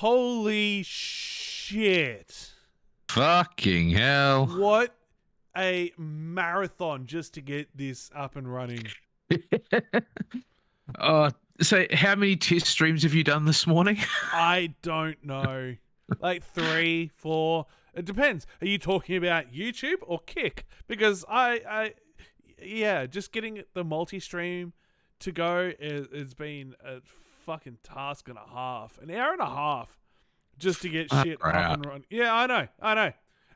Holy shit. Fucking hell. What a marathon just to get this up and running. So how many test streams have you done this morning? I don't know. Like 3, 4. It depends. Are you talking about YouTube or Kick? Because yeah, just getting the multi-stream to go has been a fucking task and a half. An hour and a half just to get shit up and running. Yeah, I know.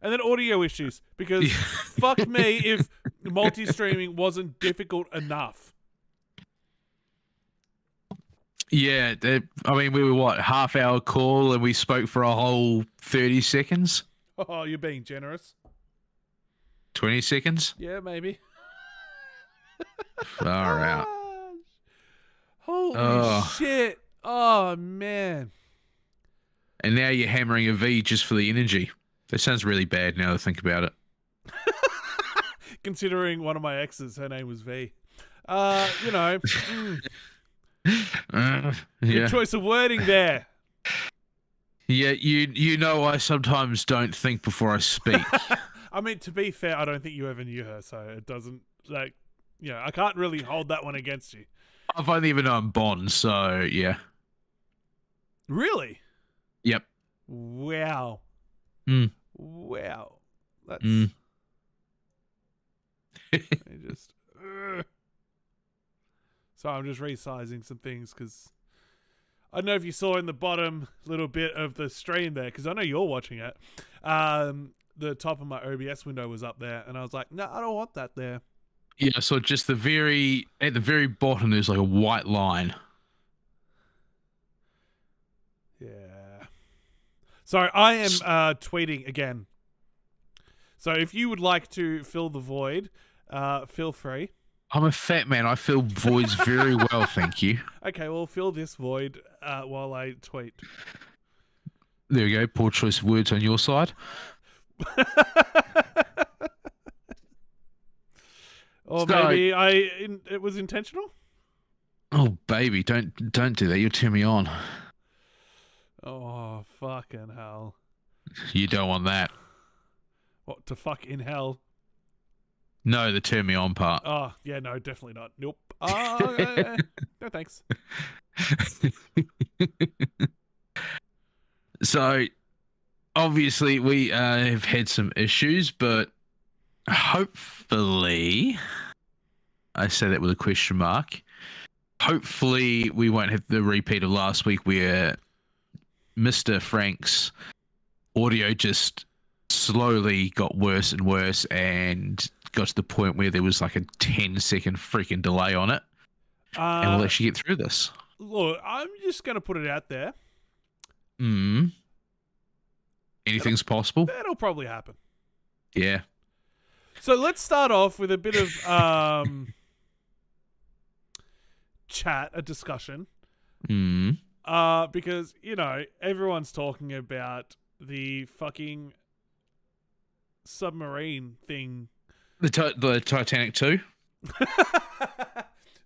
And then audio issues, because fuck me if multi-streaming wasn't difficult enough. Yeah, I mean, we were half-hour call and we spoke for a whole 30 seconds? Oh, you're being generous. 20 seconds? Yeah, maybe. Far out. Holy shit. Oh, man. And now you're hammering a V just for the energy. That sounds really bad now to think about it. Considering one of my exes, her name was V. You know. Good choice of wording there. Yeah, you know I sometimes don't think before I speak. I mean, to be fair, I don't think you ever knew her, so it doesn't, like, I can't really hold that one against you. I've only ever known Bond, so yeah. Really? Yep. Wow. Wow. That's... So I'm just resizing some things because I don't know if you saw in the bottom little bit of the stream there, because I know you're watching it. The top of my OBS window was up there, and I was like, no, I don't want that there. Yeah, so just at the very bottom, there's like a white line. Yeah. Sorry, I am tweeting again. So if you would like to fill the void, feel free. I'm a fat man. I fill voids very well, thank you. Okay, well, fill this void while I tweet. There we go. Poor choice of words on your side. Or maybe it was intentional? Oh, baby, don't do that. You'll turn me on. Oh, fucking hell. You don't want that. What, to fuck in hell? No, the turn me on part. Oh, yeah, no, definitely not. Nope. No, thanks. So, obviously, we have had some issues, but hopefully, I say that with a question mark, hopefully we won't have the repeat of last week where Mr. Frank's audio just slowly got worse and worse and got to the point where there was like a 10-second freaking delay on it. And we'll actually get through this. Look, I'm just going to put it out there. Anything's possible? That'll probably happen. Yeah. So let's start off with a bit of chat, a discussion. Because, everyone's talking about the fucking submarine thing. The Titanic 2?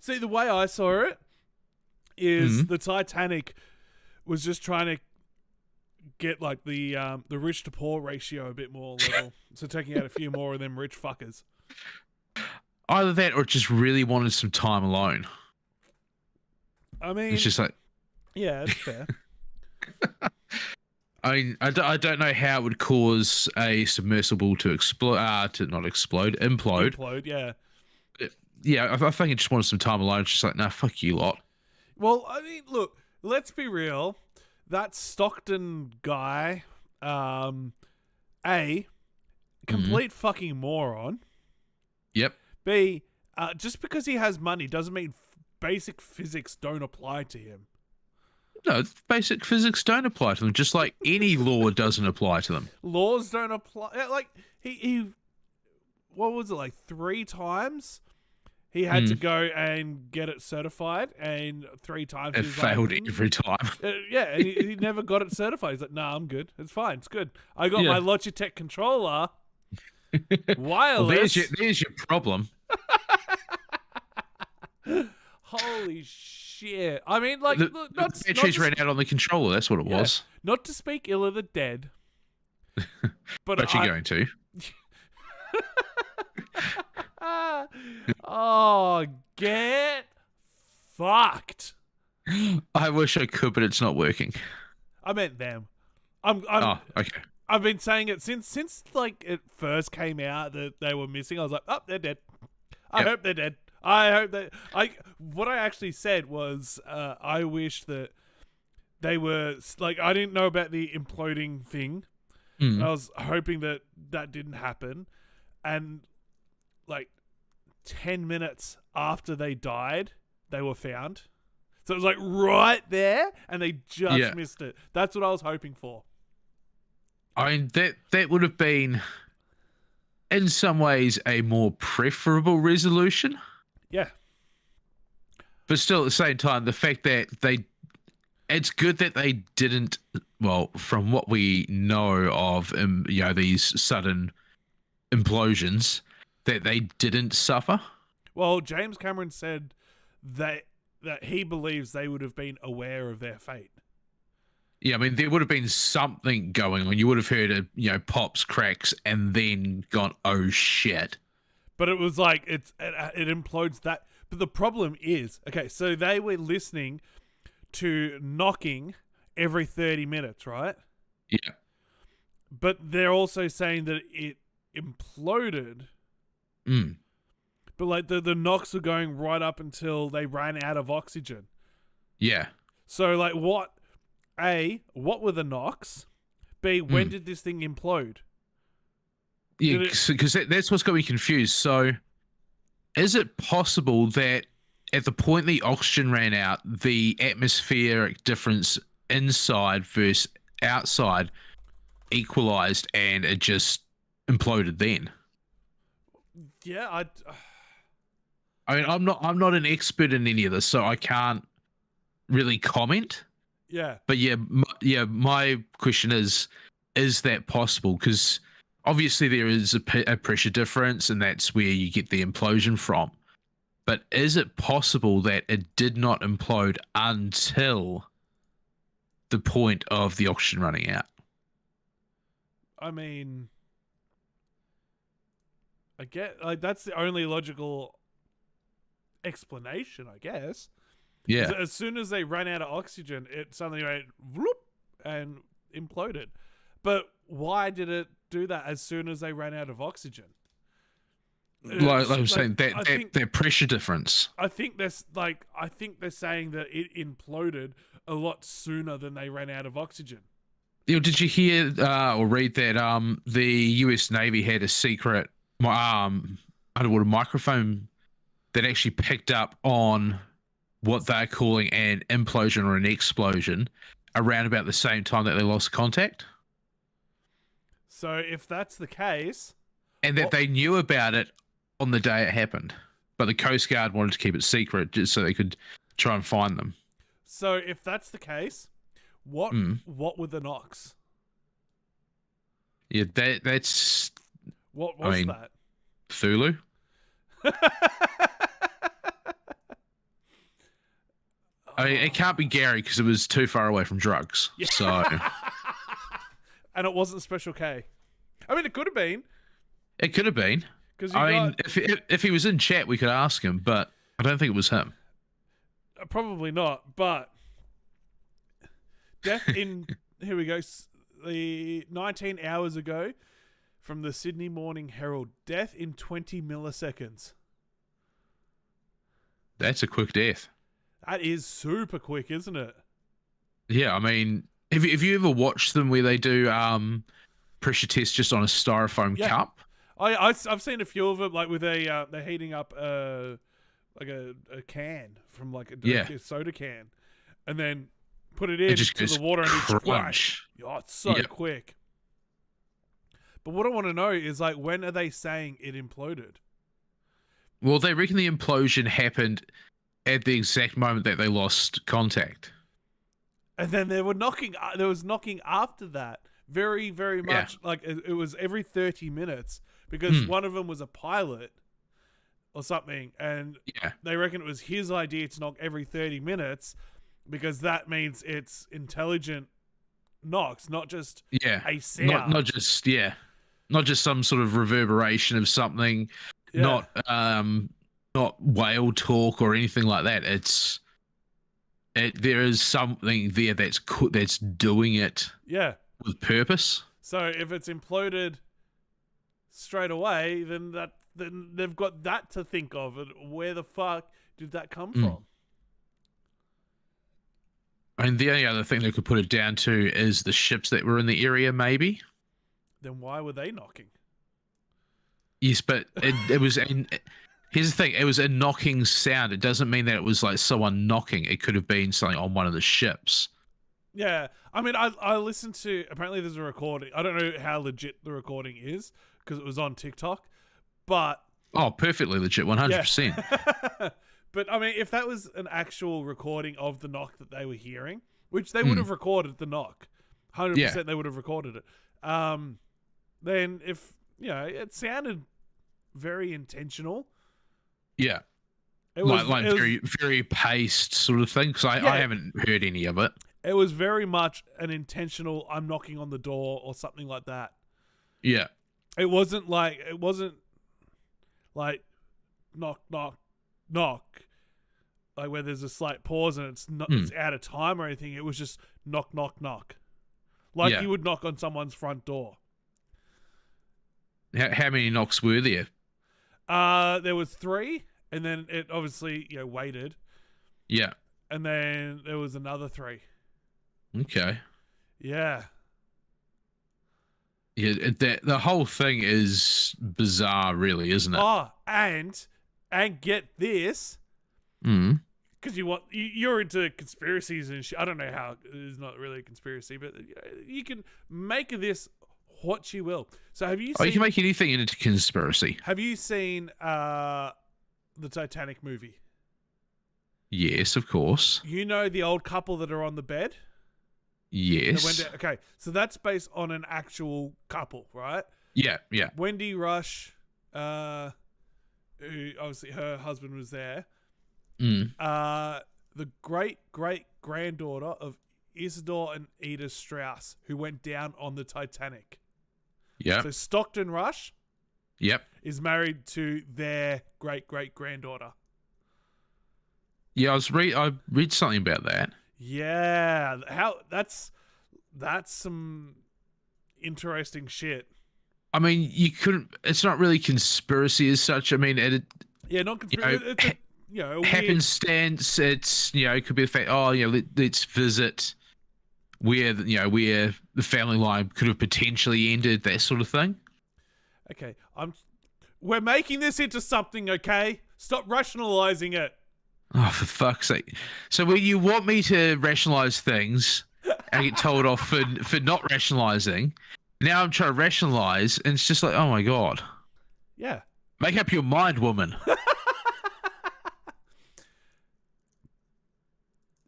See, the way I saw it is the Titanic was just trying to get like the rich to poor ratio a bit more level. So taking out a few more of them rich fuckers. Either that or it just really wanted some time alone. I mean... It's just like... Yeah, it's fair. I mean, I don't know how it would cause a submersible to explode, implode. Implode, yeah. Yeah, I think it just wanted some time alone. It's just like, nah, fuck you lot. Well, I mean, look, let's be real. That Stockton guy, A, complete fucking moron. Yep. B, just because he has money doesn't mean basic physics don't apply to him. No, basic physics don't apply to them, just like any law doesn't apply to them. Laws don't apply. Like, he what was it, like 3 times? He had to go and get it certified, and 3 times it he was failed like, every time. Yeah, and he never got it certified. He's like, nah, I'm good. It's fine. It's good. I got my Logitech controller. Wireless. Well, there's your problem. Holy shit! I mean, like, The look, batteries ran out on the controller. That's what it was. not to speak ill of the dead, but But you're going to. Oh, get fucked. I wish I could, but it's not working. I meant them. Oh, okay. I've been saying it since like it first came out that they were missing. I was like, oh, they're dead. I hope they're dead. I hope that what I actually said was I wish that they were like, I didn't know about the imploding thing. Mm. I was hoping that didn't happen, and like 10 minutes after they died, they were found. So it was like right there, and they just missed it. That's what I was hoping for. I mean, that would have been, in some ways, a more preferable resolution. Yeah. But still, at the same time, the fact that it's good that they didn't, well, from what we know of, these sudden implosions, that they didn't suffer. Well, James Cameron said that he believes they would have been aware of their fate. Yeah, I mean, there would have been something going on. You would have heard pops, cracks, and then gone, oh shit. But it was like it implodes that. But the problem is, okay, so they were listening to knocking every 30 minutes, right? Yeah. But they're also saying that it imploded. Mm. But like the knocks were going right up until they ran out of oxygen. Yeah. So like what were the knocks? B, when did this thing implode? Yeah, because that's what's got me confused. So is it possible that at the point the oxygen ran out, the atmospheric difference inside versus outside equalized and it just imploded then? Yeah, I mean, I'm not an expert in any of this, so I can't really comment. Yeah. But my question is that possible? Because obviously there is a pressure difference, and that's where you get the implosion from. But is it possible that it did not implode until the point of the oxygen running out? I mean, I get like that's the only logical explanation, I guess. Yeah. As soon as they ran out of oxygen, it suddenly went whoop and imploded. But why did it do that as soon as they ran out of oxygen? Like I'm saying, that pressure difference. I think they're saying that it imploded a lot sooner than they ran out of oxygen. Did you hear or read that the US Navy had a secret underwater microphone that actually picked up on what they're calling an implosion or an explosion around about the same time that they lost contact? So if that's the case... And that they knew about it on the day it happened, but the Coast Guard wanted to keep it secret just so they could try and find them. So if that's the case, what were the knocks? Yeah, that's... What was that? Thulu? I mean, it can't be Gary because it was too far away from drugs. Yeah. So, and it wasn't Special K. I mean, it could have been. It could have been. Mean, if he was in chat, we could ask him, but I don't think it was him. Probably not. But death in here we go. The 19 hours ago, from the Sydney Morning Herald, death in 20 milliseconds. That's a quick death. That is super quick, isn't it? Yeah, I mean, have you ever watched them where they do pressure tests just on a styrofoam cup? I've seen a few of them, like with they're heating up like a can from like a soda can, and then put it in to the water and it's crunch. Oh, it's so quick. But what I want to know is like, when are they saying it imploded? Well, they reckon the implosion happened at the exact moment that they lost contact. And then there was knocking after that. Very, very much. Like it was every 30 minutes because one of them was a pilot or something, and Yeah. they reckon it was his idea to knock every 30 minutes because that means it's intelligent knocks, not just Yeah. a sound. Not just some sort of reverberation of something, Yeah. not whale talk or anything like that. There is something there that's doing it Yeah. with purpose. So if it's imploded straight away, then they've got that to think of. And where the fuck did that come from? And the only other thing they could put it down to is the ships that were in the area, maybe. Then why were they knocking? Yes, but it was. Here's the thing: it was a knocking sound. It doesn't mean that it was like someone knocking. It could have been something on one of the ships. Yeah, I mean, I listened to. Apparently, there's a recording. I don't know how legit the recording is because it was on TikTok, but perfectly legit, 100%. But I mean, if that was an actual recording of the knock that they were hearing, which they would have recorded the knock, 100%, they would have recorded it. Then if it sounded very intentional. Yeah. It was very, very paced sort of thing, because I haven't heard any of it. It was very much an intentional, I'm knocking on the door or something like that. Yeah. It wasn't like knock, knock, knock, like where there's a slight pause and it's out of time or anything. It was just knock, knock, knock. Like you would knock on someone's front door. How many knocks were there? There was 3, and then it obviously waited. Yeah. And then there was another 3. Okay. Yeah. Yeah, the whole thing is bizarre, really, isn't it? Oh, and get this, because you're into conspiracies and shit. I don't know how it's not really a conspiracy, but you can make this what you will. So have you seen? You can make anything into conspiracy. Have you seen the Titanic movie? Yes, of course. You know the old couple that are on the bed? Yes. Okay, so that's based on an actual couple, right? Yeah, yeah. Wendy Rush, who obviously her husband was there. The great-great-granddaughter of Isidore and Edith Strauss, who went down on the Titanic. Yeah. So Stockton Rush is married to their great-great-granddaughter. Yeah, I read something about that. Yeah, that's some interesting shit. I mean, you couldn't. It's not really conspiracy as such. I mean, not conspiracy. Happenstance. It's it could be the fact. Let's visit where where the family line could have potentially ended. That sort of thing. Okay, we're making this into something. Okay, stop rationalizing it. Oh, for fuck's sake! So when you want me to rationalize things, and get told off for not rationalizing, now I'm trying to rationalize, and it's just like, oh my god. Yeah. Make up your mind, woman.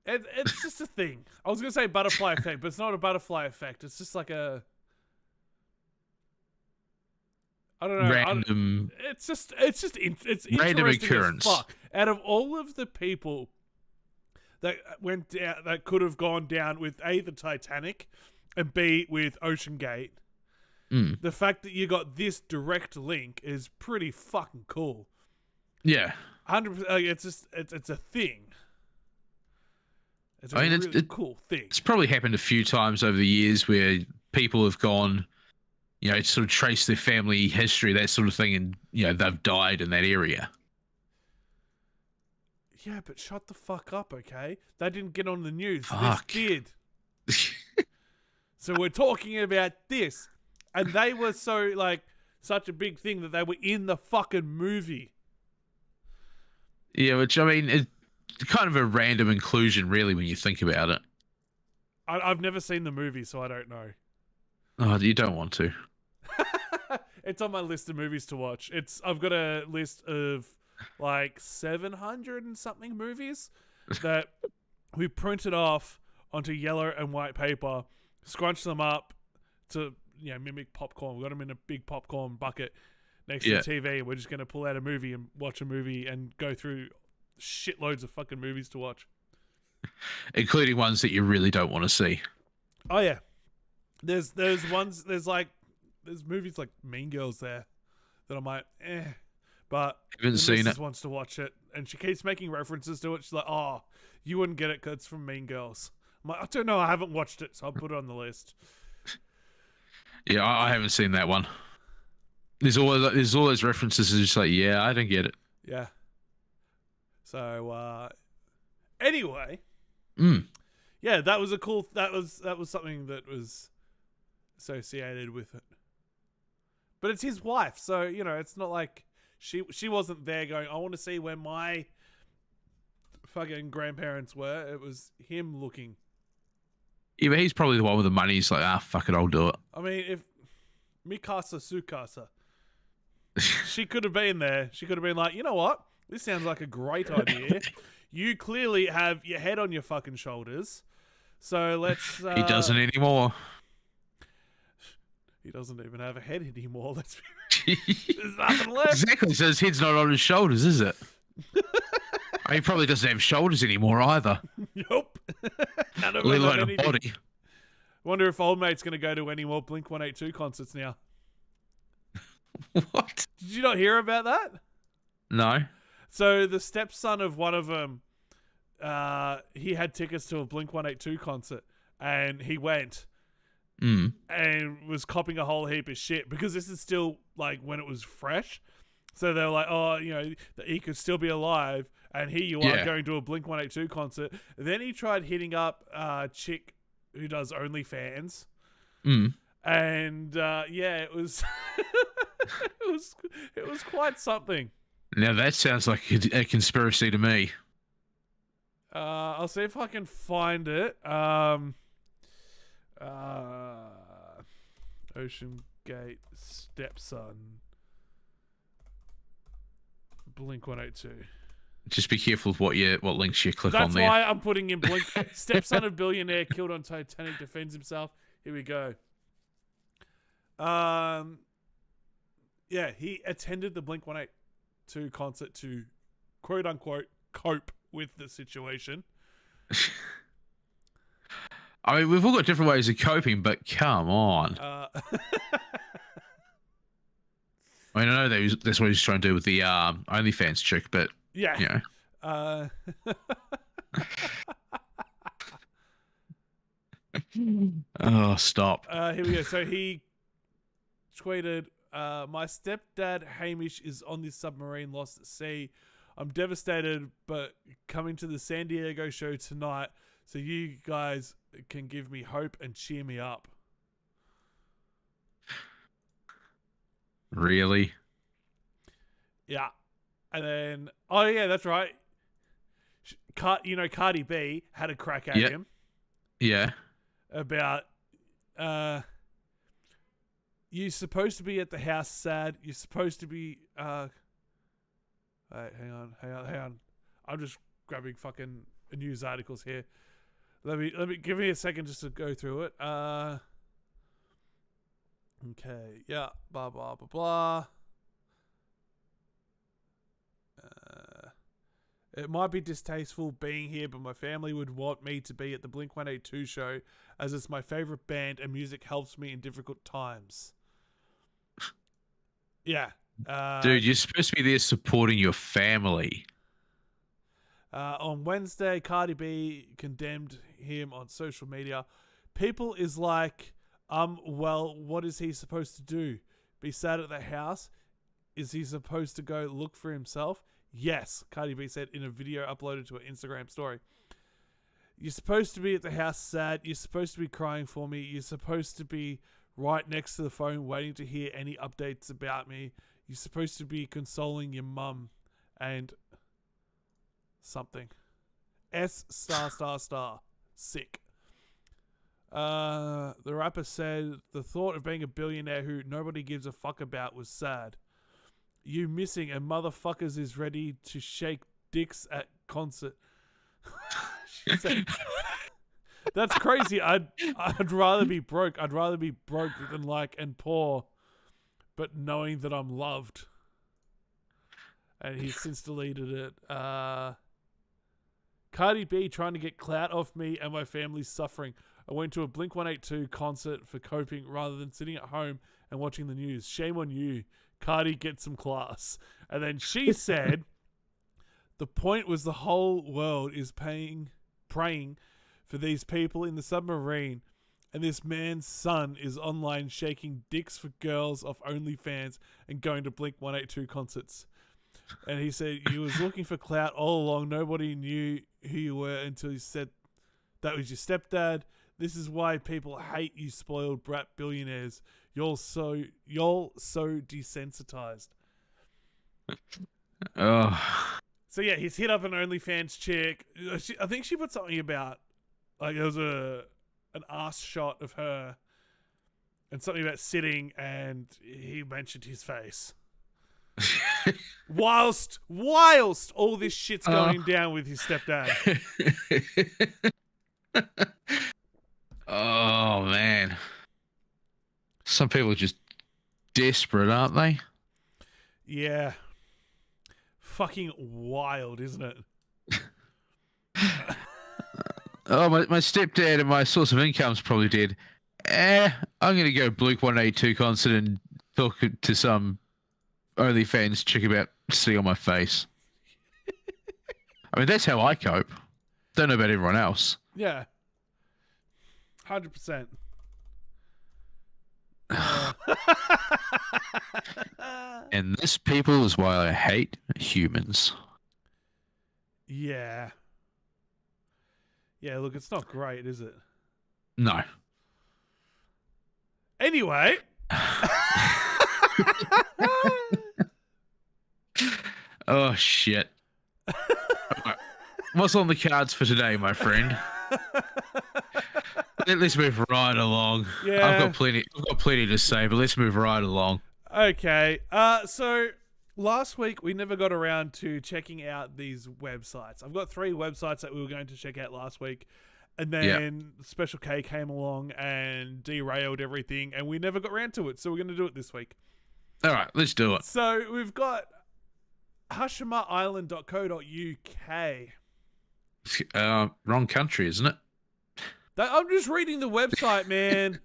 It's just a thing. I was gonna say butterfly effect, but it's not a butterfly effect. It's just like a. I don't know. Random. It's random occurrence. As fuck. Out of all of the people that went down, that could have gone down with A, the Titanic, and B, with Ocean Gate, the fact that you got this direct link is pretty fucking cool. Yeah. 100%. It's a thing. It's a really cool thing. It's probably happened a few times over the years where people have gone, sort of trace their family history, that sort of thing, and they've died in that area. Yeah, but shut the fuck up, okay? They didn't get on the news. Fuck. This did. So we're talking about this, and they were such a big thing that they were in the fucking movie. Yeah, which I mean, it's kind of a random inclusion, really, when you think about it. I've never seen the movie, so I don't know. Oh, you don't want to. It's on my list of movies to watch. I've got a list of 700 and something movies that we printed off onto yellow and white paper, scrunched them up to mimic popcorn. We got them in a big popcorn bucket, next to the TV. We're just going to pull out a movie and watch a movie and go through shitloads of fucking movies to watch. Including ones that you really don't want to see. Oh, yeah. There's movies like Mean Girls there that I'm like, But the missus wants to watch it, and she keeps making references to it. She's like, oh, you wouldn't get it because it's from Mean Girls. I'm like, I don't know. I haven't watched it, so I'll put it on the list. Yeah, I haven't seen that one. There's all those references. It's just like, yeah, I don't get it. Yeah. So, anyway. Yeah, that was a cool. That was something that was associated with it. But it's his wife, so it's not like she wasn't there going, I want to see where my fucking grandparents were. It was him looking. Yeah, but he's probably the one with the money. He's like, fuck it, I'll do it. I mean, if Mikasa Sukasa, she could have been there. She could have been like, you know what? This sounds like a great idea. You clearly have your head on your fucking shoulders. So let's... he doesn't anymore. He doesn't even have a head anymore. Let's be... There's nothing left. Exactly. So his head's not on his shoulders, is it? He probably doesn't have shoulders anymore either. Nope. None of Let them alone have a anything. body. Wonder if old mate's going to go to any more Blink-182 concerts now. What? Did you not hear about that? No. So the stepson of one of them, he had tickets to a Blink-182 concert, and he went and was copping a whole heap of shit because this is still like when it was fresh. So they were like, oh, that he could still be alive, and here you are going to a Blink-182 concert. Then he tried hitting up a chick who does OnlyFans. And it was it was quite something. Now that sounds like a conspiracy to me. I'll see if I can find it. Ocean Gate stepson, Blink-182. Just be careful of what links you click That's on there. That's why I'm putting in Blink. Stepson of billionaire killed on Titanic defends himself. Here we go. He attended the Blink-182 concert to quote unquote cope with the situation. I mean, we've all got different ways of coping, but come on. I mean, I know that's what he's trying to do with the OnlyFans chick, but yeah. Oh, stop. Here we go. So he tweeted, my stepdad Hamish is on this submarine lost at sea. I'm devastated, but coming to the San Diego show tonight, so you guys can give me hope and cheer me up. Really? Yeah. And then, oh yeah, that's right. Cardi B had a crack at him. Yeah. About, you're supposed to be at the house sad. You're supposed to be, hang on. I'm just grabbing fucking news articles here. Let me give me a second just to go through it. Okay, yeah, blah blah blah blah. It might be distasteful being here, but my family would want me to be at the Blink-182 show as it's my favorite band and music helps me in difficult times. Yeah. Dude, you're supposed to be there supporting your family. On Wednesday, Cardi B condemned him on social media. People is like, well, what is he supposed to do? Be sad at the house? Is he supposed to go look for himself? Yes, Cardi B said in a video uploaded to her Instagram story. You're supposed to be at the house sad. You're supposed to be crying for me. You're supposed to be right next to the phone waiting to hear any updates about me. You're supposed to be consoling your mum and something. S***. Sick. The rapper said the thought of being a billionaire who nobody gives a fuck about was sad. You missing and motherfuckers is ready to shake dicks at concert. She said, that's crazy. I'd rather be broke. I'd rather be broke than and poor. but knowing that I'm loved. And he's since deleted it. Cardi B trying to get clout off me and my family's suffering. I went to a Blink-182 concert for coping rather than sitting at home and watching the news. Shame on you. Cardi, get some class. And then she said, the point was the whole world is praying for these people in the submarine, and this man's son is online shaking dicks for girls off OnlyFans and going to Blink-182 concerts. And he said, you was looking for clout all along. Nobody knew who you were until you said that was your stepdad. This is why people hate you spoiled brat billionaires. You're so desensitized. Oh. So yeah, he's hit up an OnlyFans chick. I think she put something about, like, there was an ass shot of her and something about sitting, and he mentioned his face. whilst all this shit's going down with his stepdad. Oh man, some people are just desperate, aren't they? Yeah, fucking wild, isn't it? Oh, my stepdad and my source of income's probably dead. I'm gonna go Blink-182 concert and talk to some OnlyFans chick about sitting on my face. I mean, that's how I cope. Don't know about everyone else. Yeah. 100%. And this, people, is why I hate humans. Yeah. Yeah, look, it's not great, is it? No. Anyway. Oh, shit. What's on the cards for today, my friend? Let's move right along. Yeah. I've got plenty to say, but let's move right along. Okay. So last week we never got around to checking out these websites. I've got 3 websites that we were going to check out last week, and then Special K came along and derailed everything, and we never got around to it. So we're going to do it this week. All right, let's do it. So we've got HashimaIsland.co.uk. Wrong country, isn't it? I'm just reading the website, man.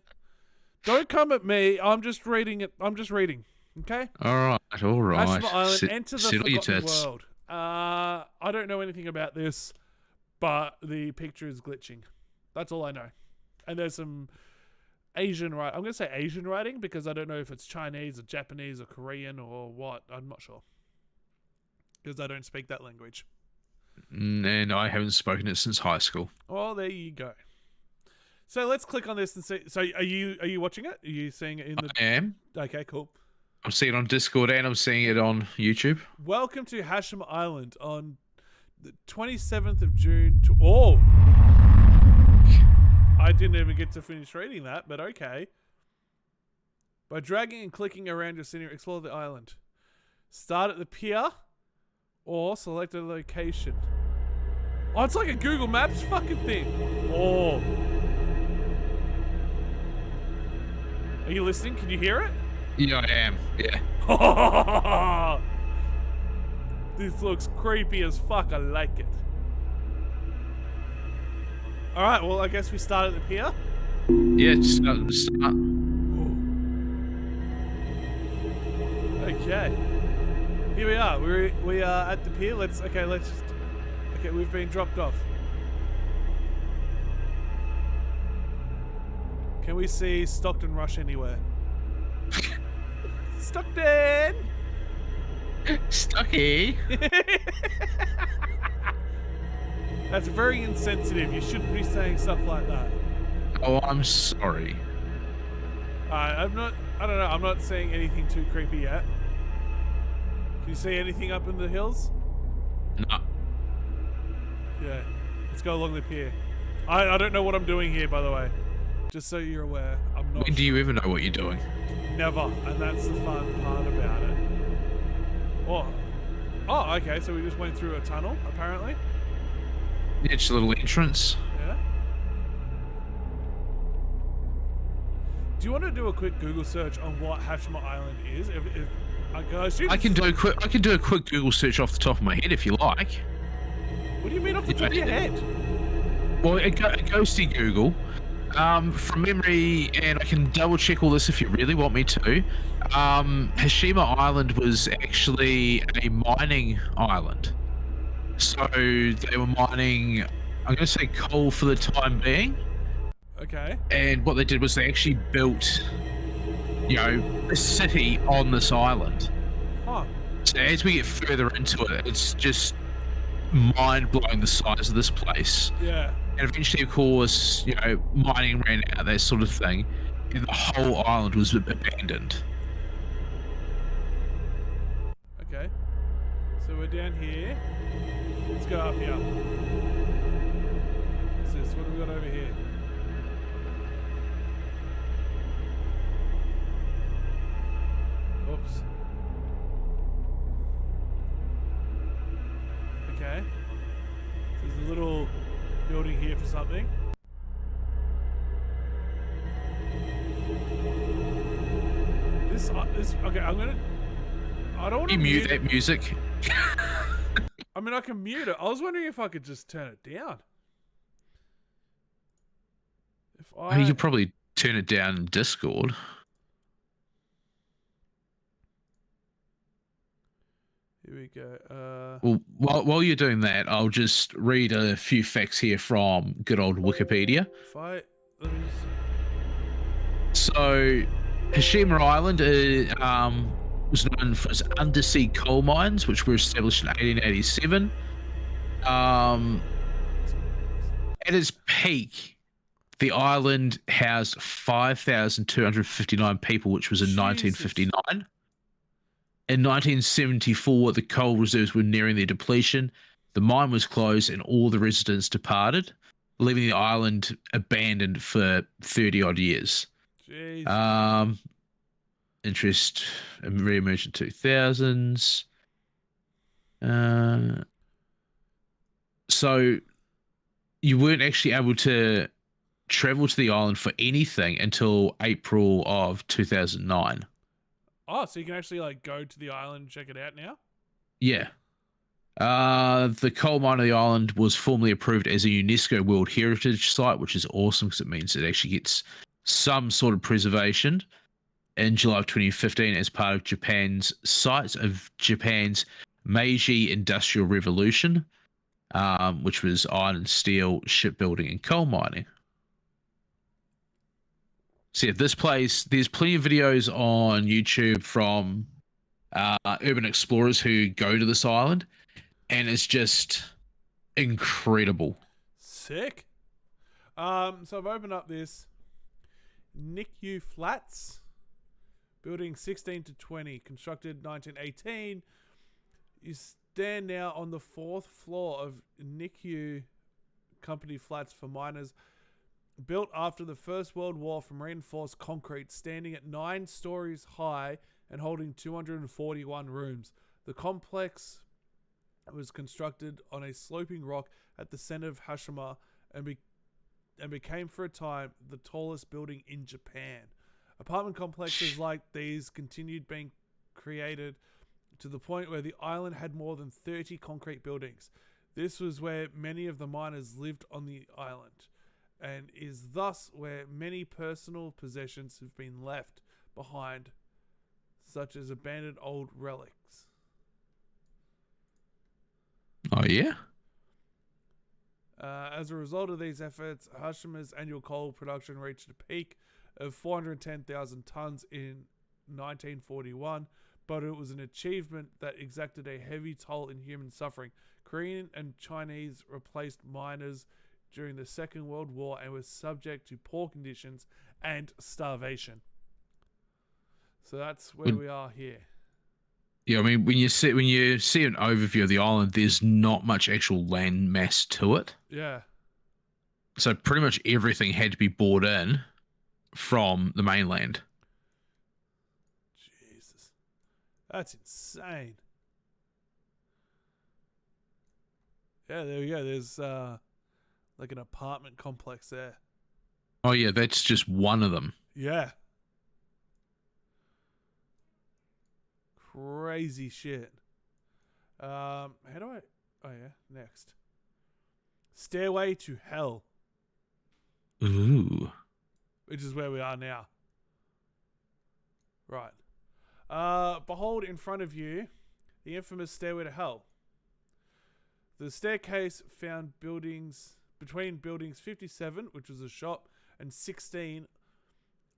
Don't come at me. I'm just reading it. I'm just reading. Okay? All right. Hashima Island, enter the sit on your forgotten tits. world. I don't know anything about this, but the picture is glitching. That's all I know. And there's some Asian writing. I'm going to say Asian writing because I don't know if it's Chinese or Japanese or Korean or what. I'm not sure. Because I don't speak that language. And I haven't spoken it since high school. Well, there you go. So let's click on this and see. So are you watching it? Are you seeing it in the... I am. Okay, cool. I'm seeing it on Discord and I'm seeing it on YouTube. Welcome to Hashima Island on the 27th of June to... Oh! I didn't even get to finish reading that, but okay. By dragging and clicking around your scenery, explore the island. Start at the pier or select a location. Oh, it's like a Google Maps fucking thing. Oh. Are you listening? Can you hear it? Yeah, I am. Yeah. This looks creepy as fuck. I like it. Alright, well, I guess we start at the pier. Yeah, just start. Okay. Here we are. We are at the pier. Okay, we've been dropped off. Can we see Stockton Rush anywhere? Stockton! Stocky. That's very insensitive. You shouldn't be saying stuff like that. Oh, I'm sorry. I don't know. I'm not seeing anything too creepy yet. Can you see anything up in the hills? No. Yeah. Let's go along the pier. I don't know what I'm doing here, by the way. Just so you're aware. I'm not. When do you ever know what you're doing? Never. And that's the fun part about it. Oh, okay. So we just went through a tunnel, apparently. It's a little entrance. Yeah. Do you want to do a quick Google search on what Hashima Island is? If I assume I can do a quick Google search off the top of my head if you like. What do you mean off the top of your head? Well, it goes to Google. From memory, and I can double check all this if you really want me to. Hashima Island was actually a mining island. So they were mining, I'm going to say coal for the time being. Okay. And what they did was they actually built, a city on this island. Huh. So as we get further into it, it's just mind-blowing the size of this place. Yeah. And eventually, of course, mining ran out, that sort of thing, and the whole island was abandoned. Okay. So we're down here. Let's go up here. What's this? What do we got over here? Oops. Okay. So there's a little building here for something. This okay, I don't want to mute that music. I mean, I can mute it. I was wondering if I could just turn it down. You could probably turn it down in Discord. Here we go. Well, while you're doing that, I'll just read a few facts here from good old Wikipedia. So, Hashima Island was known for its undersea coal mines, which were established in 1887. At its peak, the island housed 5,259 people, which was in 1959. In 1974, the coal reserves were nearing their depletion. The mine was closed and all the residents departed, leaving the island abandoned for 30-odd years. Jesus. Interest re-emerged in 2000s. So you weren't actually able to travel to the island for anything until April of 2009. Oh, so you can actually go to the island and check it out now? Yeah. The coal mine of the island was formally approved as a UNESCO World Heritage Site, which is awesome because it means it actually gets some sort of preservation. In July of 2015 as part of Japan's sites of Japan's Meiji Industrial Revolution, which was iron and steel, shipbuilding, and coal mining. So yeah, this place, there's plenty of videos on YouTube from urban explorers who go to this island, and it's just incredible. Sick. So I've opened up this NICU Flats. Building 16 to 20, constructed 1918. You stand now on the 4th floor of NICU Company Flats for miners, built after the First World War from reinforced concrete, standing at 9 stories high and holding 241 rooms. The complex was constructed on a sloping rock at the center of Hashima and became for a time the tallest building in Japan. Apartment complexes like these continued being created to the point where the island had more than 30 concrete buildings. This was where many of the miners lived on the island, and is thus where many personal possessions have been left behind, such as abandoned old relics. Oh, yeah? As a result of these efforts, Hashima's annual coal production reached a peak of 410,000 tons in 1941, but it was an achievement that exacted a heavy toll in human suffering. Korean and Chinese replaced miners during the Second World War and were subject to poor conditions and starvation. So that's where we are here. Yeah, I mean, when you see an overview of the island, there's not much actual land mass to it. Yeah. So pretty much everything had to be brought in from the mainland. Jesus. That's insane. Yeah, there we go. There's like an apartment complex there. Oh yeah, that's just one of them. Yeah. Crazy shit. How do I? Oh yeah, next. Stairway to Hell, Ooh. which is where we are now. Right. Behold in front of you the infamous Stairway to Hell. The staircase found between buildings 57, which was a shop, and 16,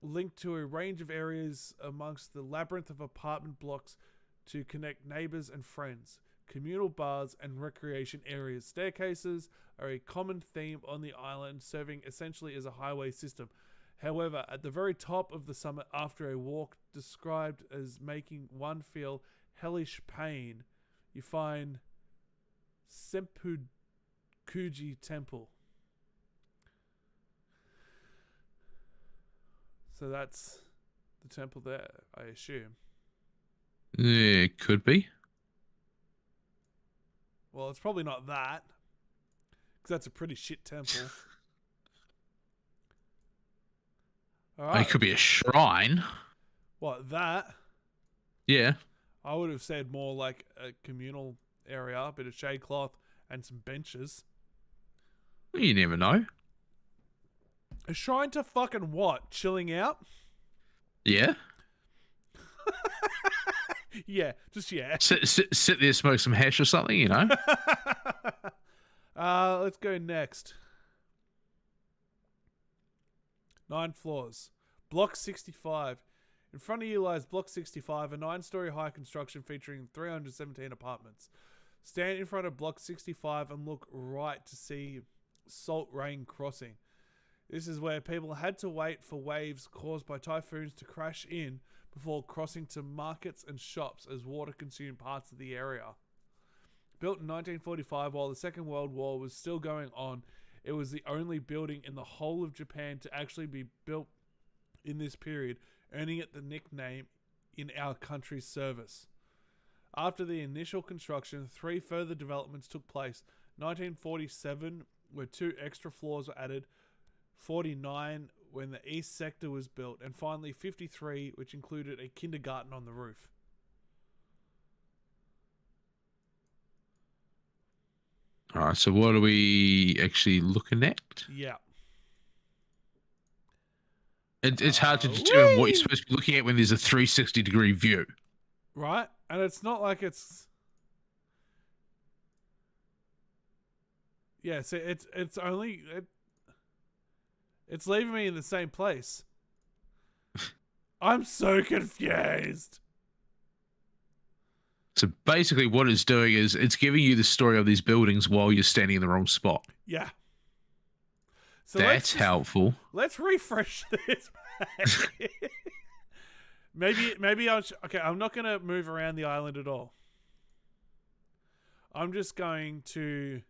linked to a range of areas amongst the labyrinth of apartment blocks to connect neighbors and friends, communal bars, and recreation areas. Staircases are a common theme on the island, serving essentially as a highway system. However, at the very top of the summit, after a walk described as making one feel hellish pain, you find Sempukuji Temple. So that's the temple there, I assume. Yeah, it could be. Well, it's probably not that, because that's a pretty shit temple. All right. It could be a shrine. What, that? Yeah. I would have said more like a communal area, a bit of shade cloth, and some benches. Well, you never know. A shrine to fucking what? Chilling out? Yeah. Yeah, just yeah. Sit there, smoke some hash or something, you know? Let's go next. 9 floors. Block 65. In front of you lies Block 65, a 9-story high construction featuring 317 apartments. Stand in front of Block 65 and look right to see Salt Rain Crossing. This is where people had to wait for waves caused by typhoons to crash in before crossing to markets and shops as water consumed parts of the area. Built in 1945 while the Second World War was still going on, it was the only building in the whole of Japan to actually be built in this period, earning it the nickname in our country's service. After the initial construction, 3 further developments took place. 1947, where 2 extra floors were added, 49 when the east sector was built, and finally 53, which included a kindergarten on the roof. All right, so what are we actually looking at? Yeah. It's hard to determine what you're supposed to be looking at when there's a 360-degree view. Right? And it's not like it's... Yeah, so it's only... It's leaving me in the same place. I'm so confused. So basically what it's doing is it's giving you the story of these buildings while you're standing in the wrong spot. Yeah. So that's helpful. Let's refresh this. maybe I'll... Okay, I'm not going to move around the island at all. I'm just going to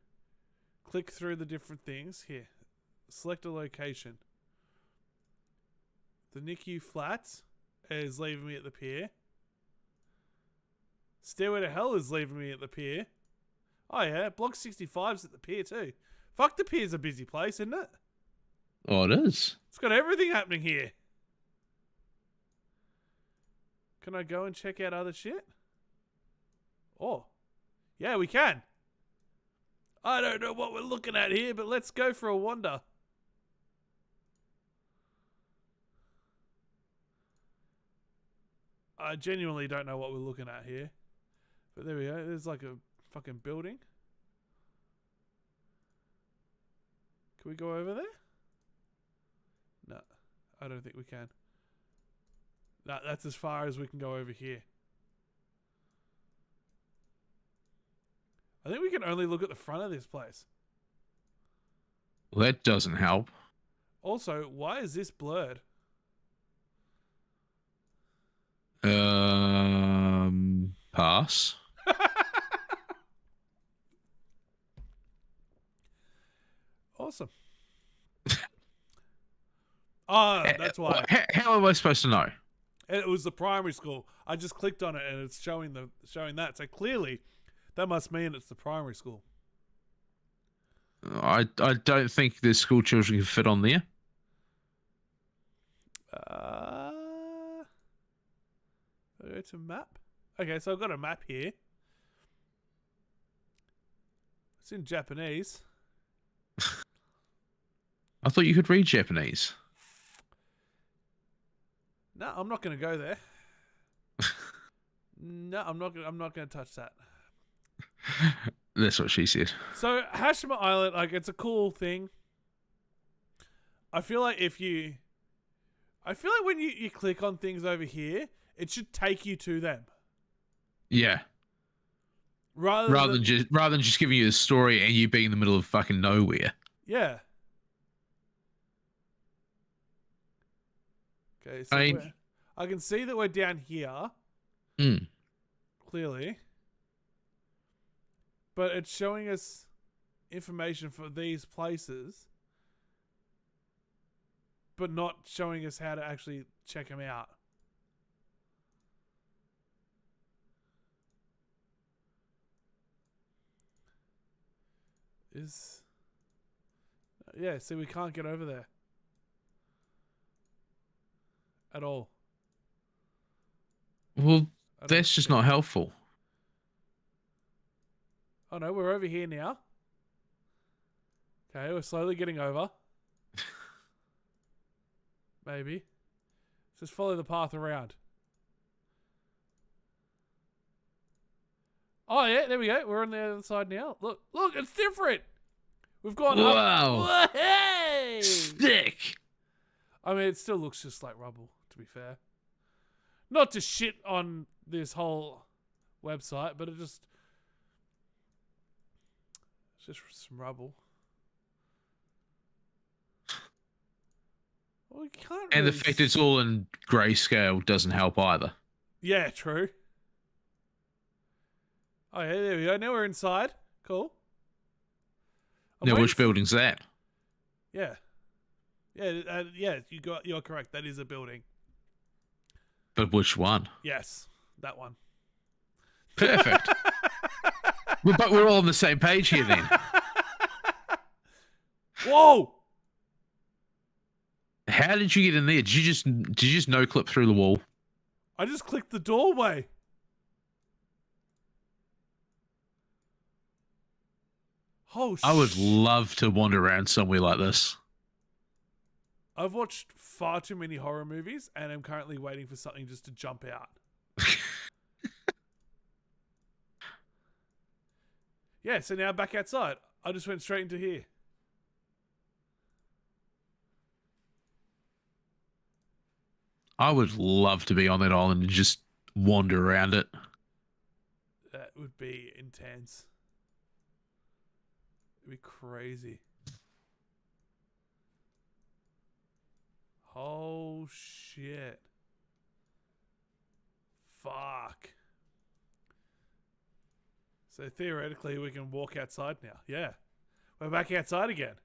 click through the different things. Here. Select a location. The NICU Flats is leaving me at the pier. Stairway to Hell is leaving me at the pier. Oh yeah, Block 65's at the pier too. Fuck, the pier's a busy place, isn't it? Oh, it is. It's got everything happening here. Can I go and check out other shit? Oh. Yeah, we can. I don't know what we're looking at here, but let's go for a wander. I genuinely don't know what we're looking at here. But there we go. There's like a fucking building. Can we go over there? No, I don't think we can. No, that's as far as we can go over here. I think we can only look at the front of this place. Well, that doesn't help. Also, why is this blurred? Pass. Awesome. Oh, that's why. How am I supposed to know? It was the primary school. I just clicked on it and it's showing that. So clearly, that must mean it's the primary school. I don't think the school children can fit on there. Go to map. Okay, so I've got a map here. It's in Japanese. I thought you could read Japanese. No, I'm not going to go there. No, I'm not going to touch that. That's what she said. So Hashima Island, like, it's a cool thing. I feel like when you click on things over here, it should take you to them. Yeah. Rather than just giving you the story and you being in the middle of fucking nowhere. Yeah. Okay, so I can see that we're down here. Clearly. But it's showing us information for these places, but not showing us how to actually check them out. Yeah, see, we can't get over there at all. Well, that's just not helpful. Oh no, we're over here now. Okay, we're slowly getting over. Maybe. Just follow the path around. Oh yeah, there we go. We're on the other side now. Look, it's different. We've gone up. Wow. Hey! Sick. I mean, it still looks just like rubble, to be fair. Not to shit on this whole website, but it's just some rubble. Well, we can't. And really the fact it's all in grayscale doesn't help either. Yeah, true. Oh yeah, there we go. Now we're inside. Cool. Now, which building's that? Yeah. Yeah, you're correct. That is a building. But which one? Yes, that one. Perfect. But we're all on the same page here then. Whoa! How did you get in there? Did you just no clip through the wall? I just clicked the doorway. Oh, I would love to wander around somewhere like this. I've watched far too many horror movies and I'm currently waiting for something just to jump out. Yeah, so now back outside. I just went straight into here. I would love to be on that island and just wander around it. That would be intense. It'd be crazy. Oh shit. Fuck. So theoretically we can walk outside now. Yeah. We're back outside again.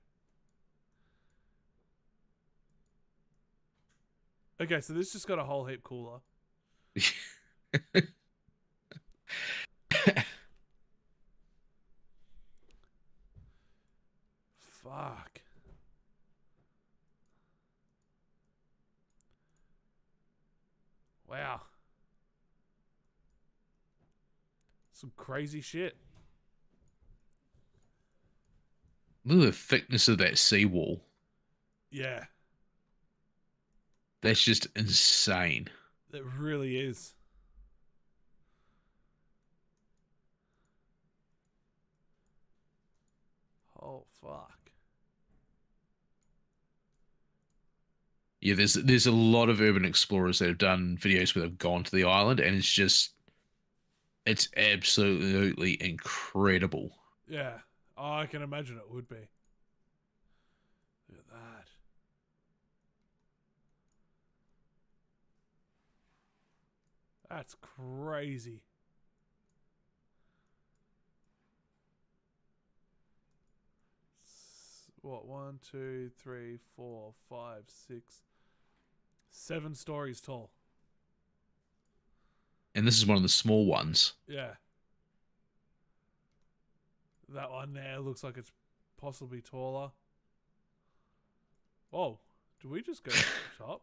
Okay, so this just got a whole heap cooler. Fuck. Wow. Some crazy shit. Look at the thickness of that seawall. Yeah. That's just insane. It really is. Oh, fuck. Yeah, there's a lot of urban explorers that have done videos where they've gone to the island, and it's absolutely incredible. Yeah. Oh, I can imagine it would be. Look at that. That's crazy. What? 1, 2, 3, 4, 5, 6, 7 stories tall. And this is one of the small ones. Yeah. That one there looks like it's possibly taller. Whoa. Did we just go to the top?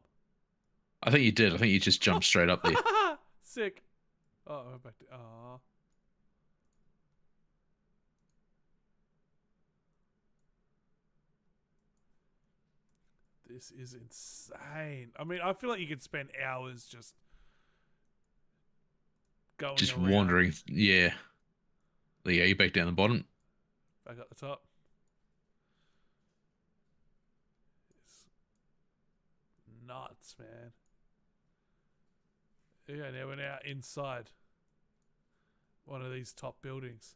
I think you did. I think you just jumped straight up there. Sick. Oh, we're back to. Ah. This is insane. I mean, I feel like you could spend hours just going Just around. wandering. Yeah. There you go. You're back down the bottom. Back at the top. It's nuts, man. Yeah, now we're now inside one of these top buildings.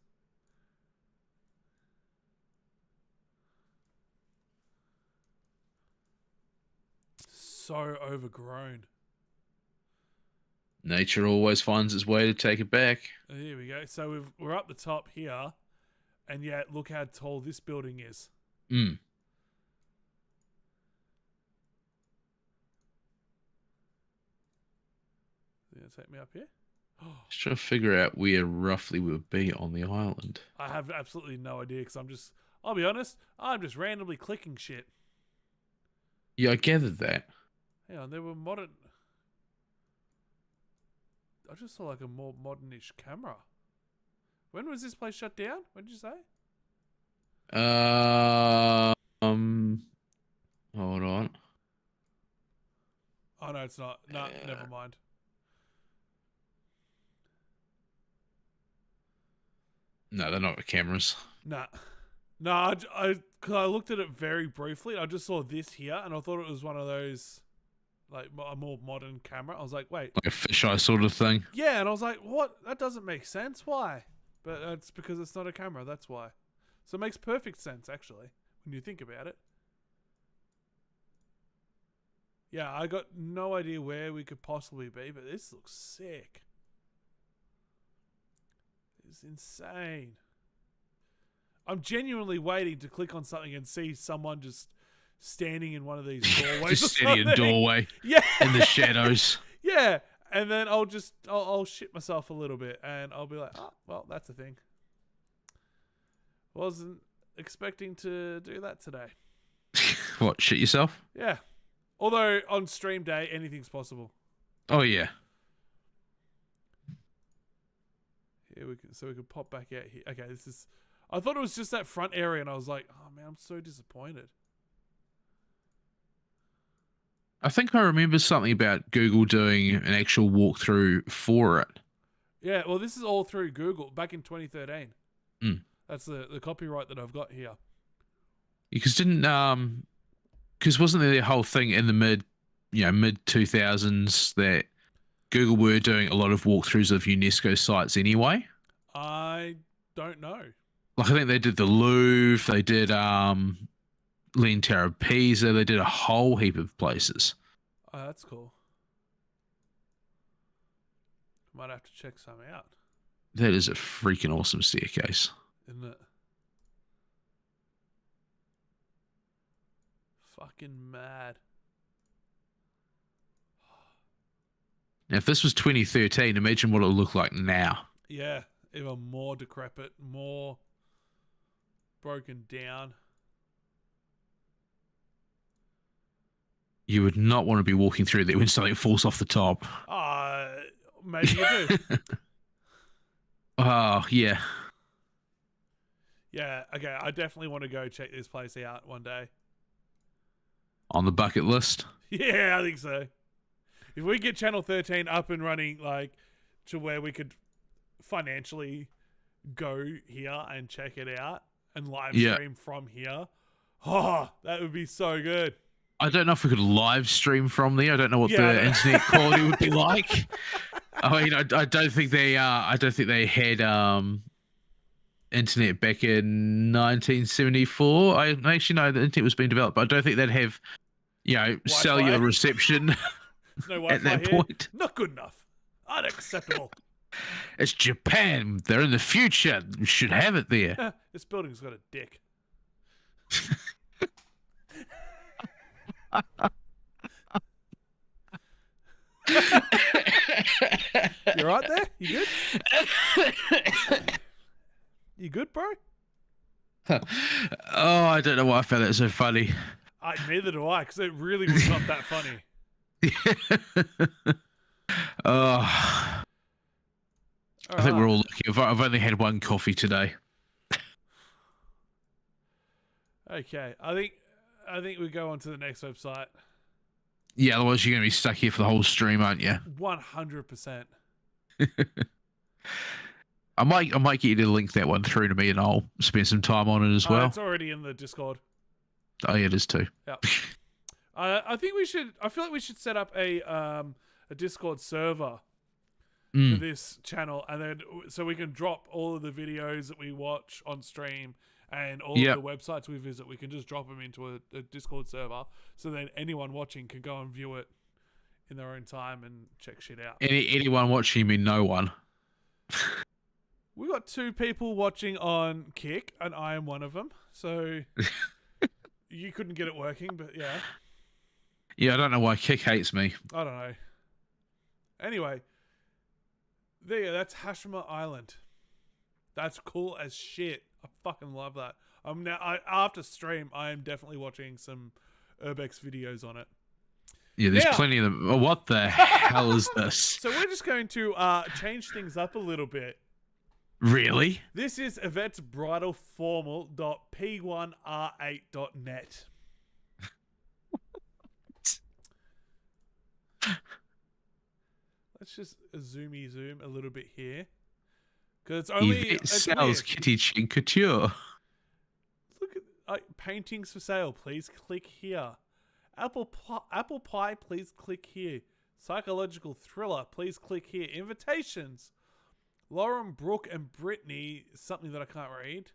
So overgrown. Nature always finds its way to take it back. Here we go. So we're up the top here, and yet look how tall this building is. Mm. You gonna take me up here? Just trying to figure out where roughly we would be on the island. I have absolutely no idea because I'll be honest, I'm just randomly clicking shit. Yeah, I gathered that. Hang on, there were modern. I just saw like a more modernish camera. When was this place shut down? What did you say? Hold on. Oh no, it's not. No, never mind. No, they're not cameras. Nah. No, cause I looked at it very briefly. I just saw this here, and I thought it was one of those, like a more modern camera. I was like, wait, Like a fisheye sort of thing. yeah, and I was like, what? That doesn't make sense. Why? But it's because it's not a camera. That's why. So it makes perfect sense, actually, when you think about it. Yeah, I got no idea where we could possibly be, but this looks sick. It's insane. I'm genuinely waiting to click on something and see someone just standing in one of these doorways. Just standing in a doorway. Yeah. In the shadows. Yeah. And then I'll shit myself a little bit and I'll be like, oh, well, that's a thing. Wasn't expecting to do that today. What, shit yourself? Yeah. Although on stream day, anything's possible. Oh, yeah. Here we can pop back out here. Okay, this is. I thought it was just that front area, and I was like, oh man, I'm so disappointed. I think I remember something about Google doing an actual walkthrough for it. Yeah, well, this is all through Google back in 2013. Mm. That's the copyright that I've got here. Because wasn't there the whole thing in the mid 2000s that Google were doing a lot of walkthroughs of UNESCO sites anyway? I don't know. Like I think they did the Louvre, they did Lentera Pisa, they did a whole heap of places. Oh, that's cool. Might have to check some out. That is a freaking awesome staircase. Isn't it? Fucking mad. Now, if this was 2013, imagine what it would look like now. Yeah, even more decrepit, more broken down. You would not want to be walking through there when something falls off the top. Maybe you do. Oh, yeah. Yeah, okay, I definitely want to go check this place out one day. On the bucket list? Yeah, I think so. If we get Channel 13 up and running, like, to where we could financially go here and check it out and live stream from here, oh, that would be so good. I don't know if we could live stream from there. I don't know what the internet quality would be like. I mean, I don't think they had internet back in 1974. I actually know the internet was being developed, but I don't think they'd have, Wi-Fi? cellular reception No at Wi-Fi that here. point. Not good enough. Unacceptable. It's Japan. They're in the future. We should have it there. This building's got a dick. You right there? You good? You good, bro? Oh, I don't know why I found that so funny. Neither do I, because it really was not that funny. Oh. I think we're all lucky. I've only had one coffee today. Okay, I think we go on to the next website. Yeah, otherwise you're going to be stuck here for the whole stream, aren't you? 100%. I might get you to link that one through to me, and I'll spend some time on it as well. It's already in the Discord. Oh, yeah, it is too. Yeah. I think we should. I feel like we should set up a Discord server for this channel, and then so we can drop all of the videos that we watch on stream and all of the websites we visit. We can just drop them into a Discord server, so then anyone watching can go and view it in their own time and check shit out. Anyone watching, you mean no one? We got 2 people watching on Kick, and I am one of them. So you couldn't get it working, but yeah. Yeah, I don't know why Kick hates me. I don't know. Anyway, there you go. That's Hashima Island. That's cool as shit. I fucking love that. After stream, I am definitely watching some Urbex videos on it. Yeah, there's plenty of them. Oh, what the hell is this? So we're just going to change things up a little bit. Really? This is Yvette's Bridal Formal.p1r8.net. Let's just zoom a little bit here. Because it's only... Yvette sells kitty chin couture. Look at paintings for sale. Please click here. Apple pie, please click here. Psychological thriller, please click here. Invitations. Lauren, Brooke, and Brittany, something that I can't read.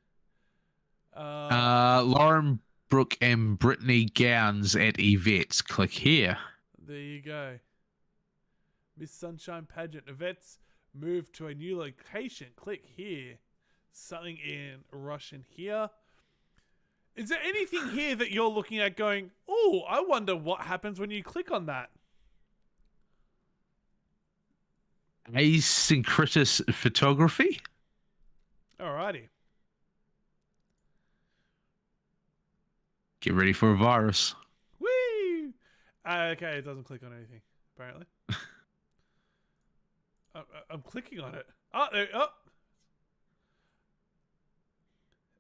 Lauren, Brooke, and Brittany gowns at Yvette's. Click here. There you go. Miss Sunshine Pageant. Yvette's moved to a new location. Click here. Something in Russian here. Is there anything here that you're looking at going, oh, I wonder what happens when you click on that? Asynchronous photography? Alrighty. Get ready for a virus. Whee! Okay, it doesn't click on anything, apparently. I'm clicking on it. Oh, there, oh.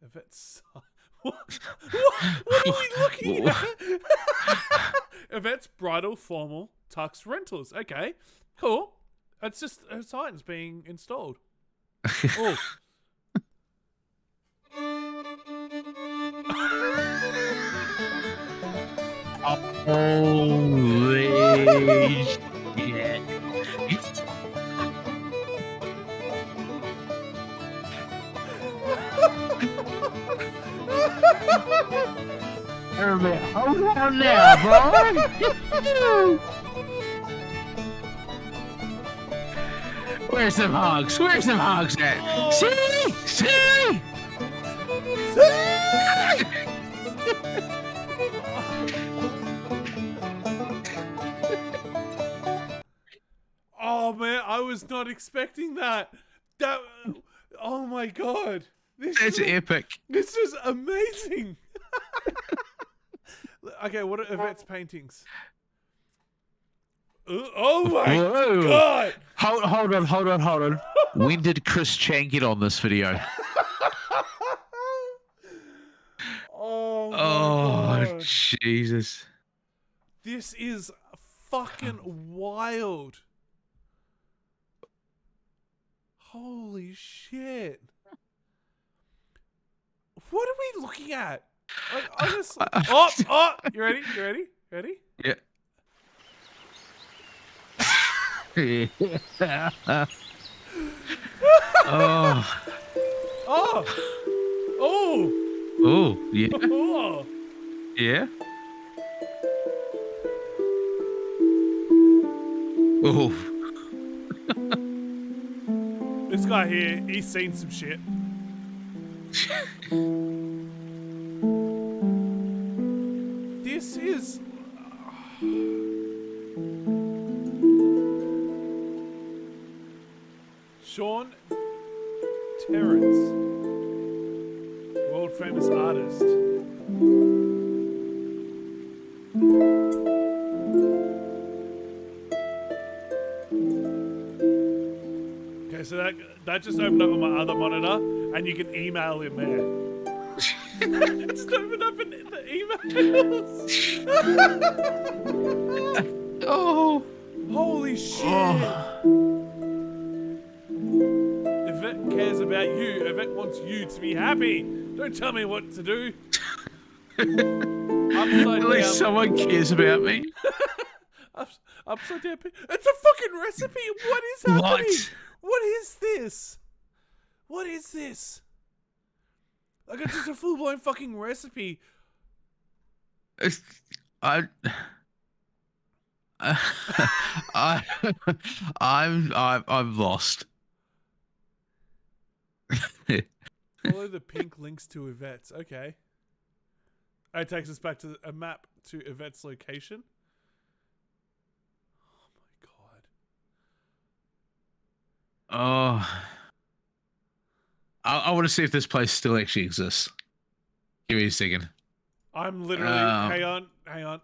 If it's... What are we looking at? Yvette's Bridal Formal Tux Rentals. Okay, cool. It's just a sign's being installed. Oh. Holy shit. Hold on now, boy. Where's some hogs? Where's some hogs at? Oh. See? Oh man, I was not expecting that. Oh my god. That's epic. This is amazing. Okay, what are Yvette's paintings? Oh my god! Hold on. When did Chris Chan get on this video? Oh my god. Jesus. This is fucking wild. Holy shit. What are we looking at? Honestly. Oh, you ready? Yeah. Oh, yeah. Oh. Yeah. Oh. This guy here, he's seen some shit. This is... Sean Terrence, world famous artist. Okay, so so that just opened up on my other monitor, and you can email in there. It just opened up in the emails. Oh. Holy shit! Yvette cares about you. Yvette wants you to be happy. Don't tell me what to do. Upside At least down. someone cares about me. Upside down. It's a fucking recipe. What is happening? What? What is this? What is this? Like, it's just a full blown fucking recipe. I've lost. Follow the pink links to Yvette's. Okay. It takes us back to a map to Yvette's location. Oh my god. Oh, I want to see if this place still actually exists. Give me a second. I'm literally. Hang on.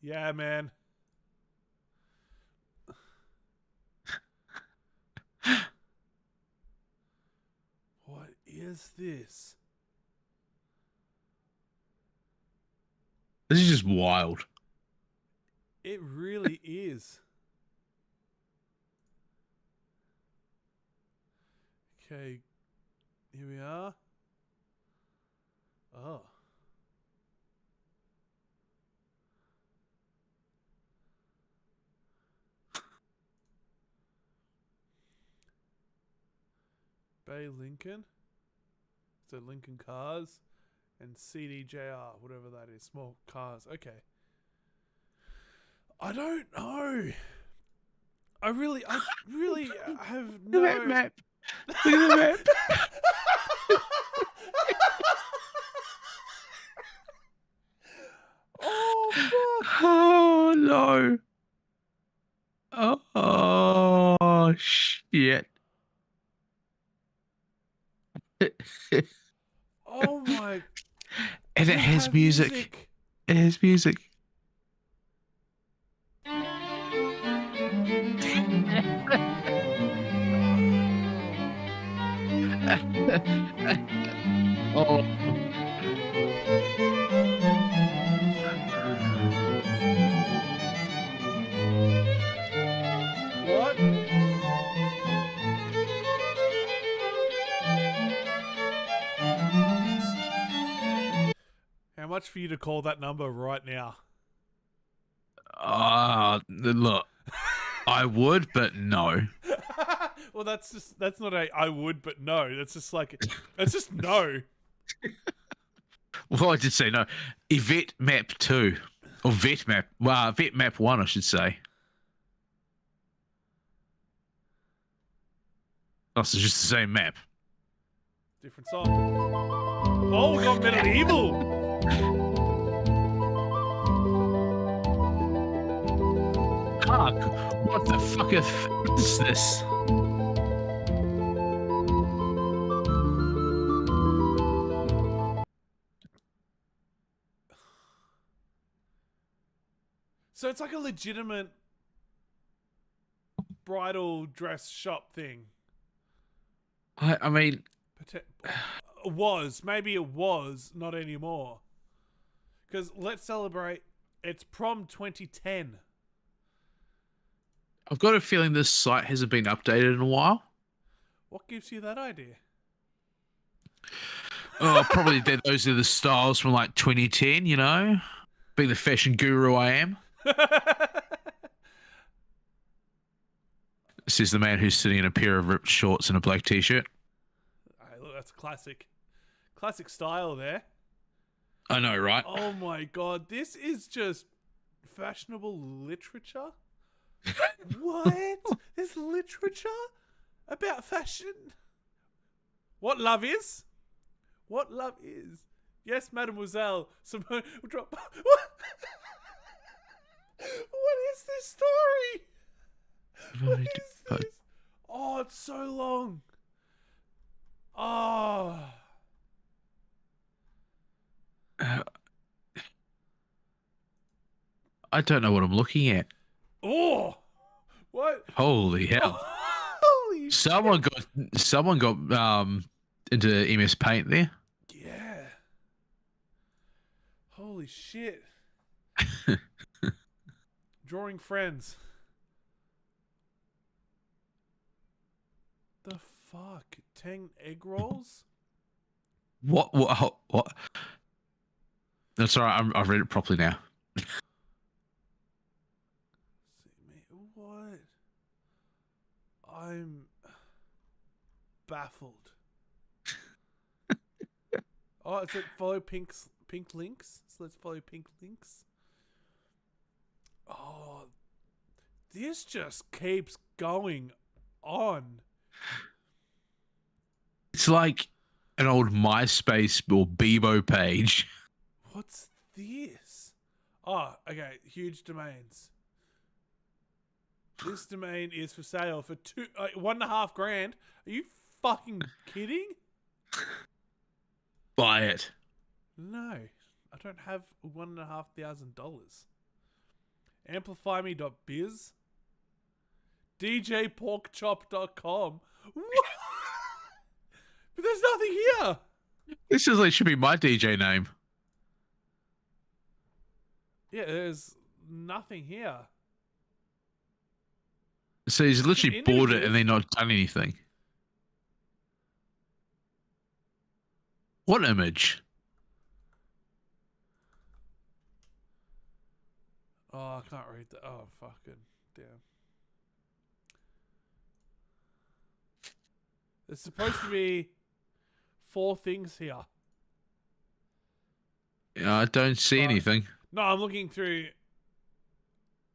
Yeah, man. What is this? This is just wild. It really is. Okay, here we are. Oh. Bay Lincoln. So Lincoln Cars and CDJR, whatever that is. Small cars. Okay. I don't know. I really have no. Look at that map. Look at the map. Oh fuck! Oh no. Oh shit. Oh my! And it we has have music. It has music. Oh. What? How much for you to call that number right now? Look. I would, but no. Well, that's not a I would, but no. That's just like, it's just no. Well, I did say no. Yvette Map 2. Or Vet Map. Well, Vet Map 1, I should say. Oh, so it's just the same map. Different song. Oh, we got medieval. Fuck. What the fuck is this? So it's like a legitimate bridal dress shop thing. I mean, Maybe it was, not anymore. Because let's celebrate. It's prom 2010. I've got a feeling this site hasn't been updated in a while. What gives you that idea? Oh, probably those are the styles from like 2010, you know? Being the fashion guru I am. Says the man who's sitting in a pair of ripped shorts and a black t-shirt. Hey, look, that's classic. Classic style there. I know, right? Oh my god, this is just fashionable literature? What? There's literature about fashion? What love is? What love is? Yes, mademoiselle. Simone will drop. What? What is this story? What is this? Oh, it's so long. Oh. I don't know what I'm looking at. Oh, what? Holy hell! Holy Someone got into MS Paint there. yeah. Holy shit. Drawing friends. The fuck? 10 egg rolls? What? What? That's all right. I've read it properly now. What? I'm baffled. Oh, it said follow pink links. So let's follow pink links. Oh, this just keeps going on. It's like an old MySpace or Bebo page. What's this? Oh, okay. Huge domains. This domain is for sale for $1.5 grand. Are you fucking kidding? Buy it. No, I don't have $1,500. Amplifyme.biz. DJPorkchop.com. What? But there's nothing here. This is like should be my DJ name. Yeah, there's nothing here. So he's literally bought it images. and then not done anything. What image? Oh, I can't read that. Oh, fucking damn. There's supposed to be 4 things here. I don't see anything. No, I'm looking through.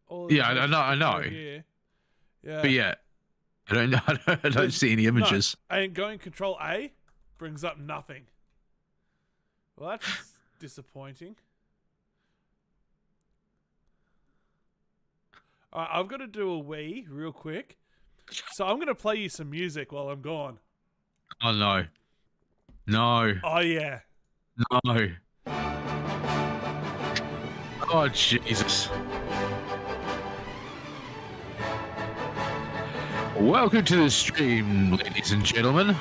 All Yeah, I know. Here. Yeah. But yeah, I don't know. I don't see any images. No, and going Control A brings up nothing. Well, that's disappointing. All right, I've got to do a wee real quick. So I'm going to play you some music while I'm gone. Oh no. No. Oh, yeah. No. Oh Jesus. Welcome to the stream, ladies and gentlemen.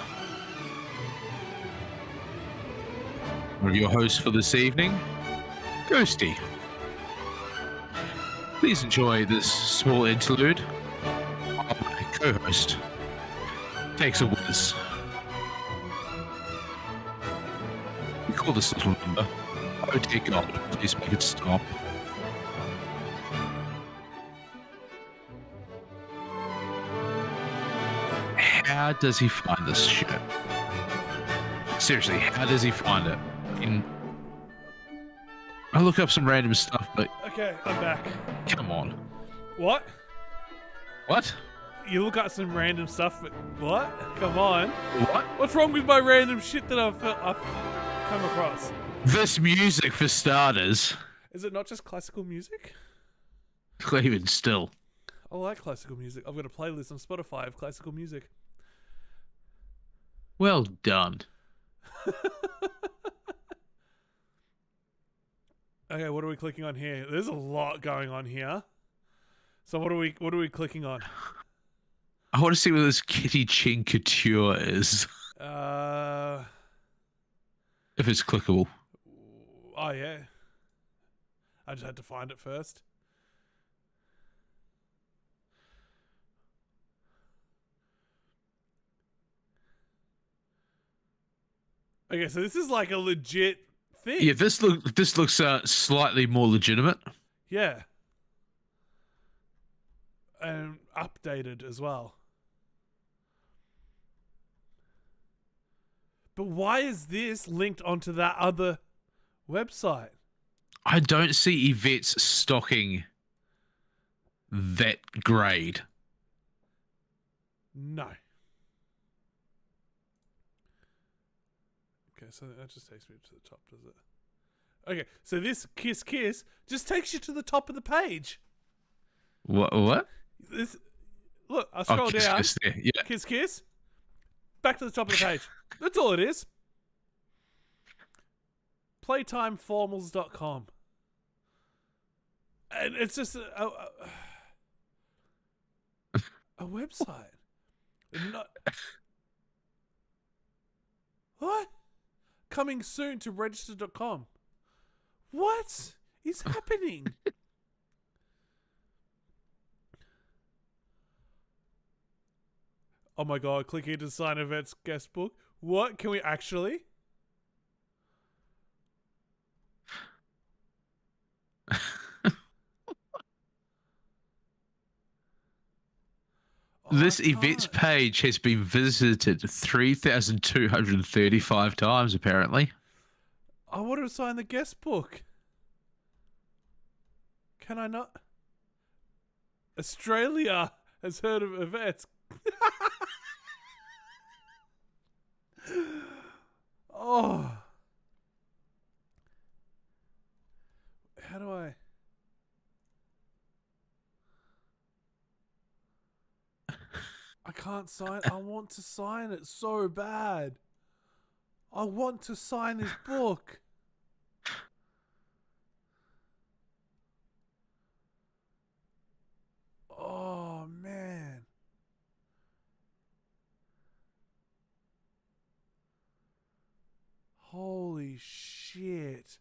One of your hosts for this evening, Ghosty. Please enjoy this small interlude. My co-host takes a whiz. We call this little number. Oh dear God, please make it stop. How does he find this shit? Seriously, how does he find it? I look up some random stuff, but Okay, I'm back. come on. What? What? You look at some random stuff, but what? Come on. What? What's wrong with my random shit that I've come across? This music, for starters. Is it not just classical music? Even still. I like classical music. I've got a playlist on Spotify of classical music. Well done. Okay, what are we clicking on here? There's a lot going on here. So what are we clicking on? I want to see what this Kitty Ching Couture is. If it's clickable. Oh yeah. I just had to find it first. Okay, so this is like a legit thing. Yeah, this looks slightly more legitimate. Yeah. And updated as well. But why is this linked onto that other website? I don't see Yvette's stocking that grade. No. Okay, so that just takes me to the top, does it? Okay, so this Kiss Kiss just takes you to the top of the page. What? This, look, I scroll down. Kiss there. Yeah. Kiss Kiss. Back to the top of the page. That's all it is. Playtimeformals.com. And it's just... A website. No. What? Coming soon to register.com. What is happening? Oh my god, click here to sign Yvette's guest book. What? Can we actually? Oh, This I events can't. page has been visited 3,235 times, apparently. I want to sign the guest book. Can I not? Australia has heard of Yvette's. Oh. How do I? I can't sign. I want to sign it so bad. I want to sign this book. Oh, man. Holy shit.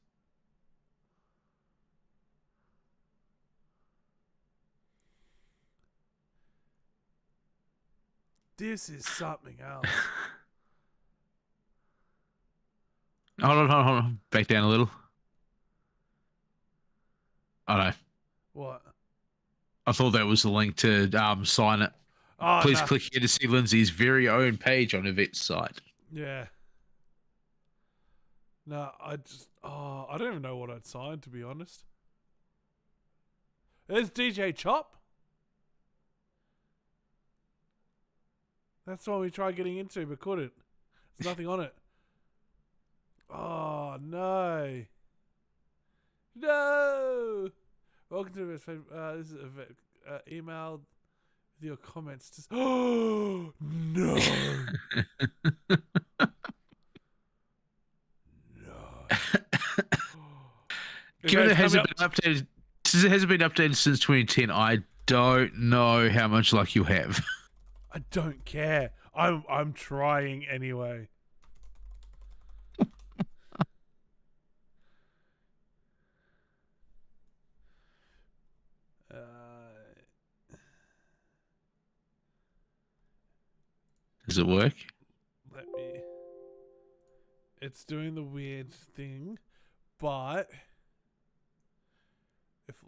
This is something else. Hold on. Back down a little. Oh no. What? I thought that was the link to sign it. Oh, Please no. click here to see Lindsay's very own page on Yvette's site. Yeah. No, I don't even know what I'd sign, to be honest. There's DJ Chop. That's the one we tried getting into, but couldn't. There's nothing on it. Oh, no. No. Welcome to this. This is email with your comments. Just, oh, no. No. Given it hasn't been updated since 2010, I don't know how much luck you'll have. I don't care. I'm trying anyway. Does it work? Let me. It's doing the weird thing, but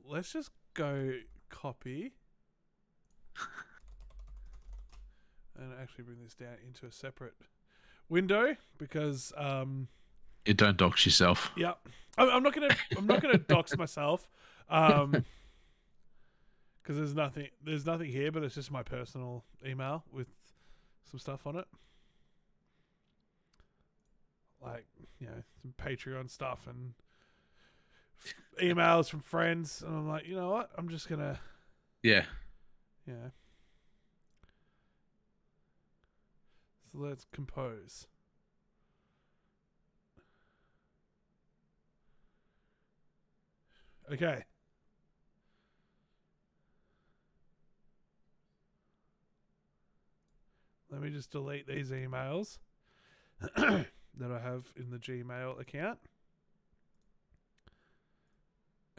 let's just go copy and actually bring this down into a separate window because You don't dox yourself. yeah, I'm not gonna dox myself because there's nothing here, but it's just my personal email with some stuff on it, like some Patreon stuff and emails from friends, and I'm like, you know what? I'm just gonna Yeah. So let's compose. Okay. Let me just delete these emails that I have in the Gmail account.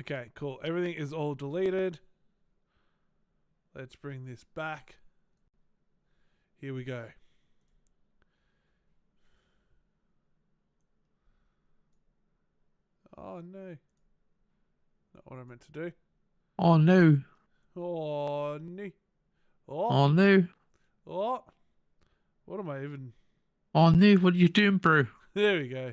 Okay, cool. Everything is all deleted. Let's bring this back. Here we go. Oh no. Not what I meant to do. Oh no. Oh no. Oh no. Oh. What am I even? Oh no. What are you doing, bro? There we go.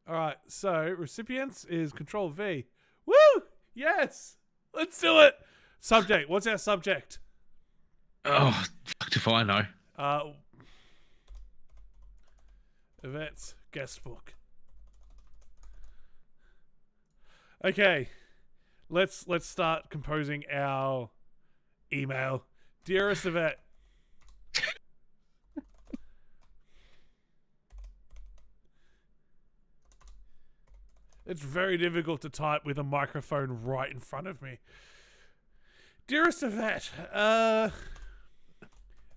All right. So recipients is Control V. Woo! Yes. Let's do it. Subject. What's our subject? Oh, fuck if I know. Yvette's guest book. Okay. Let's start composing our email. Dearest Yvette. It's very difficult to type with a microphone right in front of me. Dearest Yvette,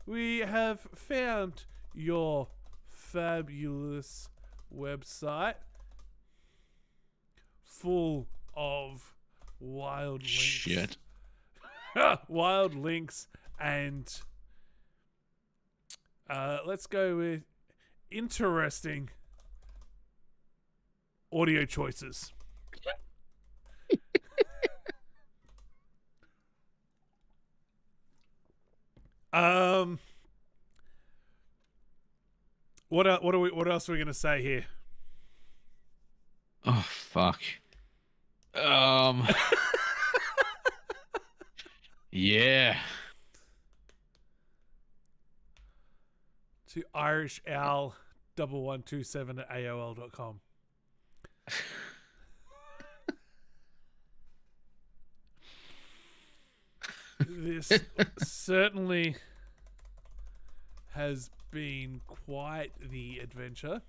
we have found your fabulous website full of wild links. Shit. Wild links and let's go with interesting audio choices. What else are we gonna say here? Oh fuck. Yeah. To Irish Owl 1127 at AOL.com. This certainly has been quite the adventure.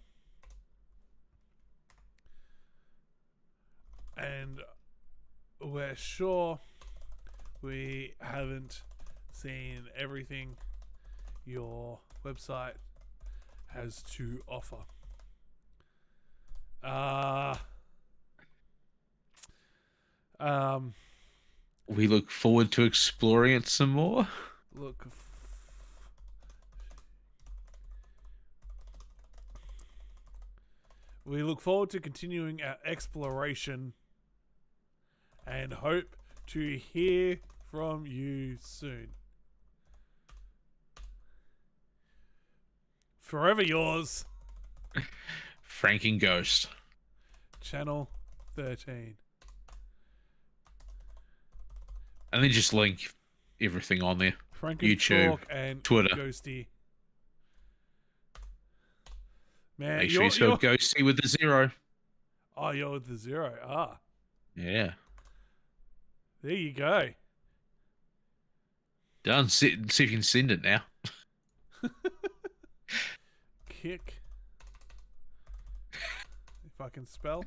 And we're sure we haven't seen everything your website has to offer. We look forward to exploring it some more. Look. We look forward to continuing our exploration and hope to hear from you soon. Forever yours, Franking Ghost. Channel 13. And then just link everything on there. YouTube, and Twitter. Ghosty. Man, Make sure you spell Ghosty with the 0. Oh, you're with the 0. Ah. Yeah. There you go. Done. See if you can send it now. Kick. If I can spell.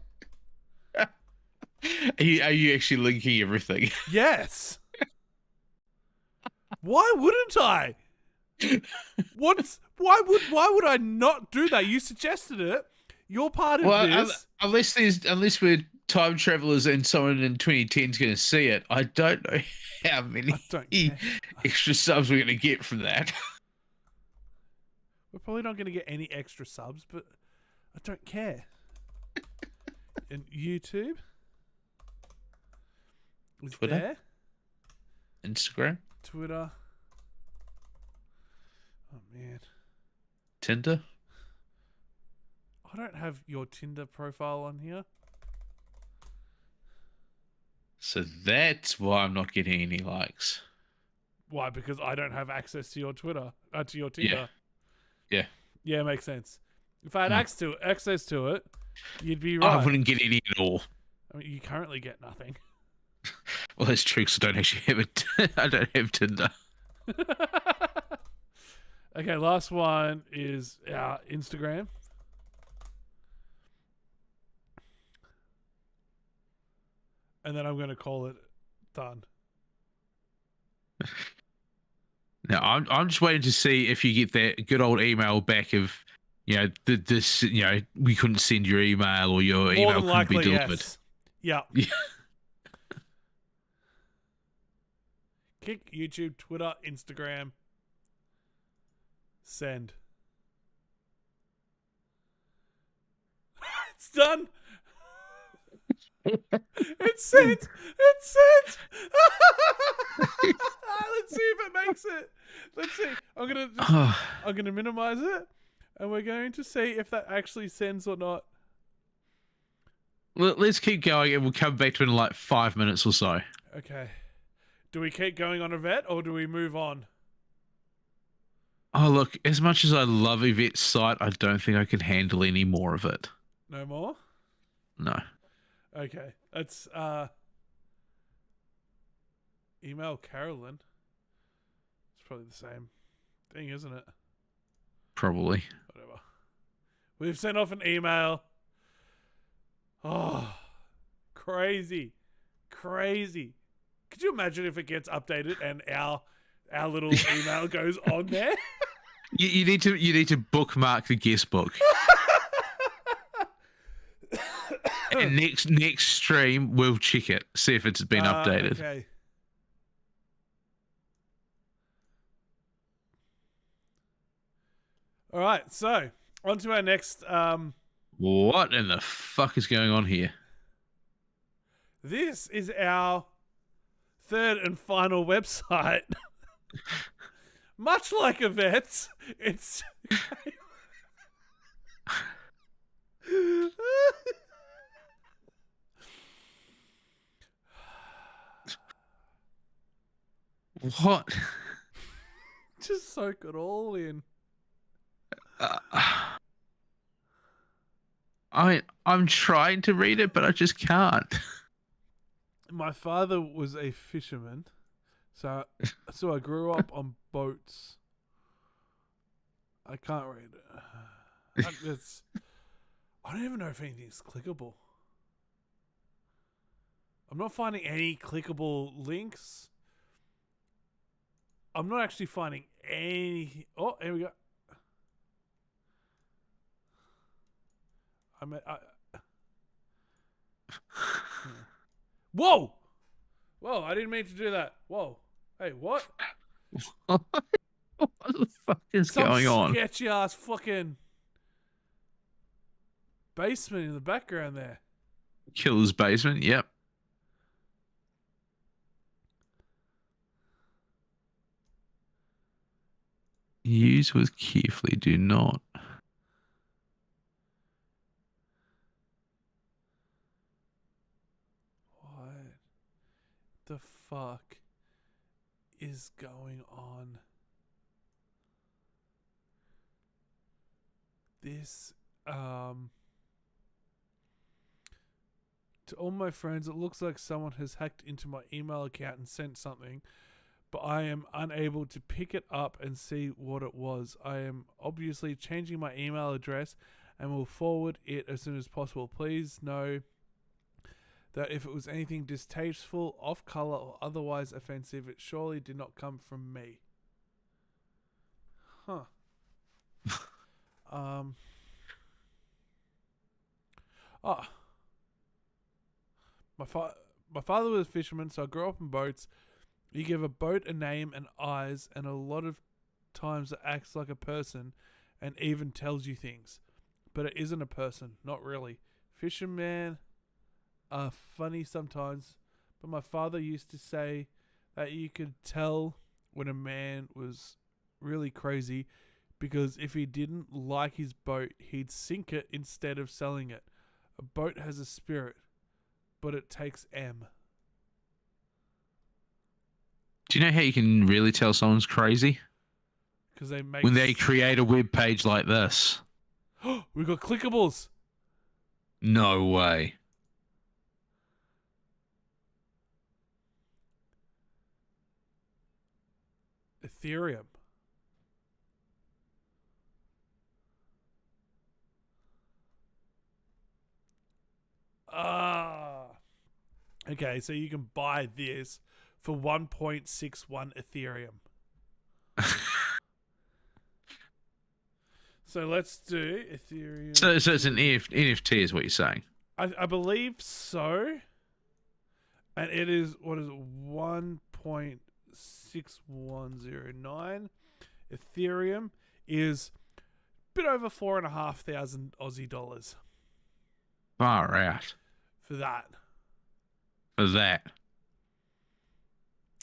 Are you actually linking everything? Yes. Why wouldn't I? Why would I not do that? You suggested it. You're part of this. Unless we're time travelers and someone in 2010 is going to see it, I don't know how many extra subs we're going to get from that. We're probably not going to get any extra subs, but I don't care. And YouTube is Twitter? there. Instagram? Twitter. Oh, man. Tinder? I don't have your Tinder profile on here. So that's why I'm not getting any likes. Why? Because I don't have access to your Twitter, to your Tinder. Yeah. Yeah, makes sense. If I had access to it, you'd be right. I wouldn't get any at all. I mean, you currently get nothing. Well, that's true because I don't actually have it. I don't have Tinder. Okay, last one is our Instagram. And then I'm going to call it done. Now I'm just waiting to see if you get that good old email back of, this, we couldn't send your email or your email couldn't likely, be delivered. Yes. Yeah. Kick, YouTube, Twitter, Instagram. Send. It's done. It's sent. It's sent. Let's see if it makes it. Let's see. I'm gonna minimize it, and we're going to see if that actually sends or not. Let's keep going, and we'll come back to it in like 5 minutes or so. Okay. Do we keep going on Yvette, or do we move on? Oh, look, as much as I love Yvette's site, I don't think I can handle any more of it. No more? No. Okay. Let's email Carolyn. It's probably the same thing, isn't it? Probably. Whatever. We've sent off an email. Oh, crazy. Could you imagine if it gets updated and our little email goes on there? You need to bookmark the guest book. And next stream we'll check it, see if it's been updated. Okay. All right, so on to our next. What in the fuck is going on here? This is our third and final website. Much like a vet's, it's. What? Just soak it all in. I'm trying to read it, but I just can't. My father was a fisherman, so I grew up on boats. I can't read it. I don't even know if anything's clickable. I'm not finding any clickable links. I'm not actually finding any. Oh, here we go. Whoa! Whoa, I didn't mean to do that. Whoa. Hey, what? What the fuck is going on? Sketchy ass fucking basement in the background there. Killer's basement, yep. Use with carefully, do not. What the fuck is going on? This, to all my friends, it looks like someone has hacked into my email account and sent something, but I am unable to pick it up and see what it was. I am obviously changing my email address and will forward it as soon as possible. Please know that if it was anything distasteful, off color, or otherwise offensive, it surely did not come from me. Huh. My father was a fisherman, so I grew up in boats. You give a boat a name and eyes, and a lot of times it acts like a person and even tells you things. But it isn't a person, not really. Fishermen are funny sometimes, but my father used to say that you could tell when a man was really crazy because if he didn't like his boat, he'd sink it instead of selling it. A boat has a spirit, but it takes M. Do you know how you can really tell someone's crazy? Because they make... When they create a web page like this. We've got clickables. No way. Ethereum. Okay, so you can buy this for 1.61 Ethereum. So let's do Ethereum. So it's an NFT is what you're saying? I believe so. And it is, what is it, 1.6109. Ethereum is a bit over 4,500 Aussie dollars. Far out. For that. For that.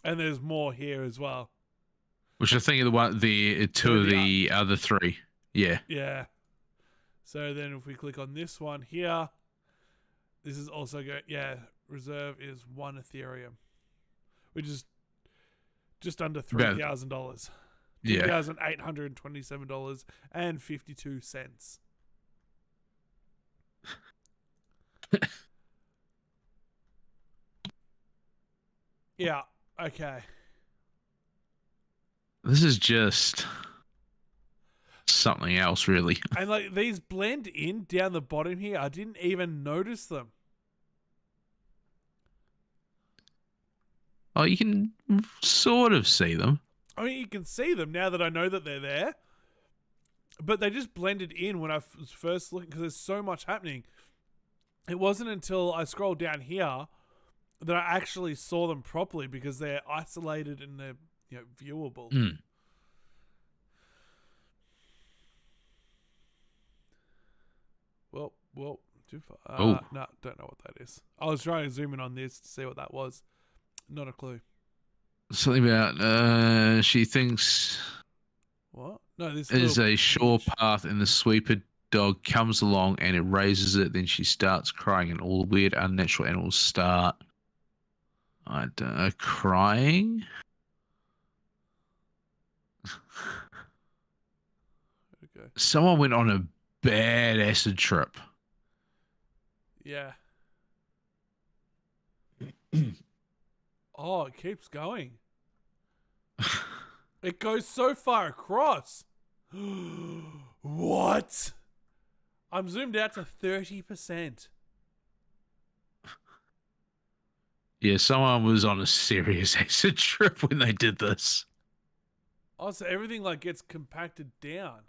And there's more here as well. Which I think are two of the other three. Yeah. Yeah. So then if we click on this one here, this is also reserve is 1 Ethereum, which is just under $3,000. Yeah. $2,827.52. Yeah. Okay. This is just something else, really. And like these blend in down the bottom here. I didn't even notice them. Oh, you can sort of see them. I mean, you can see them now that I know that they're there, but they just blended in when I was first looking because there's so much happening. It wasn't until I scrolled down here that I actually saw them properly because they're isolated and they're viewable. Mm. Well, too far. Oh. No, don't know what that is. I was trying to zoom in on this to see what that was. Not a clue. Something about she thinks What? No, this is little a sure bitch. path, and the sweeper dog comes along and it raises it. Then she starts crying, and all the weird, unnatural animals start. I don't know, crying. Okay. Someone went on a bad acid trip. Yeah. Oh, it keeps going. It goes so far across. What? I'm zoomed out to 30%. Yeah, someone was on a serious acid trip when they did this. Oh, so everything like gets compacted down.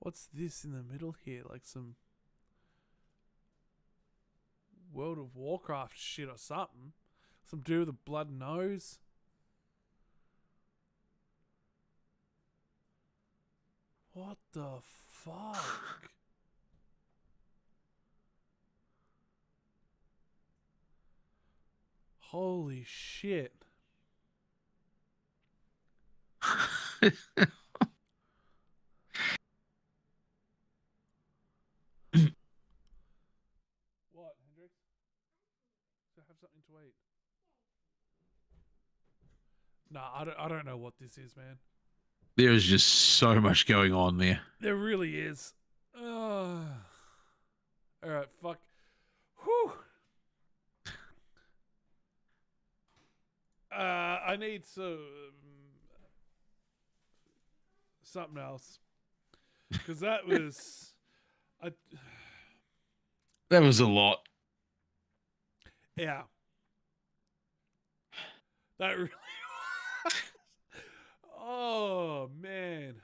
What's this in the middle here? Like some World of Warcraft shit or something. Some dude with a blood nose. What the fuck? Holy shit. What, Hendrix? So have something to eat. Nah, I don't know what this is, man. There is just so much going on there. There really is. All right, fuck. Whew. I need something else because that was. That was a lot. Yeah. That really. Oh man,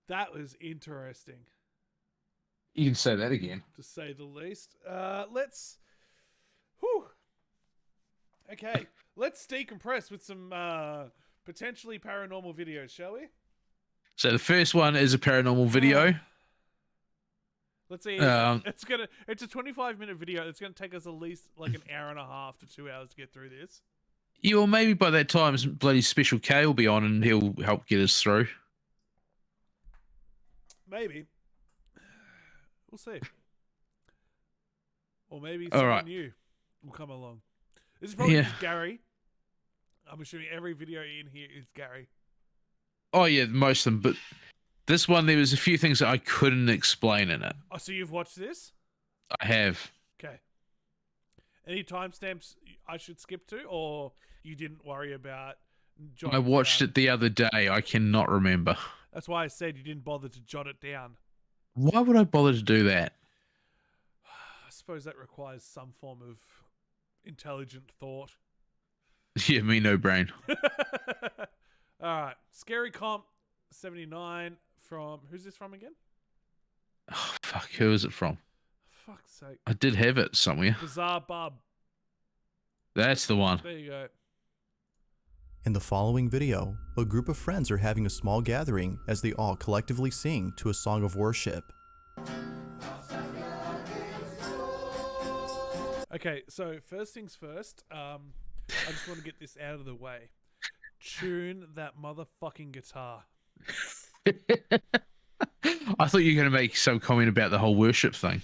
that was interesting, You can say that again. to say the least. Let's. Whew. Okay, let's decompress with some potentially paranormal videos, shall we? So the first one is a paranormal video. Let's see. It's a 25-minute video. It's gonna take us at least like an hour and a half to 2 hours to get through this. Yeah, or maybe by that time, bloody Special K will be on and he'll help get us through. Maybe. We'll see. Or maybe All someone right. new will come along. This is probably Yeah. just Gary. I'm assuming every video in here is Gary. Oh yeah, most of them. But this one, there was a few things that I couldn't explain in it. Oh, so you've watched this? I have. Okay. Any timestamps I should skip to, or you didn't worry about jotting I watched down? it the other day. I cannot remember. That's why I said you didn't bother to jot it down. Why would I bother to do that? I suppose that requires some form of intelligent thought. Yeah, me no brain. All right. Scary Comp 79 from... Who's this from again? Oh, fuck, who is it from? Fuck's sake. I did have it somewhere. Bizarre Bub. That's the one. There you go. In the following video, a group of friends are having a small gathering as they all collectively sing to a song of worship. Okay, so first things first. I just want to get this out of the way. Tune that motherfucking guitar. I thought you were going to make some comment about the whole worship thing.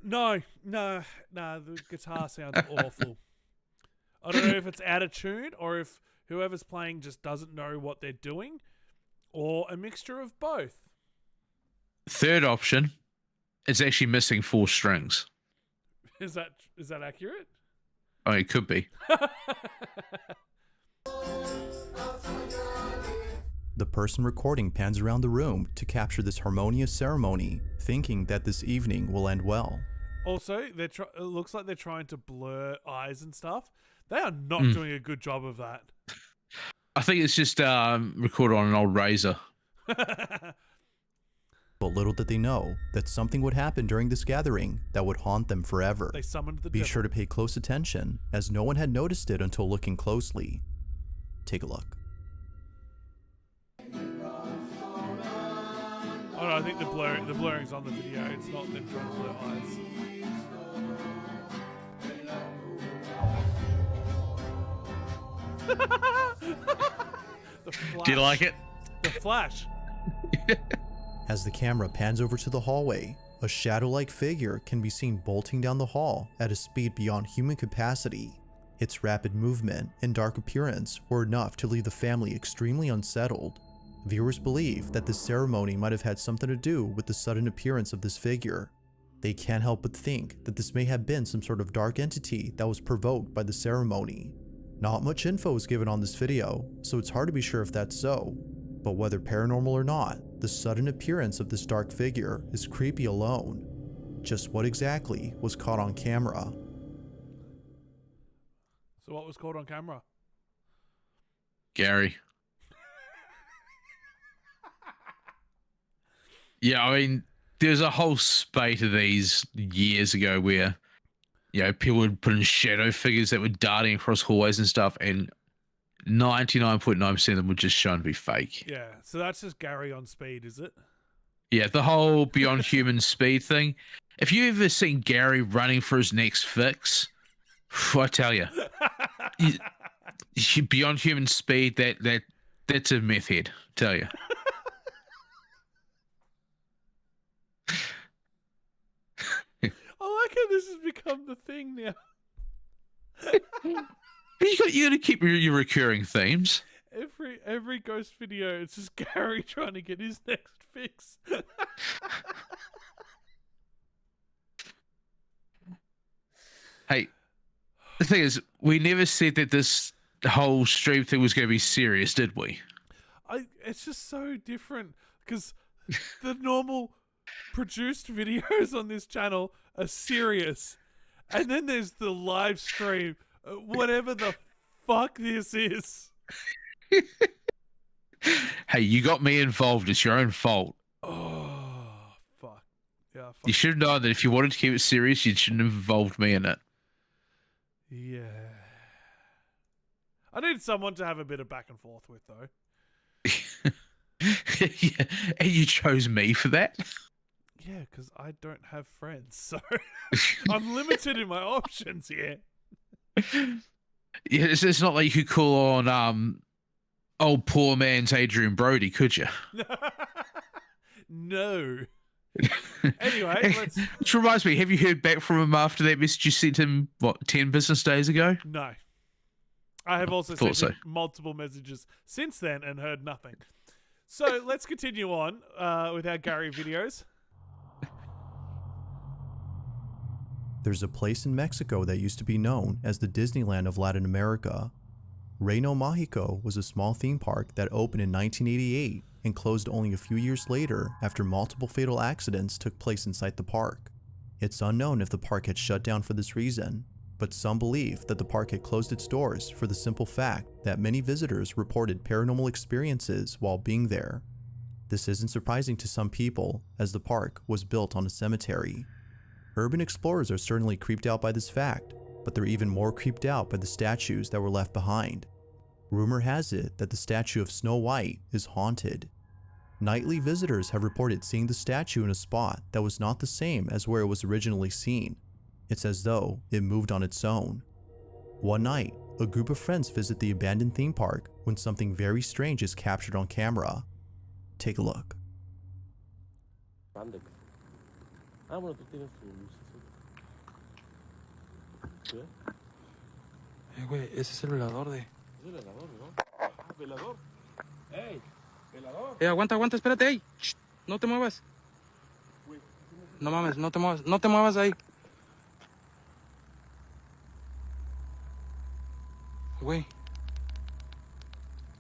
No, the guitar sounds awful. I don't know if it's out of tune or if whoever's playing just doesn't know what they're doing, or a mixture of both. Third option, it's actually missing 4 strings. Is that accurate? Oh, it could be. The person recording pans around the room to capture this harmonious ceremony, thinking that this evening will end well. Also, it looks like they're trying to blur eyes and stuff. They are not doing a good job of that. I think it's just recorded on an old razor. But little did they know that something would happen during this gathering that would haunt them forever. They summoned the Be devil. sure to pay close attention, as no one had noticed it until looking closely. Take a look. Oh no, I think the blurring's on the video. It's not them trying to blur eyes. The flash. Do you like it? The flash. As the camera pans over to the hallway, a shadow-like figure can be seen bolting down the hall at a speed beyond human capacity. Its rapid movement and dark appearance were enough to leave the family extremely unsettled. Viewers believe that this ceremony might have had something to do with the sudden appearance of this figure. They can't help but think that this may have been some sort of dark entity that was provoked by the ceremony. Not much info is given on this video, so it's hard to be sure if that's so. But whether paranormal or not, the sudden appearance of this dark figure is creepy alone. Just what exactly was caught on camera? So what was caught on camera? Gary. Yeah, I mean, there's a whole spate of these years ago where, you know, people would put in shadow figures that were darting across hallways and stuff, and 99.9% of them were just shown to be fake. Yeah, so that's just Gary on speed, is it? Yeah, the whole beyond human speed thing. If you ever seen Gary running for his next fix, I tell you, beyond human speed, that's a meth head, tell you. I like how this has become the thing now. You got to keep your recurring themes. Every ghost video, it's just Gary trying to get his next fix. Hey, the thing is, we never said that this whole stream thing was going to be serious, did we? It's just so different because the normal produced videos on this channel are serious, and then there's the live stream, whatever the fuck this is. Hey, you got me involved. It's your own fault. Oh, fuck. Yeah, fuck. You should have known that if you wanted to keep it serious, you shouldn't have involved me in it. Yeah. I need someone to have a bit of back and forth with, though. Yeah, and you chose me for that? Yeah, because I don't have friends, so I'm limited in my options here. Yeah, it's not like you could call on old poor man's Adrian Brody, could you? No. Anyway, let's... Which reminds me, have you heard back from him after that message you sent him, 10 business days ago? No. I have also sent him multiple messages since then and heard nothing. So let's continue on with our Gary videos. There's a place in Mexico that used to be known as the Disneyland of Latin America. Reino Mágico was a small theme park that opened in 1988 and closed only a few years later after multiple fatal accidents took place inside the park. It's unknown if the park had shut down for this reason, but some believe that the park had closed its doors for the simple fact that many visitors reported paranormal experiences while being there. This isn't surprising to some people, as the park was built on a cemetery. Urban explorers are certainly creeped out by this fact, but they're even more creeped out by the statues that were left behind. Rumor has it that the statue of Snow White is haunted. Nightly visitors have reported seeing the statue in a spot that was not the same as where it was originally seen. It's as though it moved on its own. One night, a group of friends visit the abandoned theme park when something very strange is captured on camera. Take a look. Bueno, tú tienes tu luz. ¿Sí? Güey, ese es el velador de... Es el velador, ¿no? Ah, velador. ¡Ey! ¡Velador! Aguanta, espérate, ey. Shh, no te muevas. No mames, no te muevas ahí. Güey.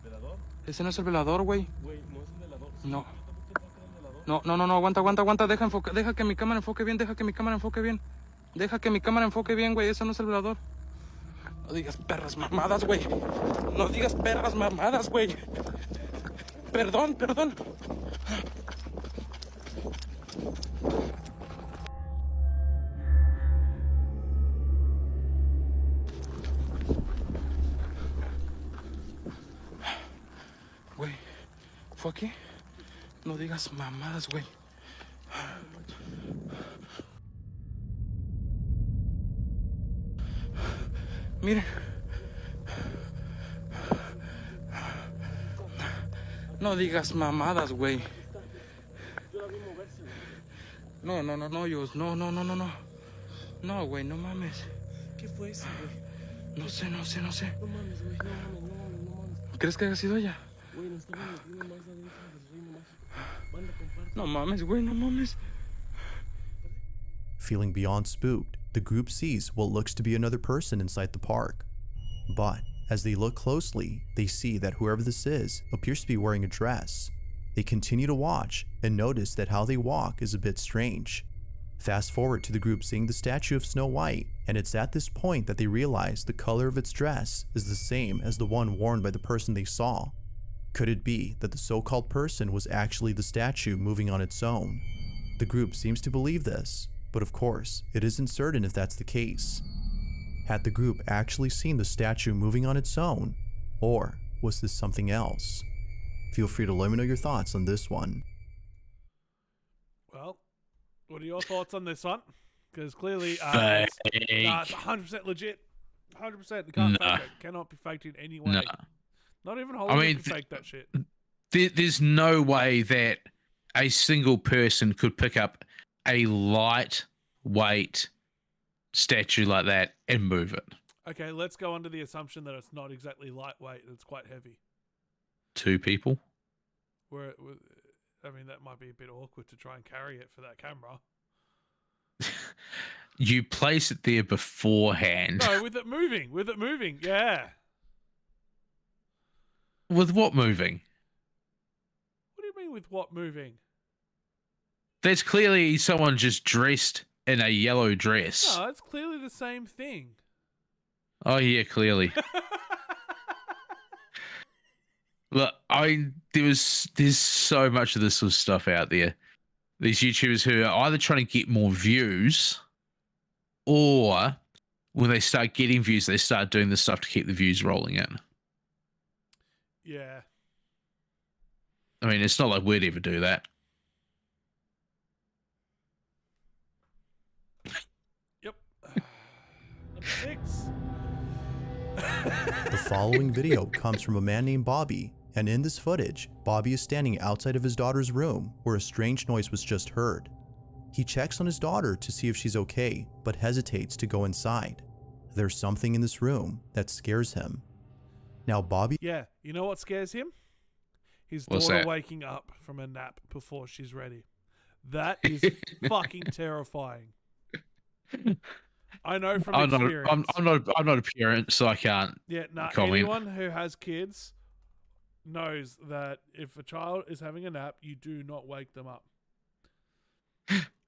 ¿Velador? Ese no es el velador, güey. Güey, no es el velador. No. ¿Qué es el velador? No, aguanta, deja que mi cámara enfoque bien, Deja que mi cámara enfoque bien, güey. Eso no es el velador. No digas perras mamadas, güey. No digas perras mamadas, güey. Perdón, perdón. Güey, ¿fue aquí? No digas mamadas, güey. Miren. No digas mamadas, güey. No, no, no, no, Yus. No, no, no, no, no. No, güey, no mames. ¿Qué fue eso, güey? No sé, no sé, no sé. No mames, güey. No mames, no mames, no mames. ¿Crees que haya sido ella? Güey, nos estamos metiendo más adentro del reino mágico. Banda, comparte. No mames, güey, no mames. Feeling beyond spooked, the group sees what looks to be another person inside the park. But as they look closely, they see that whoever this is appears to be wearing a dress. They continue to watch and notice that how they walk is a bit strange. Fast forward to the group seeing the statue of Snow White, and it's at this point that they realize the color of its dress is the same as the one worn by the person they saw. Could it be that the so-called person was actually the statue moving on its own? The group seems to believe this, but of course, it isn't certain if that's the case. Had the group actually seen the statue moving on its own, or was this something else? Feel free to let me know your thoughts on this one. Well, what are your thoughts on this one? Because clearly, Fake. it's 100% legit. 100%. It can't Nah. fake it. Cannot be faked in any way. No. Not even Hollywood mean, can fake that shit. There's no way that a single person could pick up a lightweight statue like that and move it. Okay, let's go under the assumption that it's not exactly lightweight. It's quite heavy. 2 people. I mean, that might be a bit awkward to try and carry it for that camera. You place it there beforehand. No, with it moving, yeah. With what moving? What do you mean with what moving? That's clearly someone just dressed in a yellow dress. No, it's clearly the same thing. Oh yeah, clearly. Look, there's so much of this sort of stuff out there. These YouTubers who are either trying to get more views, or when they start getting views, they start doing this stuff to keep the views rolling in. Yeah. I mean, it's not like we'd ever do that. Yep. Number 6. The following video comes from a man named Bobby, and in this footage, Bobby is standing outside of his daughter's room where a strange noise was just heard. He checks on his daughter to see if she's okay, but hesitates to go inside. There's something in this room that scares him. Now Bobby Yeah, you know what scares him? His What's daughter that? waking up from a nap before she's ready. That is fucking terrifying. I know from experience. I'm not a parent, so I can't. Yeah, comment. anyone who has kids knows that if a child is having a nap, you do not wake them up.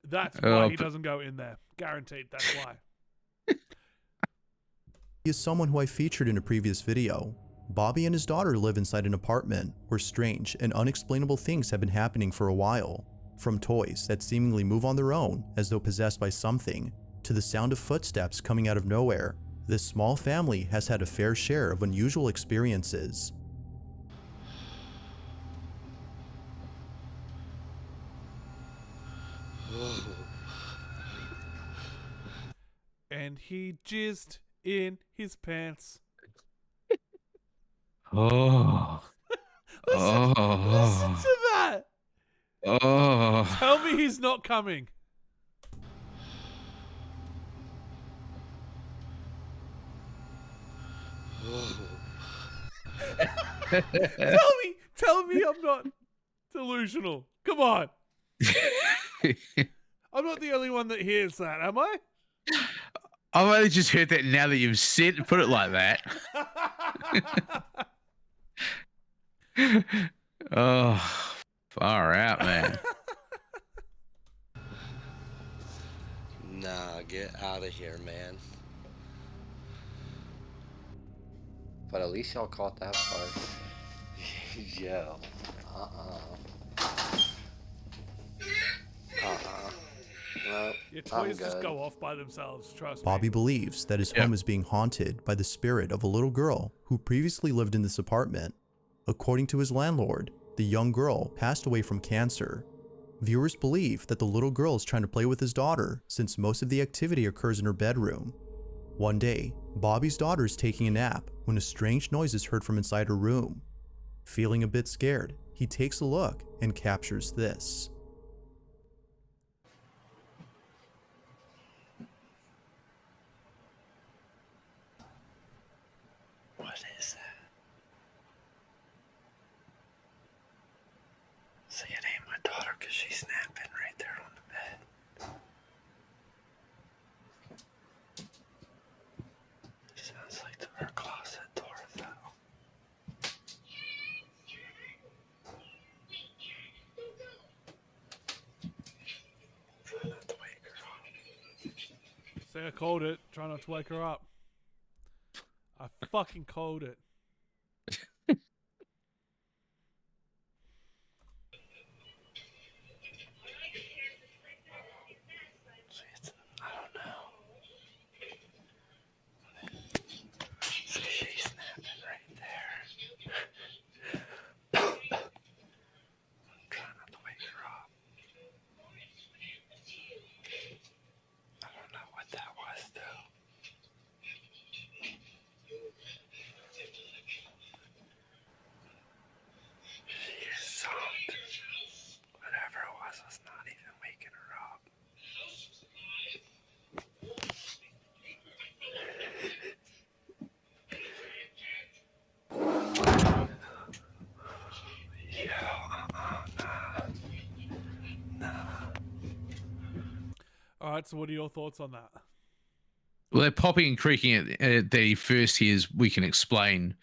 That's why he doesn't go in there. Guaranteed, that's why. is someone who I featured in a previous video. Bobby and his daughter live inside an apartment where strange and unexplainable things have been happening for a while. From toys that seemingly move on their own as though possessed by something, to the sound of footsteps coming out of nowhere, this small family has had a fair share of unusual experiences. And he jizzed in his pants. Oh. Listen Oh. to that. Oh. Tell me he's not coming. Tell me I'm not delusional. Come on. I'm not the only one that hears that, am I? I've only just heard that now that you've said put it like that. Oh, far out, man. Nah, get out of here, man. But at least y'all caught that part. Yo. No, Your I'm toys just good. go off by themselves, trust Bobby me. believes that his Yep. home is being haunted by the spirit of a little girl who previously lived in this apartment. According to his landlord, the young girl passed away from cancer. Viewers believe that the little girl is trying to play with his daughter since most of the activity occurs in her bedroom. One day, Bobby's daughter is taking a nap when a strange noise is heard from inside her room. Feeling a bit scared, he takes a look and captures this. What is that? See, it ain't my daughter because she's snapping right there on the bed. Sounds like her closet door fell. Try not to wake her up. Say I called it. Try not to wake her up. I fucking called it. I don't know. See, she's snapping right there. I'm trying not to wake her up. I don't know what that was, though. She is soft. Whatever it was not even waking her up. All right, so what are your thoughts on that? Well, they're popping and creaking at the first years we can explain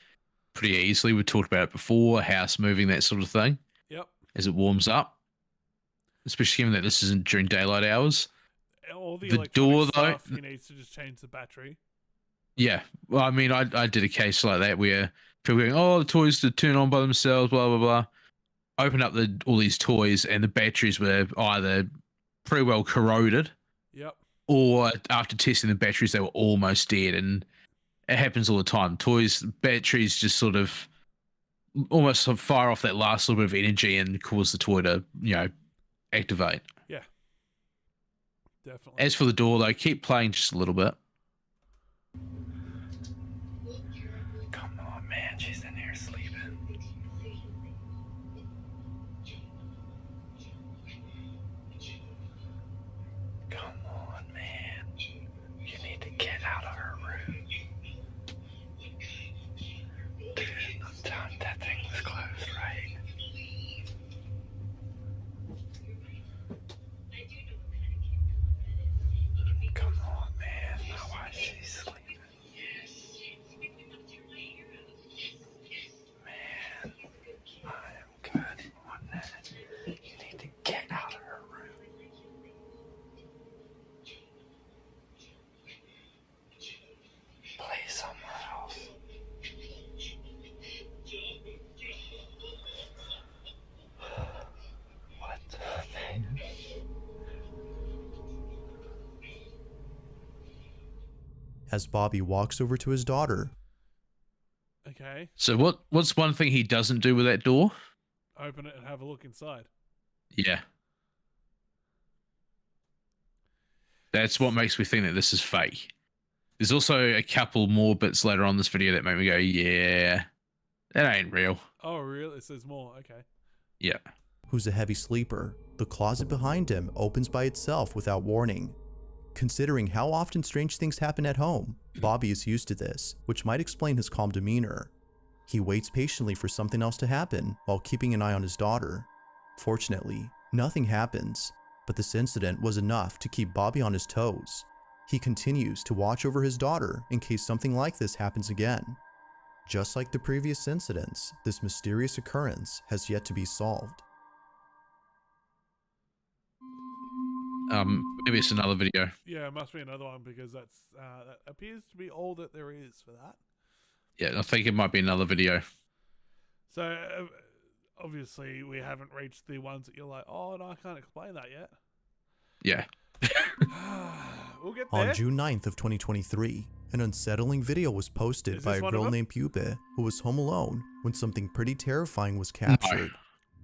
pretty easily. We talked about it before, house moving, that sort of thing, Yep. as it warms up, especially given that this isn't during daylight hours. All the The electronic door, though- stuff, he needs to just change the battery. Yeah. Well, I mean, I did a case like that where people going, oh, the toys to turn on by themselves, blah, blah, blah. Open up all these toys and the batteries were either pretty well corroded Yep. or after testing the batteries, they were almost dead. And it happens all the time. Batteries just sort of almost fire off that last little bit of energy and cause the toy to, activate. Yeah. Definitely. As for the door, though, keep playing just a little bit. Come on, man. She's in here sleeping. Come on, man. You need to get out of her room. Dude, I'm telling you, that thing was closed, right? Come on, man. Now why is she sleeping? Man, I am good on that. You need to get out of her room. Play somewhere else. What the thing? As Bobby walks over to his daughter, Okay. So what's one thing he doesn't do with that door? Open it and have a look inside. Yeah. That's what makes me think that this is fake. There's also a couple more bits later on this video that make me go, yeah, that ain't real. Oh, really? It says more. Okay. Yeah. who's a heavy sleeper, the closet behind him opens by itself without warning. Considering how often strange things happen at home, Bobby is used to this, which might explain his calm demeanor. He waits patiently for something else to happen while keeping an eye on his daughter. Fortunately, nothing happens, but this incident was enough to keep Bobby on his toes. He continues to watch over his daughter in case something like this happens again. Just like the previous incidents, this mysterious occurrence has yet to be solved. Maybe it's another video. Yeah, it must be another one because that appears to be all that there is for that. Yeah, I think it might be another video. So obviously we haven't reached the ones that you're like, oh no, I can't explain that yet. Yeah. We'll get there. On June 9th of 2023, an unsettling video was posted Is by this a one of girl them? named Pupa who was home alone when something pretty terrifying was captured.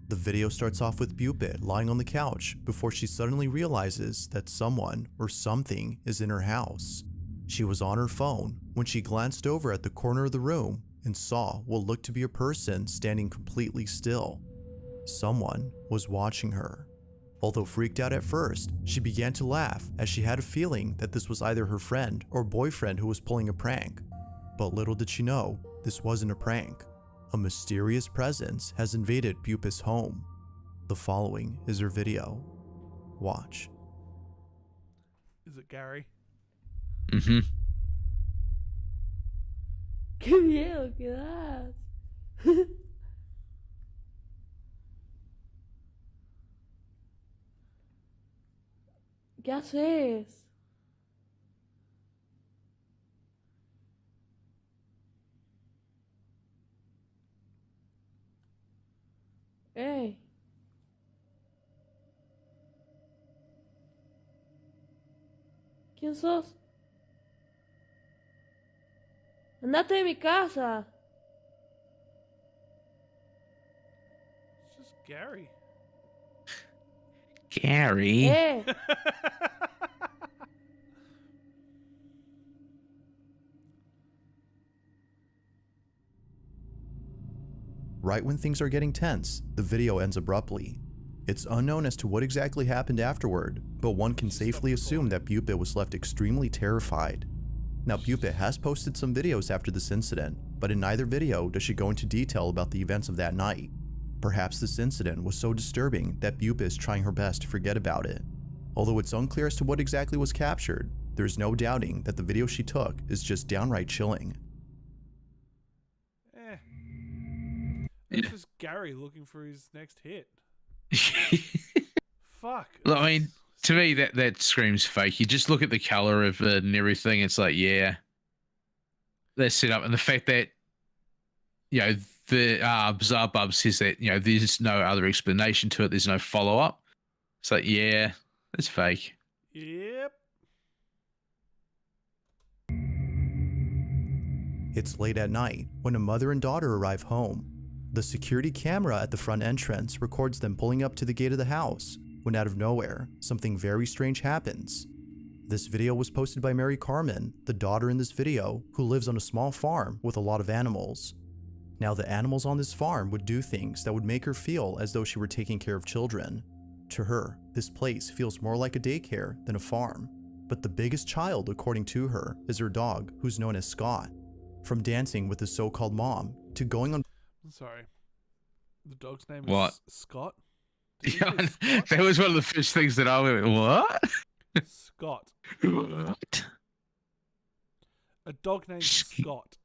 The video starts off with Pupa lying on the couch before she suddenly realizes that someone or something is in her house. She was on her phone when she glanced over at the corner of the room and saw what looked to be a person standing completely still. Someone was watching her. Although freaked out at first, she began to laugh as she had a feeling that this was either her friend or boyfriend who was pulling a prank. But little did she know, this wasn't a prank. A mysterious presence has invaded Pupa's home. The following is her video. Watch. Is it Gary? Mm-hmm. Qué miedo que das. ¿Qué haces? Ey. ¿Quién sos? Andate de mi casa. It's just Gary. Gary. Right when things are getting tense, the video ends abruptly. It's unknown as to what exactly happened afterward, but one can safely assume that Pupa was left extremely terrified. Now, Pupa has posted some videos after this incident, but in neither video does she go into detail about the events of that night. Perhaps this incident was so disturbing that Pupa is trying her best to forget about it. Although it's unclear as to what exactly was captured, there's no doubting that the video she took is just downright chilling. It's Yeah. just Gary looking for his next hit. Fuck. Look, I mean, to me, that screams fake. You just look at the color of it and everything. It's like, yeah, they're set up, and the fact that the Bizarre Bub says that there's no other explanation to it. There's no follow up. It's like, yeah, it's fake. Yep. It's late at night when a mother and daughter arrive home. The security camera at the front entrance records them pulling up to the gate of the house when out of nowhere, something very strange happens. This video was posted by Mary Carmen, the daughter in this video, who lives on a small farm with a lot of animals. Now, the animals on this farm would do things that would make her feel as though she were taking care of children. To her, this place feels more like a daycare than a farm. But the biggest child, according to her, is her dog, who's known as Scott. From dancing with his so-called mom to going on... I'm sorry. The dog's name What? is Scott. Did you Yeah, say Scott? that was one of the first things that I went, what? Scott. What? A dog named Sk- Scott.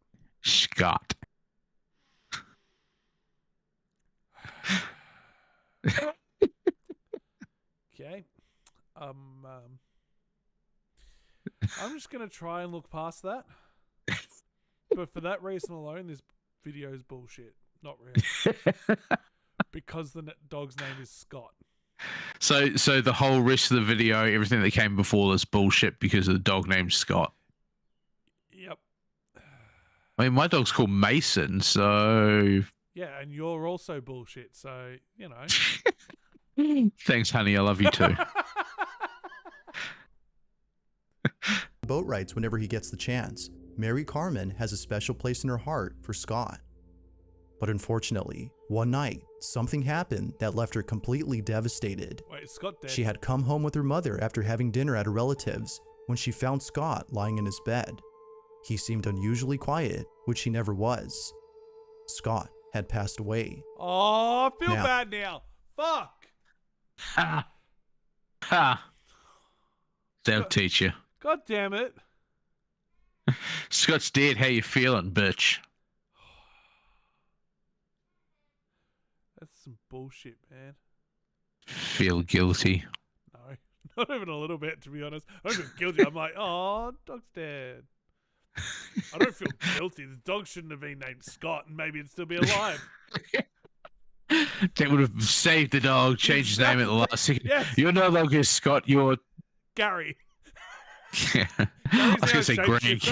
Scott. Okay. I'm just gonna try and look past that. But for that reason alone, this video is bullshit. Not real. Because the dog's name is Scott. So the whole rest of the video, everything that came before this bullshit because of the dog named Scott. Yep. I mean, my dog's called Mason, so Yeah, and you're also bullshit, so, you know. thanks, honey. I love you too. boat rides whenever he gets the chance. Mary Carmen has a special place in her heart for Scott. But unfortunately, one night, something happened that left her completely devastated. Wait, is Scott dead? She had come home with her mother after having dinner at a relative's when she found Scott lying in his bed. He seemed unusually quiet, which he never was. Scott had passed away. Oh, I feel Now- bad now. Fuck. Ha! Ha! That'll teach you. God damn it. Scott's dead. How you feeling, bitch? That's some bullshit, man. Feel guilty. No. Not even a little bit, to be honest. I don't feel guilty. I'm like, oh, dog's dead. I don't feel guilty. The dog shouldn't have been named Scott, and maybe it'd still be alive. That would have saved the dog, changed his name at the last second. Yes. You're no longer Scott, you're... Gary. Yeah. I was going to say Greg.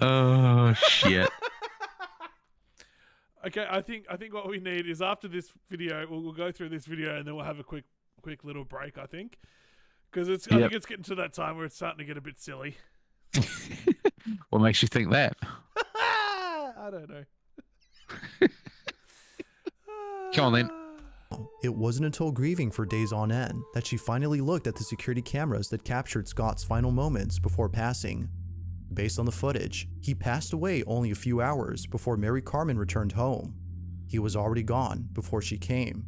Oh, shit. Okay, I think what we need is after this video, we'll go through this video and then we'll have a quick little break. I think because I think it's getting to that time where it's starting to get a bit silly. What makes you think that? I don't know. Come on then. It wasn't until grieving for days on end that she finally looked at the security cameras that captured Scott's final moments before passing. Based on the footage, he passed away only a few hours before Mary Carmen returned home. He was already gone before she came.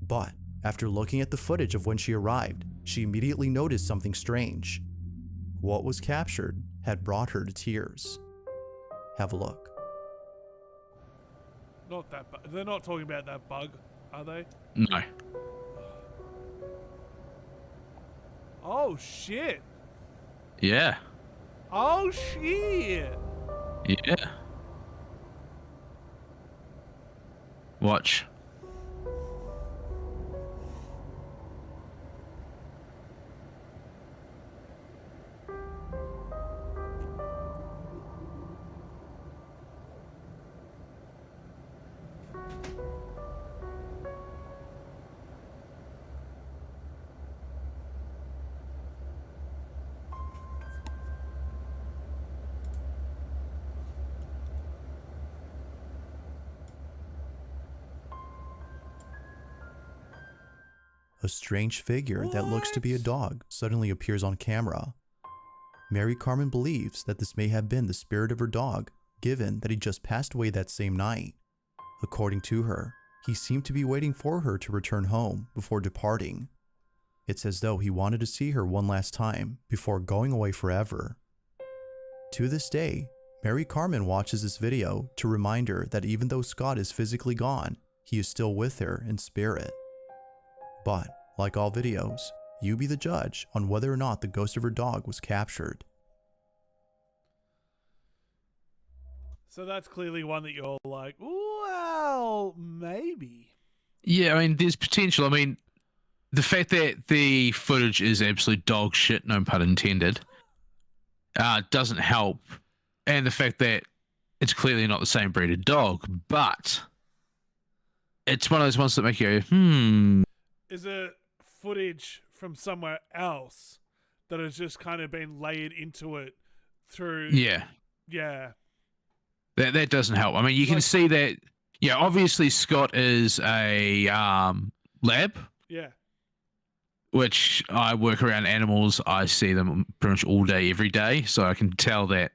But after looking at the footage of when she arrived, she immediately noticed something strange. What was captured had brought her to tears. Have a look. Not that. They're not talking about that bug, are they? No. Oh shit! Yeah. Oh shit! Yeah. Watch. A strange figure that looks to be a dog suddenly appears on camera. Mary Carmen believes that this may have been the spirit of her dog, given that he just passed away that same night. According to her, he seemed to be waiting for her to return home before departing. It's as though he wanted to see her one last time before going away forever. To this day, Mary Carmen watches this video to remind her that even though Scott is physically gone, he is still with her in spirit. But, like all videos, you be the judge on whether or not the ghost of her dog was captured. So that's clearly one that you're like, well, maybe. Yeah, I mean, there's potential. I mean, the fact that the footage is absolute dog shit, no pun intended, doesn't help. And the fact that it's clearly not the same breed of dog, but it's one of those ones that make you go, Is it footage from somewhere else that has just kind of been layered into it through? Yeah. Yeah. That doesn't help. I mean, you can see that, yeah, obviously Scott is a lab, Yeah. which I work around animals. I see them pretty much all day, every day. So I can tell that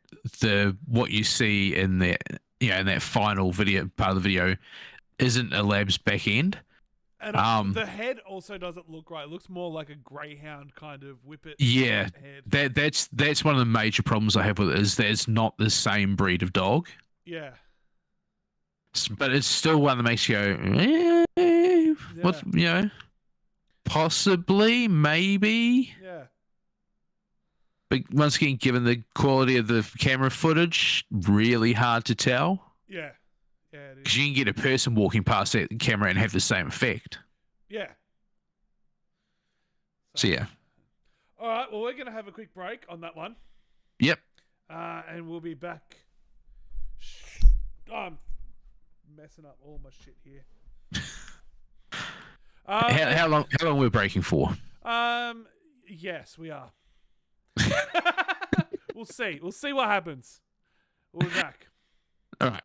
what you see in that final video part of the video isn't a lab's back end. And the head also doesn't look right. It looks more like a greyhound kind of whippet. Yeah, head. that's one of the major problems I have with it, is that it's not the same breed of dog. Yeah. But it's still one that makes you go, what, possibly, maybe. Yeah. But once again, given the quality of the camera footage, really hard to tell. Yeah. Yeah, it is. Because you can get a person walking past that camera and have the same effect. Yeah. So yeah. All right. Well, we're going to have a quick break on that one. Yep. And we'll be back. I'm messing up all my shit here. How long we're breaking for? Yes, we are. We'll see. We'll see what happens. We'll be back. All right.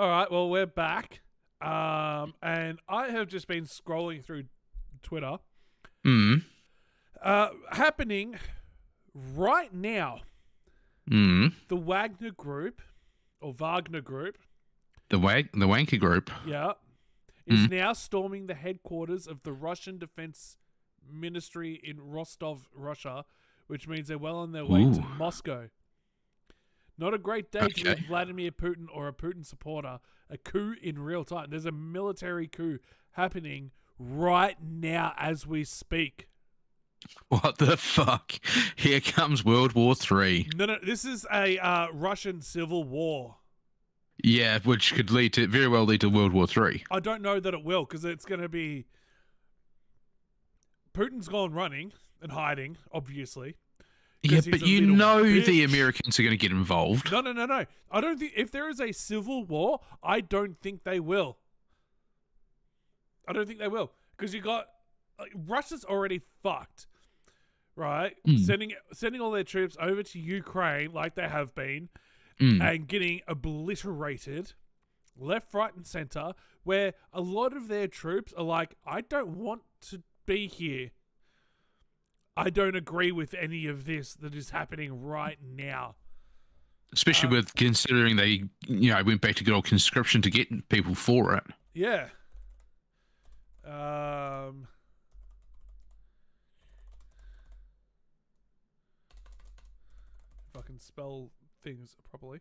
All right, well, we're back. And I have just been scrolling through Twitter. Mm. Happening right now, Mm. the Wagner Group, or Wagner Group, The wanker group. yeah, is now storming the headquarters of the Russian Defense Ministry in Rostov, Russia, which means they're well on their way to Ooh. Moscow. Not a great day to be Okay. Vladimir Putin or a Putin supporter. A coup in real time. There's a military coup happening right now as we speak. What the fuck? Here comes World War III. No, this is a Russian civil war. Yeah, which could very well lead to World War III. I don't know that it will, because it's going to be... Putin's gone running and hiding, obviously. Yeah, 'Cause but he's a you little know the bitch. Americans are going to get involved. No. I don't think... If there is a civil war, I don't think they will. I don't think they will. Because you got... Russia's already fucked. Right? Sending all their troops over to Ukraine, like they have been, and getting obliterated left, right, and center, where a lot of their troops are like, I don't want to be here. I don't agree with any of this that is happening right now. Especially with considering they, went back to good old conscription to get people for it. Yeah. If I can spell things properly.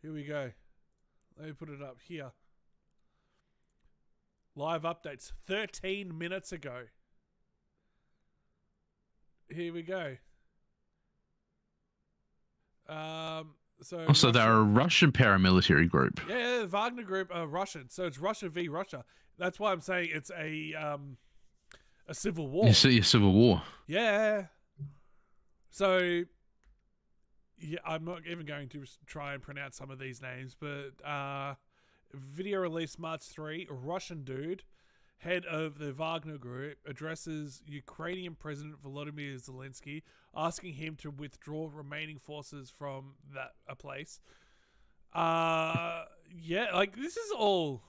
Here we go. Let me put it up here. Live updates 13 minutes ago. Here we go. So Also, they're a Russian paramilitary group. Yeah, the Wagner Group are Russian, so it's Russia v. Russia. That's why I'm saying it's a civil war. You see a civil war. Yeah. So, yeah, I'm not even going to try and pronounce some of these names, but video released March 3, a Russian dude, head of the Wagner Group, addresses Ukrainian President Volodymyr Zelensky, asking him to withdraw remaining forces from a place. Yeah, like, this is all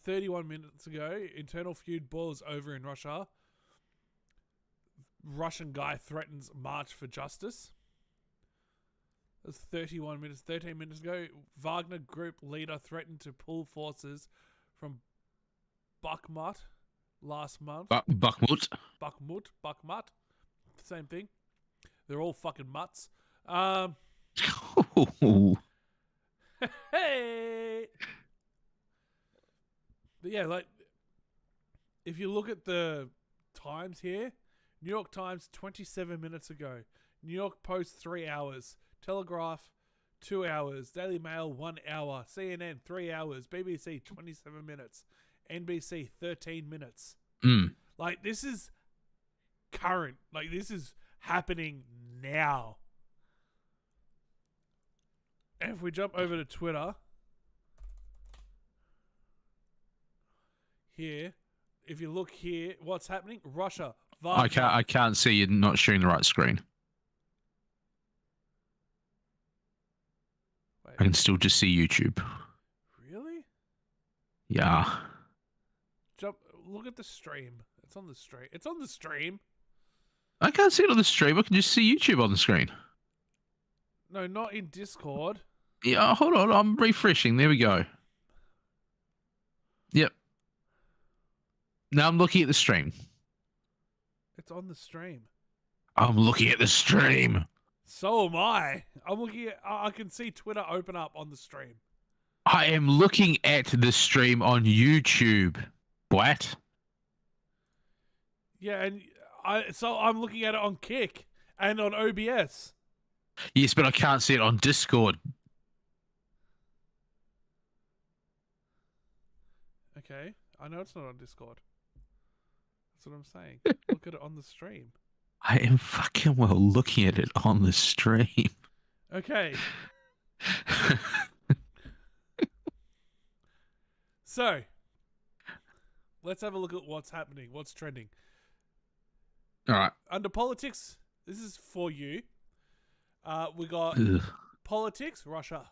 31 minutes ago. Internal feud boils over in Russia. Russian guy threatens march for justice. That's 13 minutes ago. Wagner Group leader threatened to pull forces from Bakhmut last month. Bakhmut. Bakhmut. Same thing. They're all fucking mutts. Hey! But yeah, like, if you look at the times here, New York Times 27 minutes ago, New York Post 3 hours, Telegraph 2 hours, Daily Mail 1 hour, CNN 3 hours, BBC 27 minutes, NBC 13 minutes. Like, this is current. Like, this is happening now. And if we jump over to Twitter, here, if you look here, what's happening? Russia. Wagner. I can't see you not sharing the right screen. Wait, I can still just see YouTube. really? Yeah. Look at the stream. It's on the stream. It's on the stream. I can't see it on the stream. I can just see YouTube on the screen. No, not in Discord. Yeah, hold on. I'm refreshing. There we go. Yep. Now I'm looking at the stream. It's on the stream. I'm looking at the stream. So am I. I'm looking at. I can see Twitter open up on the stream. I am looking at the stream on YouTube. What? Yeah, and I'm looking at it on Kick and on OBS. Yes, but I can't see it on Discord. Okay, I know it's not on Discord. That's what I'm saying. Look at it on the stream. I am fucking well looking at it on the stream. Okay. So, let's have a look at what's happening, what's trending. All right. Under politics, this is for you. We got Ugh. Politics, Russia.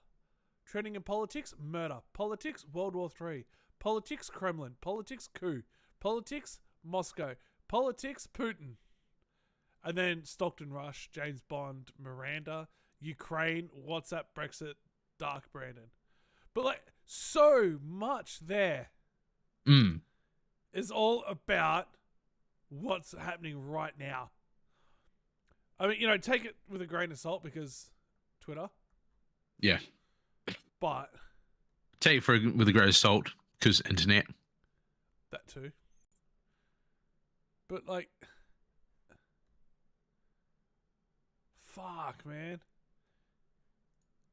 Trending in politics, murder. Politics, World War III. Politics, Kremlin. Politics, coup. Politics, Moscow. Politics, Putin. And then Stockton Rush, James Bond, Miranda, Ukraine, WhatsApp, Brexit, Dark Brandon. But like, so much there is all about what's happening right now. I mean, you know, take it with a grain of salt because Twitter. Yeah. But Take it with a grain of salt because internet. that too. But like, fuck, man.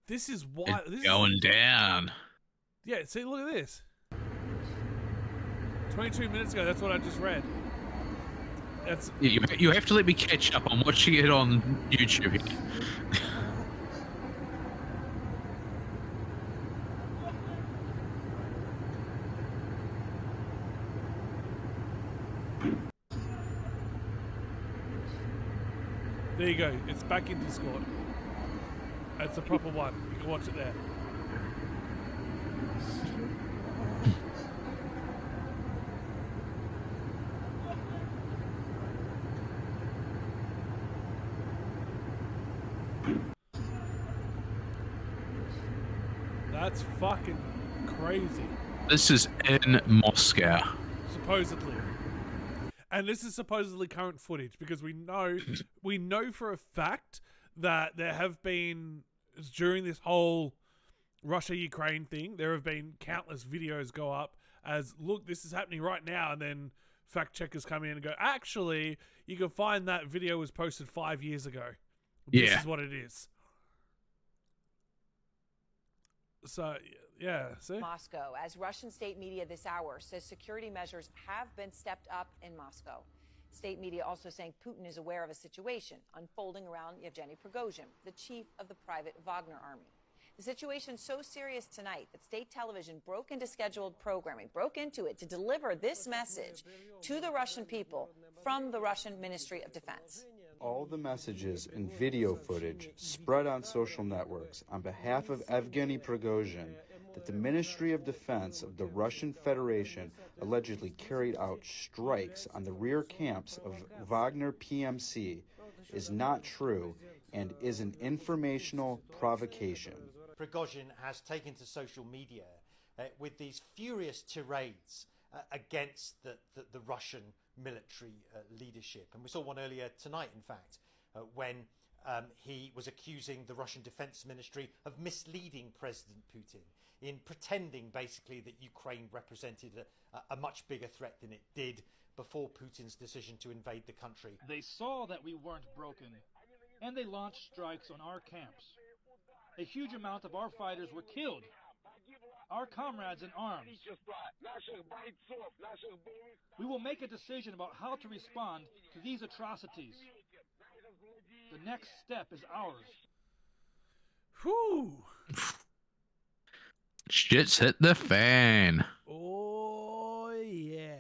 This is why. It's going down. Yeah, see, look at this. 22 minutes ago, that's what I just read. That's You have to let me catch up. I'm watching it on YouTube here. there you go. It's back in Discord. It's the proper one. You can watch it there. That's fucking crazy. This is in Moscow. Supposedly. And this is supposedly current footage because we know for a fact that there have been, during this whole Russia-Ukraine thing, there have been countless videos go up as, look, this is happening right now, and then fact checkers come in and go, actually, you can find that video was posted 5 years ago. This is what it is. So, yeah, see? Moscow, as Russian state media this hour says security measures have been stepped up in Moscow. State media also saying Putin is aware of a situation unfolding around Yevgeny Prigozhin, the chief of the private Wagner army. The situation so serious tonight that state television broke into scheduled programming, broke into it to deliver this message to the Russian people from the Russian Ministry of Defense. All the messages and video footage spread on social networks on behalf of Evgeny Prigozhin that the Ministry of Defense of the Russian Federation allegedly carried out strikes on the rear camps of Wagner PMC is not true and is an informational provocation. Prigozhin has taken to social media with these furious tirades against the Russian military leadership. And we saw one earlier tonight, in fact, when he was accusing the Russian Defense Ministry of misleading President Putin in pretending basically that Ukraine represented a much bigger threat than it did before Putin's decision to invade the country. They saw that we weren't broken, and they launched strikes on our camps. A huge amount of our fighters were killed. Our comrades in arms. We will make a decision about how to respond to these atrocities. The next step is ours. Whew. Shit's hit the fan. Oh, yeah.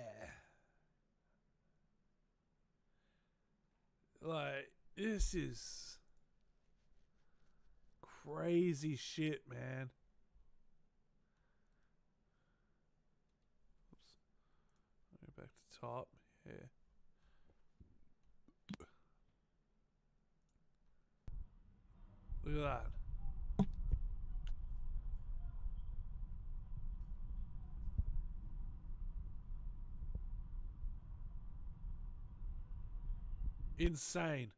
Like, this is crazy shit, man. Oops. Go back to top. Yeah. Look at that. Insane.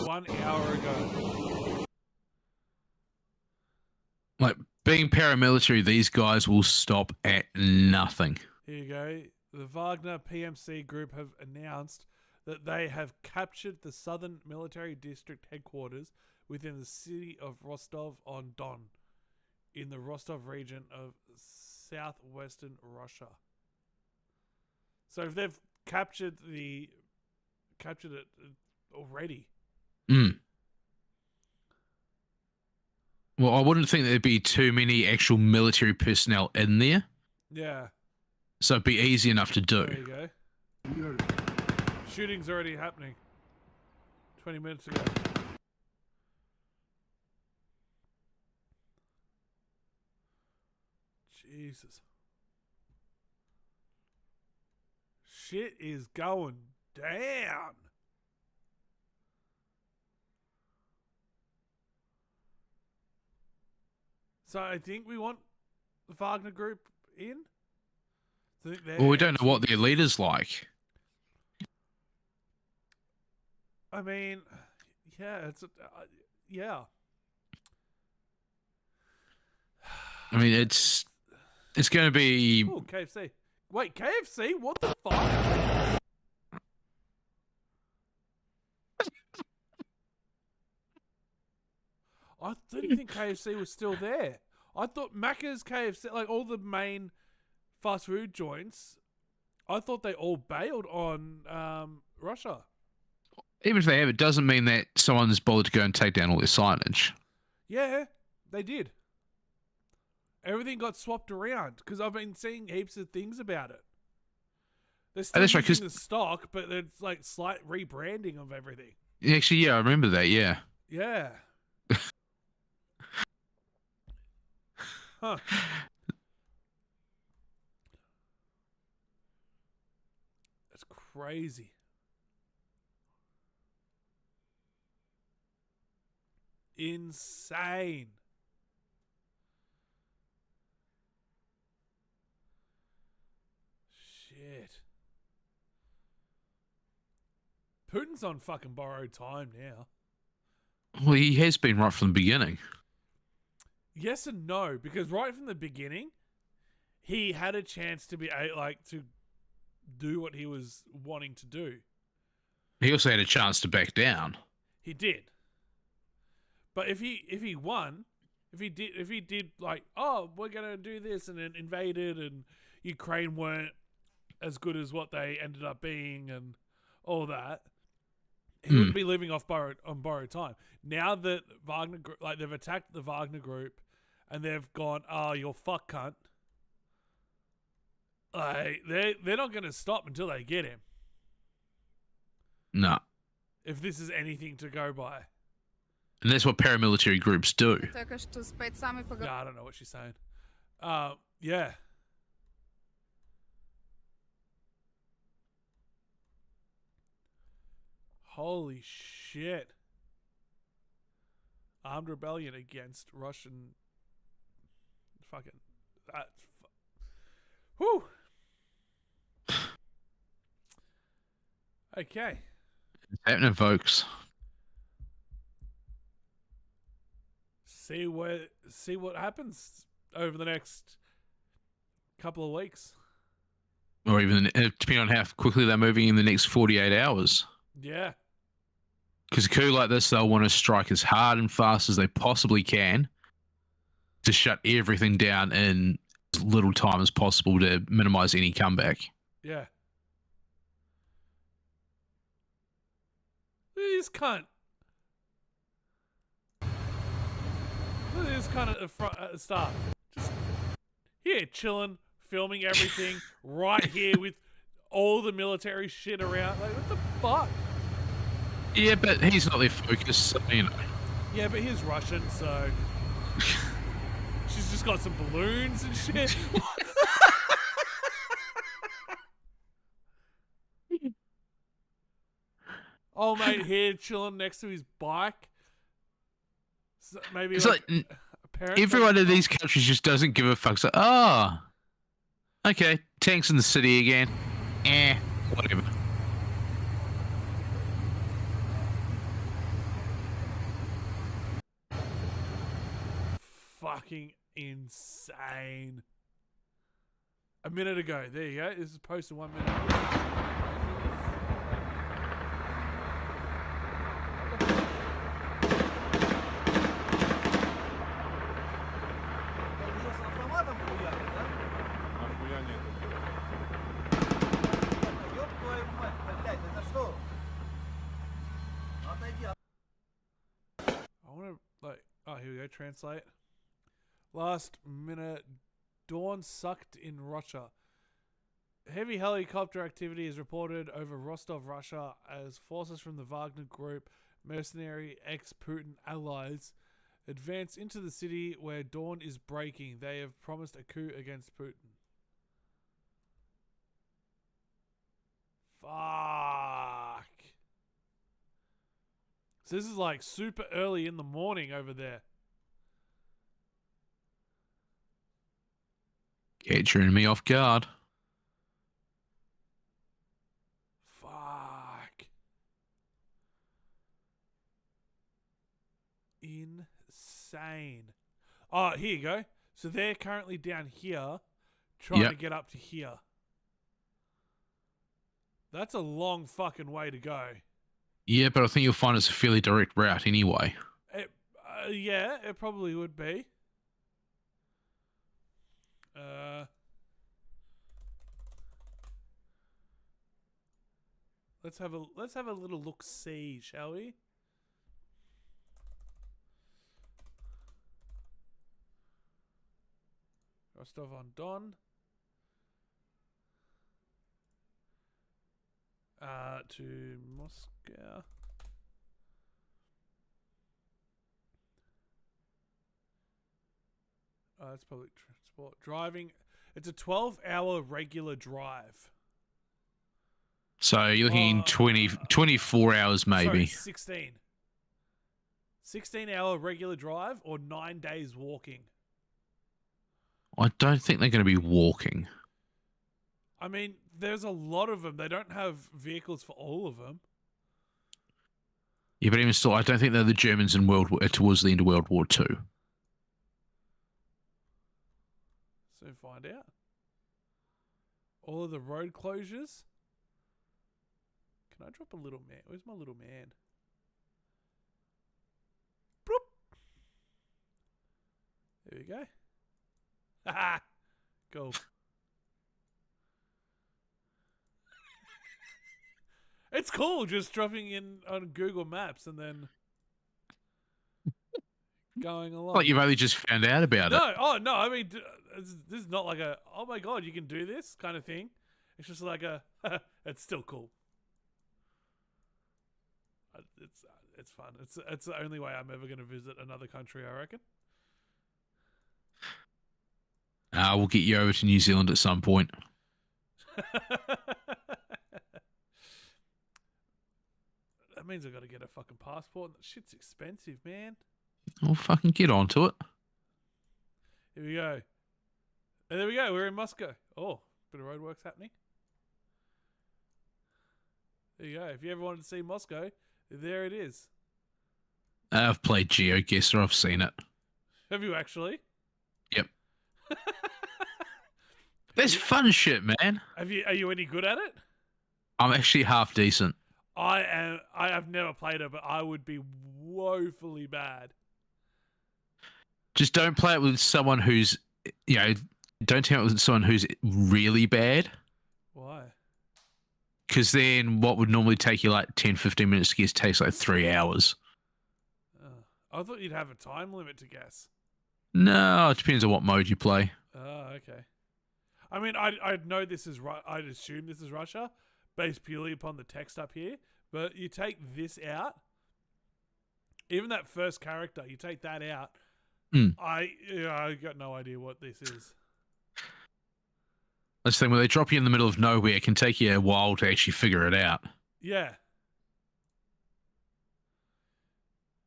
One hour ago. Like, being paramilitary, these guys will stop at nothing. Here you go. The Wagner PMC group have announced that they have captured the Southern Military District headquarters within the city of Rostov-on-Don in the Rostov region of southwestern Russia. So if they've captured it already. Mm. Well, I wouldn't think there'd be too many actual military personnel in there, Yeah. so it'd be easy enough to do. There you go. Shooting's already happening. 20 minutes ago. Jesus. Shit is going down. So I think we want the Wagner Group in. Well, we don't know what their leader's like. I mean, yeah, yeah. I mean, it's going to be. Oh, KFC. Wait, KFC? What the fuck? I didn't think KFC was still there. I thought Macca's, KFC, like all the main fast food joints, I thought they all bailed on Russia. Even if they have, it doesn't mean that someone's bothered to go and take down all their signage. Yeah, they did. Everything got swapped around because I've been seeing heaps of things about it. They're still that's right, using the stock, but it's like slight rebranding of everything. Actually, yeah, I remember that, yeah. Yeah. Huh. That's crazy. Insane. Shit. Putin's on fucking borrowed time now. Well, he has been right from the beginning. Yes and no, because right from the beginning, he had a chance to be to do what he was wanting to do. He also had a chance to back down. He did. But if he won, if he did like, oh, we're gonna do this, and then invaded, and Ukraine weren't as good as what they ended up being, and all that, he wouldn't be living off borrowed time. Now that Wagner Group, like they've attacked the Wagner Group, and they've gone, oh, you're fuck cunt. Like they're not gonna stop until they get him. No. If this is anything to go by. And that's what paramilitary groups do. Yeah, I don't know what she's saying. Yeah. Holy shit. Armed rebellion against Russian. Fucking. Whew. Okay. It's happening, folks. See what happens over the next couple of weeks. Or even depending on how quickly they're moving in the next 48 hours. Yeah. Because a coup like this, they'll want to strike as hard and fast as they possibly can to shut everything down in as little time as possible to minimize any comeback. Yeah. Look at this cunt. Look at this cunt at the start. Just here, chilling, filming everything right here with all the military shit around. Like, what the fuck? Yeah, but he's not their focus, so, you know. Yeah, but he's Russian, so she's just got some balloons and shit. Oh, mate, here chilling next to his bike. So maybe it's like everyone in these countries just doesn't give a fuck. So, okay, tanks in the city again. Whatever. Fucking insane. A minute ago. There you go. This is posted 1 minute. translate. Last minute. Dawn sucked in Russia. Heavy helicopter activity is reported over Rostov, Russia, as forces from the Wagner Group, mercenary ex-Putin allies, advance into the city where dawn is breaking. They have promised a coup against Putin. Fuck. So this is like super early in the morning over there. Catching me off guard. Fuck. Insane. Oh, here you go. So they're currently down here trying to get up to here. That's a long fucking way to go. Yeah, but I think you'll find it's a fairly direct route anyway. Yeah, it probably would be. Let's have a little look see, shall we? Rostov on Don. To Moscow. That's public transport. Driving. It's a 12-hour regular drive. So you're looking 24 hours maybe. Sorry, 16. 16-hour regular drive or 9 days walking. I don't think they're going to be walking. I mean, there's a lot of them. They don't have vehicles for all of them. Yeah, but even still, I don't think they're the Germans in towards the end of World War II. So find out. All of the road closures. Can I drop a little man? Where's my little man? Bloop. There we go. Haha. Go. It's cool just dropping in on Google Maps and then going along. Like you've only just found out about it. No, I mean, this is not like a, oh my god, you can do this kind of thing. It's just like a, it's still cool. It's fun. It's the only way I'm ever going to visit another country, I reckon. We'll get you over to New Zealand at some point. That means I've got to get a fucking passport. That shit's expensive, man. Well, fucking get onto it. Here we go. And there we go. We're in Moscow. Oh, bit of roadworks happening. There you go. If you ever wanted to see Moscow, there it is. I've played GeoGuessr. I've seen it. Have you actually? Yep. There's fun shit, man. Are you any good at it? I'm actually half decent. I have never played it, but I would be woefully bad. Just don't play it with someone who's, don't team up with someone who's really bad. Why? Because then what would normally take you like 10, 15 minutes to guess takes like 3 hours. I thought you'd have a time limit to guess. No, it depends on what mode you play. Oh, okay. I mean, I'd know this is I'd assume this is Russia, based purely upon the text up here. But you take this out, even that first character, you take that out. I got no idea what this is. That's the thing, when they drop you in the middle of nowhere, it can take you a while to actually figure it out. Yeah.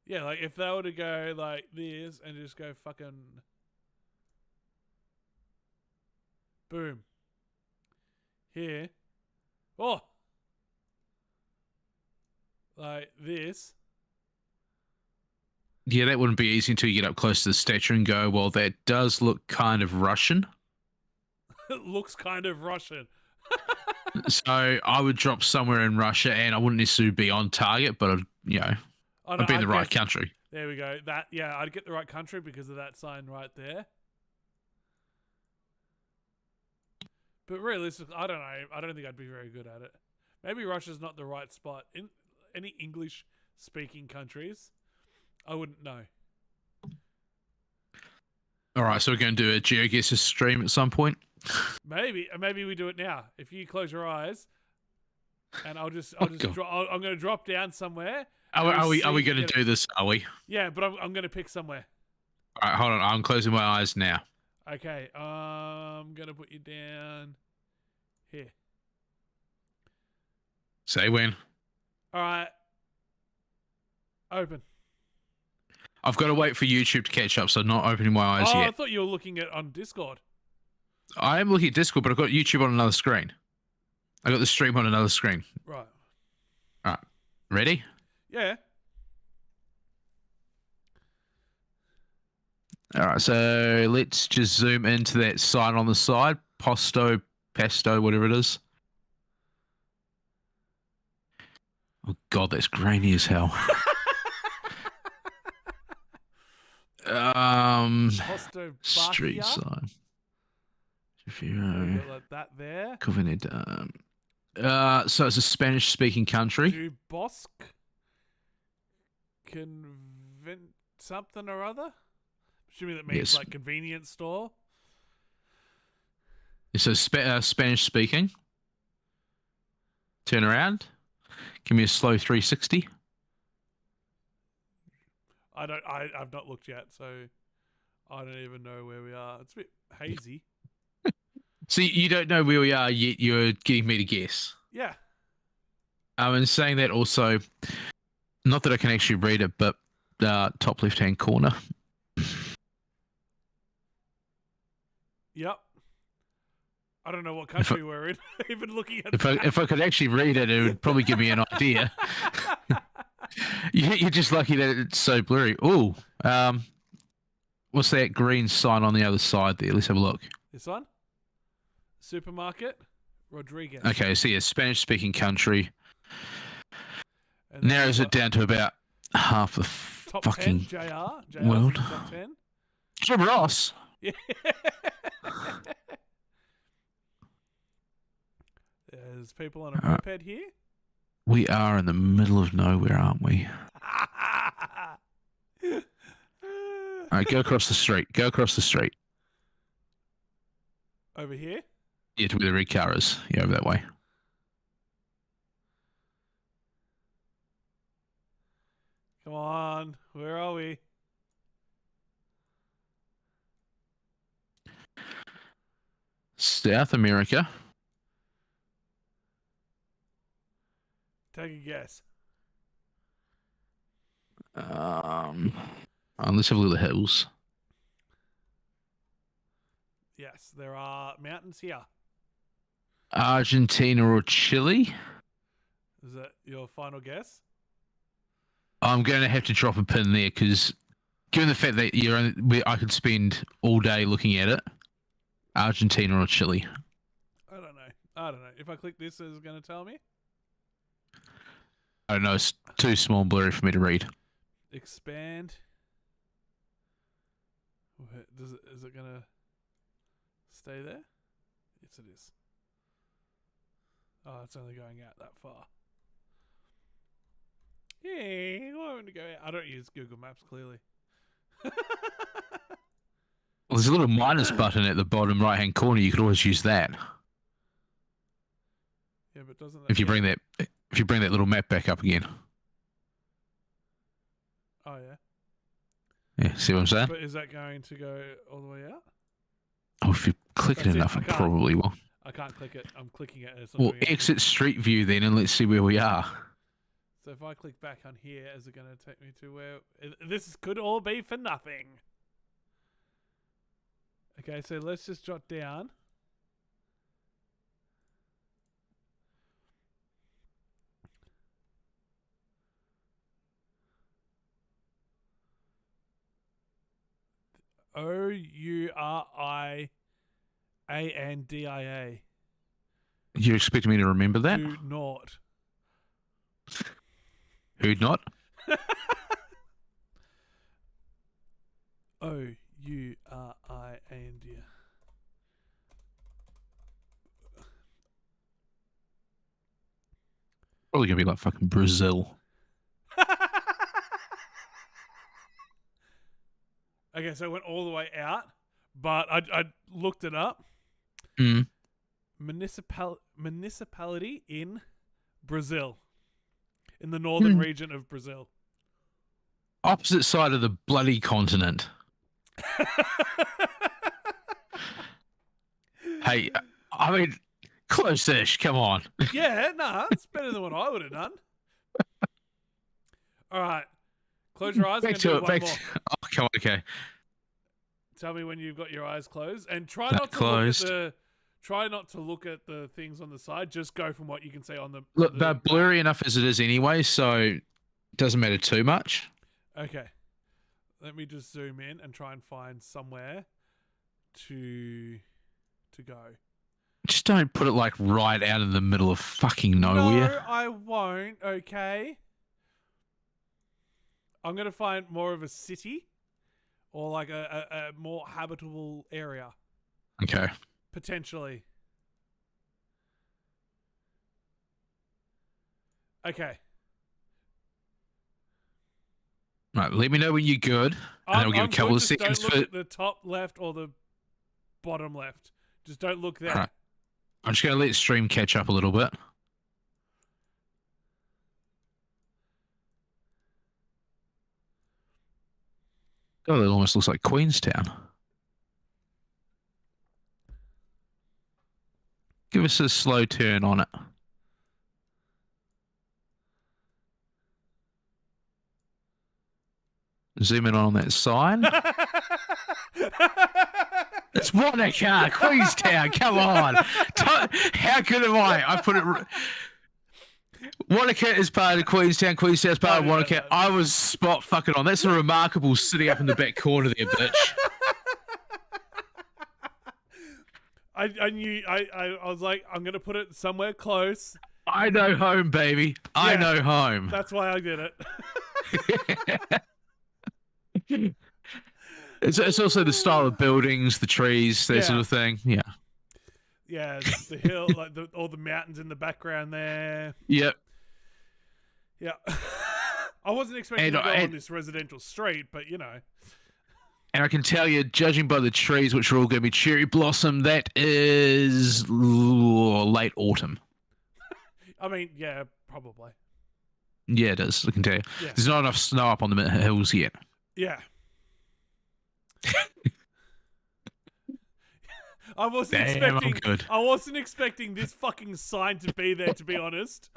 Yeah, like if they were to go like this and just go fucking boom. Here. Oh! Like this. Yeah, that wouldn't be easy until you get up close to the statue and go, well, that does look kind of Russian. It looks kind of Russian. So I would drop somewhere in Russia and I wouldn't necessarily be on target, but I'd be in the right country. There we go. I'd get the right country because of that sign right there. But realistically, I don't know. I don't think I'd be very good at it. Maybe Russia's not the right spot. In any English-speaking countries, I wouldn't know. All right, so we're going to do a GeoGuessr stream at some point. Maybe we do it now. If you close your eyes, and I'll just God. I'm going to drop down somewhere. Are we going to do this? Are we? Yeah, but I'm going to pick somewhere. All right, hold on. I'm closing my eyes now. Okay, I'm going to put you down here. Say when. All right. Open. I've got to wait for YouTube to catch up, so I'm not opening my eyes I yet. thought you were looking at on Discord. I am looking at Discord, but I've got YouTube on another screen. I got the stream on another screen. Right. All right. Ready? Yeah. All right, so let's just zoom into that sign on the side. Pesto, whatever it is. Oh, God, that's grainy as hell. Posto Street sign. Like that there. So it's a Spanish-speaking country. Du Bosque. Something or other? Assuming that means like convenience store. So Spanish-speaking. Turn around. Give me a slow 360. I've not looked yet, so I don't even know where we are. It's a bit hazy. So you don't know where we are yet. You're getting me to guess. Yeah. And saying that also, not that I can actually read it, but top left-hand corner. Yep. I don't know what country we're in. Even looking at if I could actually read it, it would probably give me an idea. You're just lucky that it's so blurry. Oh, what's that green sign on the other side there? Let's have a look. This one? Supermarket? Rodriguez. Okay, so yeah, Spanish-speaking country. And narrows it down to about half the top fucking 10, JR world. Top 10. Jim Ross. Yeah. There's people on a moped here. We are in the middle of nowhere, aren't we? All right, go across the street. Go across the street. Over here? Yeah, to where the red car is. Yeah, over that way. Come on. Where are we? South America. Take a guess. Let's have a look at the hills. Yes, there are mountains here. Argentina or Chile? Is that your final guess? I'm going to have to drop a pin there because, given the fact that I could spend all day looking at it, Argentina or Chile? I don't know. If I click this, is it going to tell me? I don't know. It's too small and blurry for me to read. Expand. Is it going to stay there? Yes, it is. Oh, it's only going out that far. Yeah, I want to go out. I don't use Google Maps, clearly. Well, there's a little minus button at the bottom right-hand corner. You could always use that. Yeah, but doesn't that... If you bring that little map back up again. Oh, yeah. Yeah, see what I'm saying? But is that going to go all the way out? Oh, if you click it enough, it probably will. I can't click it. I'm clicking it. It's not Well, doing anything. exit Street View then, and let's see where we are. So if I click back on here, is it going to take me to where... This could all be for nothing. Okay, so let's just jot down. Ouriandia. You expecting me to remember that? Do not. Who'd not? Ouriandia. Probably gonna be like fucking Brazil. Okay, so it went all the way out. but I looked it up. Mm. Municipality in Brazil, in the northern region of Brazil. Opposite side of the bloody continent. Hey, I mean, close-ish. Come on. Yeah, nah, it's better than what I would have done. All right, close your eyes. I'm Back gonna to do it. one Back more. to, oh, come on. Okay. Tell me when you've got your eyes closed, and try They're not to closed. look at the things on the side. Just go from what you can see on the. Look, on they're the blurry enough as it is anyway, so it doesn't matter too much. Okay, let me just zoom in and try and find somewhere to go. Just don't put it like right out in the middle of fucking nowhere. No, I won't. Okay. I'm gonna find more of a city, or like a more habitable area, Okay. potentially. Okay. Right, let me know when you're good, and then we'll give a couple good, of just seconds don't for. look at the top left or the bottom left. Just don't look there. Right. I'm just going to let stream catch up a little bit. Oh, it almost looks like Queenstown. Give us a slow turn on it. Zoom in on that sign. It's Wanaka, Queenstown. Come on. How good am I? I put it. Wanaka is part of Queenstown. Queenstown is part of Wanaka. I was spot fucking on. That's a remarkable sitting up in the back corner there, bitch. I knew. I was like, I'm gonna put it somewhere close. I know home, baby. I Yeah, know home. That's why I did it. It's also the style of buildings, the trees, that sort of thing. Yeah. Yeah, it's the hill, like all the mountains in the background there. Yep. Yeah. I wasn't expecting to go on this residential street, but you know. And I can tell you, judging by the trees, which are all going to be cherry blossom, that is late autumn. I mean, yeah, probably. Yeah, it is. I can tell you. Yeah. There's not enough snow up on the hills yet. Yeah. I wasn't expecting this fucking sign to be there, to be honest.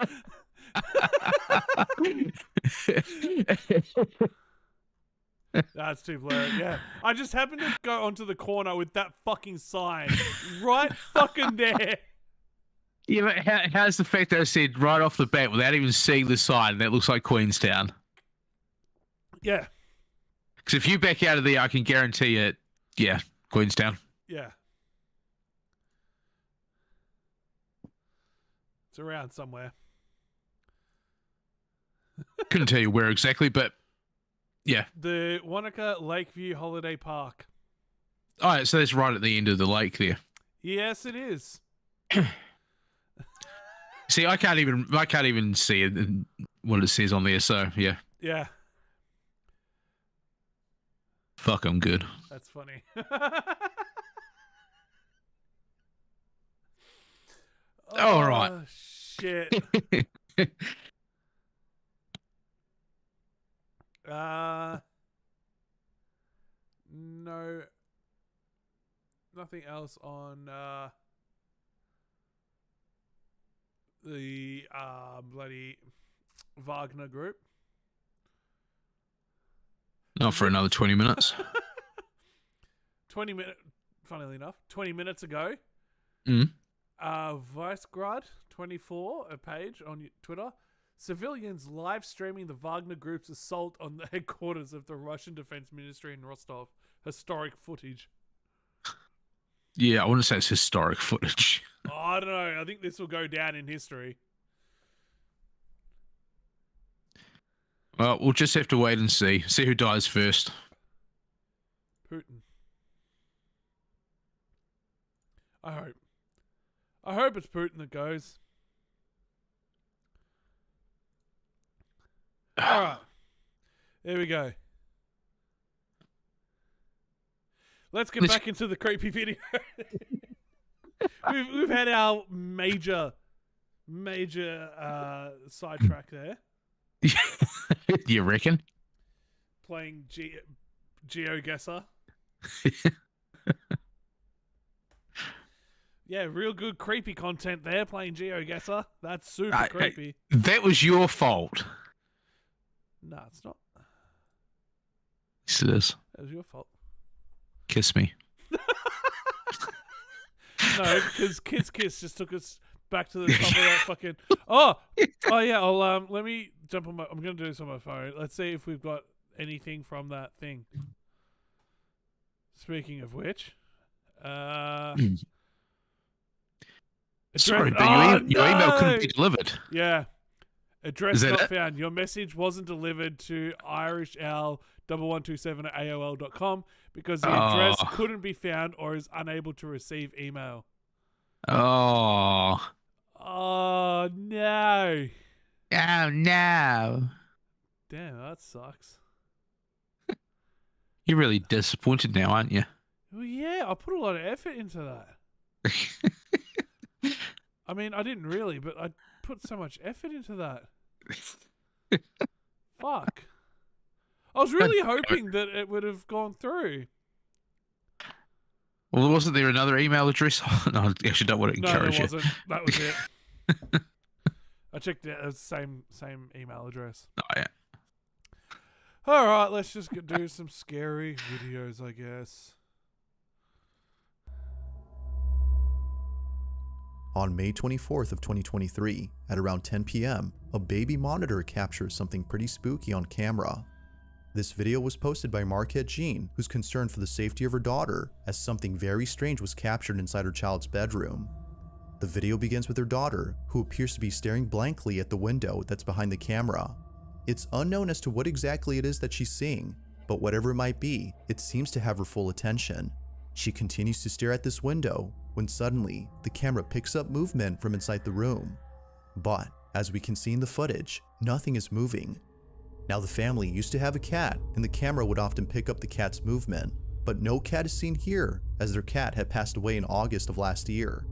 That's too blurry. Yeah, I just happened to go onto the corner with that fucking sign right fucking there. Yeah, but how's the fact that I said right off the bat without even seeing the sign that looks like Queenstown? Yeah. Because if you back out of there, I can guarantee it. Yeah, Queenstown. Yeah. It's around somewhere. Couldn't tell you where exactly, but yeah. The Wanaka Lakeview Holiday Park. All right, so that's right at the end of the lake there. Yes, it is. See, I can't even see it, what it says on there. So yeah. Yeah. Fuck, I'm good. That's funny. All right. Shit. No. Nothing else on the bloody Wagner group. Not for another 20 minutes. 20 minutes, funnily enough, 20 minutes ago, Vicegrad 24, a page on Twitter, civilians live streaming the Wagner group's assault on the headquarters of the Russian Defense Ministry in Rostov. Historic footage. Yeah, I wouldn't say it's historic footage. Oh, I don't know. I think this will go down in history. Well, we'll just have to wait and see. See who dies first. Putin. I hope it's Putin that goes. All right. There we go. let's get back into the creepy video. we've had our major sidetrack there. You reckon? Playing GeoGuessr. Yeah, real good creepy content there, playing GeoGuessr. That's super creepy. That was your fault. No, it's not. Yes, it is. That was your fault. Kiss me. No, because Kiss just took us back to the top of that fucking... Oh yeah, let me jump on I'm going to do this on my phone. Let's see if we've got anything from that thing. Speaking of which... Sorry, but your email couldn't be delivered. Yeah. Address not it? found. Your message wasn't delivered to irishowl1127@aol.com because the address couldn't be found or is unable to receive email. Oh. Oh, no. Oh, no. Damn, that sucks. You're really disappointed now, aren't you? Well, yeah, I put a lot of effort into that. I mean, I didn't really, but I put so much effort into that. Fuck. I was really hoping that it would have gone through. Well, wasn't there another email address? No, I actually don't want to encourage you. No, there wasn't. That was it. I checked it. It was the same email address. Oh, yeah. All right, let's just do some scary videos, I guess. On May 24th of 2023, at around 10 p.m., a baby monitor captures something pretty spooky on camera. This video was posted by Marquette Jean, who's concerned for the safety of her daughter, as something very strange was captured inside her child's bedroom. The video begins with her daughter, who appears to be staring blankly at the window that's behind the camera. It's unknown as to what exactly it is that she's seeing, but whatever it might be, it seems to have her full attention. She continues to stare at this window when suddenly the camera picks up movement from inside the room. But as we can see in the footage, nothing is moving. Now the family used to have a cat and the camera would often pick up the cat's movement, but no cat is seen here as their cat had passed away in August of last year.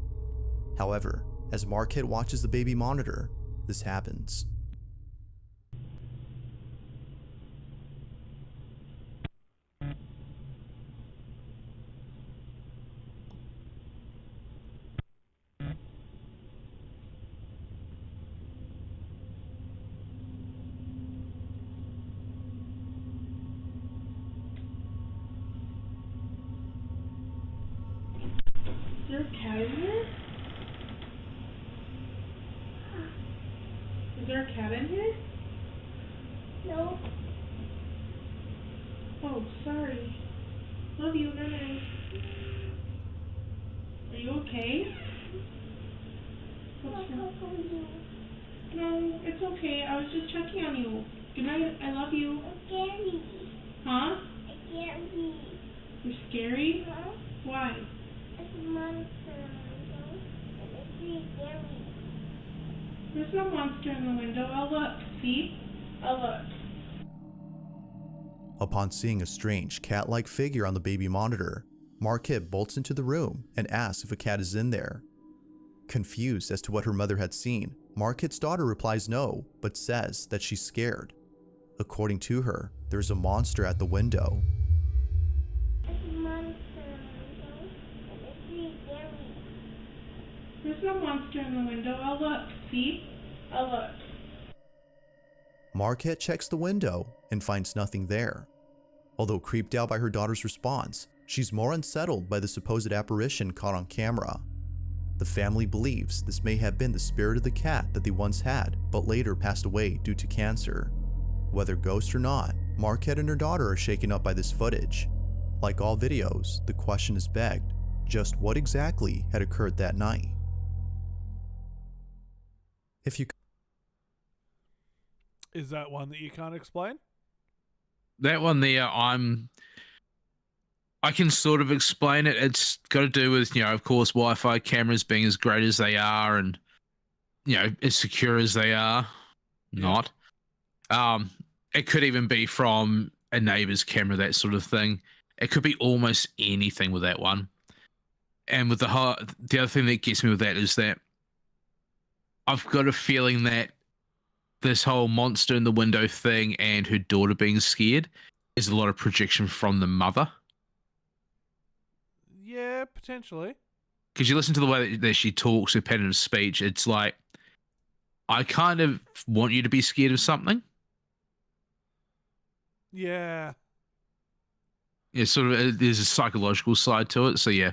However, as Marquette watches the baby monitor, this happens. Is there a cat in here? Is there a cat in here? No. Oh, sorry. Love you, night. Are you okay? What's wrong? No, it's okay. I was just checking on you. Good night. I love you. It's scary. Huh? It's scary. You're scary? Huh? Why? It's a monster. It's really scary. There's no monster in the window. I'll look. See? I'll look. Upon seeing a strange cat-like figure on the baby monitor, Marquette bolts into the room and asks if a cat is in there. Confused as to what her mother had seen, Marquette's daughter replies no, but says that she's scared. According to her, there's a monster at the window. It's a monster. It's really scary. There's no monster in the window. I'll look. See? I'll look. Marquette checks the window and finds nothing there. Although creeped out by her daughter's response, she's more unsettled by the supposed apparition caught on camera. The family believes this may have been the spirit of the cat that they once had, but later passed away due to cancer. Whether ghost or not, Marquette and her daughter are shaken up by this footage. Like all videos, the question is begged, just what exactly had occurred that night? If you Is that one that you can't explain? That one there, I can sort of explain it. It's got to do with, of course, Wi-Fi cameras being as great as they are and, as secure as they are. Not. It could even be from a neighbor's camera, that sort of thing. It could be almost anything with that one. And with the other thing that gets me with that is that I've got a feeling that this whole monster in the window thing and her daughter being scared is a lot of projection from the mother. Yeah, potentially. Because you listen to the way that she talks, her pattern of speech, it's like, I kind of want you to be scared of something. Yeah. It's sort of, there's a psychological side to it. So yeah,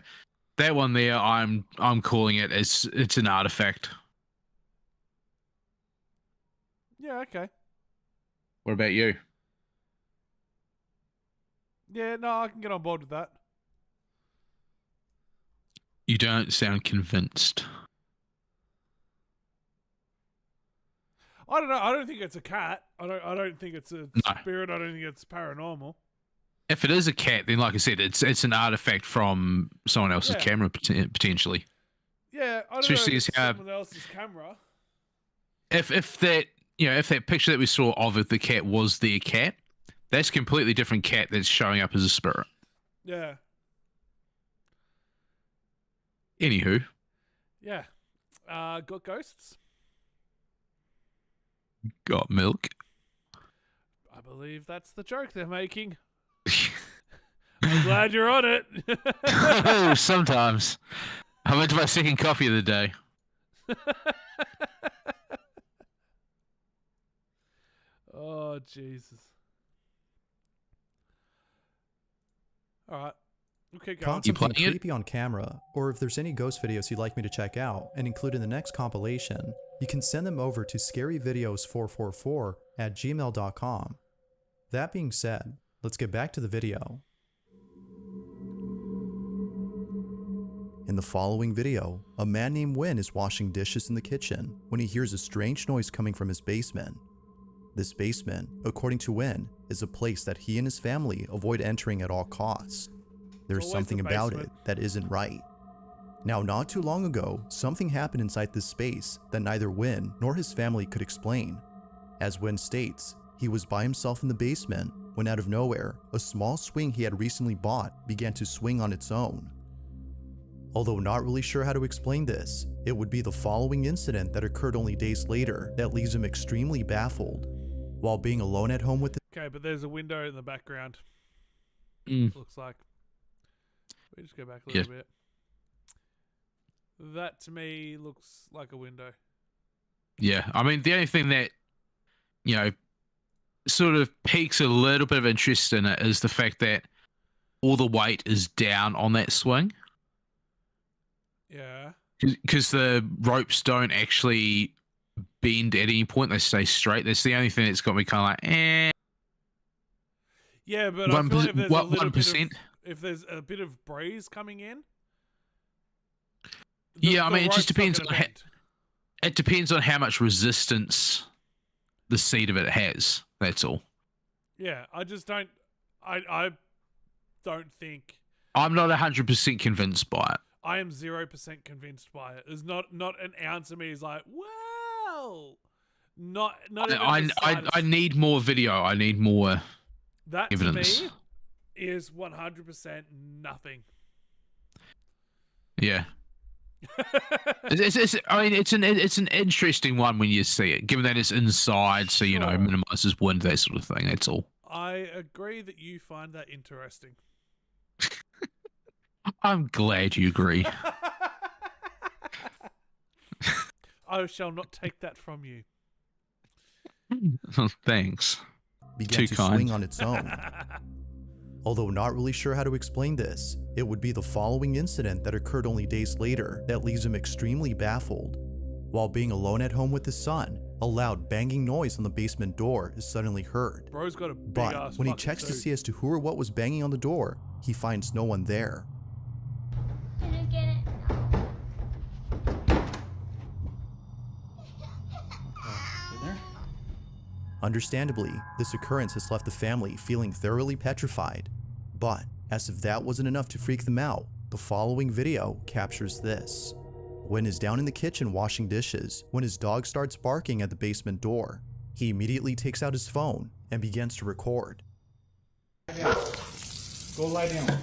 that one there, I'm calling it as it's an artifact. Yeah, okay. What about you? Yeah, no, I can get on board with that. You don't sound convinced. I don't know. I don't think it's a cat. I don't think it's a spirit. I don't think it's paranormal. If it is a cat, then like I said, it's an artifact from someone else's camera potentially. Yeah, I don't Especially know. as If how- someone else's camera. If that if that picture that we saw of the cat was their cat, that's a completely different cat that's showing up as a spirit. Yeah. Anywho, Yeah. Got ghosts? got milk. I believe that's the joke they're making. I'm glad you're on it. Sometimes. I went to my second coffee of the day. Oh, Jesus. All right. Okay, go on. Caught something creepy on camera, or if there's any ghost videos you'd like me to check out and include in the next compilation, you can send them over to scaryvideos444@gmail.com. That being said, let's get back to the video. In the following video, a man named Win is washing dishes in the kitchen when he hears a strange noise coming from his basement. This basement, according to Win, is a place that he and his family avoid entering at all costs. There's something about it that isn't right. Now, not too long ago, something happened inside this space that neither Win nor his family could explain. As Win states, he was by himself in the basement when out of nowhere, a small swing he had recently bought began to swing on its own. Although not really sure how to explain this, it would be the following incident that occurred only days later that leaves him extremely baffled. While being alone at home with Okay, but there's a window in the background. Looks like. We just go back a little bit. That to me looks like a window. Yeah, I mean, the only thing that, sort of piques a little bit of interest in it is the fact that all the weight is down on that swing. Yeah. Because the ropes don't actually bend at any point, they stay straight. That's the only thing that's got me kind of like, eh. Yeah, but I feel like if there's a little 1%. if there's a bit of breeze coming in. I mean, it just depends on it depends on how much resistance the seat of it has. That's all. Yeah, I just don't. I don't think. I'm not 100% convinced by it. I am 0% convinced by it. There's not an ounce of me is like, well, not. I need more video. I need more that evidence. To me is 100% nothing. Yeah. it's an interesting one when you see it, given that it's inside, so minimizes wind, that sort of thing. That's all. I agree that you find that interesting. I'm glad you agree. I shall not take that from you. Thanks. Began to swing on its own. Although not really sure how to explain this, it would be the following incident that occurred only days later that leaves him extremely baffled. While being alone at home with his son, a loud banging noise on the basement door is suddenly heard. Bro's got a big But ass when he fucking checks to suit. see as to who or what was banging on the door, he finds no one there. Can you get it? Understandably, this occurrence has left the family feeling thoroughly petrified. But, as if that wasn't enough to freak them out, the following video captures this. Win is down in the kitchen washing dishes when his dog starts barking at the basement door. He immediately takes out his phone and begins to record. Go lie down.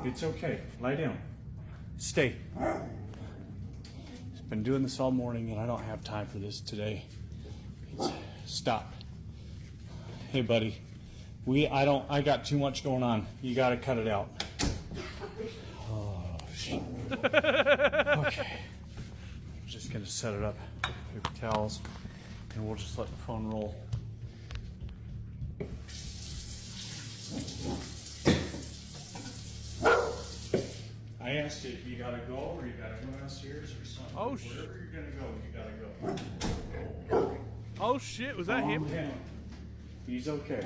It's okay. Lie down. Stay. Been doing this all morning and I don't have time for this today. Stop. Hey buddy. I got too much going on. You gotta cut it out. Oh shit. Okay. I'm just gonna set it up. Paper towels. And we'll just let the phone roll. I asked you if you gotta go or you gotta go downstairs or something. Oh, wherever you're gonna go, you gotta go. Oh shit, was that Calm him? down. He's okay.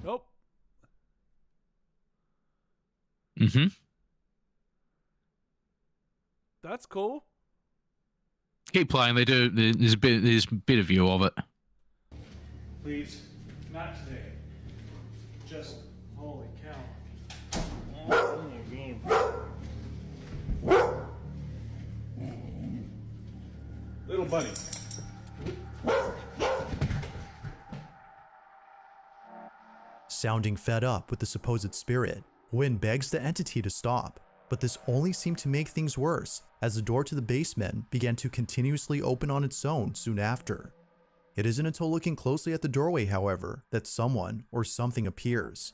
Nope. Mm-hmm. That's cool. Keep playing. There's a bit of view of it. Please, not today. Just holy cow. Oh my God. Little buddy. Sounding fed up with the supposed spirit, Wynn begs the entity to stop, but this only seemed to make things worse as the door to the basement began to continuously open on its own soon after. It isn't until looking closely at the doorway, however, that someone or something appears.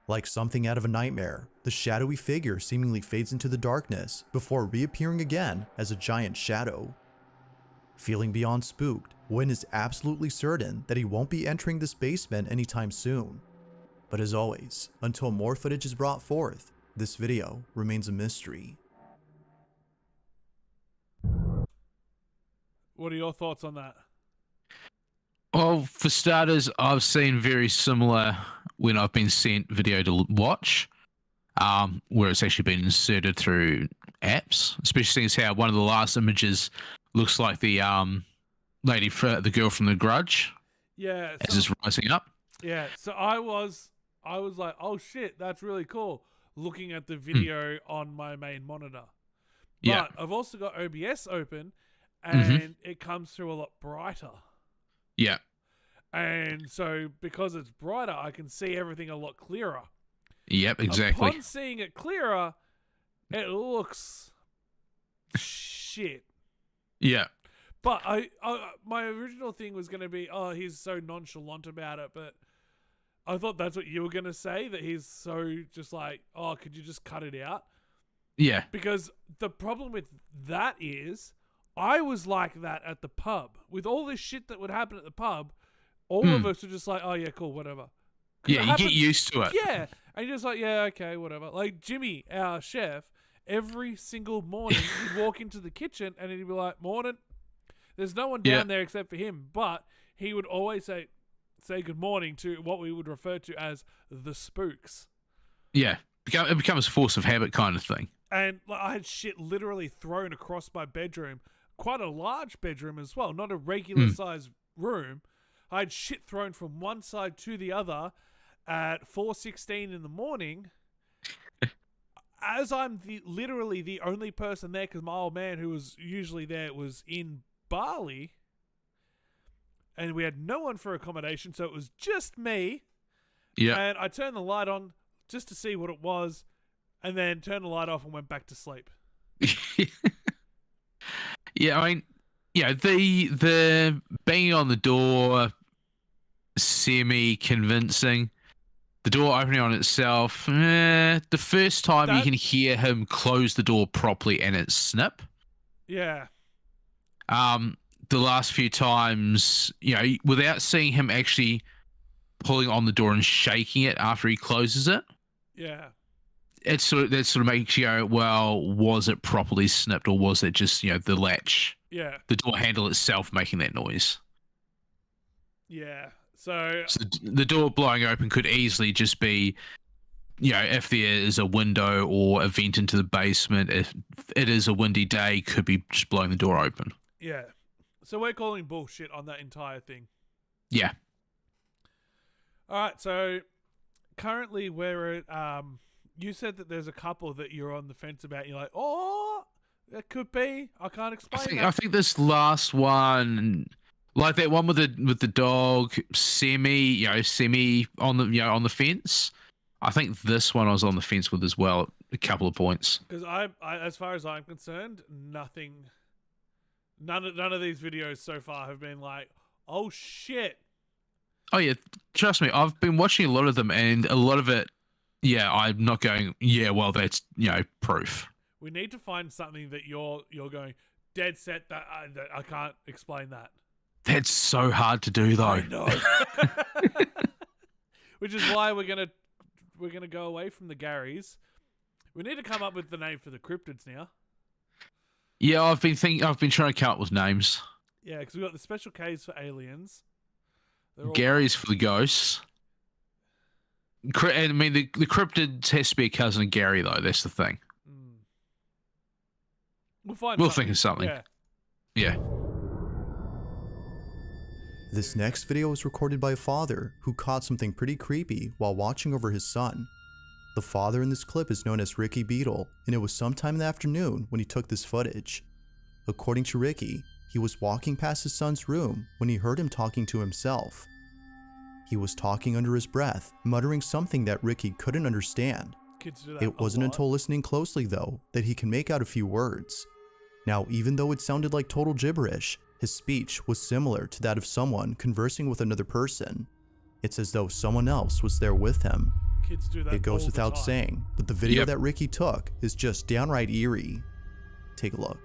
Like something out of a nightmare, the shadowy figure seemingly fades into the darkness before reappearing again as a giant shadow. Feeling beyond spooked, Wynn is absolutely certain that he won't be entering this basement anytime soon. But as always, until more footage is brought forth, this video remains a mystery. What are your thoughts on that? Well, for starters, I've seen very similar when I've been sent video to watch, where it's actually been inserted through apps, especially since how one of the last images looks like the the girl from The Grudge. Yeah. As it's rising up. Yeah. So I was like, oh shit, that's really cool. Looking at the video on my main monitor. But Yeah. I've also got OBS open, and it comes through a lot brighter. Yeah. And so because it's brighter, I can see everything a lot clearer. Yep, exactly. Upon seeing it clearer, it looks shit. Yeah. But my original thing was going to be, oh, he's so nonchalant about it. But I thought that's what you were going to say, that he's so just like, oh, could you just cut it out? Yeah. Because the problem with that is, I was like that at the pub. With all this shit that would happen at the pub, all of us were just like, oh, yeah, cool, whatever. Yeah, you get used to it. Yeah. And you're just like, yeah, okay, whatever. Like Jimmy, our chef, every single morning he'd walk into the kitchen and he'd be like, morning. There's no one down there except for him, but he would always say good morning to what we would refer to as the spooks. Yeah. It becomes a force of habit kind of thing. And like, I had shit literally thrown across my bedroom, quite a large bedroom as well, not a regular size room. I had shit thrown from one side to the other at 4:16 in the morning. As I'm literally the only person there, because my old man who was usually there was in Bali, and we had no one for accommodation, so it was just me. Yeah. And I turned the light on just to see what it was, and then turned the light off and went back to sleep. Yeah, I mean, yeah, the banging on the door, semi-convincing. The door opening on itself, the first time you can hear him close the door properly and it snip. Yeah. The last few times, you know, without seeing him actually pulling on the door and shaking it after he closes it. Yeah. That sort of makes you go, well, was it properly snipped or was it just, you know, the latch? Yeah. The door handle itself making that noise. Yeah. So the door blowing open could easily just be, you know, if there is a window or a vent into the basement, if it is a windy day, could be just blowing the door open. Yeah. So we're calling bullshit on that entire thing. Yeah. All right. So currently we're at, you said that there's a couple that you're on the fence about. You're like, oh, that could be. I can't explain I think this last one, like that one with the dog, semi on the fence. I think this one I was on the fence with as well, a couple of points. Because I, as far as I'm concerned, none of these videos so far have been like, oh shit. Oh yeah, trust me, I've been watching a lot of them, and a lot of it, yeah, I'm not going, yeah, well, that's proof. We need to find something that you're going dead set that I can't explain that. That's so hard to do, though. I know. Which is why we're gonna go away from the Garys. We need to come up with the name for the cryptids now. Yeah, I've been trying to come up with names. Yeah, because we got the special Ks for aliens. Gary's for the ghosts. And I mean, the cryptid has to be a cousin of Gary, though. That's the thing. We'll think of something. Yeah. This next video was recorded by a father who caught something pretty creepy while watching over his son. The father in this clip is known as Ricky Beadle, and it was sometime in the afternoon when he took this footage. According to Ricky, he was walking past his son's room when he heard him talking to himself. He was talking under his breath, muttering something that Ricky couldn't understand. Kids do that It wasn't until listening closely, though, that he can make out a few words. Now, even though it sounded like total gibberish, his speech was similar to that of someone conversing with another person. It's as though someone else was there with him. Kids do that It goes all the without time. saying, but the video that Ricky took is just downright eerie. Take a look.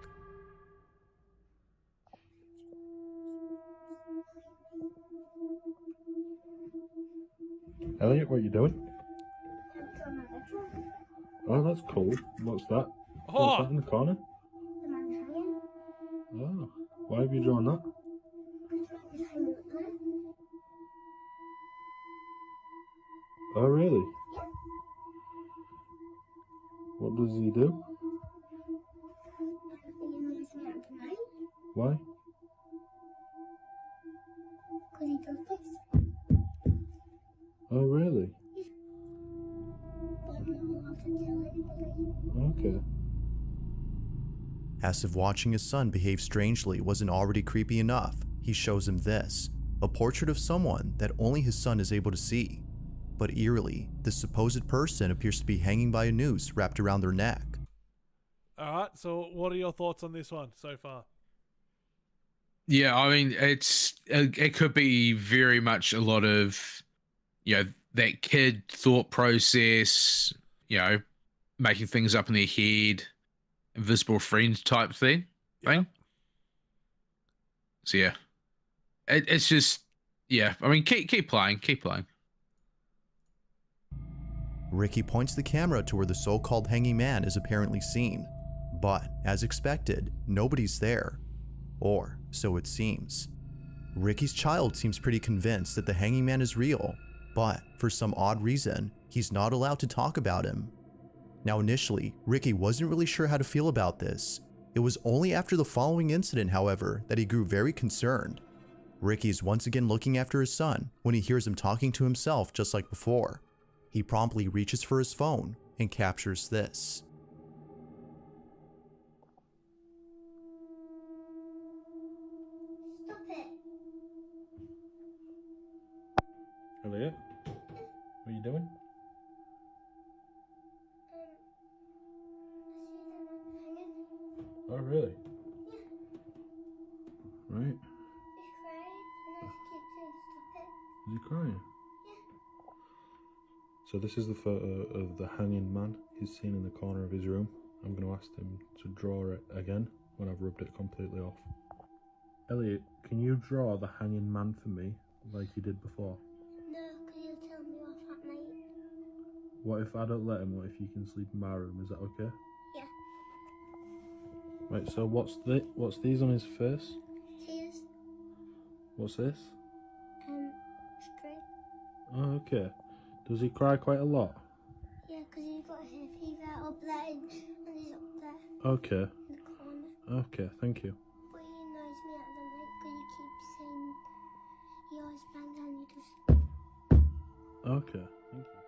Elliot, what are you doing? Oh, that's cool. What's that? What's that in the corner? Oh, why have you drawn that? Oh, really? What does he do? Why? Oh, really? Okay. As if watching his son behave strangely wasn't already creepy enough, he shows him this, a portrait of someone that only his son is able to see. But eerily, this supposed person appears to be hanging by a noose wrapped around their neck. Alright, so what are your thoughts on this one so far? Yeah, I mean, it could be very much a lot of, that kid thought process, making things up in their head, invisible friend type thing. So yeah, it's just, I mean, keep playing. Ricky points the camera to where the so-called hanging man is apparently seen, but as expected, nobody's there. Or so it seems. Ricky's child seems pretty convinced that the hanging man is real, but for some odd reason, he's not allowed to talk about him. Now initially, Ricky wasn't really sure how to feel about this. It was only after the following incident, however, that he grew very concerned. Ricky's once again looking after his son when he hears him talking to himself just like before. He promptly reaches for his phone and captures this. Stop it. Elliot, what are you doing? Oh, really? Right. Is he crying? So this is the photo of the hanging man he's seen in the corner of his room. I'm going to ask him to draw it again when I've rubbed it completely off. Elliot, can you draw the hanging man for me like you did before? No, because you'll tell me off at night. What if I don't let him? What if you can sleep in my room? Is that okay? Yeah. Right, so what's these on his face? Tears. What's this? Straight. Oh, okay. Does he cry quite a lot? Yeah, because he's got hay fever up there and he's up there. Okay. In the corner. Okay, thank you. But he annoys me at the night because he keeps saying he always bangs and he just... Okay, thank you.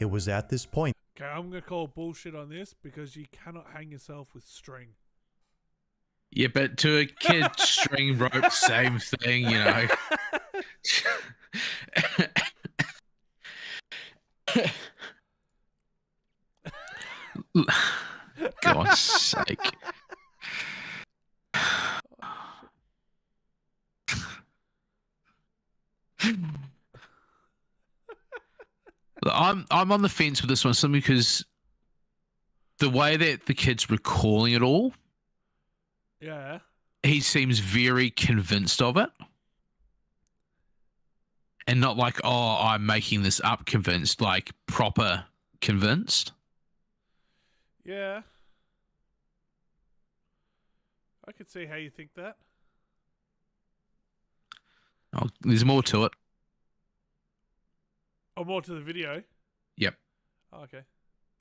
It was at this point. Okay, I'm going to call bullshit on this because you cannot hang yourself with string. Yeah, but to a kid, string rope, same thing, God's sake. I'm on the fence with this one simply because the way that the kid's recalling it all, Yeah. he seems very convinced of it. And not like, oh, I'm making this up convinced, like proper convinced. Yeah. I could see how you think that. Oh, there's more to it. Oh, more to the video? Yep. Oh, okay.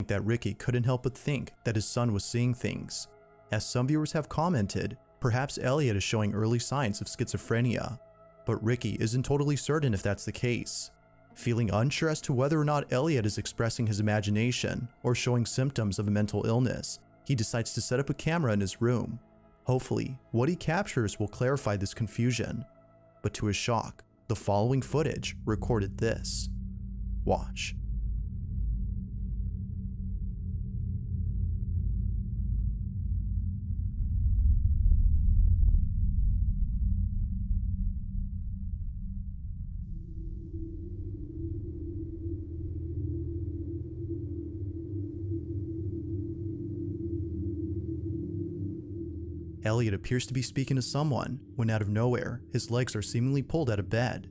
That Ricky couldn't help but think that his son was seeing things. As some viewers have commented, perhaps Elliot is showing early signs of schizophrenia, but Ricky isn't totally certain if that's the case. Feeling unsure as to whether or not Elliot is expressing his imagination or showing symptoms of a mental illness, he decides to set up a camera in his room. Hopefully, what he captures will clarify this confusion. But to his shock, the following footage recorded this. Watch. Elliot appears to be speaking to someone when out of nowhere, his legs are seemingly pulled out of bed.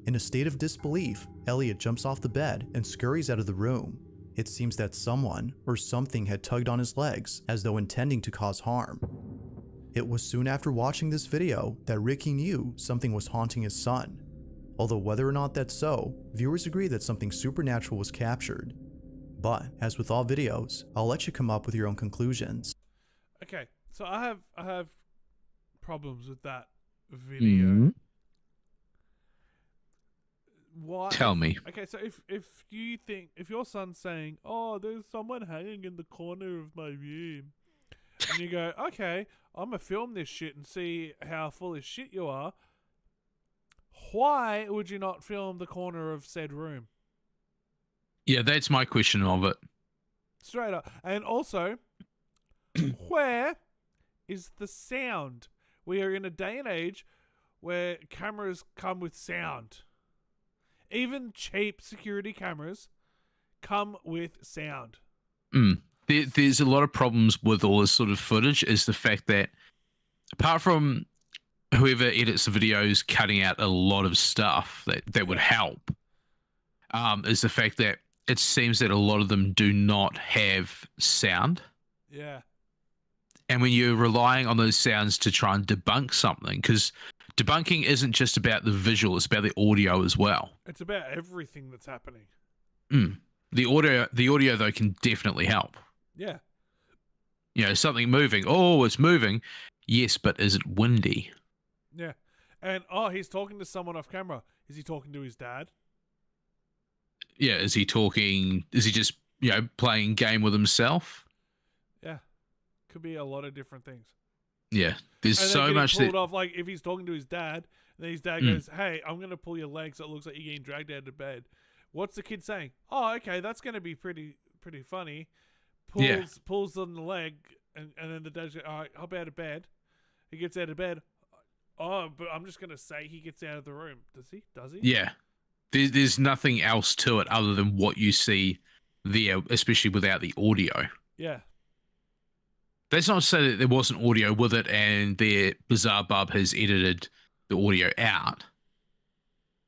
In a state of disbelief, Elliot jumps off the bed and scurries out of the room. It seems that someone or something had tugged on his legs as though intending to cause harm. It was soon after watching this video that Ricky knew something was haunting his son. Although whether or not that's so, viewers agree that something supernatural was captured. But as with all videos, I'll let you come up with your own conclusions. Okay, so I have problems with that video. Why? Tell me. Okay, so if you think, if your son's saying, "Oh, there's someone hanging in the corner of my room," and you go, "Okay, I'm gonna film this shit and see how full of shit you are," why would you not film the corner of said room? Yeah, that's my question of it. Straight up. And also, where is the sound? We are in a day and age where cameras come with sound. Even cheap security cameras come with sound. There's a lot of problems with all this sort of footage is the fact that apart from whoever edits the videos cutting out a lot of stuff that would help, is the fact that it seems that a lot of them do not have sound. Yeah. And when you're relying on those sounds to try and debunk something, because debunking isn't just about the visual, it's about the audio as well. It's about everything that's happening. The audio though can definitely help. Yeah. You know, something moving. Oh, it's moving. Yes, but is it windy? Yeah. And he's talking to someone off camera. Is he talking to his dad? Yeah, is he just, playing game with himself? Yeah. Could be a lot of different things. Yeah. There's and so much pulled off, like if he's talking to his dad, and then his dad goes, "Hey, I'm gonna pull your leg so it looks like you're getting dragged out of bed." What's the kid saying? "Oh, okay, that's gonna be pretty funny." Pulls on the leg, and then the dad's like, "All right, hop out of bed." He gets out of bed. Oh, but I'm just gonna say he gets out of the room. Does he? Yeah. There's nothing else to it other than what you see there, especially without the audio. Yeah. That's not to say that there wasn't audio with it and their Bizarre Bub has edited the audio out.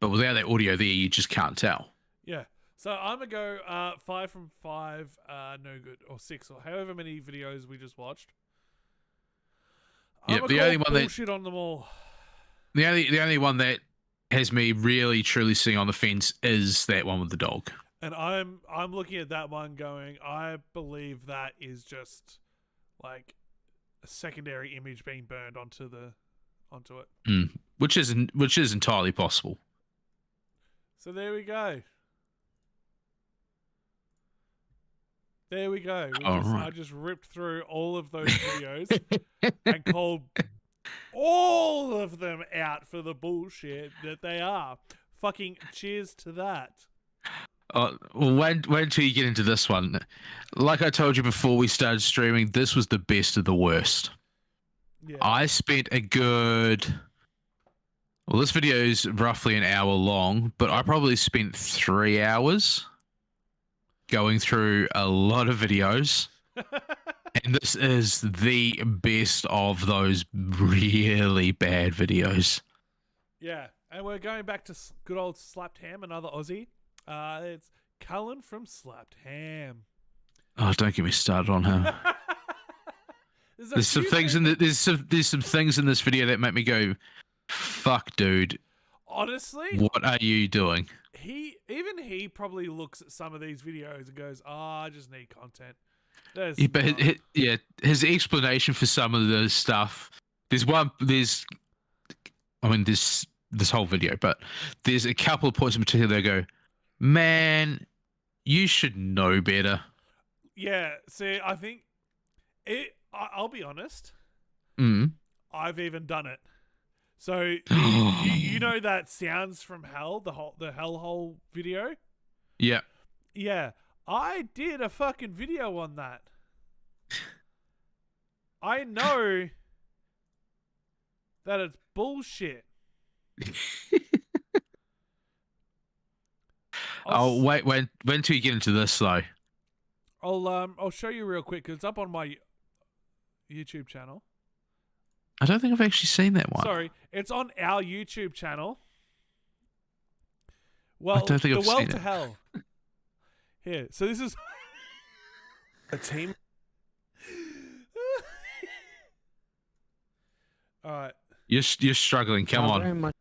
But without that audio there, you just can't tell. Yeah. So I'm going to go 5 from 5, no good, or 6, or however many videos we just watched. Yeah, the only one bullshit on them all. The only one that has me really truly sitting on the fence is that one with the dog. And I'm looking at that one going, I believe that is just like a secondary image being burned onto it. Which is entirely possible. So there we go. I just ripped through all of those videos and called all of them out for the bullshit that they are. Fucking cheers to that. Well, wait until you get into this one. Like I told you before we started streaming, this was the best of the worst. Yeah. I spent a good. Well, this video is roughly an hour long, but I probably spent 3 hours going through a lot of videos. And this is the best of those really bad videos. Yeah, and we're going back to good old Slapped Ham, another Aussie. It's Cullen from Slapped Ham. Oh, don't get me started on him. There's some things in there's some things in this video that make me go, "Fuck, dude." Honestly, what are you doing? He probably looks at some of these videos and goes, I just need content." Yeah, but his explanation for some of the stuff. There's this whole video, but there's a couple of points in particular that go, man, you should know better. Yeah, see, I think I'll be honest. I've even done it. So you know that Sounds from Hell, the hellhole video? Yeah. Yeah, I did a fucking video on that. I know that it's bullshit. Wait till you get into this though. I'll show you real quick 'cause it's up on my YouTube channel. I don't think I've actually seen that one. Sorry, it's on our YouTube channel. Well, I don't think I've the Well seen to it. Hell. Here, so this is a team. All right. You're struggling. Come How on. very much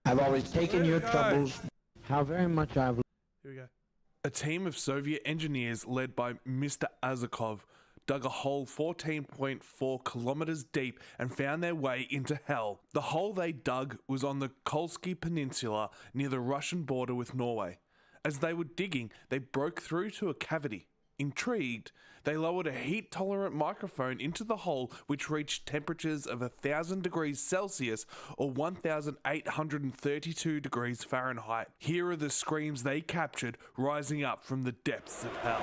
I've always taken your troubles. How very much I've. Here we go. A team of Soviet engineers led by Mr. Azakov dug a hole 14.4 kilometers deep and found their way into hell. The hole they dug was on the Kolsky Peninsula near the Russian border with Norway. As they were digging, they broke through to a cavity. Intrigued, they lowered a heat-tolerant microphone into the hole, which reached temperatures of 1,000 degrees Celsius or 1,832 degrees Fahrenheit. Here are the screams they captured rising up from the depths of hell.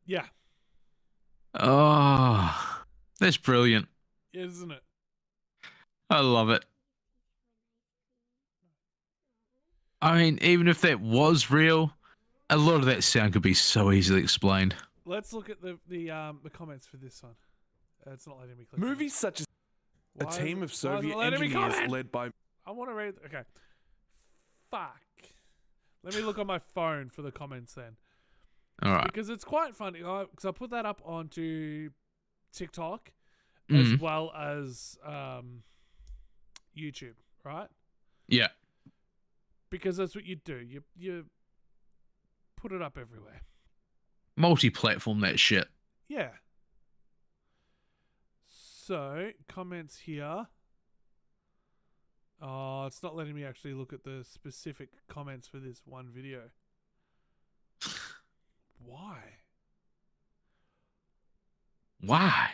Yeah. Oh, that's brilliant. Isn't it? I love it. I mean, even if that was real, a lot of that sound could be so easily explained. Let's look at the comments for this one. It's not letting me click. Movies such as a Why team is of it- why is it Soviet letting me engineers comment? led by... I want to read. Okay. Fuck. Let me look on my phone for the comments then. All right. Because it's quite funny. Because I put that up onto TikTok as well as YouTube, right? Yeah. Because that's what you do. You put it up everywhere. Multi-platform that shit. Yeah. So, comments here. Oh, it's not letting me actually look at the specific comments for this one video. Why? Why?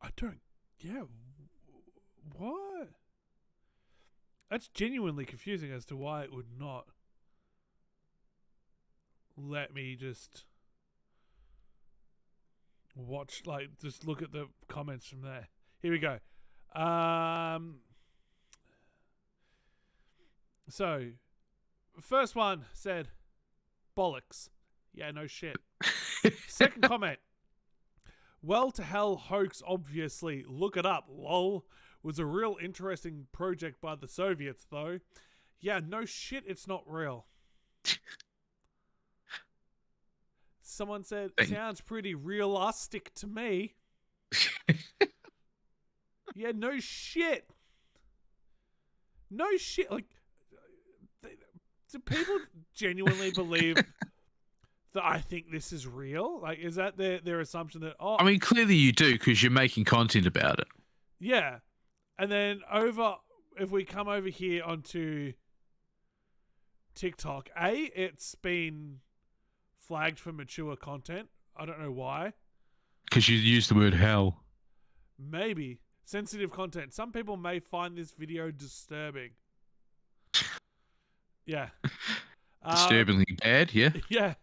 I don't. Yeah. What? That's genuinely confusing as to why it would not let me just watch, just look at the comments from there. Here we go. So, first one said, bollocks. Yeah, no shit. Second comment. Well to Hell hoax, obviously. Look it up, lol. Was a real interesting project by the Soviets, though. Yeah, no shit, it's not real. Someone said, sounds pretty realistic to me. Yeah, no shit. No shit. Like, do people genuinely believe that I think this is real? Like, is that their assumption that, oh, I mean, clearly you do because you're making content about it. yeah. And then if we come over here onto TikTok, it's been flagged for mature content. I don't know why. Because you use the word hell. Maybe. Sensitive content. Some people may find this video disturbing. Yeah. Disturbingly bad, yeah. Yeah.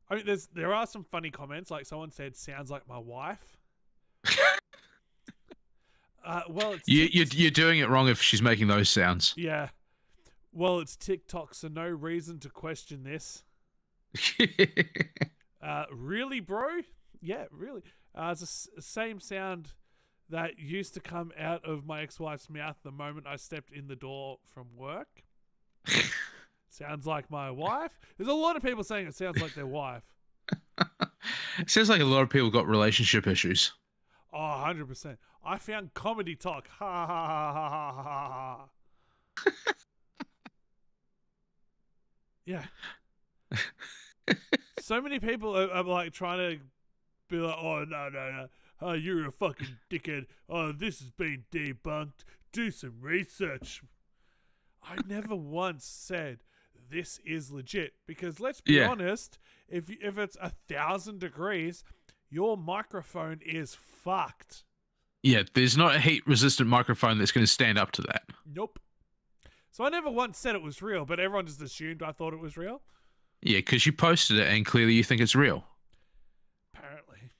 I mean, there are some funny comments. Like someone said, "Sounds like my wife." Well, it's You're doing it wrong if she's making those sounds. yeah. Well, it's TikTok, so no reason to question this. Really, bro? Yeah, really. It's the same sound that used to come out of my ex-wife's mouth the moment I stepped in the door from work. Sounds like my wife. There's a lot of people saying it sounds like their wife. It sounds like a lot of people got relationship issues. Oh, 100%. I found comedy talk. Ha ha ha ha ha ha ha. Yeah. So many people are like trying to be like, oh, no. Oh, you're a fucking dickhead. Oh, this has been debunked. Do some research. I never once said this is legit because let's be honest, if it's 1,000 degrees, your microphone is fucked. Yeah, there's not a heat-resistant microphone that's going to stand up to that. Nope. So I never once said it was real, but everyone just assumed I thought it was real. Yeah, because you posted it and clearly you think it's real. Apparently.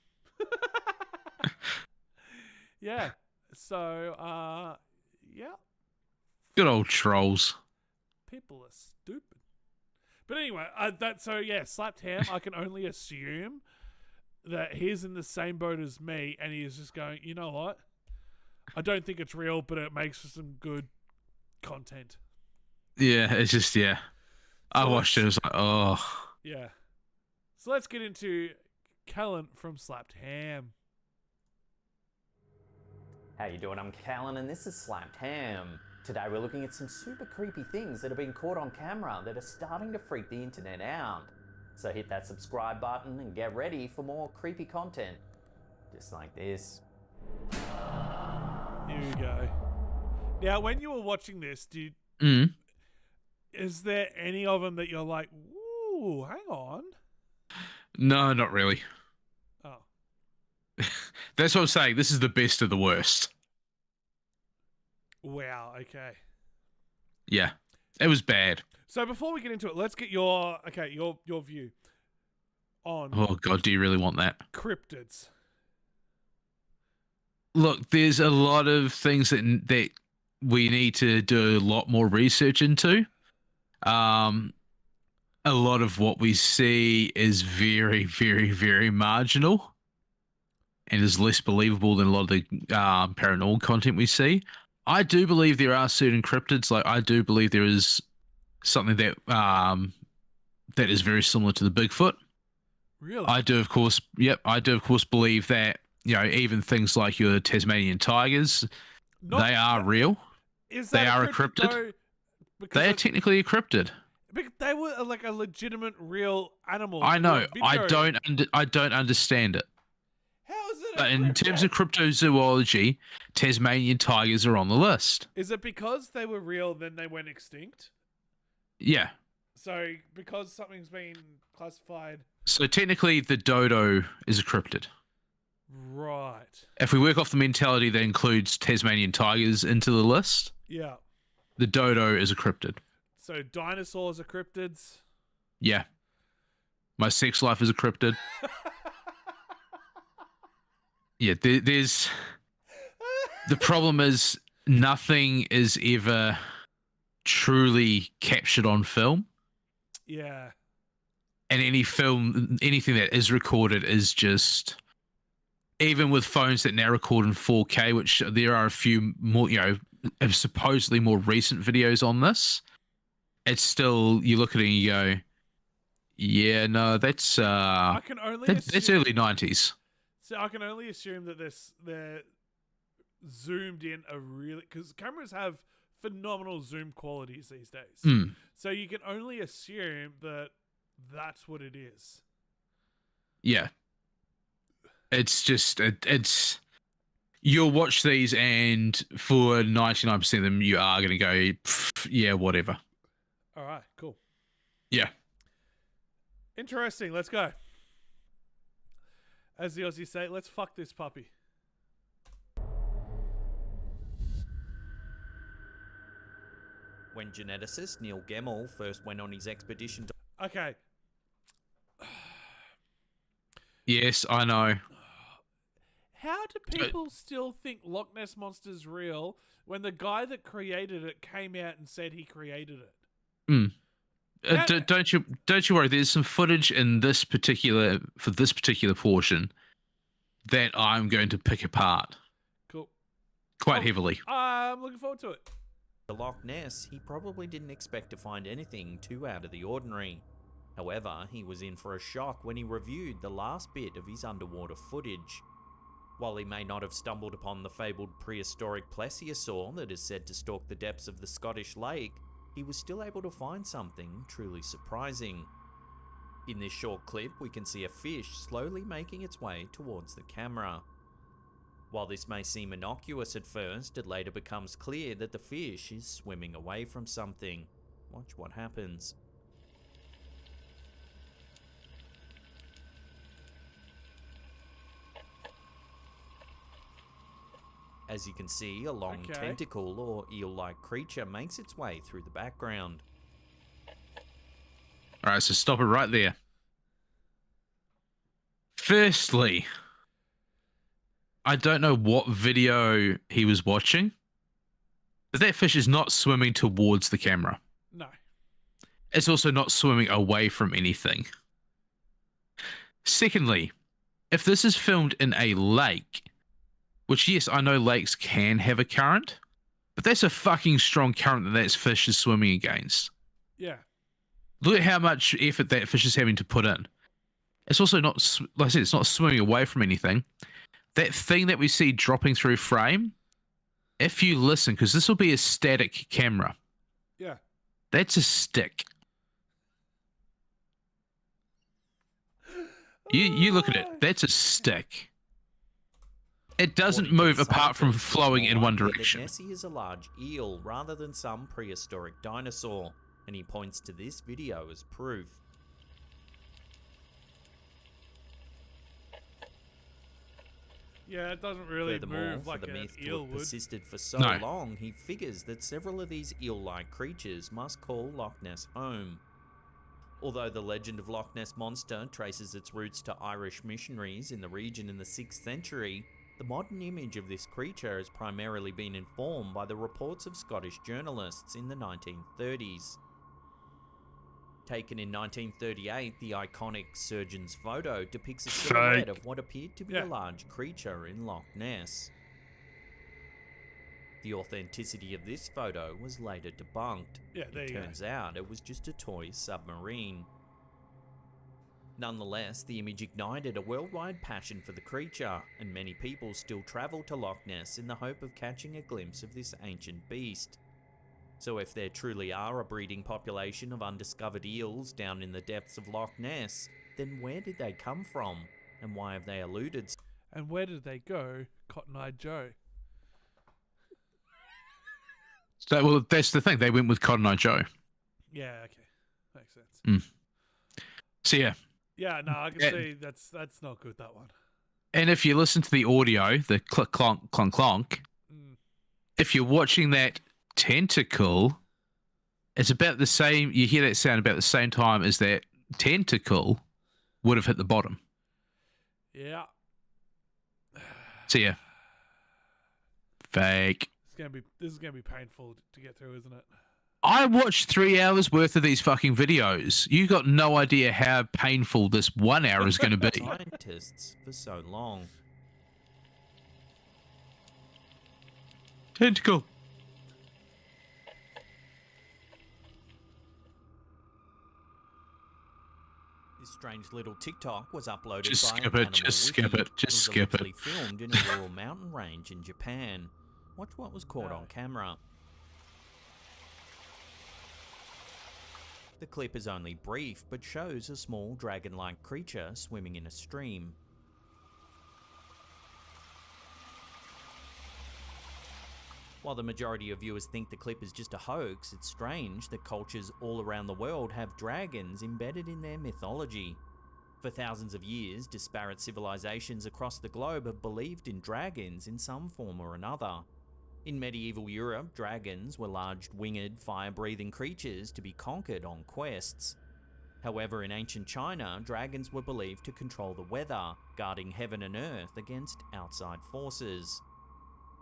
Yeah. So, yeah. Good old trolls. People are stupid. But anyway, slapped ham. I can only assume that he's in the same boat as me, and he is just going, you know what? I don't think it's real, but it makes for some good content. Yeah, it's just, yeah. I watched it, I was like, oh. Yeah. So let's get into Callan from Slapped Ham. How you doing? I'm Callan and this is Slapped Ham. Today we're looking at some super creepy things that have been caught on camera that are starting to freak the internet out. So hit that subscribe button and get ready for more creepy content. Just like this. Here we go. Now, when you were watching this, is there any of them that you're like, ooh, hang on? No, not really. Oh. That's what I'm saying. This is the best of the worst. Wow, okay. Yeah, it was bad. So before we get into it, let's get your view on. Oh God, do you really want that? Cryptids. Look, there's a lot of things that we need to do a lot more research into. A lot of what we see is very, very, very marginal and is less believable than a lot of the paranormal content we see. I do believe there are certain cryptids. Like, I do believe there is something that that is very similar to the Bigfoot. Really? I do, of course. Yep, I do, of course, believe that, you know, even things like your Tasmanian tigers, they are real. They are a cryptid. They are technically a cryptid. But they were like a legitimate, real animal. I know. I don't understand it. How is it? But in terms of cryptozoology, Tasmanian tigers are on the list. Is it because they were real, then they went extinct? Yeah. So because something's been classified. So technically, the dodo is a cryptid. Right. If we work off the mentality that includes Tasmanian tigers into the list, Yeah. the dodo is a cryptid. So dinosaurs are cryptids. Yeah. My sex life is a cryptid. Yeah, there's... The problem is nothing is ever truly captured on film. Yeah. And anything that is recorded is just... Even with phones that now record in 4K, which there are a few more, supposedly more recent videos on this, it's still, you look at it and you go, yeah, no, that's I can only that's early 90s. So I can only assume that they're zoomed in because cameras have phenomenal zoom qualities these days. So you can only assume that that's what it is. Yeah. It's just it's you'll watch these, and for 99% of them, you are going to go, yeah, whatever. All right, cool. Yeah. Interesting. Let's go. As the Aussies say, let's fuck this puppy. When geneticist Neil Gemmell first went on his expedition to... Okay. Yes, I know. How do people still think Loch Ness Monster's real when the guy that created it came out and said he created it? Don't you worry. There's some footage in this particular portion that I'm going to pick apart. Cool. Quite heavily. I'm looking forward to it. The Loch Ness, he probably didn't expect to find anything too out of the ordinary. However, he was in for a shock when he reviewed the last bit of his underwater footage. While he may not have stumbled upon the fabled prehistoric plesiosaur that is said to stalk the depths of the Scottish lake, he was still able to find something truly surprising. In this short clip, we can see a fish slowly making its way towards the camera. While this may seem innocuous at first, it later becomes clear that the fish is swimming away from something. Watch what happens. As you can see, a long tentacle or eel-like creature makes its way through the background. All right, so stop it right there. Firstly, I don't know what video he was watching, but that fish is not swimming towards the camera. No. It's also not swimming away from anything. Secondly, if this is filmed in a lake, which, yes, I know lakes can have a current, but that's a fucking strong current that fish is swimming against. Yeah. Look at how much effort that fish is having to put in. It's also not, like I said, it's not swimming away from anything. That thing that we see dropping through frame, if you listen, because this will be a static camera. Yeah. That's a stick. You look at it. That's a stick. It doesn't move apart from flowing in one direction. Nessie is a large eel rather than some prehistoric dinosaur, and he points to this video as proof. Yeah, it doesn't really move like for the an myth to eel have would. persisted for so long, he figures that several of these eel-like creatures must call Loch Ness home. Although the legend of Loch Ness Monster traces its roots to Irish missionaries in the region in the 6th century, the modern image of this creature has primarily been informed by the reports of Scottish journalists in the 1930s. Taken in 1938, the iconic surgeon's photo depicts a silhouette of what appeared to be a large creature in Loch Ness. The authenticity of this photo was later debunked. It turns out it was just a toy submarine. Nonetheless, the image ignited a worldwide passion for the creature, and many people still travel to Loch Ness in the hope of catching a glimpse of this ancient beast. So if there truly are a breeding population of undiscovered eels down in the depths of Loch Ness, then where did they come from, and why have they eluded? And where did they go, Cotton-Eyed Joe? So, well, that's the thing. They went with Cotton Eye Joe. Yeah, okay. Makes sense. So, yeah. Yeah, no, I can see that's not good, that one. And if you listen to the audio, the click, clonk, clonk, clonk, if you're watching that tentacle, it's about the same. You hear that sound about the same time as that tentacle would have hit the bottom. Yeah. So, yeah. Fake. This is gonna be painful to get through, isn't it? I watched 3 hours worth of these fucking videos. You got no idea how painful this 1 hour is going to be. Scientists for so long. Tentacle. This strange little TikTok was uploaded Just by skip an it, just animal skip wiki. it, just was skip it. allegedly filmed in a rural mountain range in Japan. Watch what was caught on camera. The clip is only brief, but shows a small dragon-like creature swimming in a stream. While the majority of viewers think the clip is just a hoax, it's strange that cultures all around the world have dragons embedded in their mythology. For thousands of years, disparate civilizations across the globe have believed in dragons in some form or another. In medieval Europe, dragons were large winged, fire-breathing creatures to be conquered on quests. However, in ancient China, dragons were believed to control the weather, guarding heaven and earth against outside forces.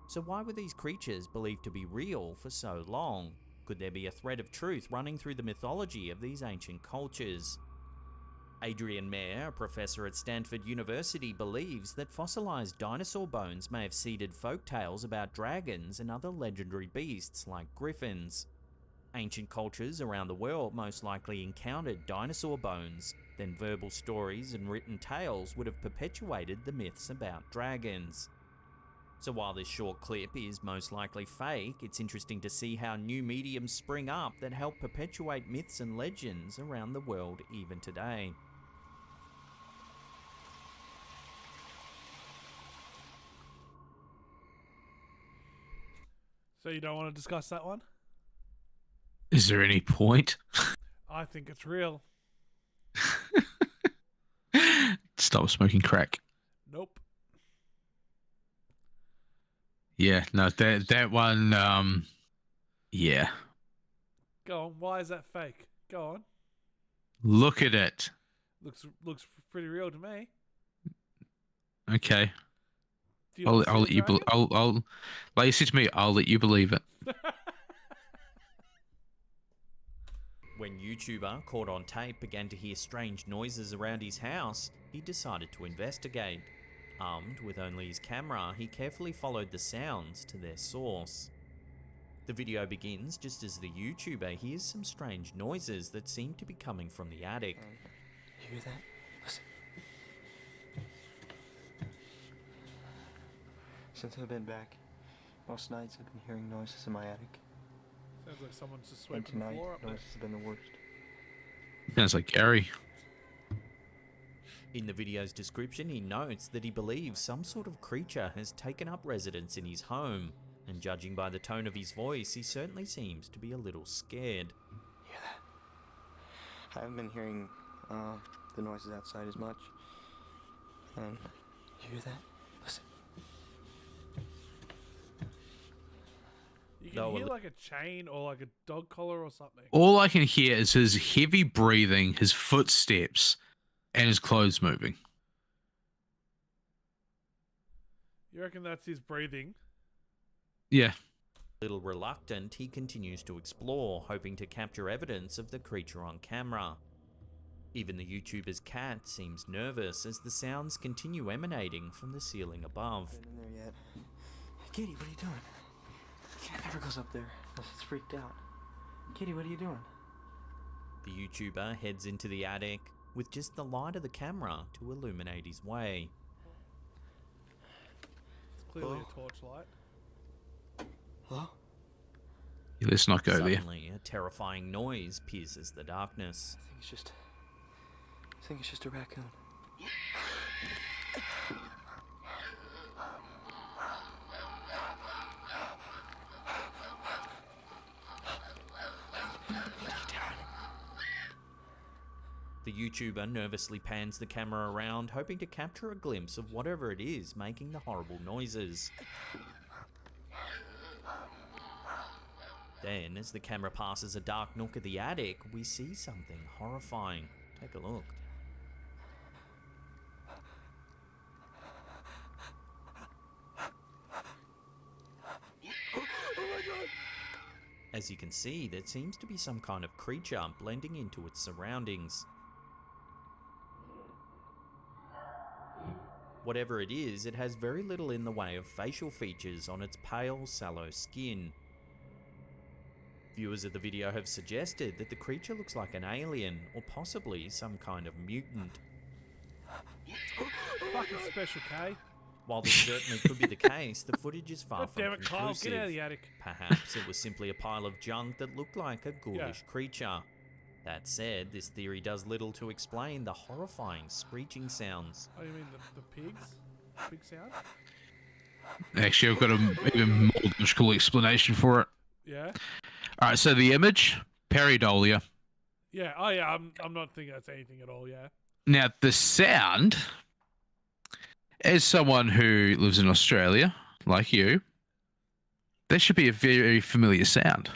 So why were these creatures believed to be real for so long? Could there be a thread of truth running through the mythology of these ancient cultures? Adrian Mayer, a professor at Stanford University, believes that fossilized dinosaur bones may have seeded folk tales about dragons and other legendary beasts like griffins. Ancient cultures around the world most likely encountered dinosaur bones, then verbal stories and written tales would have perpetuated the myths about dragons. So while this short clip is most likely fake, it's interesting to see how new mediums spring up that help perpetuate myths and legends around the world even today. So you don't want to discuss that one? Is there any point? I think it's real. Stop smoking crack. Nope. Yeah, no, that one, yeah. Go on. Why is that fake? Go on. Look at it. Looks pretty real to me. Okay. Do you I'll let you. I'll like you said to me. I'll let you believe it. When YouTuber, caught on tape, began to hear strange noises around his house, he decided to investigate. Armed with only his camera, he carefully followed the sounds to their source. The video begins just as the YouTuber hears some strange noises that seem to be coming from the attic. You hear that? Listen. Since I've been back, most nights I've been hearing noises in my attic. Sounds like someone's just And sweeping the tonight, floor up there. noises have been the worst. Sounds like Gary. In the video's description, he notes that he believes some sort of creature has taken up residence in his home, and judging by the tone of his voice, he certainly seems to be a little scared. Hear that? I haven't been hearing the noises outside as much. And you hear that? Listen. You can hear like a chain or like a dog collar or something. All I can hear is his heavy breathing, his footsteps, and his clothes moving. You reckon that's his breathing? Yeah. A little reluctant, he continues to explore, hoping to capture evidence of the creature on camera. Even the YouTuber's cat seems nervous as the sounds continue emanating from the ceiling above. Not in there yet. Kitty, what are you doing? Cat never goes up there unless it's freaked out. Kitty, what are you doing? The YouTuber heads into the attic with just the light of the camera to illuminate his way. It's clearly a torchlight. Hello? Yeah, let's not go there. Suddenly, a terrifying noise pierces the darkness. I think it's just a raccoon. The YouTuber nervously pans the camera around, hoping to capture a glimpse of whatever it is making the horrible noises. Then, as the camera passes a dark nook of the attic, we see something horrifying. Take a look. As you can see, there seems to be some kind of creature blending into its surroundings. Whatever it is, it has very little in the way of facial features on its pale, sallow skin. Viewers of the video have suggested that the creature looks like an alien, or possibly some kind of mutant. Fucking Special K. While this certainly could be the case, the footage is far God from damn it, Kyle, conclusive. get out of the attic. Perhaps it was simply a pile of junk that looked like a ghoulish creature. That said, this theory does little to explain the horrifying screeching sounds. Oh, you mean the pigs? Pig sound? Actually, I've got an even more logical explanation for it. Yeah? All right, so the image, pareidolia. Yeah. Oh, yeah. I'm not thinking that's anything at all. Yeah. Now, the sound, as someone who lives in Australia, like you, that should be a very familiar sound.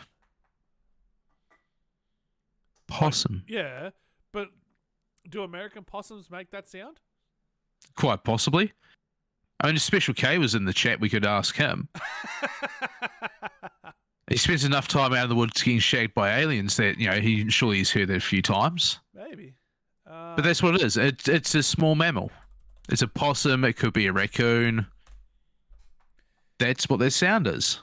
Possum. Yeah, but do American possums make that sound? Quite possibly. I mean, if Special K was in the chat, we could ask him. He spends enough time out in the woods getting shagged by aliens that, he's heard that a few times. Maybe. But that's what it is. It's a small mammal. It's a possum. It could be a raccoon. That's what their sound is.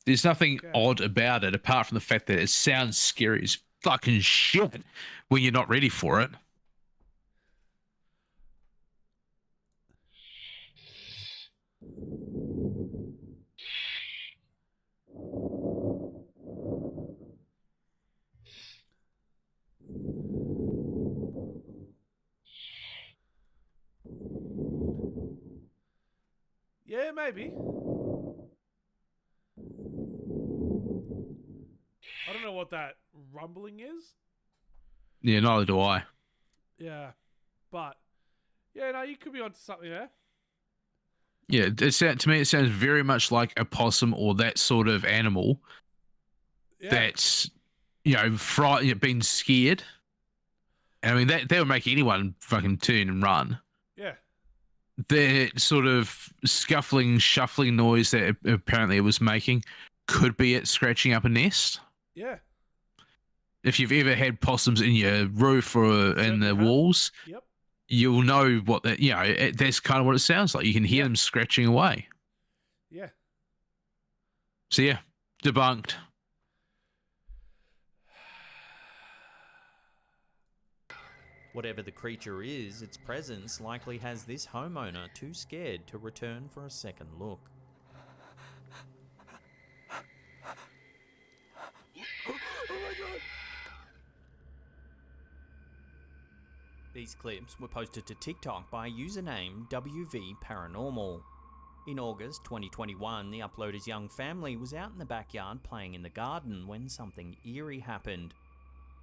There's nothing odd about it apart from the fact that it sounds scary as fucking shit when you're not ready for it. Yeah, maybe. I don't know what that rumbling is. Yeah, neither do I. Yeah, but yeah, no, you could be onto something there. Yeah, to me, it sounds very much like a possum or that sort of animal that's, been scared. I mean, that would make anyone fucking turn and run. Yeah. The sort of scuffling, shuffling noise that apparently it was making could be it scratching up a nest. Yeah. If you've ever had possums in your roof or in the walls, you'll know what that, that's kind of what it sounds like. You can hear them scratching away. Yeah. So, yeah, debunked. Whatever the creature is, its presence likely has this homeowner too scared to return for a second look. These clips were posted to TikTok by a username WV Paranormal. In August 2021, the uploader's young family was out in the backyard playing in the garden when something eerie happened.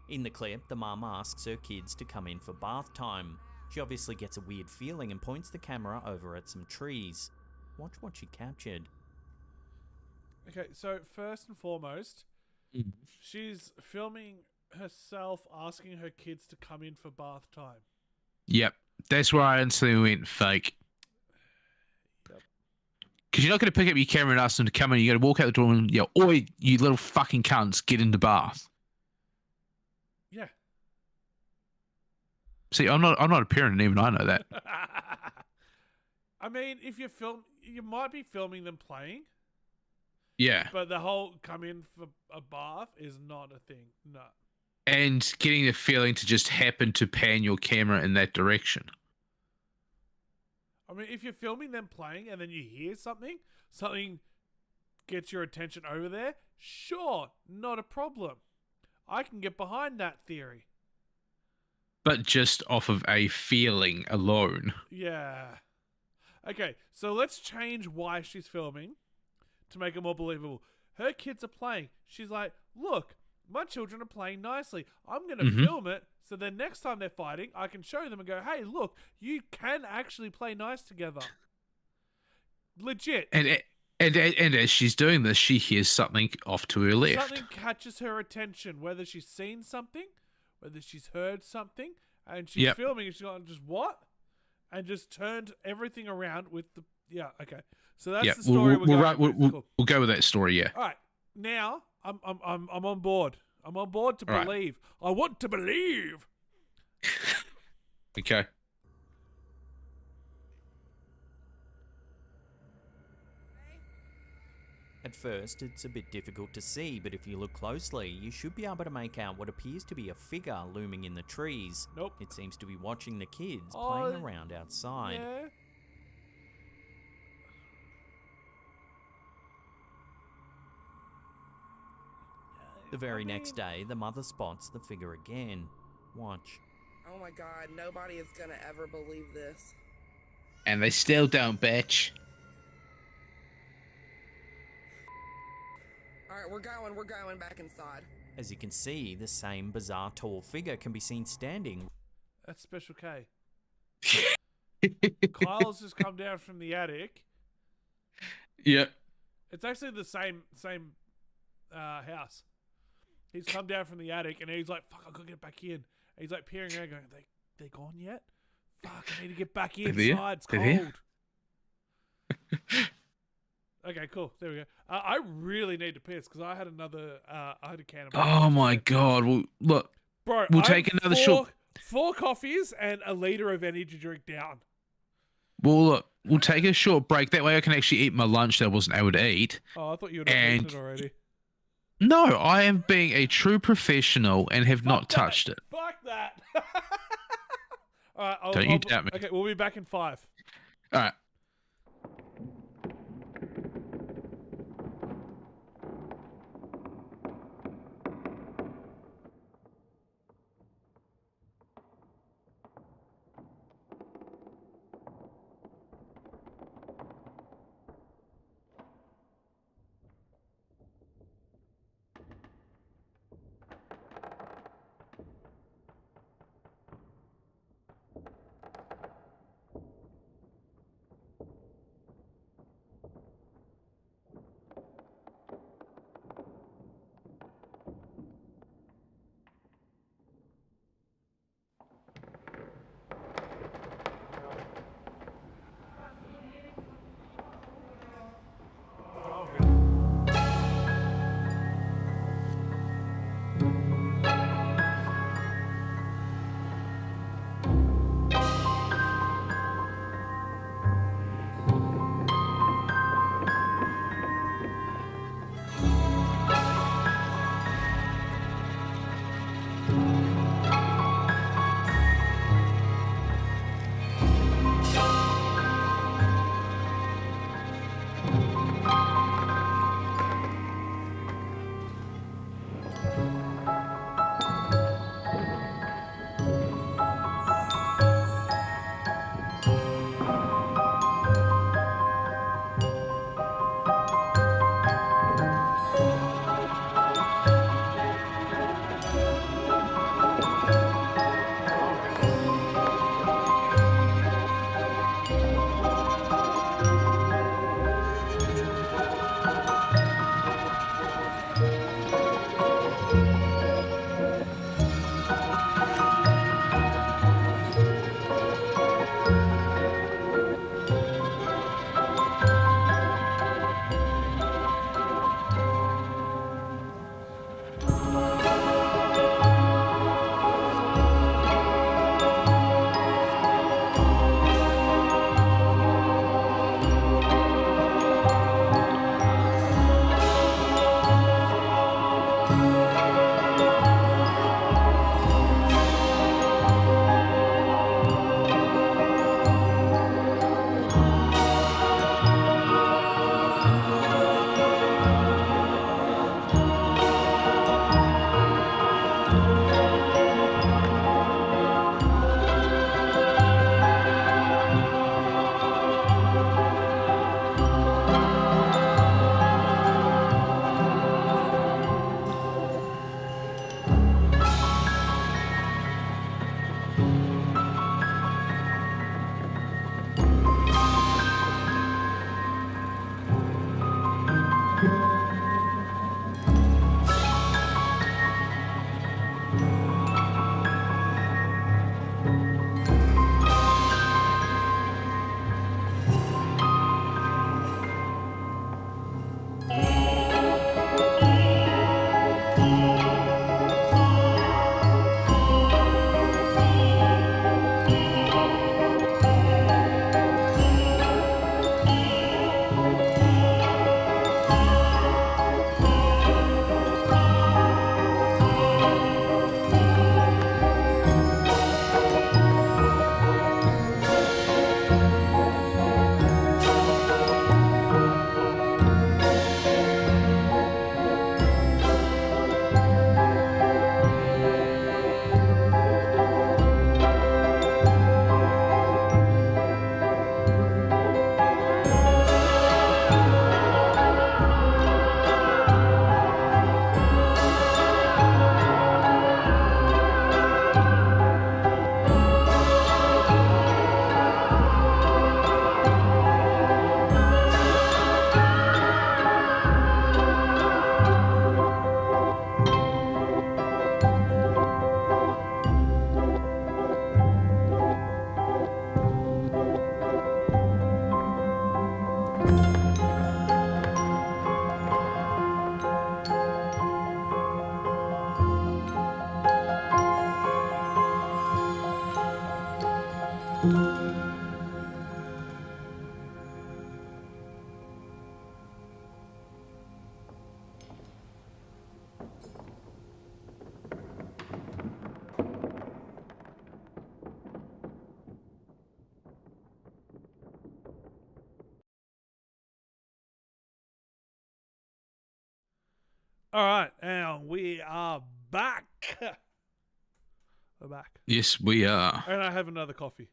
In the clip, the mum asks her kids to come in for bath time. She obviously gets a weird feeling and points the camera over at some trees. Watch what she captured. Okay, so first and foremost, she's filming herself asking her kids to come in for bath time. Yep. That's where I instantly went fake. Because you're not going to pick up your camera and ask them to come in. You got to walk out the door and yell, "Oi, you little fucking cunts, get into bath." Yeah. See, I'm not a parent, and even I know that. I mean, if you might be filming them playing. Yeah. But the whole come in for a bath is not a thing. No. And getting the feeling to just happen to pan your camera in that direction. I mean, if you're filming them playing and then you hear something gets your attention over there, sure, not a problem. I can get behind that theory. But just off of a feeling alone. Yeah. Okay, so let's change why she's filming to make it more believable. Her kids are playing. She's like, look, my children are playing nicely. I'm going to film it so then next time they're fighting, I can show them and go, hey, look, you can actually play nice together. Legit. And as she's doing this, she hears something off to her left. Something catches her attention, whether she's seen something, whether she's heard something, and she's filming and she's going, just what? And just turned everything around with the... Yeah, okay. So that's the story we're going with. Cool. We'll go with that story, yeah. All right. Now, I'm on board. I'm on board to believe. Right. I want to believe. Okay. At first, it's a bit difficult to see, but if you look closely, you should be able to make out what appears to be a figure looming in the trees. Nope. It seems to be watching the kids playing around outside. Yeah. The very next day, the mother spots the figure again. Watch. Oh my god, nobody is gonna ever believe this. And they still don't, bitch. Alright, we're going back inside. As you can see, the same bizarre tall figure can be seen standing. That's Special K. Kyle's just come down from the attic. Yep. It's actually the same house. He's come down from the attic and he's like, "Fuck, I gotta get back in." And he's like peering around, going, "They gone yet? Fuck, I need to get back inside. It's cold." Okay, cool. There we go. I really need to piss because I had a can of. Oh my god. Well, look, Bro, we'll take another shot. 4 coffees and a liter of energy drink down. Well, look, we'll take a short break. That way I can actually eat my lunch that I wasn't able to eat. Oh, I thought you would have eaten it already. No, I am being a true professional and have not touched it. Fuck that. All right, Don't you doubt me. Okay, we'll be back in 5. All right. All right, and we are back. We're back. Yes, we are. And I have another coffee.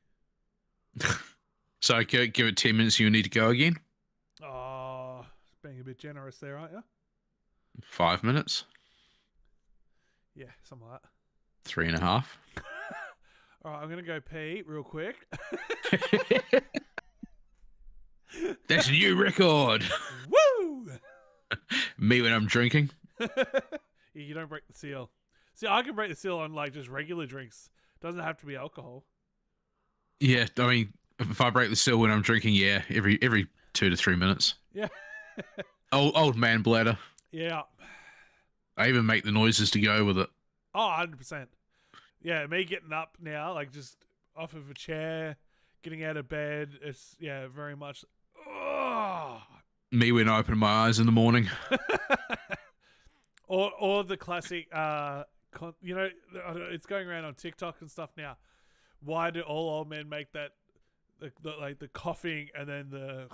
So give it 10 minutes. You need to go again. Oh, being a bit generous there, aren't you? 5 minutes. Yeah, something like that. 3.5. All right, I'm gonna go pee real quick. That's a new record. Woo! Me when I'm drinking. You don't break the seal. See, I can break the seal on like just regular drinks. Doesn't have to be alcohol. Yeah, I mean, if I break the seal when I'm drinking, yeah, every 2 to 3 minutes. Yeah. Old man bladder. Yeah. I even make the noises to go with it. Oh, 100%. Yeah, me getting up now, like just off of a chair, getting out of bed. It's, yeah, very much. Oh. Me when I open my eyes in the morning. or the classic, you know, it's going around on TikTok and stuff now. Why do all old men make that, like the coughing and then the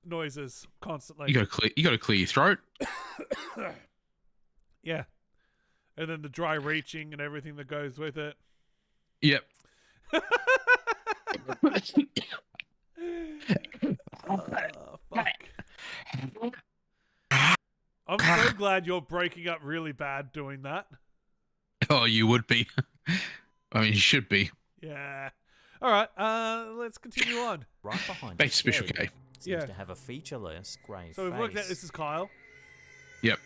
noises constantly? You gotta clear your throat. Yeah. And then the dry reaching and everything that goes with it. Yep. Oh, fuck. I'm so glad you're breaking up really bad doing that. Oh, you would be. I mean, you should be. Yeah. All right. Let's continue on. Right behind Back his to Special head K. seems Yeah. to have a featureless grey So we've worked out face. this is Kyle. Yep.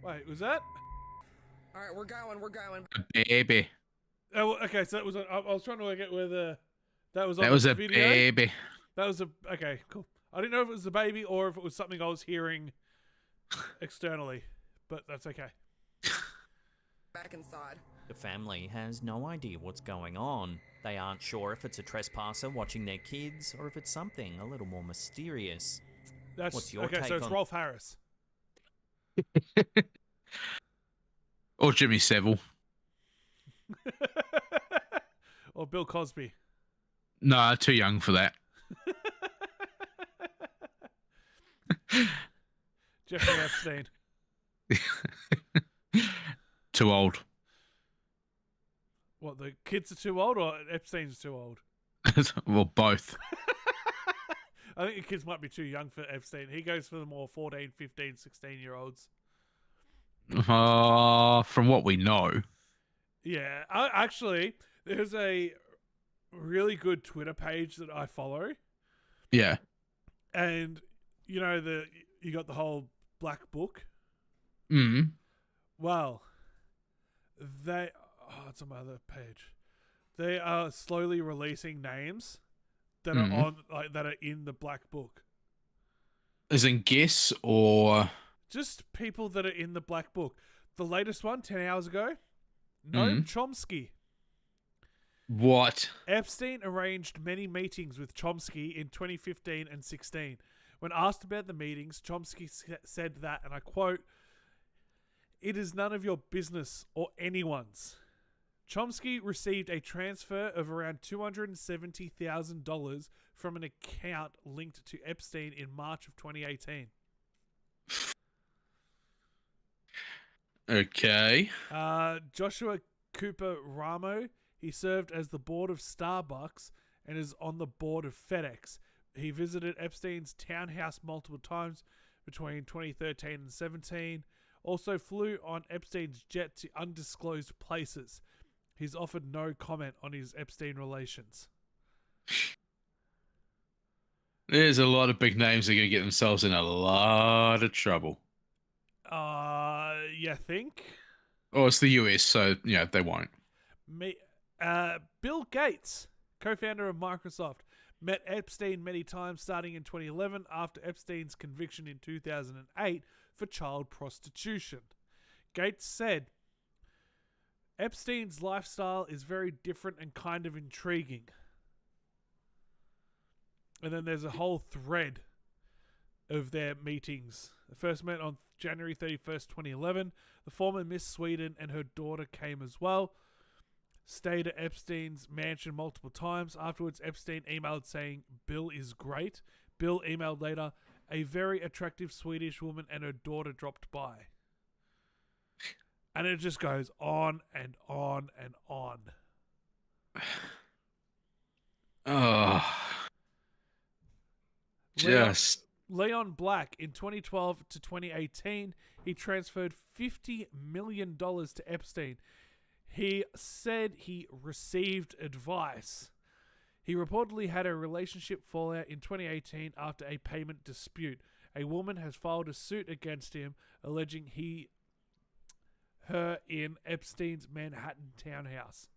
Wait, was that? All right, we're going. A baby. Oh, okay. So that was. I was trying to work out whether that was on That was the a video. baby. That was a. Okay, cool. I didn't know if it was the baby or if it was something I was hearing externally, but that's okay. Back inside. The family has no idea what's going on. They aren't sure if it's a trespasser watching their kids or if it's something a little more mysterious. That's What's your okay. take So it's on... Rolf Harris. Or Jimmy Savile. Or Bill Cosby. No, too young for that. Jeffrey Epstein. Too old. What, the kids are too old or Epstein's too old? Well, both. I think the kids might be too young for Epstein. He goes for the more 14, 15, 16-year-olds. From what we know. Yeah. Actually, there's a really good Twitter page that I follow. Yeah. And, you know, you got the whole Black Book. Mm. Well, it's on my other page. They are slowly releasing names that are on, like, that are in the Black Book. As in guess or... Just people that are in the Black Book. The latest one, 10 hours ago, Noam Chomsky. What? Epstein arranged many meetings with Chomsky in 2015 and 16. When asked about the meetings, Chomsky said that, and I quote, "It is none of your business or anyone's." Chomsky received a transfer of around $270,000 from an account linked to Epstein in March of 2018. Okay. Joshua Cooper Ramo, he served as the board of Starbucks and is on the board of FedEx. He visited Epstein's townhouse multiple times between 2013 and 17. Also flew on Epstein's jet to undisclosed places. He's offered no comment on his Epstein relations. There's a lot of big names that are going to get themselves in a lot of trouble. You think? Oh, it's the US, so, yeah, they won't. Bill Gates, co-founder of Microsoft, met Epstein many times starting in 2011 after Epstein's conviction in 2008 for child prostitution. Gates said, "Epstein's lifestyle is very different and kind of intriguing." And then there's a whole thread of their meetings. The first met on January 31st, 2011. The former Miss Sweden and her daughter came as well. Stayed at Epstein's mansion multiple times. Afterwards, Epstein emailed saying, "Bill is great." Bill emailed later, a very attractive Swedish woman and her daughter dropped by. And it just goes on and on and on. Oh, just Leon Black, in 2012 to 2018, he transferred $50 million to Epstein. He said he received advice. He reportedly had a relationship fallout in 2018 after a payment dispute. A woman has filed a suit against him, alleging her in Epstein's Manhattan townhouse.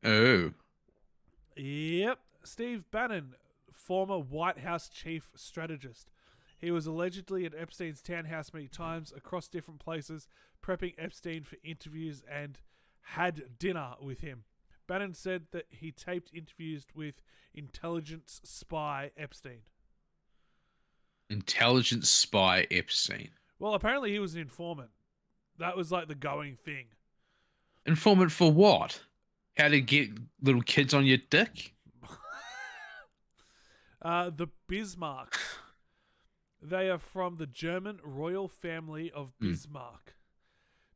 oh. Yep. Steve Bannon, former White House chief strategist. He was allegedly at Epstein's townhouse many times across different places, prepping Epstein for interviews and had dinner with him. Bannon said that he taped interviews with intelligence spy Epstein. Intelligence spy Epstein. Well, apparently he was an informant. That was like the going thing. Informant for what? How to get little kids on your dick? The Bismarcks. They are from the German royal family of Bismarck.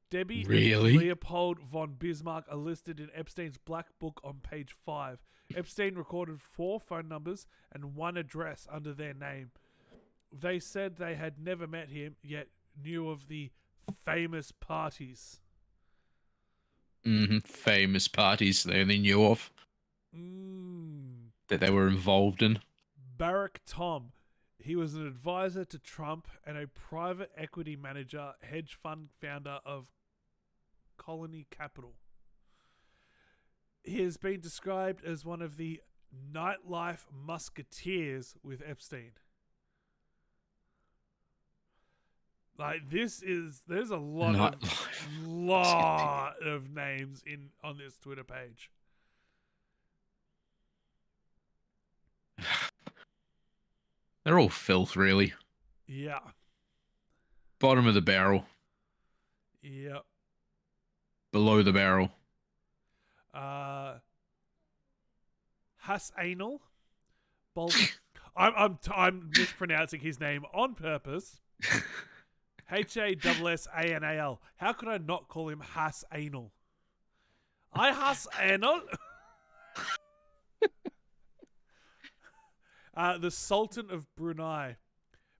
Debbie Really? and Leopold von Bismarck are listed in Epstein's Black Book on page 5. Epstein recorded 4 phone numbers and 1 address under their name. They said they had never met him, yet knew of the famous parties. Famous parties they only knew of. That they were involved in. Barack Tom. He was an advisor to Trump and a private equity manager, hedge fund founder of Colony Capital. He has been described as one of the nightlife musketeers with Epstein. Like, there's a lot of names on this Twitter page. They're all filth, really. Yeah. Bottom of the barrel. Yep. Below the barrel. Hassanal. I'm mispronouncing his name on purpose. Hassanal. How could I not call him Hassanal? Hassanal. The Sultan of Brunei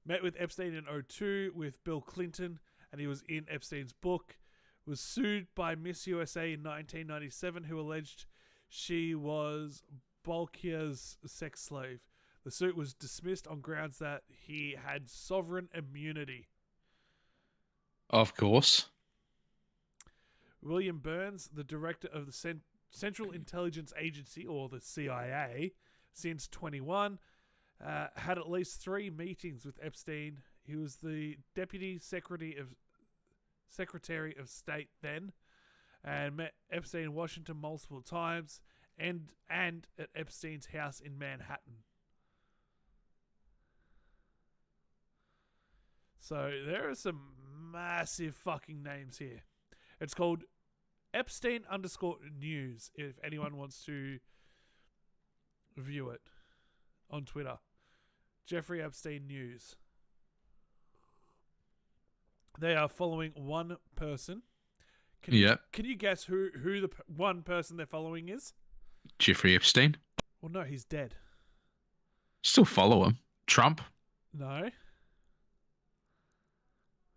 met with Epstein in 2002 with Bill Clinton, and he was in Epstein's book. Was sued by Miss USA in 1997, who alleged she was Bolkiah's sex slave. The suit was dismissed on grounds that he had sovereign immunity. Of course. William Burns, the director of the Central Intelligence Agency, or the CIA, since 21, had at least 3 meetings with Epstein. He was the Deputy Secretary of State then, and met Epstein in Washington multiple times, and at Epstein's house in Manhattan. So there are some massive fucking names here. It's called Epstein_news if anyone wants to view it on Twitter. Jeffrey Epstein News. They are following one person. Can you guess who the one person they're following is? Jeffrey Epstein. Well, no, he's dead. Still follow him. Trump. No.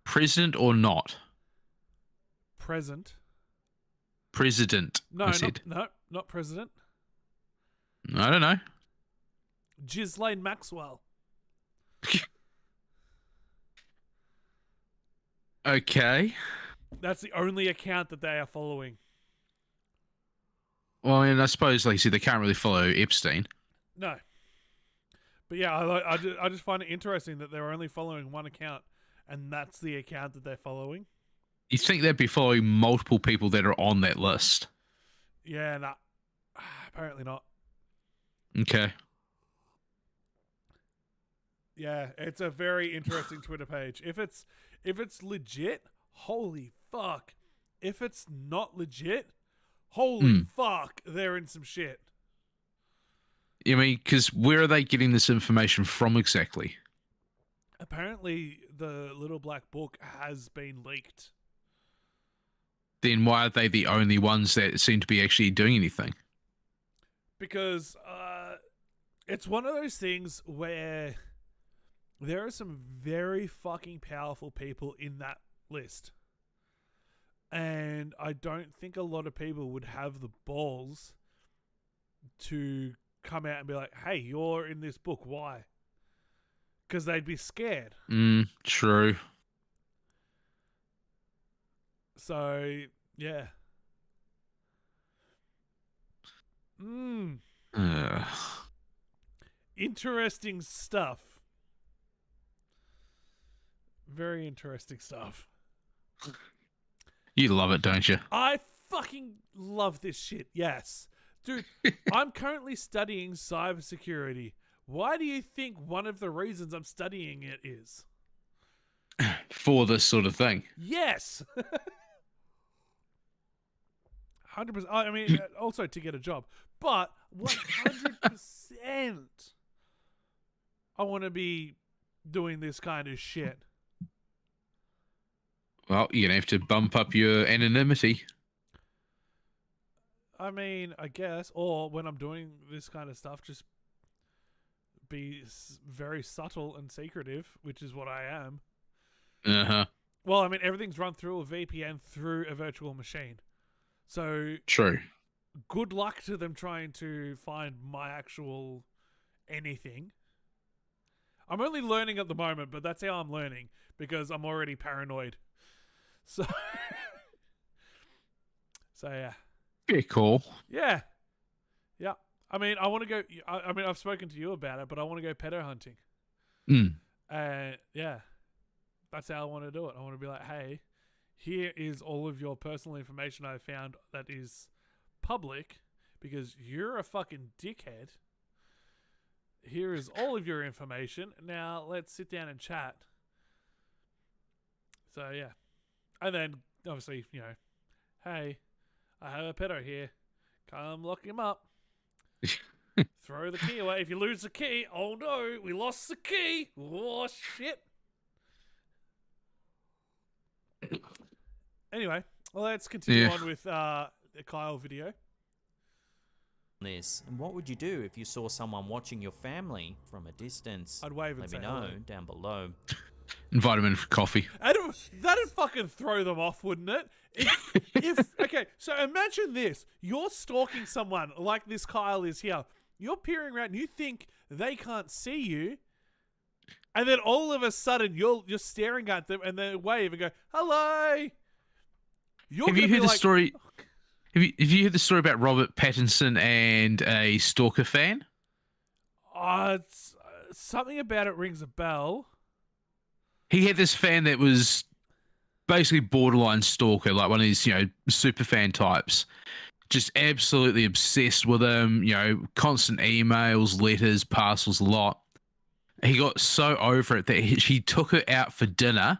President or not? President. No, not president. I don't know. Ghislaine Maxwell. Okay. That's the only account that they are following. Well, I mean, I suppose, like you said, they can't really follow Epstein. No. But yeah, I just find it interesting that they're only following one account, and that's the account that they're following. You think they'd be following multiple people that are on that list? Yeah, nah. Apparently not. Okay. Yeah, it's a very interesting Twitter page. If it's legit, holy fuck. If it's not legit, holy fuck, they're in some shit. I mean, because where are they getting this information from exactly? Apparently, the Little Black Book has been leaked. Then why are they the only ones that seem to be actually doing anything? Because it's one of those things where there are some very fucking powerful people in that list. And I don't think a lot of people would have the balls to come out and be like, hey, you're in this book. Why? Because they'd be scared. True. So, yeah. Interesting stuff. Very interesting stuff. You love it, don't you? I fucking love this shit. Yes. Dude, I'm currently studying cybersecurity. Why do you think one of the reasons I'm studying it is? For this sort of thing. Yes. 100%. I mean, also to get a job. But 100% I want to be doing this kind of shit. Well, you're going to have to bump up your anonymity. I mean, I guess. Or when I'm doing this kind of stuff, just be very subtle and secretive, which is what I am. Uh-huh. Well, I mean, everything's run through a VPN through a virtual machine. So True. Good luck to them trying to find my actual anything. I'm only learning at the moment, but that's how I'm learning because I'm already paranoid. So, yeah. Very cool. Yeah. Yeah. I mean, I want to go. I mean, I've spoken to you about it, but I want to go pedo hunting. Yeah. That's how I want to do it. I want to be like, hey, here is all of your personal information I found that is public because you're a fucking dickhead. Here is all of your information. Now let's sit down and chat. So, yeah. And then, obviously, you know, hey, I have a pedo here. Come lock him up. Throw the key away. If you lose the key, oh no, we lost the key. Oh, shit. Anyway, well, let's continue on with the Kyle video. This, and what would you do if you saw someone watching your family from a distance? I'd wave and Let say me know hello. down below. Invite him in for coffee. That'd fucking throw them off, wouldn't it? Okay, so imagine this. You're stalking someone like this Kyle is here. You're peering around and you think they can't see you. And then all of a sudden you're staring at them and they wave and go, hello. Have you heard the story? Have you heard the story about Robert Pattinson and a stalker fan? It's, something about it rings a bell. He had this fan that was basically borderline stalker, like one of these, super fan types. Just absolutely obsessed with him, constant emails, letters, parcels, a lot. He got so over it that he took her out for dinner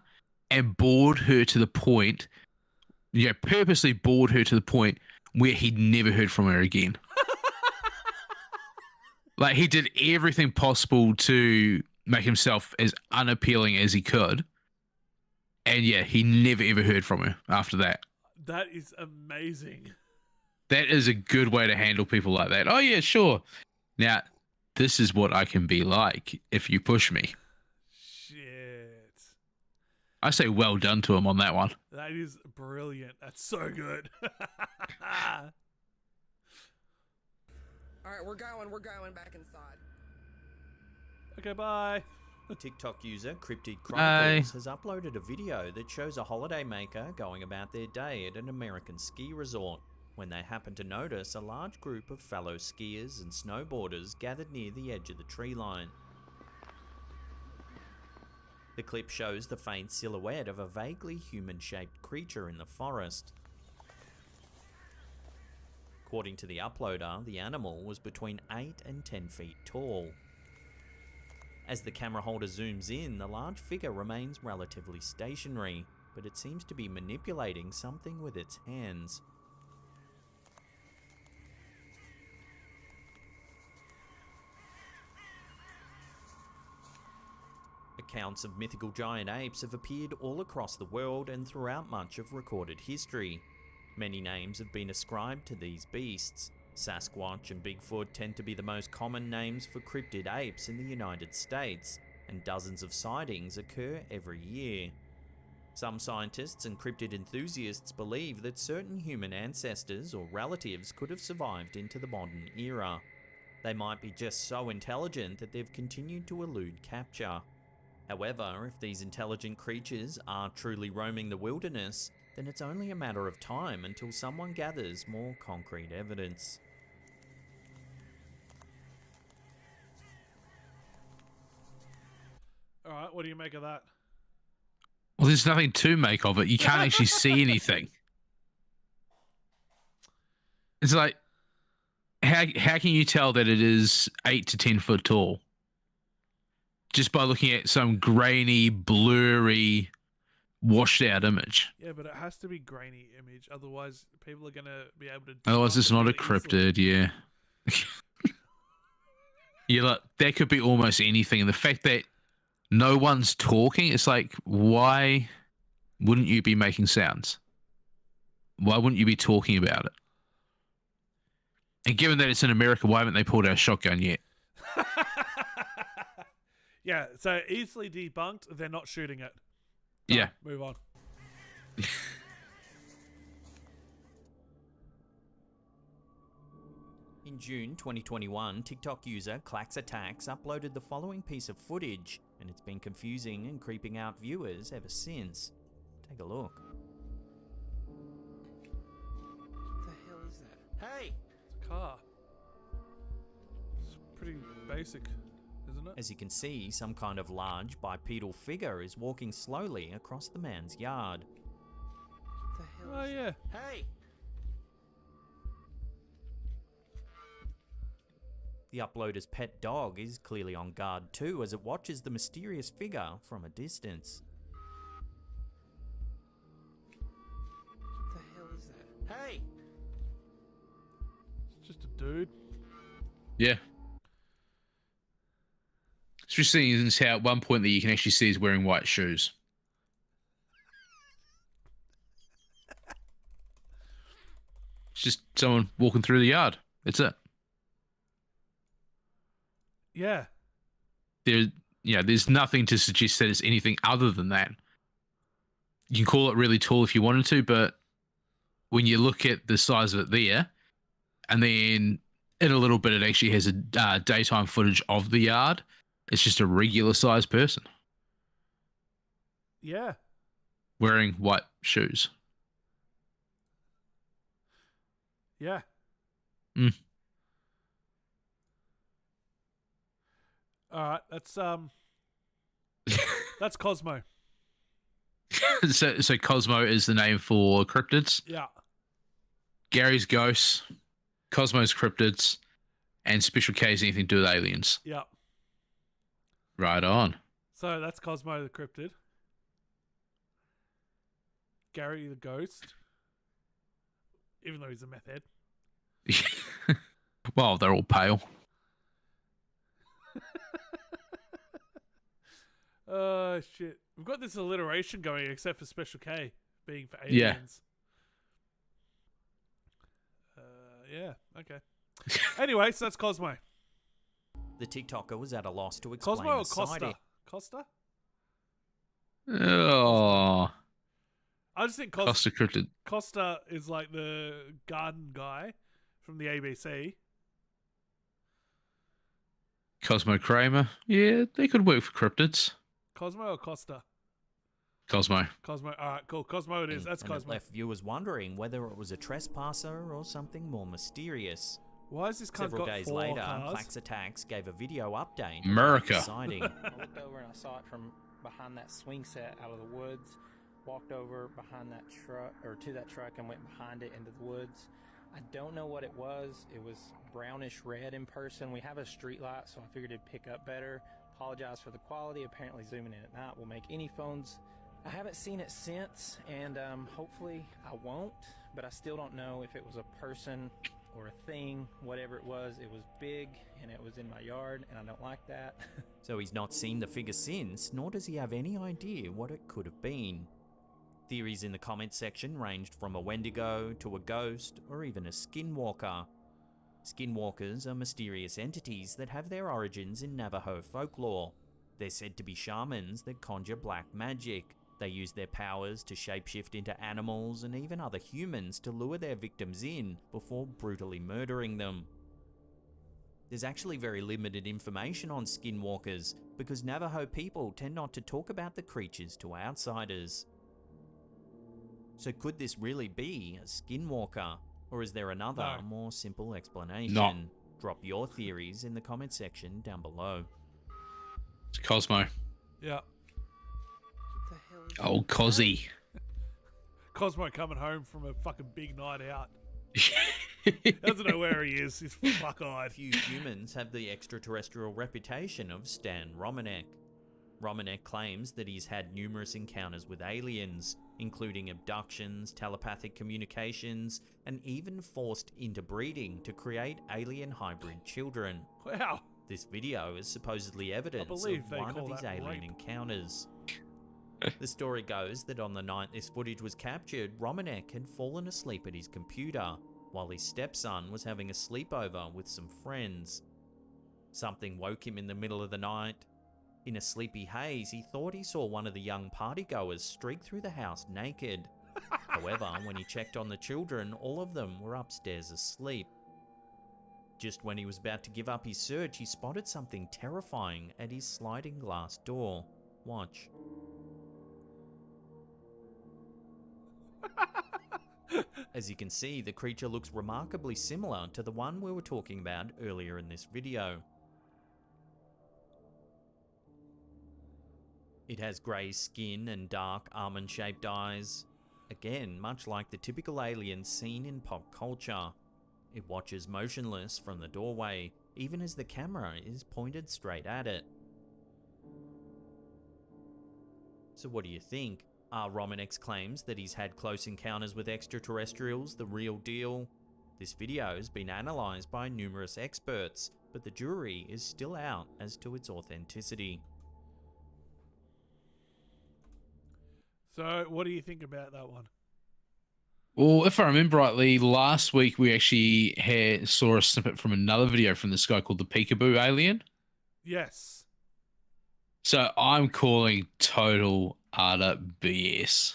and bored her to the point, purposely bored her to the point where he'd never heard from her again. Like, he did everything possible to make himself as unappealing as he could. And yeah, he never ever heard from her after that. That is amazing. That is a good way to handle people like that. Oh yeah, sure. Now, this is what I can be like if you push me. Shit. I say well done to him on that one. That is brilliant. That's so good. All right, we're going back inside. Okay, bye. TikTok user Cryptid Chronicles has uploaded a video that shows a holidaymaker going about their day at an American ski resort when they happen to notice a large group of fellow skiers and snowboarders gathered near the edge of the tree line. The clip shows the faint silhouette of a vaguely human-shaped creature in the forest. According to the uploader, the animal was between 8 and 10 feet tall. As the camera holder zooms in, the large figure remains relatively stationary, but it seems to be manipulating something with its hands. accounts of mythical giant apes have appeared all across the world and throughout much of recorded history. Many names have been ascribed to these beasts. Sasquatch and Bigfoot tend to be the most common names for cryptid apes in the United States, and dozens of sightings occur every year. Some scientists and cryptid enthusiasts believe that certain human ancestors or relatives could have survived into the modern era. They might be just so intelligent that they've continued to elude capture. However, if these intelligent creatures are truly roaming the wilderness, then it's only a matter of time until someone gathers more concrete evidence. Alright, what do you make of that? Well, there's nothing to make of it. You can't actually see anything. It's like, how can you tell that it is 8 to 10 foot tall? Just by looking at some grainy, blurry, washed out image. Yeah, but it has to be grainy image, otherwise people are gonna be able to. Otherwise, it's not a really cryptid. Yeah. Yeah, look, that could be almost anything. And the fact that no one's talking, it's like, why wouldn't you be making sounds? Why wouldn't you be talking about it? And given that it's in America, why haven't they pulled out a shotgun yet? Yeah, so easily debunked. They're not shooting it. Yeah. Move on. In June 2021, TikTok user Clax Attacks uploaded the following piece of footage, and it's been confusing and creeping out viewers ever since. Take a look. What the hell is that? Hey! It's a car. It's pretty basic, isn't it? As you can see, some kind of large bipedal figure is walking slowly across the man's yard. What the hell Oh, is yeah. that? Hey! The uploader's pet dog is clearly on guard too, as it watches the mysterious figure from a distance. What the hell is that? Hey! It's just a dude. Yeah. Especially since how at one point that you can actually see he's wearing white shoes. It's just someone walking through the yard. That's it. Yeah. There's nothing to suggest that it's anything other than that. You can call it really tall if you wanted to, but when you look at the size of it there, and then in a little bit it actually has a daytime footage of the yard, it's just a regular sized person. Yeah. Wearing white shoes. Yeah. Mm. All right, that's Cosmo. So Cosmo is the name for cryptids. Yeah. Gary's ghosts, Cosmo's cryptids, and Special K is anything to do with aliens. Yeah. Right on. So that's Cosmo the cryptid. Gary the ghost. Even though he's a meth head. Well, they're all pale. Oh, shit. We've got this alliteration going, except for Special K being for aliens. Yeah, okay. Anyway, so that's Cosmo. The TikToker was at a loss to explain Cosmo or the Costa? sighting. Costa? Oh. I just think Costa cryptid. Costa is like the garden guy from the ABC. Cosmo Kramer. Yeah, they could work for cryptids. Cosmo or Costa? Cosmo. Cosmo. All right, cool. Cosmo it is. That's And it Cosmo. left viewers wondering whether it was a trespasser or something more mysterious. Why has this cunt Several got days 4 later, cars? Clax Attacks gave a video update America. about the sighting. I looked over and I saw it from behind that swing set out of the woods. Walked over behind that truck, or to that truck, and went behind it into the woods. I don't know what it was. It was brownish red in person. We have a street light, so I figured it'd pick up better. Apologize for the quality. Apparently zooming in at night will make any phones. I haven't seen it since, and hopefully I won't, but I still don't know if it was a person or a thing, whatever it was big and it was in my yard, and I don't like that. So he's not seen the figure since, nor does he have any idea what it could have been. Theories in the comments section ranged from a Wendigo to a ghost or even a skinwalker. Skinwalkers are mysterious entities that have their origins in Navajo folklore. They're said to be shamans that conjure black magic. They use their powers to shapeshift into animals and even other humans to lure their victims in before brutally murdering them. There's actually very limited information on skinwalkers because Navajo people tend not to talk about the creatures to outsiders. So could this really be a skinwalker? Or is there another, more simple explanation? No. Drop your theories in the comment section down below. It's Cosmo. Yeah. Oh, Cozzy. Cosmo coming home from a fucking big night out. Doesn't know where he is. He's fuck-eyed. Few humans have the extraterrestrial reputation of Stan Romanek. Romanek claims that he's had numerous encounters with aliens, including abductions, telepathic communications, and even forced interbreeding to create alien hybrid children. Wow. This video is supposedly evidence of one of his alien encounters. The story goes that on the night this footage was captured, Romanek had fallen asleep at his computer, while his stepson was having a sleepover with some friends. Something woke him in the middle of the night. In a sleepy haze, he thought he saw one of the young partygoers streak through the house naked. However, when he checked on the children, all of them were upstairs asleep. Just when he was about to give up his search, he spotted something terrifying at his sliding glass door. Watch. As you can see, the creature looks remarkably similar to the one we were talking about earlier in this video. It has grey skin and dark almond-shaped eyes. Again, much like the typical aliens seen in pop culture. It watches motionless from the doorway, even as the camera is pointed straight at it. So what do you think? Are Romanek's claims that he's had close encounters with extraterrestrials the real deal? This video has been analysed by numerous experts, but the jury is still out as to its authenticity. So, what do you think about that one? Well, if I remember rightly, last week we actually saw a snippet from another video from this guy called the Peekaboo Alien. Yes. So I'm calling total utter BS.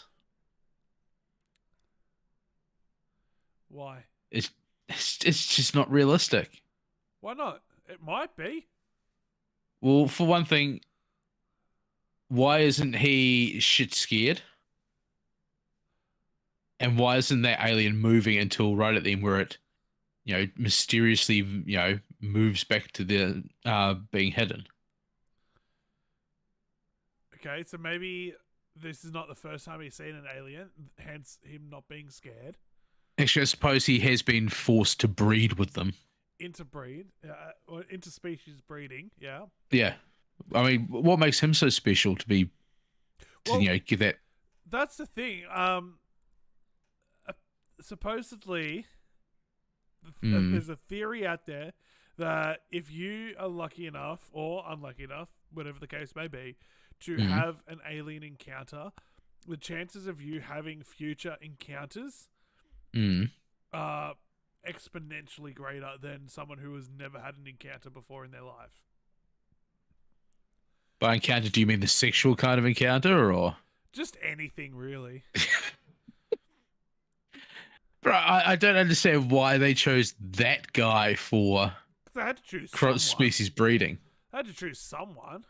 Why? It's just not realistic. Why not? It might be. Well, for one thing, why isn't he shit scared? And why isn't that alien moving until right at the end where it, mysteriously, moves back to the being hidden? Okay, so maybe this is not the first time he's seen an alien, hence him not being scared. Actually, I suppose he has been forced to breed with them. Interbreed, or interspecies breeding, yeah. Yeah. I mean, what makes him so special to be, give that... That's the thing. Supposedly, there's a theory out there that if you are lucky enough or unlucky enough, whatever the case may be, to have an alien encounter, the chances of you having future encounters are exponentially greater than someone who has never had an encounter before in their life. By encounter, do you mean the sexual kind of encounter, or just anything, really? Bro, I don't understand why they chose that guy for They had to choose cross-species breeding. They had to choose someone.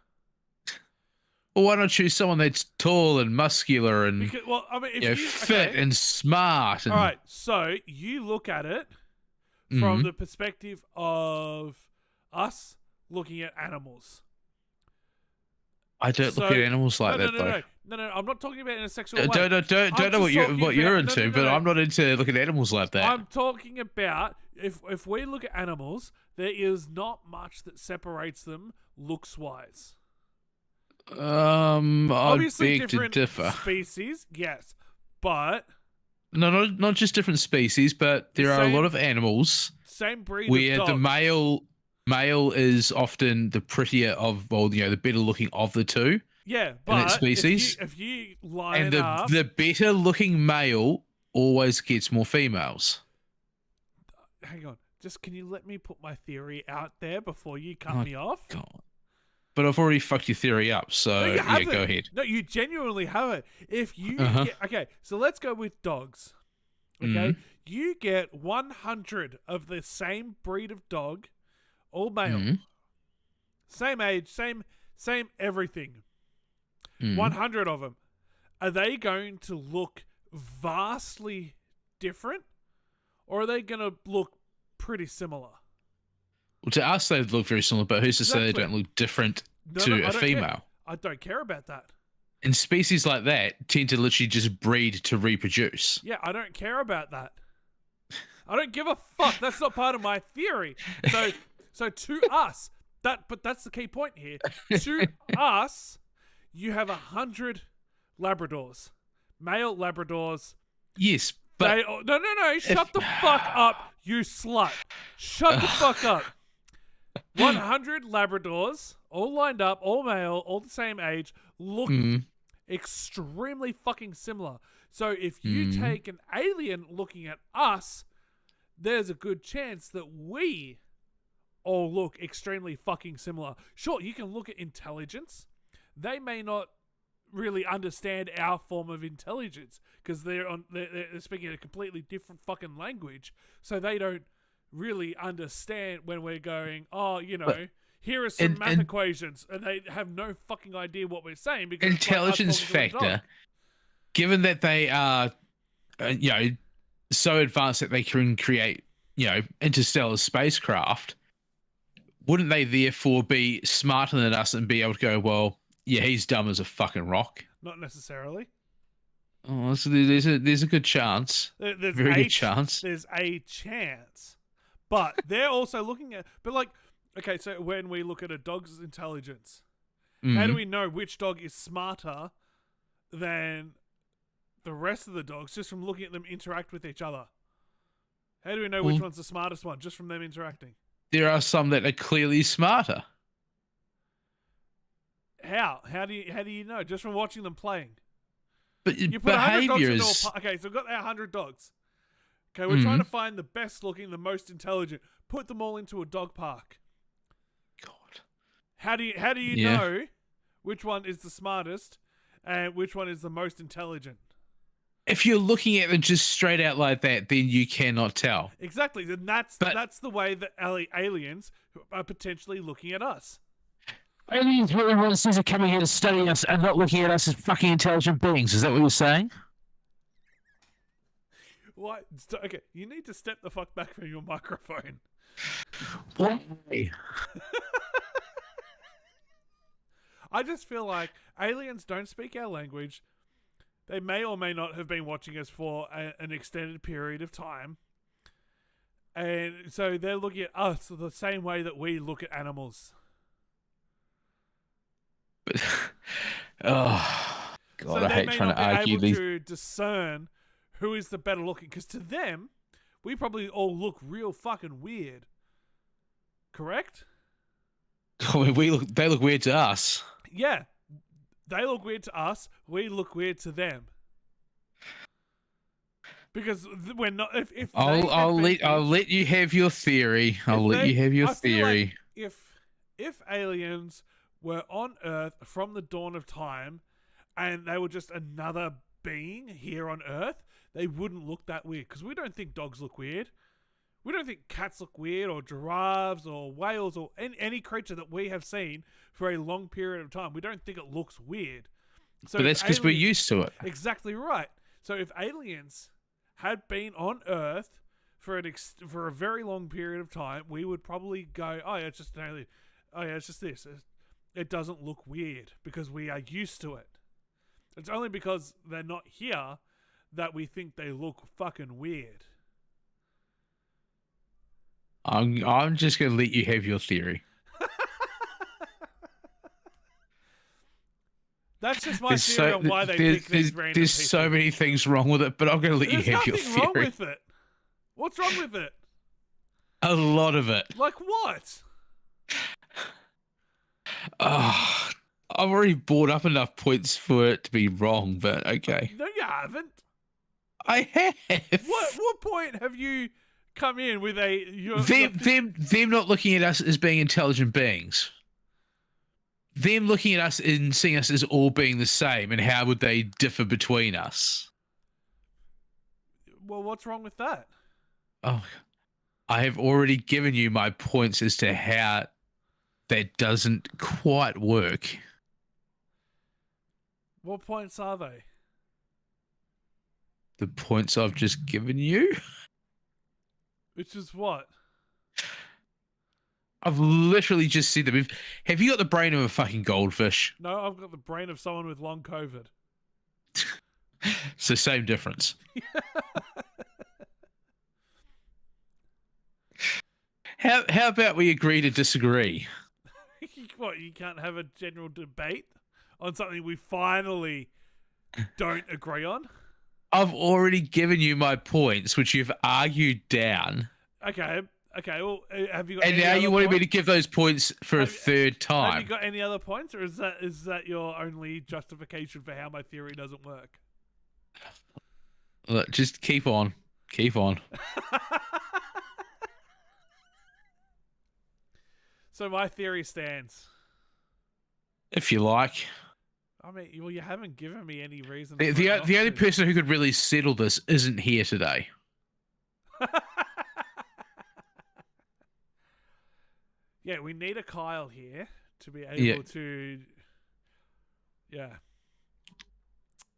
Well, why not choose someone that's tall and muscular and Because, well, I mean, if fit and smart? And... All right, so you look at it from the perspective of us looking at animals. I don't look at animals like that, though. No, I'm not talking about in a sexual way. Don't know what you're into, but I'm not into looking at animals like that. I'm talking about if we look at animals, there is not much that separates them looks-wise. Obviously different to differ. Species, yes, but No, not just different species, but there are a lot of animals Same breed where of the dog. male is often the prettier of, well, the better looking of the two. Yeah, in that but species. if you line And the up, the better looking male always gets more females. hang on, just can you let me put my theory out there before you cut Oh, me off? God. But I've already fucked your theory up, so No, you yeah, haven't. go ahead. No, you genuinely haven't. If you Uh-huh. get okay, so let's go with dogs. Okay, you get 100 of the same breed of dog, all male, same age, same everything. 100 of them. Are they going to look vastly different, or are they going to look pretty similar? Well, to us, they look very similar, but who's to say they Exactly. don't look different No, to I a don't care. female? I don't care about that. And species like that tend to literally just breed to reproduce. Yeah, I don't care about that. I don't give a fuck. That's not part of my theory. So to us, but that's the key point here. To us, you have 100 Labradors, male Labradors. Yes, but no. Shut the fuck up, you slut. Shut the fuck up. 100 Labradors, all lined up, all male, all the same age, look extremely fucking similar. So if you take an alien looking at us, there's a good chance that we all look extremely fucking similar. Sure, you can look at intelligence. They may not really understand our form of intelligence because they're speaking a completely different fucking language, so they don't really understand when we're going, here are some math equations, and they have no fucking idea what we're saying because intelligence it's like us talking to a dog. factor, given that they are, so advanced that they can create, interstellar spacecraft, wouldn't they therefore be smarter than us and be able to go, well, yeah, he's dumb as a fucking rock? Not necessarily. Oh, so there's a good chance. There's Very a good chance. There's a chance. But they're also looking at, okay, so when we look at a dog's intelligence, how do we know which dog is smarter than the rest of the dogs just from looking at them interact with each other? How do we know which one's the smartest one just from them interacting? There are some that are clearly smarter. How? How do you know? Just from watching them playing. But You put 100 dogs behaviors. into okay, so we've got our 100 dogs. Okay, we're trying to find the best looking, the most intelligent. Put them all into a dog park. God. How do you know which one is the smartest and which one is the most intelligent? If you're looking at them just straight out like that, then you cannot tell. Exactly. Then that's the way that aliens are potentially looking at us. Aliens really want to see are coming here to study us and not looking at us as fucking intelligent beings. Is that what you're saying? What? Okay, you need to step the fuck back from your microphone. Why? I just feel like aliens don't speak our language. They may or may not have been watching us for an extended period of time. And so they're looking at us the same way that we look at animals. Oh, God, So I they hate may trying not to be argue able these. to discern who is the better looking. Because to them, we probably all look real fucking weird. Correct? They look weird to us. Yeah. They look weird to us. We look weird to them. Because we're not. If I'll let you have your theory. I'll let you have your I feel theory. like if aliens were on Earth from the dawn of time, and they were just another being here on Earth, they wouldn't look that weird. Because we don't think dogs look weird. We don't think cats look weird, or giraffes, or whales, or any creature that we have seen for a long period of time. We don't think it looks weird. So But that's because we're used to it. Exactly right. So if aliens had been on Earth for a very long period of time, we would probably go, "Oh yeah, it's just an alien. Oh yeah, it's just this. It doesn't look weird because we are used to it." It's only because they're not here that we think they look fucking weird. I'm just gonna let you have your theory. That's just my There's theory on why they pick these random there's people. so many things wrong with it, but I'm going to let you There's have your nothing wrong theory. with it. What's wrong with it? A lot of it. Like what? Oh, I've already brought up enough points for it to be wrong, but okay. No, you haven't. I have. What point have you come in with Them not looking at us as being intelligent beings. Them looking at us and seeing us as all being the same, and how would they differ between us? Well, what's wrong with that? Oh, I have already given you my points as to how that doesn't quite work. What points are they? The points I've just given you? Which is what? I've literally just said them. Have you got the brain of a fucking goldfish? No, I've got the brain of someone with long COVID. So same difference. How about we agree to disagree? What, you can't have a general debate on something we finally don't agree on? I've already given you my points, which you've argued down. Okay. Well, have you got? And any now other you wanted me to points? give those points for a third time. Have you got any other points, or is that your only justification for how my theory doesn't work? Look, just keep on. Keep on. So my theory stands. If you like. I mean, well, you haven't given me any reason. The only person who could really settle this isn't here today. Yeah, we need a Kyle here to be able to. Yeah.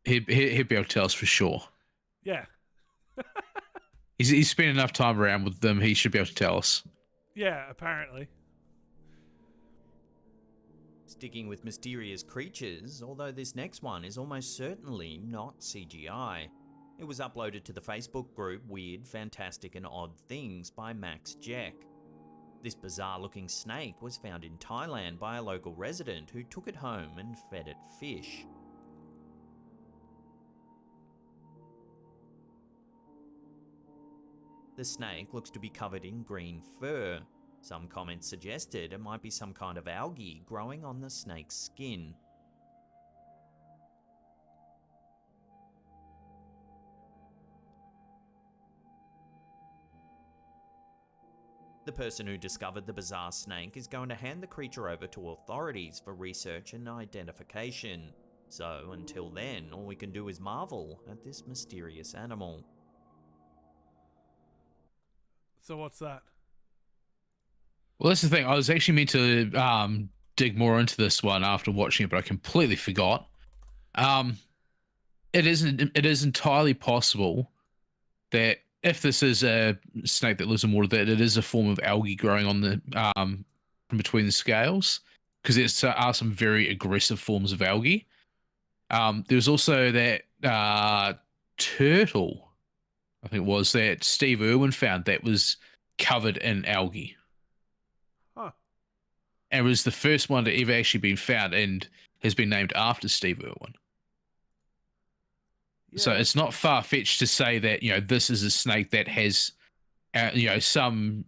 He'd be able to tell us for sure. Yeah. He's spent enough time around with them. He should be able to tell us. Yeah, apparently. Sticking with mysterious creatures, although this next one is almost certainly not CGI. It was uploaded to the Facebook group Weird, Fantastic and Odd Things by Max Jack. This bizarre-looking snake was found in Thailand by a local resident who took it home and fed it fish. The snake looks to be covered in green fur. Some comments suggested it might be some kind of algae growing on the snake's skin. The person who discovered the bizarre snake is going to hand the creature over to authorities for research and identification. So, until then, all we can do is marvel at this mysterious animal. So what's that? Well, that's the thing. I was actually meant to dig more into this one after watching it, but I completely forgot. It is entirely possible that if this is a snake that lives in water, that it is a form of algae growing on the in between the scales, because there are some very aggressive forms of algae. There's also that turtle, I think it was, that Steve Irwin found that was covered in algae. Huh. And it was the first one to ever actually been found and has been named after Steve Irwin. Yeah. So it's not far-fetched to say that, this is a snake that has, some,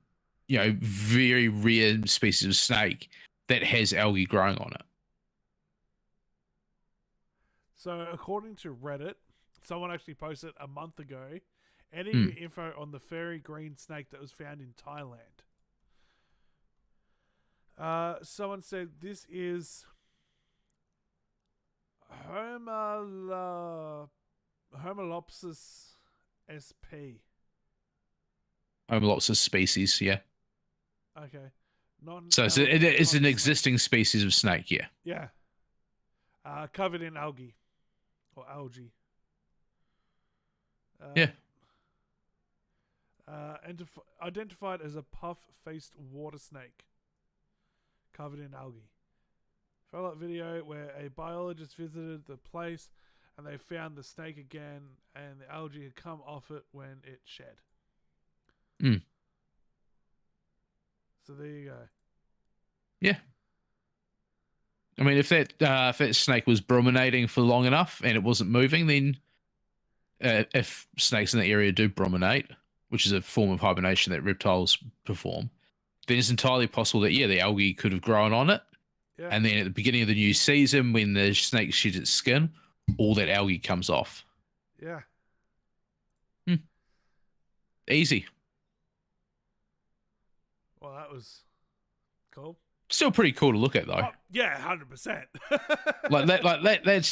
very rare species of snake that has algae growing on it. So according to Reddit, someone actually posted a month ago, any new info on the furry green snake that was found in Thailand. Someone said this is Homelopsis sp. Homelopsis species, yeah. Okay. So it is an existing species of snake, yeah. Yeah. Covered in algae. Or algae. Yeah. Identified as a puff-faced water snake. Covered in algae. Follow-up video where a biologist visited the place and they found the snake again and the algae had come off it when it shed. So there you go. Yeah. I mean, if that snake was brominating for long enough and it wasn't moving, then if snakes in the area do brominate, which is a form of hibernation that reptiles perform, then it's entirely possible that the algae could have grown on it, Yeah. and then at the beginning of the new season, when the snake sheds its skin, all that algae comes off. Yeah. Easy. Well, that was cool. Still pretty cool to look at, though. Oh, yeah, 100%.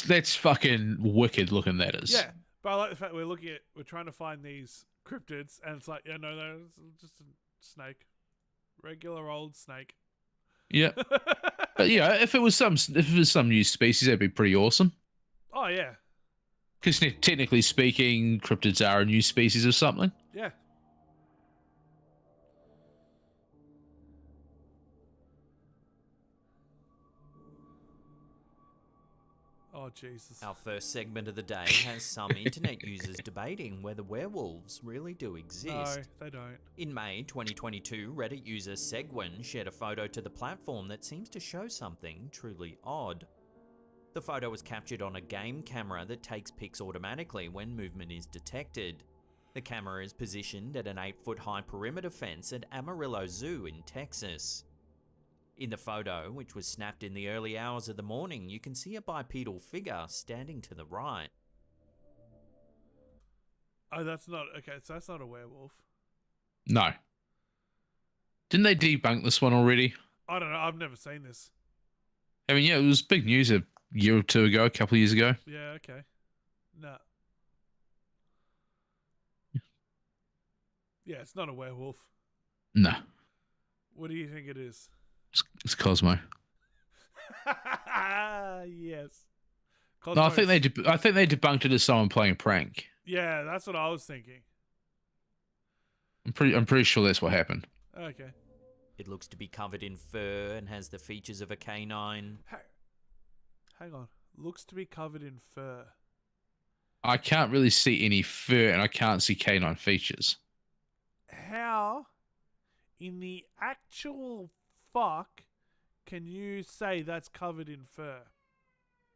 That's fucking wicked looking. That is. Yeah, but I like the fact we're trying to find these cryptids, and it's like, no, it's just a snake, regular old snake. Yeah. But yeah, if it was some new species, that'd be pretty awesome. Oh yeah. Because technically speaking, cryptids are a new species of something. Yeah. Oh, Jesus. Our first segment of the day has some internet users debating whether werewolves really do exist. No, they don't. In May 2022, Reddit user Segwin shared a photo to the platform that seems to show something truly odd. The photo was captured on a game camera that takes pics automatically when movement is detected. The camera is positioned at an 8-foot high perimeter fence at Amarillo Zoo in Texas. In the photo, which was snapped in the early hours of the morning, you can see a bipedal figure standing to the right. Oh, that's not... Okay, so that's not a werewolf. No. Didn't they debunk this one already? I don't know. I've never seen this. I mean, yeah, it was big news a year or two ago, a couple of years ago. Yeah, okay. No. Yeah, it's not a werewolf. No. What do you think it is? It's Cosmo. Yes. No, I think they debunked it as someone playing a prank. Yeah, that's what I was thinking. I'm pretty sure that's what happened. Okay. It looks to be covered in fur and has the features of a canine. Hang on. Looks to be covered in fur. I can't really see any fur, and I can't see canine features. How in the actual fuck can you say that's covered in fur?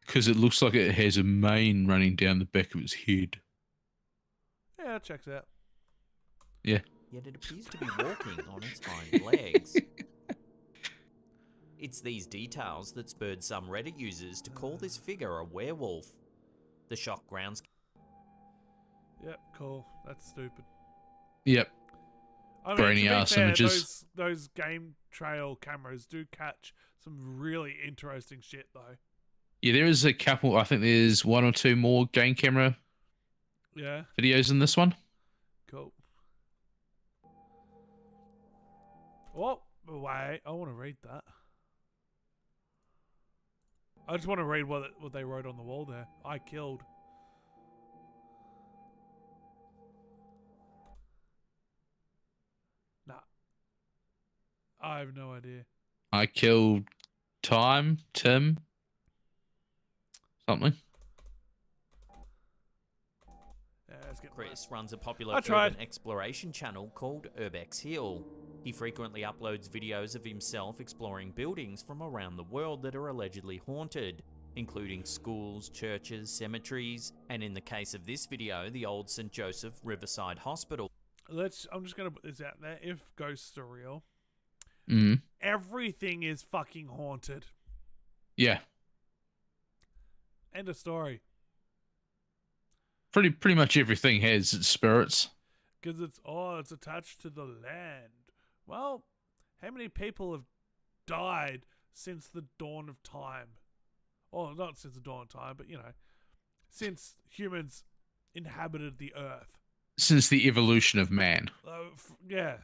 Because it looks like it has a mane running down the back of its head. Yeah, that checks out. Yeah. Yet it appears to be walking on its hind legs. It's these details that spurred some Reddit users to call this figure a werewolf. The shock grounds. Yep, cool. That's stupid. Yep. I mean, Brainy to be ass fair, images. Those game trail cameras do catch some really interesting shit, though. Yeah, there is a couple. I think there's one or two more game camera videos in this one. Cool. Oh, wait. I want to read that. I just want to read what they wrote on the wall there. I killed. Nah. I have no idea. I killed Tim, something. Chris runs a popular urban exploration channel called Urbex Hill. He frequently uploads videos of himself exploring buildings from around the world that are allegedly haunted, including schools, churches, cemeteries, and in the case of this video, the old St. Joseph Riverside Hospital. I'm just going to put this out there. If ghosts are real, everything is fucking haunted. Yeah. End of story. Pretty much everything has its spirits. Because it's attached to the land. Well, how many people have died since the dawn of time? Well, not since the dawn of time, but since humans inhabited the earth. Since the evolution of man. Yeah.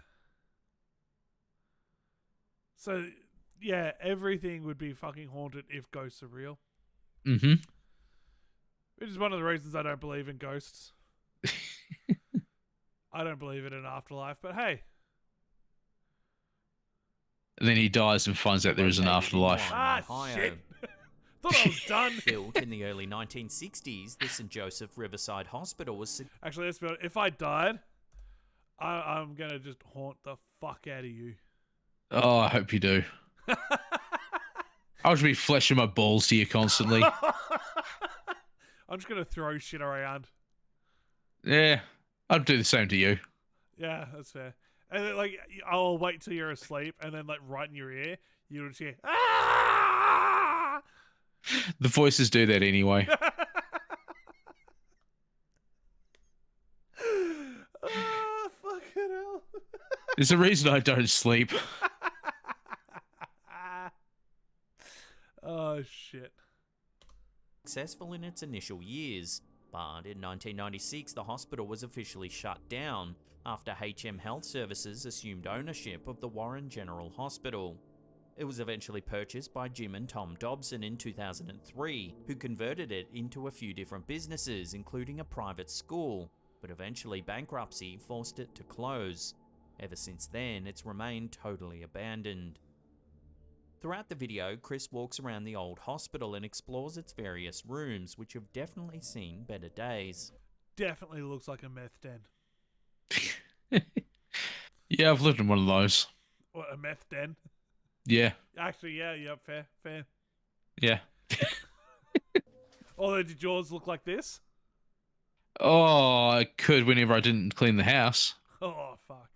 So, yeah, everything would be fucking haunted if ghosts are real. Mm-hmm. Which is one of the reasons I don't believe in ghosts. I don't believe in an afterlife, but hey. And then he dies and finds out there is an afterlife. Shit. Thought I was done. Built in the early 1960s, the St. Joseph Riverside Hospital was... Actually, let's be honest. If I died, I'm going to just haunt the fuck out of you. Oh, I hope you do. I'll just be flashing my balls to you constantly. I'm just gonna throw shit around. Yeah, I'd do the same to you. Yeah, that's fair. And then, like, I'll wait till you're asleep, and then, like, right in your ear, you'll just hear, ah! The voices do that anyway. Ah, fucking hell. There's a reason I don't sleep. Oh, shit. Successful in its initial years, but in 1996 the hospital was officially shut down after HM Health Services assumed ownership of the Warren General Hospital. It was eventually purchased by Jim and Tom Dobson in 2003, who converted it into a few different businesses, including a private school, but eventually bankruptcy forced it to close. Ever since then, it's remained totally abandoned. Throughout the video, Chris walks around the old hospital and explores its various rooms, which have definitely seen better days. Definitely looks like a meth den. Yeah, I've lived in one of those. What, a meth den? Yeah. Actually, yeah, fair. Yeah. Although, did yours look like this? Oh, I could whenever I didn't clean the house. Oh, fuck.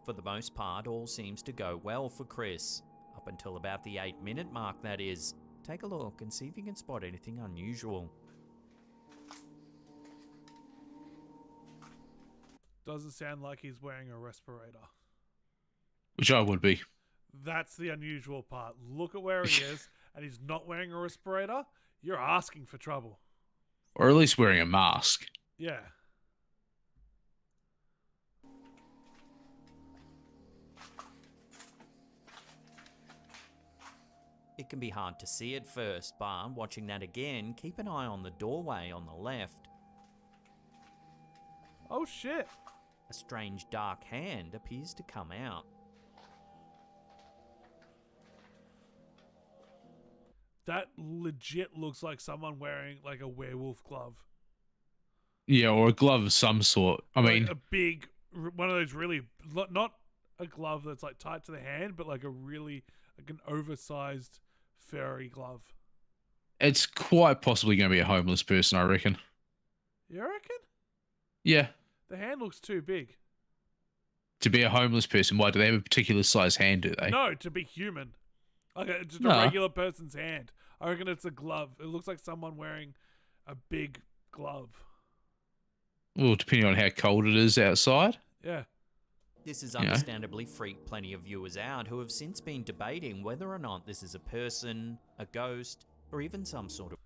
For the most part, all seems to go well for Chris. Up until about the 8-minute mark, that is. Take a look and see if you can spot anything unusual. Doesn't sound like he's wearing a respirator. Which I would be. That's the unusual part. Look at where he is, and he's not wearing a respirator. You're asking for trouble. Or at least wearing a mask. Yeah. It can be hard to see at first, but watching that again, keep an eye on the doorway on the left. Oh shit. A strange dark hand appears to come out. That legit looks like someone wearing like a werewolf glove. Yeah, or a glove of some sort. I Like mean, a big, one of those really, not a glove that's like tight to the hand, but like a really, like an oversized furry glove. it's quite possibly going to be a homeless person, I reckon. You reckon? Yeah. The hand looks too big. To be a homeless person, why do they have a particular size hand, do they? No, to be human. Like just a No. regular person's hand. I reckon it's a glove. It looks like someone wearing a big glove. Well, depending on how cold it is outside. Yeah. This has Yeah. understandably freaked plenty of viewers out who have since been debating whether or not this is a person, a ghost, or even some sort of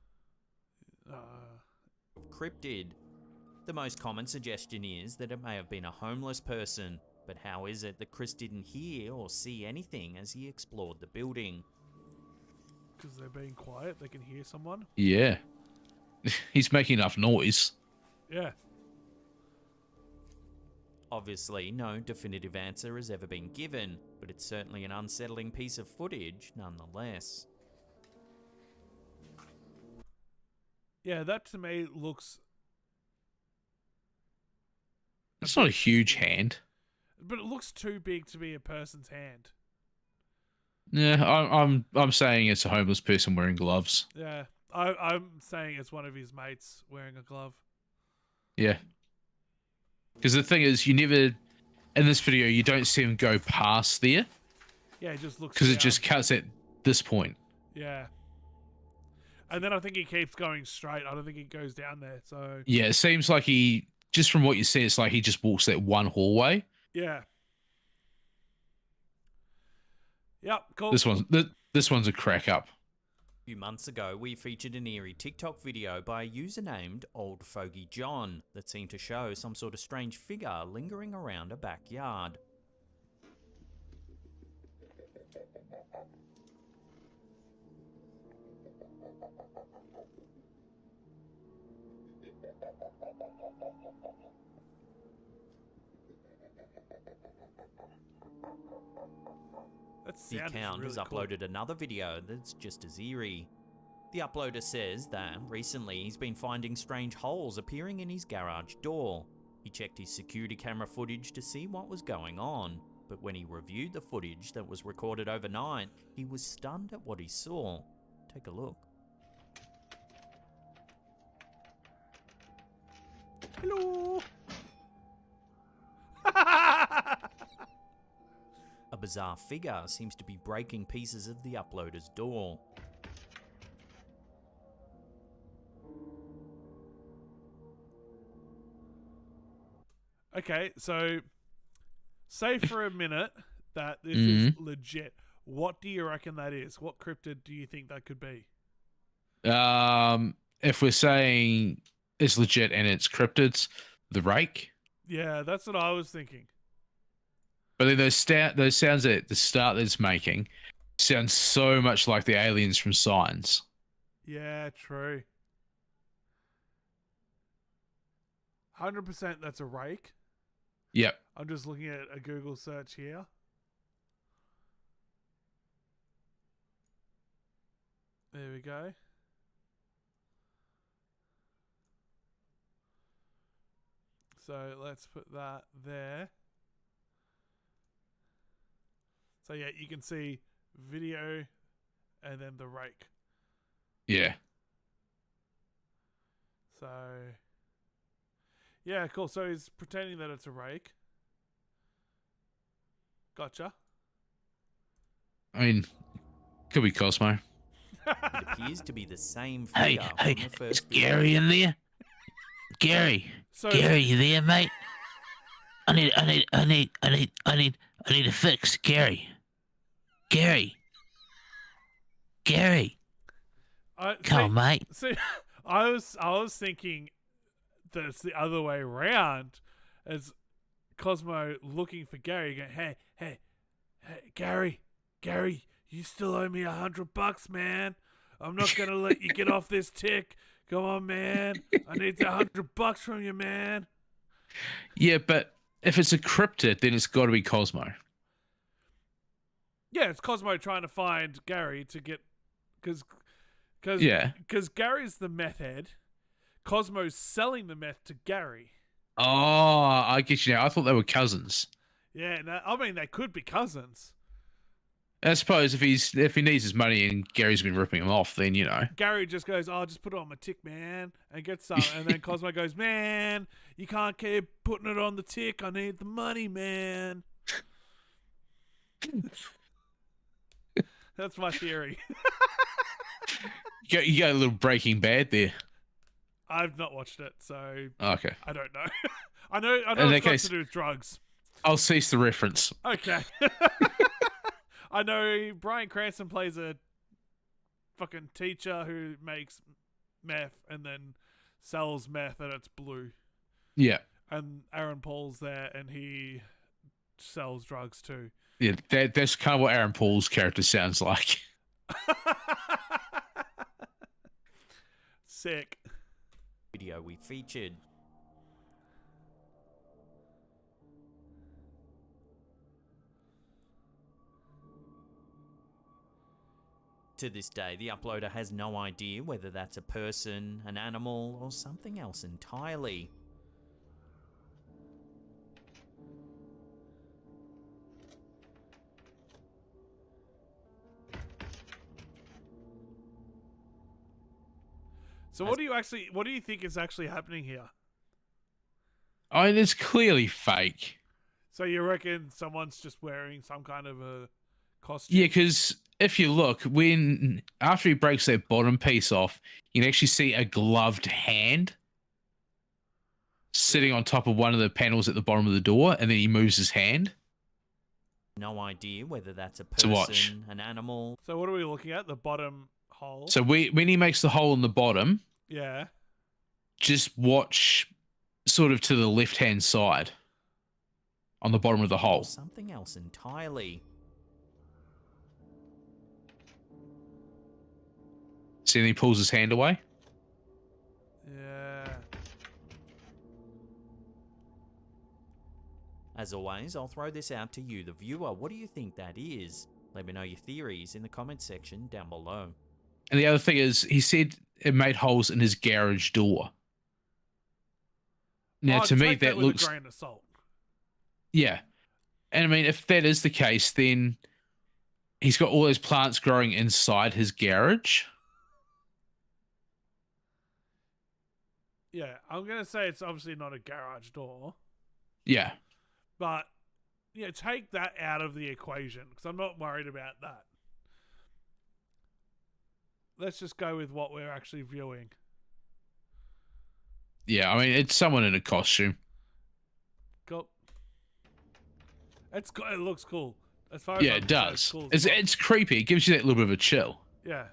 cryptid. The most common suggestion is that it may have been a homeless person, but how is it that Chris didn't hear or see anything as he explored the building? Because they're being quiet. They can hear someone. Yeah. He's making enough noise. Yeah. Obviously, no definitive answer has ever been given, but it's certainly an unsettling piece of footage nonetheless. Yeah, that to me looks... It's not a huge hand. But it looks too big to be a person's hand. Yeah, I'm saying it's a homeless person wearing gloves. Yeah. I'm saying it's one of his mates wearing a glove. Yeah. Because the thing is, you never, in this video, you don't see him go past there. Yeah, it just looks Because it down. just cuts at this point. Yeah. And then I think he keeps going straight. I don't think he goes down there, so... Yeah, it seems like he, just from what you see, it's like he just walks that one hallway. Yeah. Yep, cool. This one's a crack up. A few months ago, we featured an eerie TikTok video by a user named Old Fogey John that seemed to show some sort of strange figure lingering around a backyard. That The sound is account really has cool. uploaded another video that's just as eerie. The uploader says that recently he's been finding strange holes appearing in his garage door. He checked his security camera footage to see what was going on, but when he reviewed the footage that was recorded overnight, he was stunned at what he saw. Take a look. Hello. A bizarre figure seems to be breaking pieces of the uploader's door. Okay, so say for a minute that this is Mhm. legit. What do you reckon that is? What cryptid do you think that could be? If we're saying it's legit and it's cryptids, the rake. Yeah, that's what I was thinking. But then those sounds at the start that it's making sound so much like the aliens from Signs. Yeah, true. 100% that's a rake. Yep. I'm just looking at a Google search here. There we go. So let's put that there. So yeah, you can see video and then the rake. Yeah. So yeah, cool. So he's pretending that it's a rake. Gotcha. I mean, could be Cosmo. It appears to be the same Hey, figure hey, from the is first video. Gary in there? Gary, So- Gary, you there, mate? I need a fix, Gary. Gary. Come on, mate. See, I was thinking that it's the other way around, as Cosmo looking for Gary, going, hey, Gary, you still owe me $100, man. I'm not gonna let you get off this tick. Come on, man. I need the $100 from you, man. Yeah, but if it's a cryptid, then it's got to be Cosmo. Yeah, it's Cosmo trying to find Gary to get, because Gary's the meth head. Cosmo's selling the meth to Gary. Oh, I get you now. I thought they were cousins. Yeah, no, I mean they could be cousins. I suppose if he needs his money and Gary's been ripping him off, then you know. Gary just goes, "Oh, just put it on my tick, man," and gets some. And then Cosmo goes, "Man, you can't keep putting it on the tick. I need the money, man." That's my theory. You got a little Breaking Bad there. I've not watched it, so Okay. I don't know. I know In it's that got case- to do with drugs. I'll cease the reference. Okay. I know Bryan Cranston plays a fucking teacher who makes meth and then sells meth and it's blue. Yeah. And Aaron Paul's there and he sells drugs too. Yeah, that's kind of what Aaron Paul's character sounds like. Sick. Video we featured. To this day, the uploader has no idea whether that's a person, an animal, or something else entirely. So what do you think is actually happening here? I mean, it's clearly fake. So you reckon someone's just wearing some kind of a costume? Yeah, because if you look, after he breaks that bottom piece off, you can actually see a gloved hand sitting on top of one of the panels at the bottom of the door, and then he moves his hand. No idea whether that's a To watch. person, an animal. So what are we looking at? The bottom hole? So when he makes the hole in the bottom, Yeah. just watch sort of to the left-hand side on the bottom of the hole. Something else entirely. See, and he pulls his hand away. Yeah. As always, I'll throw this out to you, the viewer. What do you think that is? Let me know your theories in the comments section down below. And the other thing is, he said it made holes in his garage door. Now, I'd to me, take that with looks... a grain of salt. Yeah. And I mean, if that is the case, then he's got all those plants growing inside his garage. Yeah, I'm gonna say it's obviously not a garage door, Yeah. but yeah, take that out of the equation because I'm not worried about that. Let's just go with what we're actually viewing. Yeah, I mean, it's someone in a costume. Cool. It looks cool. As far as Yeah, I'm it concerned, does. cool as fuck. It's creepy. It gives you that little bit of a chill. Yeah,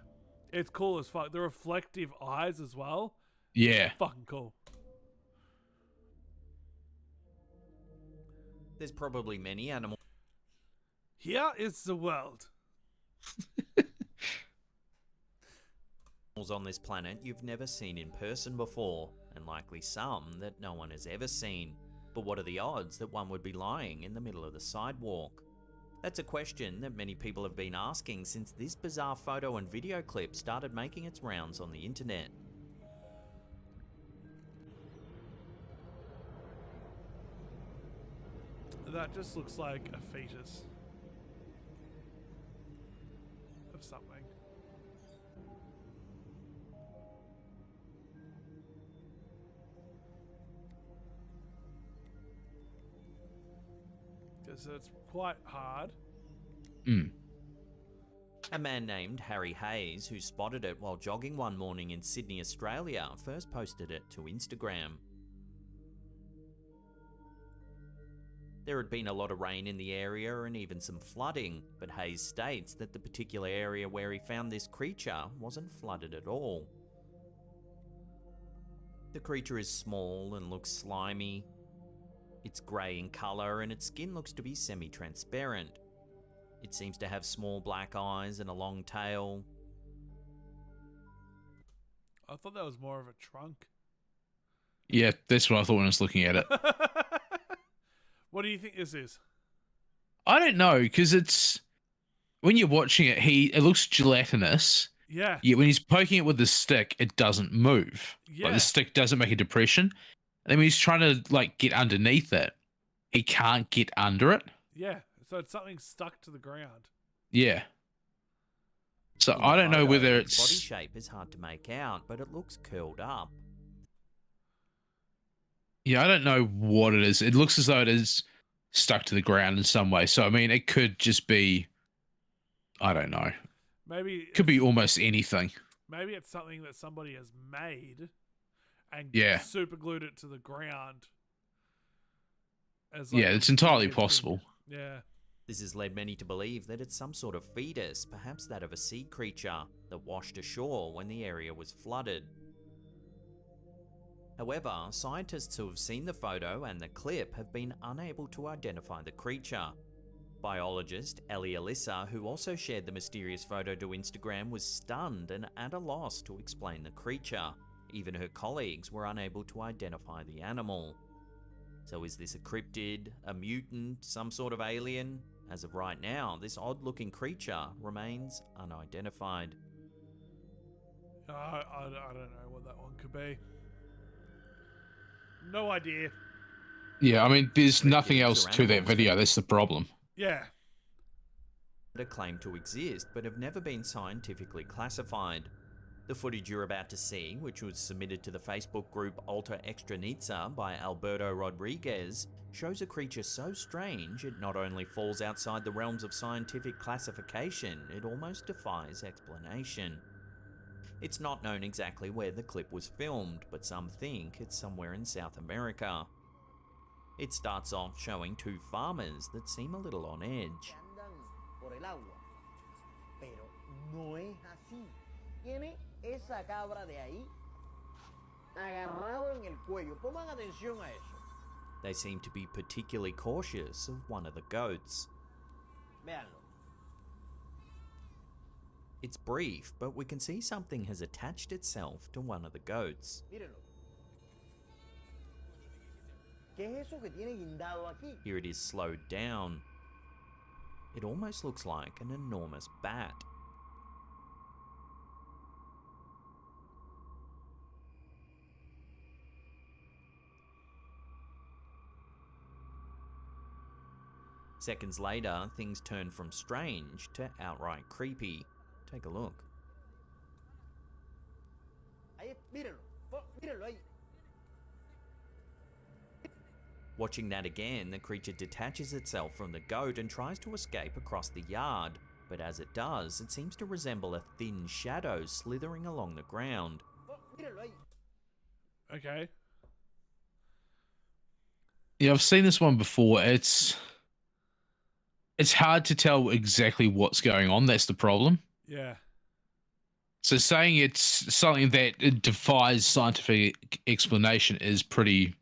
it's cool as fuck. The reflective eyes as well. Yeah. Fucking cool. There's probably many animals Here is the world. on this planet you've never seen in person before, and likely some that no one has ever seen. But what are the odds that one would be lying in the middle of the sidewalk? That's a question that many people have been asking since this bizarre photo and video clip started making its rounds on the internet. That just looks like a fetus of something. Because it's quite hard. A man named Harry Hayes, who spotted it while jogging one morning in Sydney, Australia, first posted it to Instagram. There had been a lot of rain in the area and even some flooding, but Hayes states that the particular area where he found this creature wasn't flooded at all. The creature is small and looks slimy. It's grey in colour and its skin looks to be semi-transparent. It seems to have small black eyes and a long tail. I thought that was more of a trunk. Yeah, that's what I thought when I was looking at it. What do you think this is? I don't know, because it's... When you're watching it, it looks gelatinous. Yeah. Yet when he's poking it with the stick, it doesn't move. Like, Yeah. the stick doesn't make a depression. And then when he's trying to, like, get underneath it, he can't get under it. Yeah, so it's something stuck to the ground. Yeah. So In I the don't know photo, whether its body it's... shape is hard to make out, but it looks curled up. Yeah, I don't know what it is. It looks as though it is stuck to the ground in some way. So, I mean, it could just be... I don't know. Maybe Could be almost anything. Maybe it's something that somebody has made and Yeah. super glued it to the ground. As Yeah, a it's entirely weird thing. possible. Yeah. This has led many to believe that it's some sort of fetus, perhaps that of a sea creature, that washed ashore when the area was flooded. However, scientists who have seen the photo and the clip have been unable to identify the creature. Biologist Ellie Alyssa, who also shared the mysterious photo to Instagram, was stunned and at a loss to explain the creature. Even her colleagues were unable to identify the animal. So is this a cryptid, a mutant, some sort of alien? As of right now, this odd-looking creature remains unidentified. I don't know what that one could be. No idea. Yeah, I mean, there's nothing Cryptids else are to that animals video. That's the problem. Yeah. That claim to exist, but have never been scientifically classified. The footage you're about to see, which was submitted to the Facebook group Alter Extranitza by Alberto Rodriguez, shows a creature so strange it not only falls outside the realms of scientific classification, it almost defies explanation. It's not known exactly where the clip was filmed, but some think it's somewhere in South America. It starts off showing two farmers that seem a little on edge. Por el agua, pero no es así. Tiene esa cabra de ahí agarrado en el cuello. Pongan atención a eso. They seem to be particularly cautious of one of the goats. Véanlo. It's brief, but we can see something has attached itself to one of the goats. Mírenlo. ¿Qué es eso que tiene guindado aquí? Here it is slowed down. It almost looks like an enormous bat. Seconds later, things turn from strange to outright creepy. Take a look. Ahí, mírenlo. Mírenlo ahí. Watching that again, the creature detaches itself from the goat and tries to escape across the yard. But as it does, it seems to resemble a thin shadow slithering along the ground. Mírenlo ahí. Okay. Yeah, I've seen this one before. It's hard to tell exactly what's going on. That's the problem. Yeah. So saying it's something that it defies scientific explanation is pretty.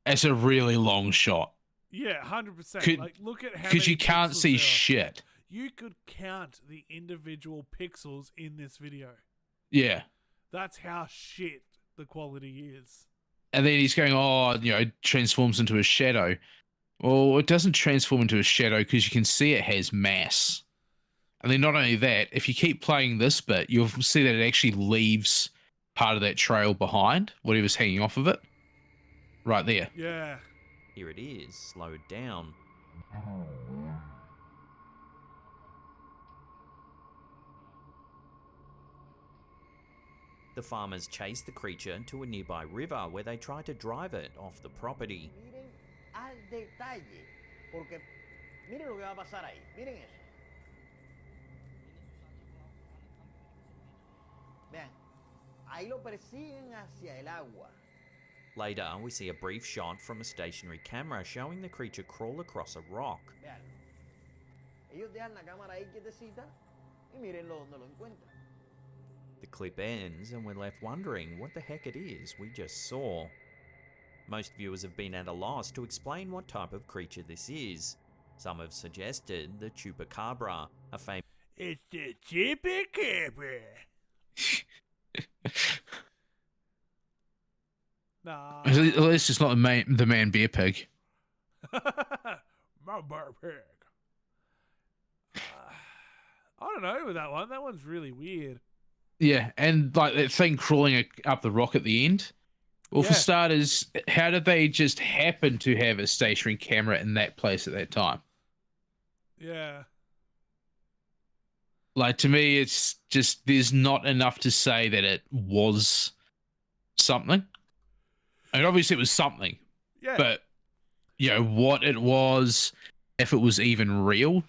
It's a really long shot. Yeah, 100%. Like, look at how many because you can't pixels see there are. shit. You could count the individual pixels in this video. Yeah. That's how shit the quality is. And then he's going, transforms into a shadow. Well, it doesn't transform into a shadow because you can see it has mass. And then not only that, if you keep playing this bit, you'll see that it actually leaves part of that trail behind, whatever's hanging off of it. Right there. Yeah. Here it is, slowed down. The farmers chase the creature to a nearby river where they try to drive it off the property. Miren al detalle. Porque miren lo que va a pasar ahí. Miren eso. Vean. Ahí lo persiguen hacia el agua. Later, we see a brief shot from a stationary camera showing the creature crawl across a rock. Vean. Ellos dejan la cámara ahí quietecita y mírenlo donde lo encuentran. The clip ends and we're left wondering what the heck it is we just saw. Most viewers have been at a loss to explain what type of creature this is. Some have suggested the chupacabra, a famous... It's the chupacabra. Nah. At least it's not the man bear pig. My bear pig. I don't know with that one. That one's really weird. Yeah, and like that thing crawling up the rock at the end. Well, for starters, how did they just happen to have a stationary camera in that place at that time? Yeah. Like, to me, it's just there's not enough to say that it was something. I mean, obviously it was something. Yeah. But, what it was, if it was even real,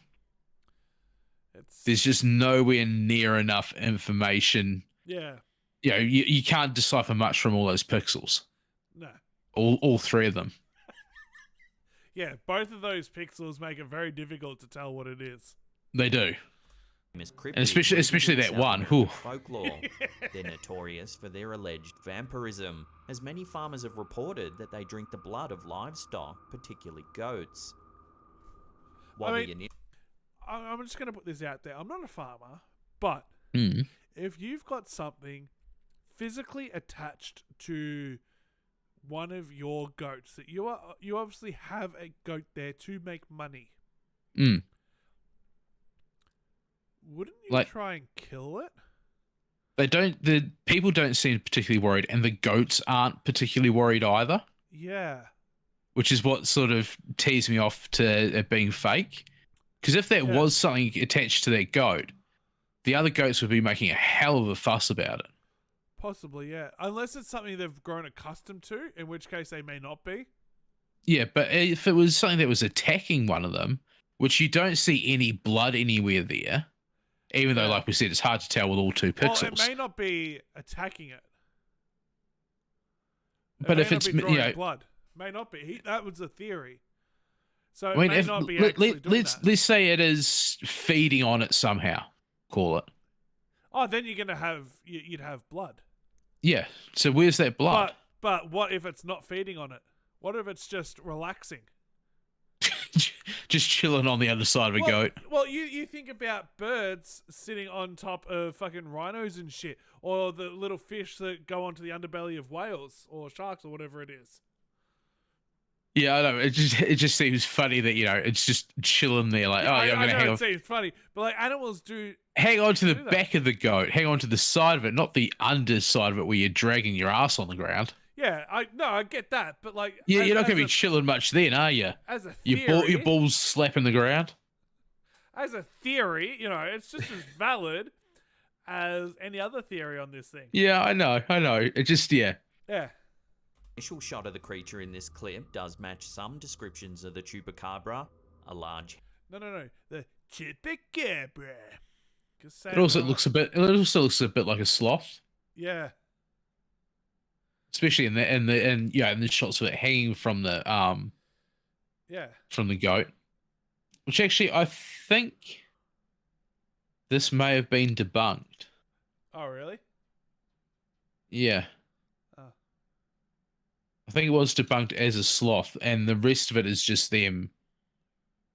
there's just nowhere near enough information. Yeah. You can't decipher much from all those pixels. No. All three of them. Yeah, both of those pixels make it very difficult to tell what it is. They do. cryptid And especially rooted in that one. South American Whew. folklore. They're notorious for their alleged vampirism, as many farmers have reported that they drink the blood of livestock, particularly goats. While I the mean, I'm just going to put this out there. I'm not a farmer, but Mm. if you've got something physically attached to one of your goats that you obviously have a goat there to make money, Mm. wouldn't you try and kill it? The people don't seem particularly worried, and the goats aren't particularly worried either, Yeah. which is what sort of teased me off to it being fake. Because if there was something attached to that goat, the other goats would be making a hell of a fuss about it. Possibly, yeah. Unless it's something they've grown accustomed to, in which case they may not be. Yeah, but if it was something that was attacking one of them, which you don't see any blood anywhere there, even though, like we said, it's hard to tell with all two pixels. Well, it may not be attacking it. But may if not it's, be drawing blood, may not be. That was a theory. So it I mean, may not be actually doing that. let's say it is feeding on it somehow. Call it. Oh, then you're gonna have you'd have blood. Yeah. So where's that blood? But what if it's not feeding on it? What if it's just relaxing? Just chilling on the other side of a goat. Well, you think about birds sitting on top of fucking rhinos and shit, or the little fish that go onto the underbelly of whales or sharks or whatever it is. Yeah, I know. It just seems funny that it's just chilling there, like, Yeah, oh yeah, I'm I gonna know hang it on, seems funny, but like animals hang on to the do that. back of the goat, hang on to the side of it, not the underside of it where you're dragging your ass on the ground. Yeah, I get that, but like, Yeah, as, you're not gonna as be a, chilling much then, are you? as a Your theory, balls slapping the ground. as a theory, it's just as valid as any other theory on this thing. Yeah, I know. It just Yeah. Initial shot of the creature in this clip does match some descriptions of the chupacabra, a large. No, the chupacabra. It also looks a bit like a sloth, Yeah. especially in the shots of it hanging from the from the goat. Which actually, I think this may have been debunked. Oh, really? Yeah. Oh. I think it was debunked as a sloth, and the rest of it is just them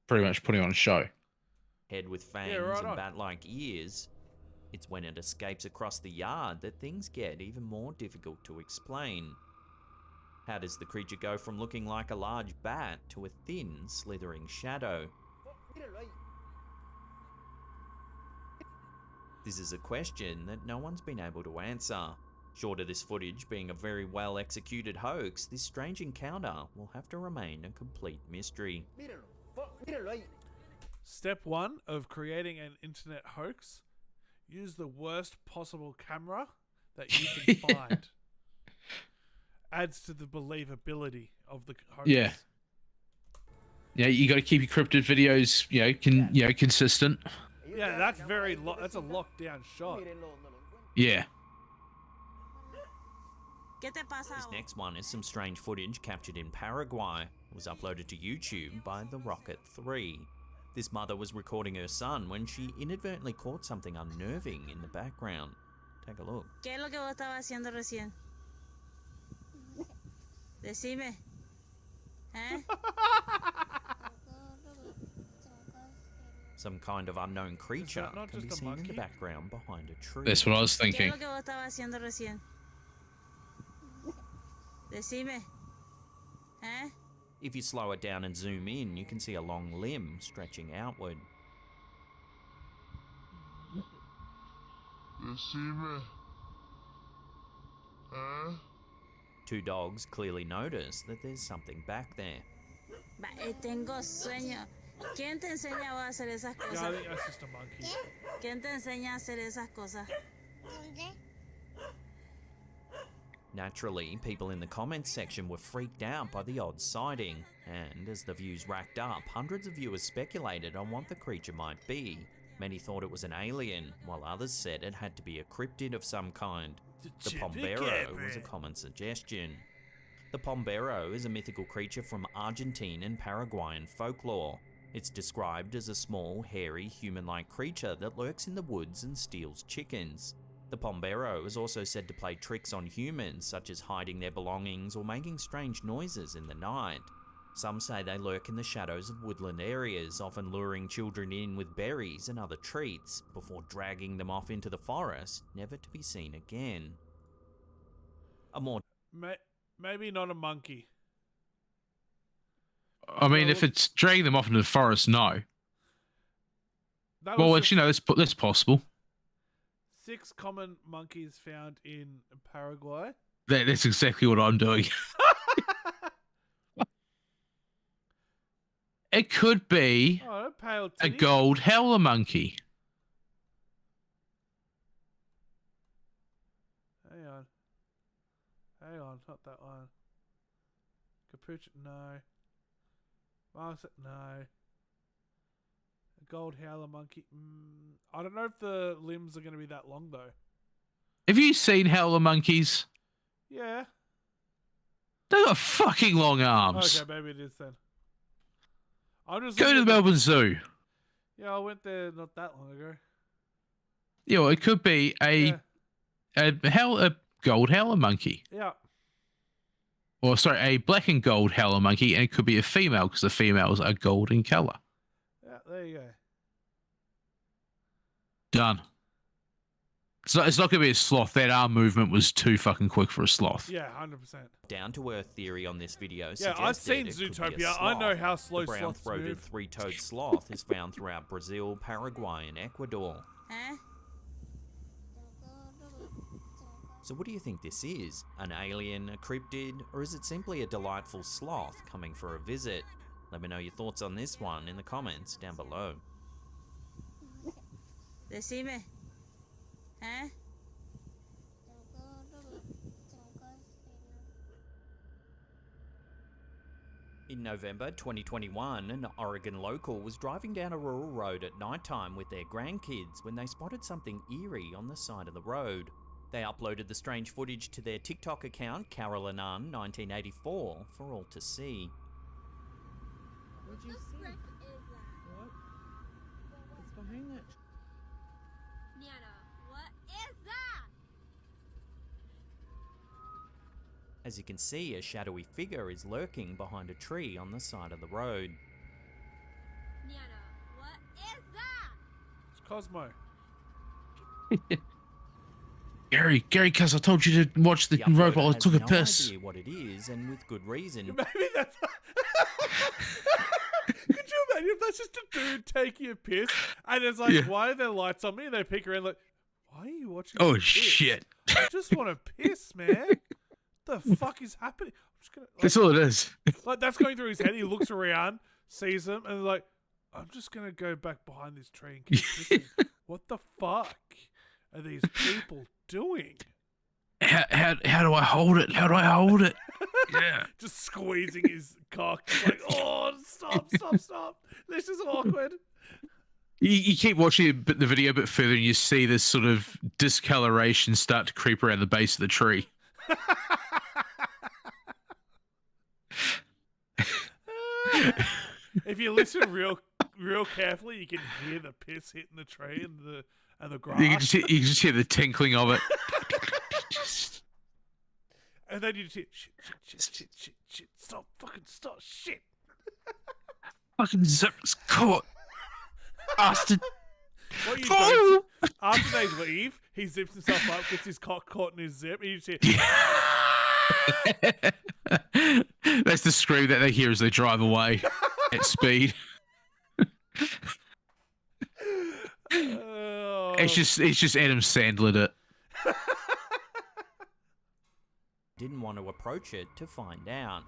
pretty much putting on a show. Head with fangs and bat-like ears. It's when it escapes across the yard that things get even more difficult to explain. How does the creature go from looking like a large bat to a thin, slithering shadow? This is a question that no one's been able to answer. Short of this footage being a very well executed hoax, this strange encounter will have to remain a complete mystery. Step 1 of creating an internet hoax: use the worst possible camera that you can find. Adds to the believability of the hoax. Yeah. Yeah, you got to keep your cryptid videos, consistent. Yeah, that's that's a lockdown shot. Yeah. This next one is some strange footage captured in Paraguay. It was uploaded to YouTube by The Rocket 3. This mother was recording her son when she inadvertently caught something unnerving in the background. Take a look. ¿Qué es lo que vos estabas haciendo recién? Decime. ¿Eh? Some kind of unknown creature can be seen in the background behind a tree. That's what I was ¿Qué es thinking. lo que vos estabas haciendo recién? Decime. ¿Eh? If you slow it down and zoom in, you can see a long limb stretching outward. Decime. Two dogs clearly notice that there's something back there. Tengo sueño. ¿Quién te enseña a hacer esas cosas? Yeah, I think that's just a monkey. ¿Quién te enseña a hacer esas cosas? Naturally, people in the comments section were freaked out by the odd sighting, and as the views racked up, hundreds of viewers speculated on what the creature might be. Many thought it was an alien, while others said it had to be a cryptid of some kind. The Pombero was a common suggestion. The Pombero is a mythical creature from Argentine and Paraguayan folklore. It's described as a small, hairy, human-like creature that lurks in the woods and steals chickens. The Pombero is also said to play tricks on humans, such as hiding their belongings or making strange noises in the night. Some say they lurk in the shadows of woodland areas, often luring children in with berries and other treats, before dragging them off into the forest, never to be seen again. A more... Maybe not a monkey. I mean, if it's dragging them off into the forest, no. Well, actually, no, that's possible. 6 common monkeys found in Paraguay. That's exactly what I'm doing. It could be a gold howler monkey. Hang on, not that one. Capuchin, no. Marset, no. A gold howler monkey. I don't know if the limbs are going to be that long though. Have you seen howler monkeys? Yeah. They got fucking long arms. Okay, maybe it is then. I'm just Go to the Melbourne Zoo. Yeah, I went there not that long ago. Yeah, well, it could be a gold howler monkey. Yeah. Or sorry, a black and gold howler monkey, and it could be a female because the females are gold in color. Yeah, there you go. Done. It's not going to be a sloth. That arm movement was too fucking quick for a sloth. Yeah, 100%. Down-to-earth theory on this video Yeah, I've suggested seen it could be a Zootopia. I know sloth. how slow The sloths brown-throated move. three-toed sloth is found throughout Brazil, Paraguay, and Ecuador. So what do you think this is? An alien, a cryptid, or is it simply a delightful sloth coming for a visit? Let me know your thoughts on this one in the comments down below. Decime. ¿Eh? In November 2021, an Oregon local was driving down a rural road at nighttime with their grandkids when they spotted something eerie on the side of the road. They uploaded the strange footage to their TikTok account, Carolinan1984, for all to see. What do you see? What? It's behind that. What is that? As you can see, a shadowy figure is lurking behind a tree on the side of the road. What is that? It's Cosmo. Gary, cuz I told you to watch the road while I took a piss. Idea what it is, and with good reason. Maybe that's. Could you imagine if that's just a dude taking a piss and it's like, why are there lights on me? And they peek around like, why are you watching? Oh this piss? shit! I just want to piss, man. What the fuck is happening? I'm just gonna. Like, That's all it is. Like that's going through his head. He looks around, sees them, and like, I'm just gonna go back behind this tree and keep pissing. What the fuck are these people doing? How do I hold it? How do I hold it? Yeah. Just squeezing his cock. Just like, oh, stop. This is awkward. You keep watching the video a bit further and you see this sort of discoloration start to creep around the base of the tree. If you listen real carefully, you can hear the piss hitting the tree and the grass. You can just hear the tinkling of it. And then you just hear shit. Stop, shit. Fucking zips caught. Bastard. What you do is, after they leave, he zips himself up, gets his cock caught in his zip, and you just hear. That's the scream that they hear as they drive away at speed. It's just Adam Sandler it. Didn't want to approach it to find out.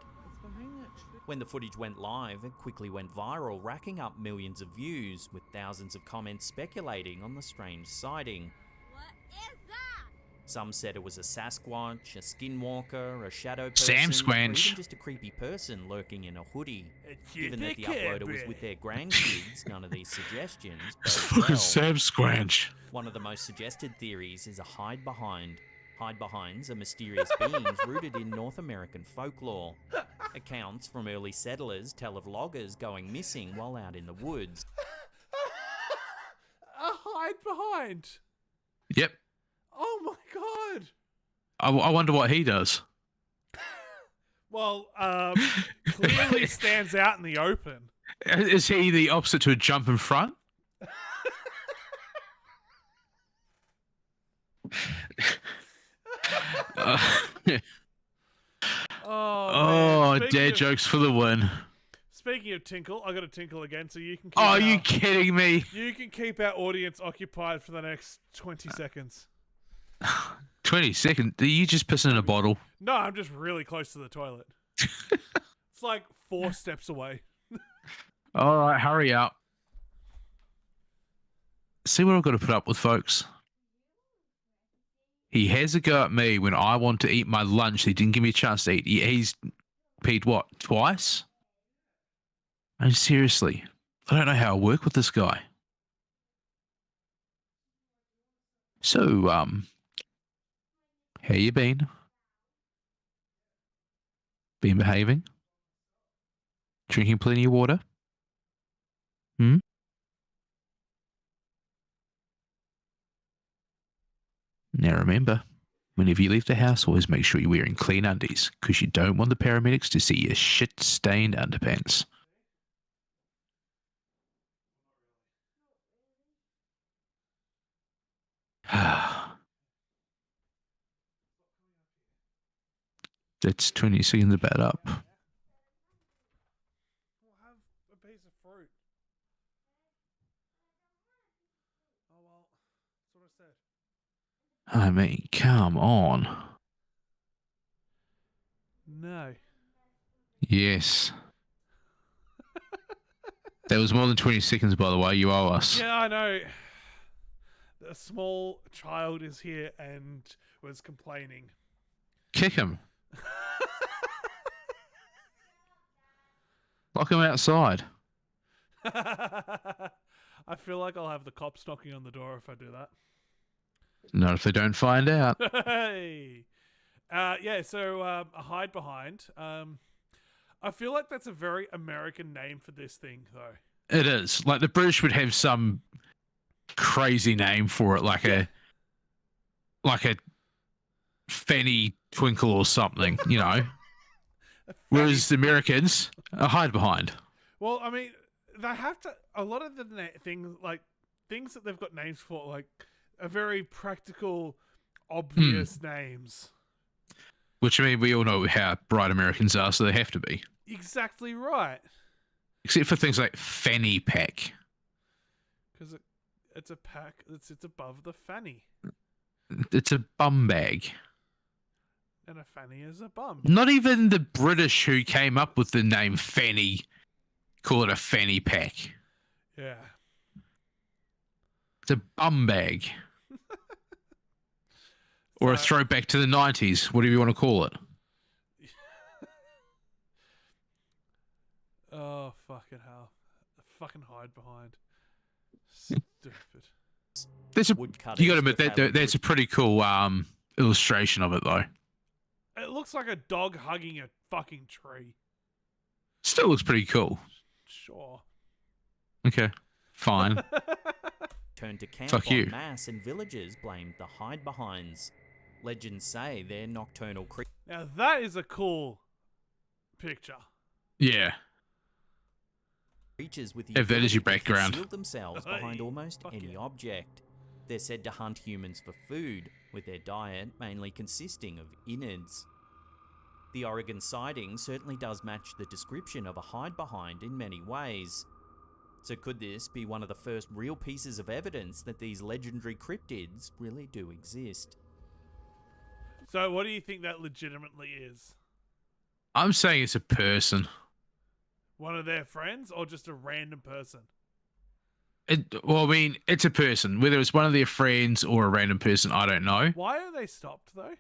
When the footage went live, it quickly went viral, racking up millions of views, with thousands of comments speculating on the strange sighting. What is that? Some said it was a Sasquatch, a skinwalker, a shadow person, Sam or Squanch. even just a creepy person lurking in a hoodie. Given that the uploader was with their grandkids, none of these suggestions It's bode fucking well. Sam Squanch. One of the most suggested theories is a hide behind. Hide-behinds are mysterious beings rooted in North American folklore. Accounts from early settlers tell of loggers going missing while out in the woods. A hide behind. Yep. Oh my god. I wonder what he does. Well, clearly stands out in the open. Is he the opposite to a jump in front? Oh, dad jokes for the win. Speaking of tinkle, I got to tinkle again, so you can. Oh, are you kidding me? You can keep our audience occupied for the next 20 seconds. 20 seconds? Are you just pissing in a bottle? No, I'm just really close to the toilet. It's like 4 steps away. All right, hurry up. See what I've got to put up with, folks. He has a go at me when I want to eat my lunch. He didn't give me a chance to eat. He's peed what, twice? I mean, seriously, I don't know how I work with this guy. So, how you been? Been behaving? Drinking plenty of water? Hmm? Now remember, whenever you leave the house, always make sure you're wearing clean undies, because you don't want the paramedics to see your shit-stained underpants. That's 20 seconds about up. We'll have a piece of fruit. Oh well, that's what I said. I mean, come on. No. Yes. That was more than 20 seconds, by the way. You owe us. Yeah, I know. A small child is here and was complaining. Kick him. Lock him outside. I feel like I'll have the cops knocking on the door if I do that. Not if they don't find out. Hey. Yeah, so a hide behind. I feel like that's a very American name for this thing, though. It is. Like, the British would have some crazy name for it, like a fanny twinkle or something, you know. Whereas the Americans are hide behind. Well, I mean, they have to. A lot of the things, like things that they've got names for, like are very practical, obvious names. Which, I mean, we all know how bright Americans are, so they have to be. Exactly right. Except for things like fanny pack. Because it's a pack that sits above the fanny. It's a bum bag. And a fanny is a bum. Not even the British who came up with the name fanny call it a fanny pack. Yeah. It's a bum bag. Or a throwback to the 90s, whatever you want to call it. Oh, fucking hell. Fucking hide behind. Stupid. You got to admit, that's a pretty cool illustration of it, though. It looks like a dog hugging a fucking tree. Still looks pretty cool. Sure. Okay, fine. Turned to camp Fuck en you. masse, and villagers blamed the hide-behinds. Legends say they're nocturnal creatures. Now that is a cool picture. Yeah. Creatures with the If that is your ability to background. conceal themselves behind almost any object. They're said to hunt humans for food, with their diet mainly consisting of innards. The Oregon sighting certainly does match the description of a hide-behind in many ways. So could this be one of the first real pieces of evidence that these legendary cryptids really do exist? So what do you think that legitimately is? I'm saying it's a person. One of their friends or just a random person? Well, I mean, it's a person. Whether it's one of their friends or a random person, I don't know. Why are they stopped though?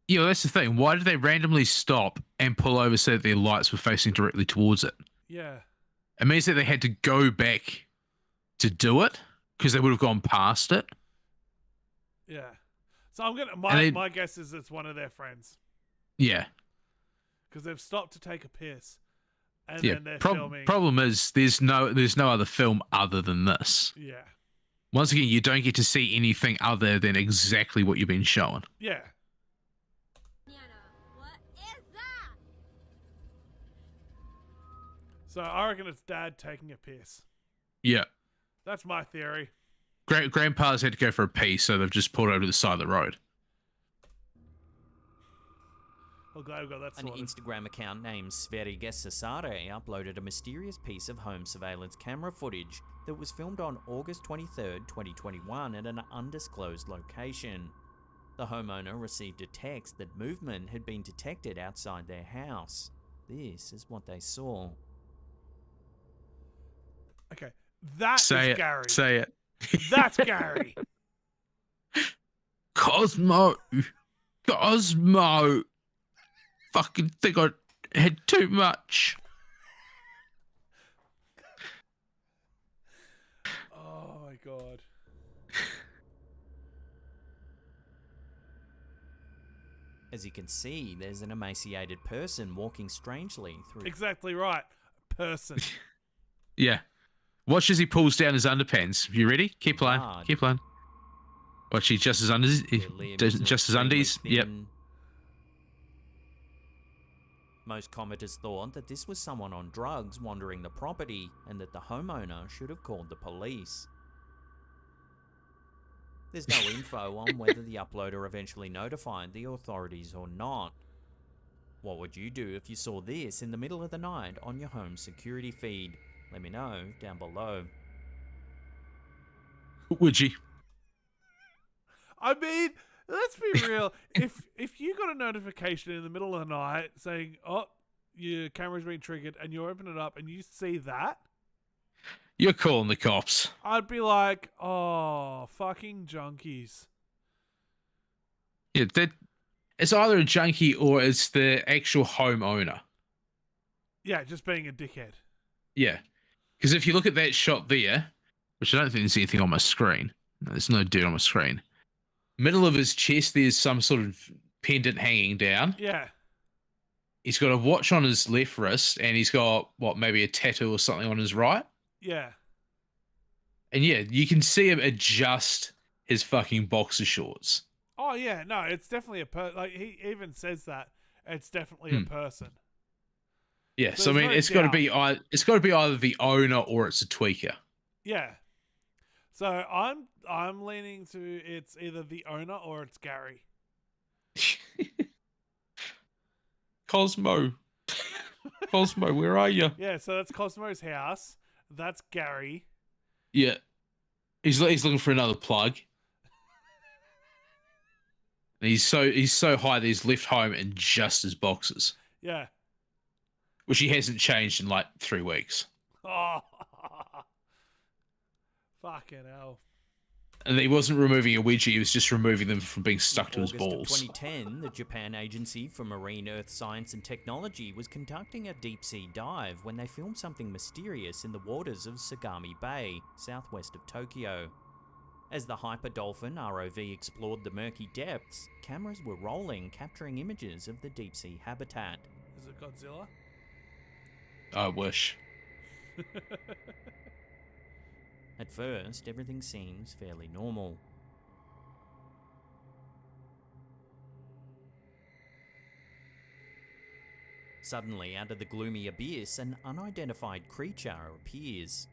Yeah, that's the thing. Why did they randomly stop and pull over so that their lights were facing directly towards it? Yeah. It means that they had to go back to do it because they would have gone past it. Yeah. So I'm gonna my guess is it's one of their friends Yeah. because they've stopped to take a piss, and Yeah. then they're filming. Problem is, there's no other film other than this. Yeah. Once again, you don't get to see anything other than exactly what you've been shown. Yeah. So I reckon it's Dad taking a piss. Yeah. That's my theory. Grandpa's had to go for a pee, so they've just pulled over to the side of the road. I'm glad we got that An sorted. Instagram account named Sverigesasare uploaded a mysterious piece of home surveillance camera footage that was filmed on August 23rd, 2021 at an undisclosed location. The homeowner received a text that movement had been detected outside their house. This is what they saw. Okay, that Say is it. Gary. Say it. That's Gary. Cosmo. Fucking think I had too much. Oh my god. As you can see, there's an emaciated person walking strangely through. Exactly right. Person. Yeah. Watch as he pulls down his underpants. You ready? Keep playing. Hard. Keep playing. Watch, he just his undies. Just his undies. extremely Yep. thin. Most commenters thought that this was someone on drugs wandering the property and that the homeowner should have called the police. There's no info on whether the uploader eventually notified the authorities or not. What would you do if you saw this in the middle of the night on your home security feed? Let me know down below. Would you? I mean, let's be real. if you got a notification in the middle of the night saying, "Oh, your camera's been triggered," and you open it up and you see that, You're calling the cops. I'd be like, "Oh, fucking junkies." Yeah, it's either a junkie or it's the actual homeowner. Yeah, just being a dickhead. Yeah. Because if you look at that shot there, which I don't think there's anything on my screen. No, there's no dude on my screen. Middle of his chest, there's some sort of pendant hanging down. Yeah. He's got a watch on his left wrist, and he's got, what, maybe a tattoo or something on his right? Yeah. And yeah, you can see him adjust his fucking boxer shorts. Oh yeah, no, it's definitely like he even says that it's definitely a person. Yeah, So so I there's mean, no it's got to doubt. be either the owner or it's a tweaker. Yeah. So I'm leaning to it's either the owner or it's Gary. Cosmo, Cosmo, where are you? Yeah, so that's Cosmo's house. That's Gary. Yeah, he's looking for another plug. And he's so high that he's left home in just his boxers, Yeah. which he hasn't changed in like 3 weeks. Oh. Fucking hell. And he wasn't removing a wedgie; he was just removing them from being stuck to his August of balls. 2010, the Japan Agency for Marine Earth Science and Technology was conducting a deep-sea dive when they filmed something mysterious in the waters of Sagami Bay, southwest of Tokyo. As the Hyper Dolphin ROV explored the murky depths, cameras were rolling, capturing images of the deep-sea habitat. Is it Godzilla? I wish. At first, everything seems fairly normal. Suddenly, out of the gloomy abyss, an unidentified creature appears.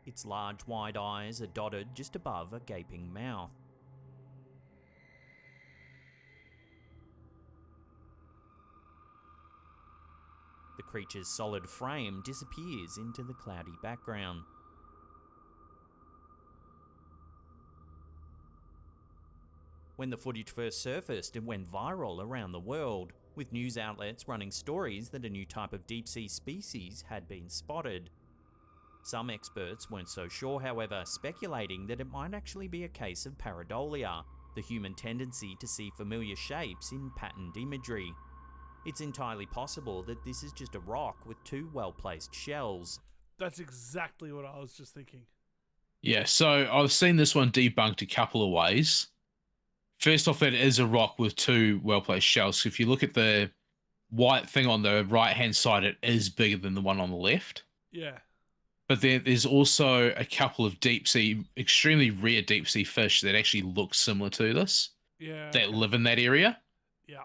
Its large, wide eyes are dotted just above a gaping mouth. The creature's solid frame disappears into the cloudy background. When the footage first surfaced, it went viral around the world, with news outlets running stories that a new type of deep-sea species had been spotted. Some experts weren't so sure, however, speculating that it might actually be a case of pareidolia, the human tendency to see familiar shapes in patterned imagery. It's entirely possible that this is just a rock with two well-placed shells. That's exactly what I was just thinking. Yeah, so I've seen this one debunked a couple of ways. First off, it is a rock with two well-placed shells. So if you look at the white thing on the right-hand side, it is bigger than the one on the left. Yeah. But there's also a couple of deep-sea, extremely rare deep-sea fish that actually look similar to this. Yeah. That okay. live in that area. Yeah.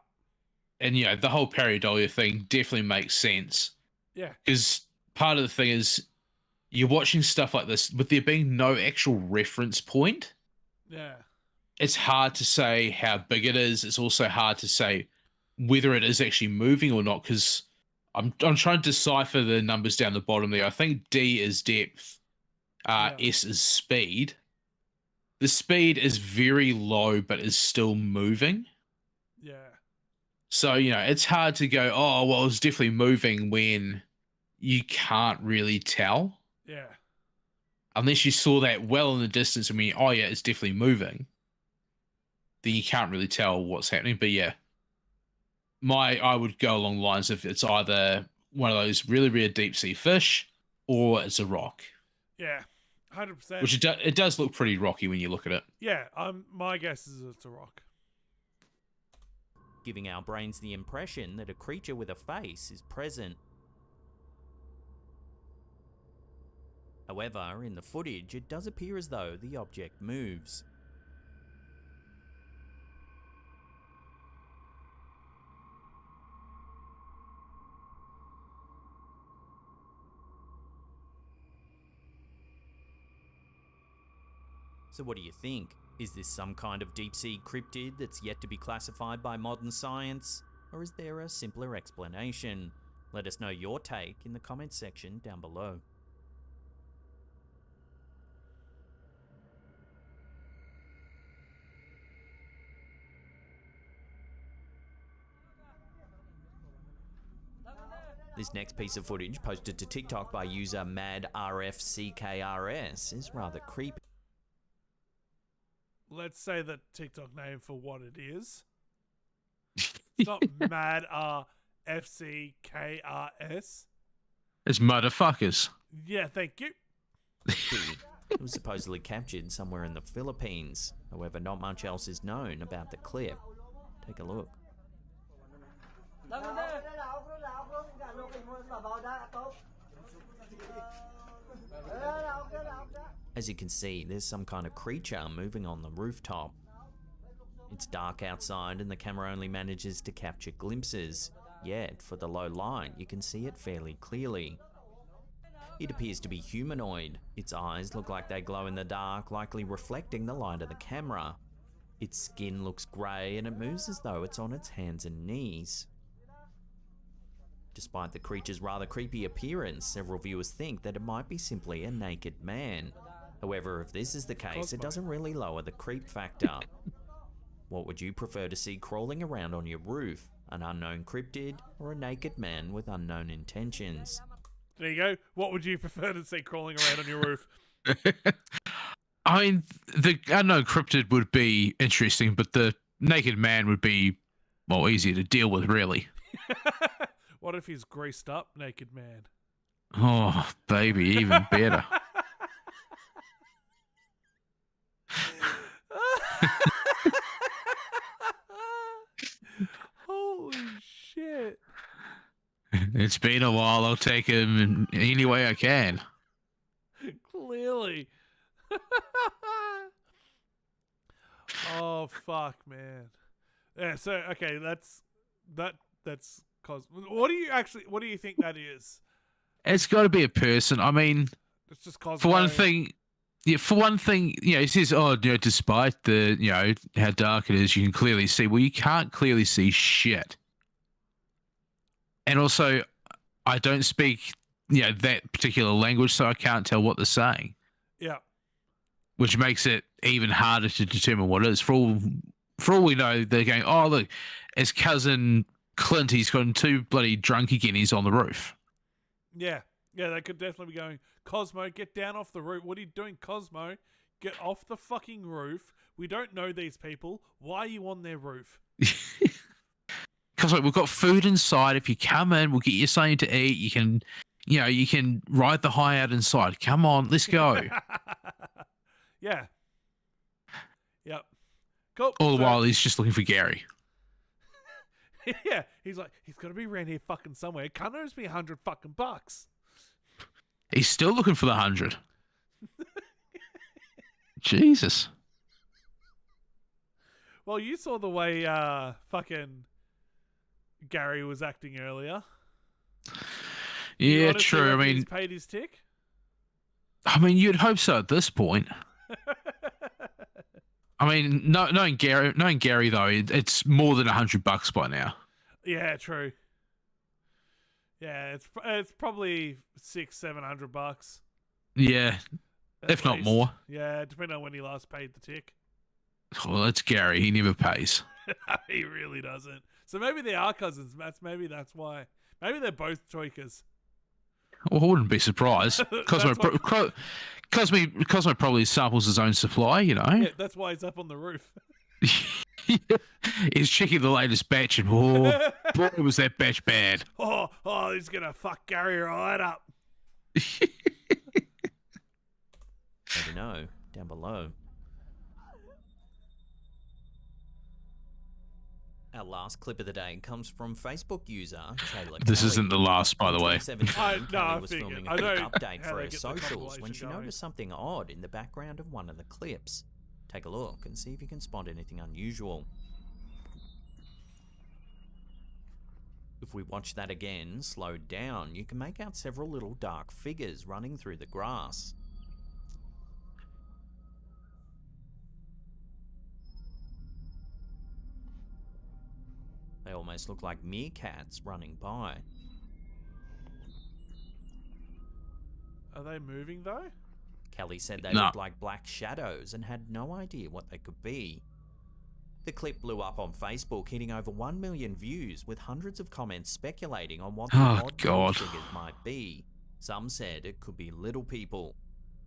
And, you know, the whole pareidolia thing definitely makes sense. Yeah. Because part of the thing is, you're watching stuff like this, with there being no actual reference point. Yeah. It's hard to say how big it is. It's also hard to say whether it is actually moving or not, because I'm trying to decipher the numbers down the bottom there. I think D is depth, S is speed. The speed is very low, but is still moving. Yeah. So, you know, it's hard to go, oh, well, it's definitely moving when you can't really tell. Yeah. Unless you saw that well in the distance and went, oh, yeah, it's definitely moving. Then you can't really tell what's happening. But yeah, I would go along the lines of it's either one of those really rare deep sea fish or it's a rock. Yeah. 100%. Which it does look pretty rocky when you look at it. Yeah. My guess is it's a rock. Giving our brains the impression that a creature with a face is present. However, in the footage, it does appear as though the object moves. So what do you think? Is this some kind of deep-sea cryptid that's yet to be classified by modern science? Or is there a simpler explanation? Let us know your take in the comments section down below. This next piece of footage, posted to TikTok by user MadRFCKRS, is rather creepy. Let's say the TikTok name for what it is. It's not Mad RFCKRS. It's motherfuckers. Yeah, thank you. It was supposedly captured somewhere in the Philippines. However, not much else is known about the clip. Take a look. As you can see, there's some kind of creature moving on the rooftop. It's dark outside and the camera only manages to capture glimpses, yet for the low light you can see it fairly clearly. It appears to be humanoid. Its eyes look like they glow in the dark, likely reflecting the light of the camera. Its skin looks grey and it moves as though it's on its hands and knees. Despite the creature's rather creepy appearance, several viewers think that it might be simply a naked man. However, if this is the case, it doesn't really lower the creep factor. What would you prefer to see crawling around on your roof? An unknown cryptid or a naked man with unknown intentions? There you go. What would you prefer to see crawling around on your roof? I mean, the unknown cryptid would be interesting, but the naked man would be, well, easier to deal with, really. What if he's greased up naked man? Oh, baby, even better. Holy shit. It's been a while. I'll take him any way I can. Clearly. Oh fuck, man. Yeah, so okay, that's what do you think that is? It's got to be a person. I mean, It's just cosplay. for one thing, it says, oh, despite the, how dark it is, you can clearly see. Well, you can't clearly see shit. And also, I don't speak, that particular language, so I can't tell what they're saying. Yeah. Which makes it even harder to determine what it is. For all we know, they're going, oh, look, it's cousin Clint, he's gotten too bloody drunk again, he's on the roof. Yeah, they could definitely be going, Cosmo, get down off the roof. What are you doing, Cosmo? Get off the fucking roof. We don't know these people. Why are you on their roof? Because we've got food inside. If you come in, we'll get you something to eat. You can ride the high out inside. Come on, let's go. Yeah. Yep. Cool. All the while, he's just looking for Gary. Yeah, he's got to be around here fucking somewhere. Can't owes me $100 fucking bucks. He's still looking for the 100. Jesus. Well, you saw the way fucking Gary was acting earlier. Yeah, true. I mean, he's paid his tick. I mean, you'd hope so at this point. I mean, knowing Gary though, it's more than $100 by now. Yeah, true. Yeah, it's probably $600-700. Yeah, if not more. Yeah, depending on when he last paid the tick. Well, it's Gary. He never pays. He really doesn't. So maybe they are cousins, Matt. Maybe that's why. Maybe they're both tweakers. Well, I wouldn't be surprised. Cosmo probably samples his own supply, Yeah, that's why he's up on the roof. He's checking the latest batch, and oh, boy, was that batch bad. Oh, he's gonna fuck Gary right up. Let me know down below. Our last clip of the day comes from Facebook user Shayla. This isn't the last, by the way. 2017, No, I Kelly was filming a figured. quick update how for they her get the socials when compilation she going. noticed something odd in the background of one of the clips. Take a look and see if you can spot anything unusual. If we watch that again, slowed down, you can make out several little dark figures running through the grass. They almost look like meerkats running by. Are they moving though? Kelly said they No. looked like black shadows and had no idea what they could be. The clip blew up on Facebook, hitting over 1 million views, with hundreds of comments speculating on what the odd little God. figures might be. Some said it could be little people.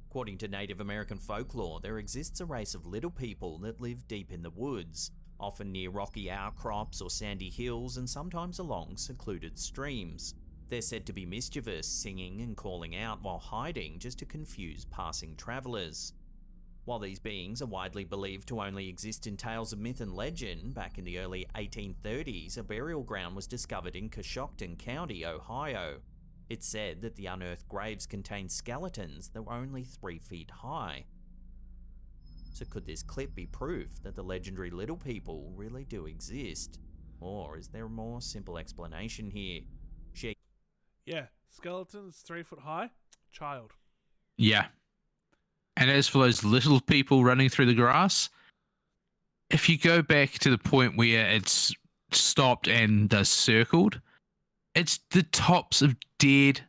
According to Native American folklore, there exists a race of little people that live deep in the woods, often near rocky outcrops or sandy hills, and sometimes along secluded streams. They're said to be mischievous, singing and calling out while hiding just to confuse passing travellers. While these beings are widely believed to only exist in tales of myth and legend, back in the early 1830s, a burial ground was discovered in Coshocton County, Ohio. It's said that the unearthed graves contained skeletons that were only 3 feet high. So could this clip be proof that the legendary little people really do exist? Or is there a more simple explanation here? Yeah, skeletons 3 foot high, child. Yeah. And as for those little people running through the grass, if you go back to the point where it's stopped and circled, it's the tops of dead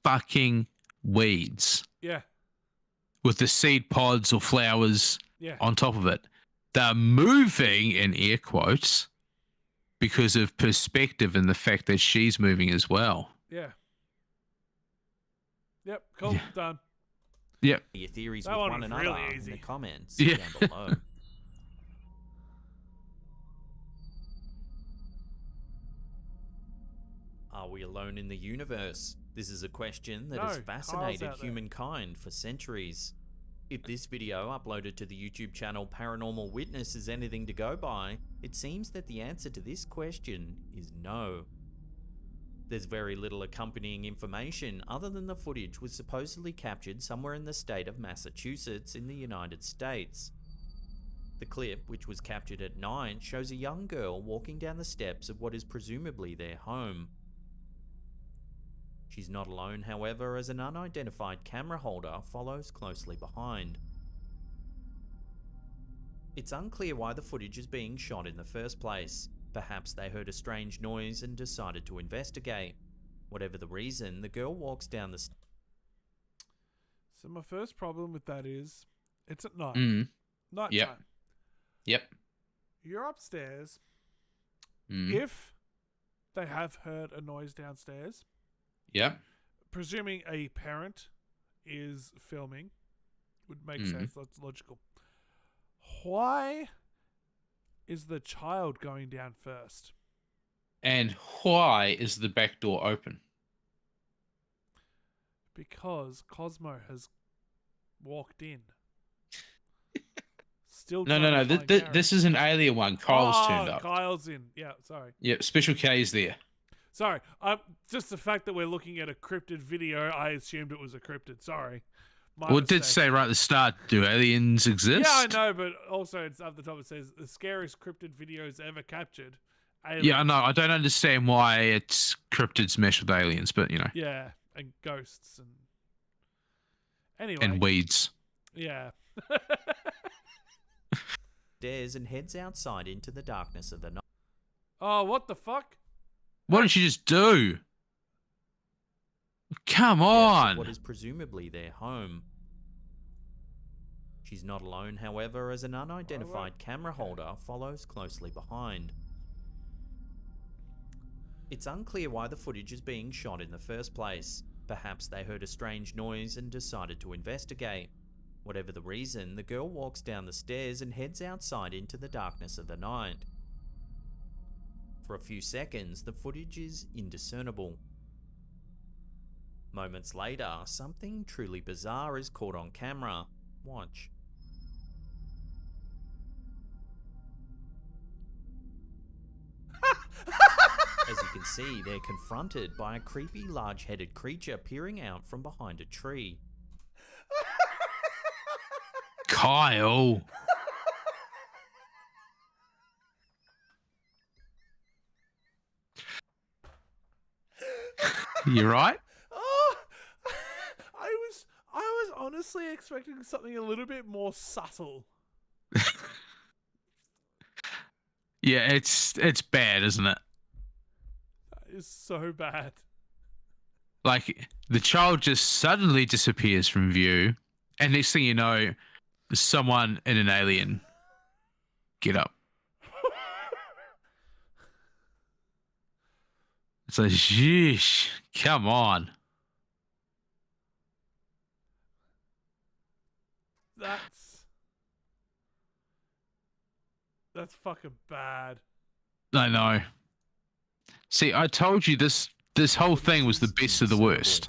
fucking weeds Yeah, with the seed pods or flowers Yeah. on top of it. They're moving, in air quotes, because of perspective and the fact that she's moving as well. yeah. Yep, cool, done. Yep. Your theories That with one one was another really in easy. the comments Yeah. down below. Are we alone in the universe? This is a question that has No, Kyle's fascinated out there. humankind for centuries. If this video uploaded to the YouTube channel Paranormal Witness is anything to go by, it seems that the answer to this question is no. There's very little accompanying information other than the footage was supposedly captured somewhere in the state of Massachusetts in the United States. The clip, which was captured at night, shows a young girl walking down the steps of what is presumably their home. She's not alone, however, as an unidentified camera holder follows closely behind. It's unclear why the footage is being shot in the first place. Perhaps they heard a strange noise and decided to investigate. Whatever the reason, the girl walks down the stairs. So my first problem with that is, it's at night. Mm. Night Yep. time. Yep. You're upstairs. Mm. If they have heard a noise downstairs, Yep. presuming a parent is filming, would make Mhm. sense. That's logical. Why is the child going down first? And why is the back door open? Because Cosmo has walked in. Still No, trying to find Gary. This is an alien one. Kyle's turned up. Kyle's in. Yeah, sorry. Yep. Special K's there. Sorry. Just the fact that we're looking at a cryptid video, I assumed it was a cryptid. Sorry. My Well, it did mistake. say right at the start, do aliens exist? Yeah, I know, but also it's up the top. It says the scariest cryptid videos ever captured. Yeah, I know. I don't understand why it's cryptids mesh with aliens, but you know. Yeah, and ghosts and anyway. And weeds. Yeah. Stairs and heads outside into the darkness of the night. Oh, what the fuck? What did you just do? Come Steps on. of what is presumably their home. She's not alone, however, as an unidentified camera holder follows closely behind. It's unclear why the footage is being shot in the first place. Perhaps they heard a strange noise and decided to investigate. Whatever the reason, the girl walks down the stairs and heads outside into the darkness of the night. For a few seconds, the footage is indiscernible. Moments later, something truly bizarre is caught on camera. Watch. As you can see, they're confronted by a creepy large-headed creature peering out from behind a tree. Kyle. You right? Oh, I was honestly expecting something a little bit more subtle. Yeah, it's bad, isn't it? is so bad. Like, the child just suddenly disappears from view, and next thing you know, there's someone in an alien. Get up. It's like, sheesh, come on. That's fucking bad. I know. See, I told you this whole thing was the best of the worst.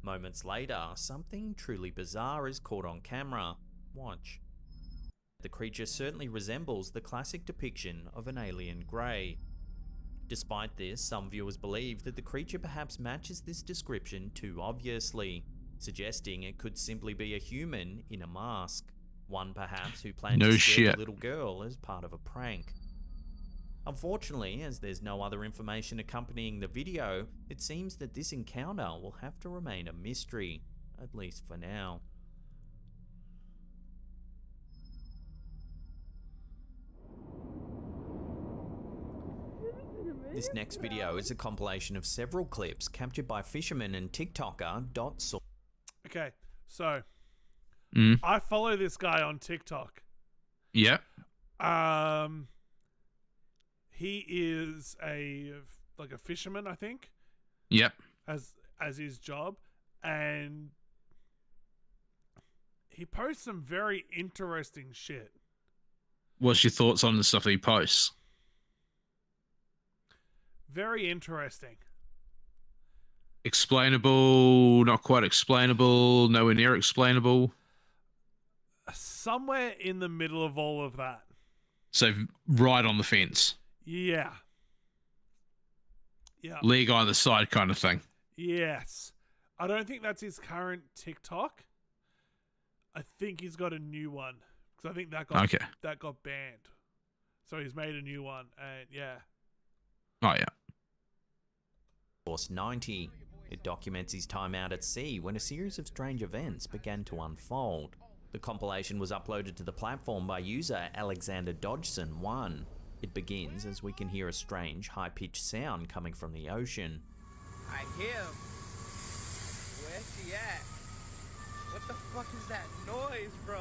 Moments later, something truly bizarre is caught on camera. Watch. The creature certainly resembles the classic depiction of an alien grey. Despite this, some viewers believe that the creature perhaps matches this description too obviously, suggesting it could simply be a human in a mask. One perhaps who planned No to scare shit. the little girl as part of a prank. Unfortunately, as there's no other information accompanying the video, it seems that this encounter will have to remain a mystery, at least for now. This next video is a compilation of several clips captured by fisherman and TikToker Dot. Okay, so Mm. I follow this guy on TikTok. Yeah. He is a fisherman, I think. Yep. As his job, and he posts some very interesting shit. What's your thoughts on the stuff that he posts? Very interesting. Explainable, not quite explainable, nowhere near explainable. Somewhere in the middle of all of that. So right on the fence. Yeah. Yeah. Leg either side kind of thing. Yes. I don't think that's his current TikTok. I think he's got a new one. Because I think that got banned. So he's made a new one, and yeah. Oh, yeah. Source 90. It documents his time out at sea when a series of strange events began to unfold. The compilation was uploaded to the platform by user Alexander Dodgson 1. It begins as we can hear a strange, high-pitched sound coming from the ocean. I hear him. Where's he at? What the fuck is that noise, bro?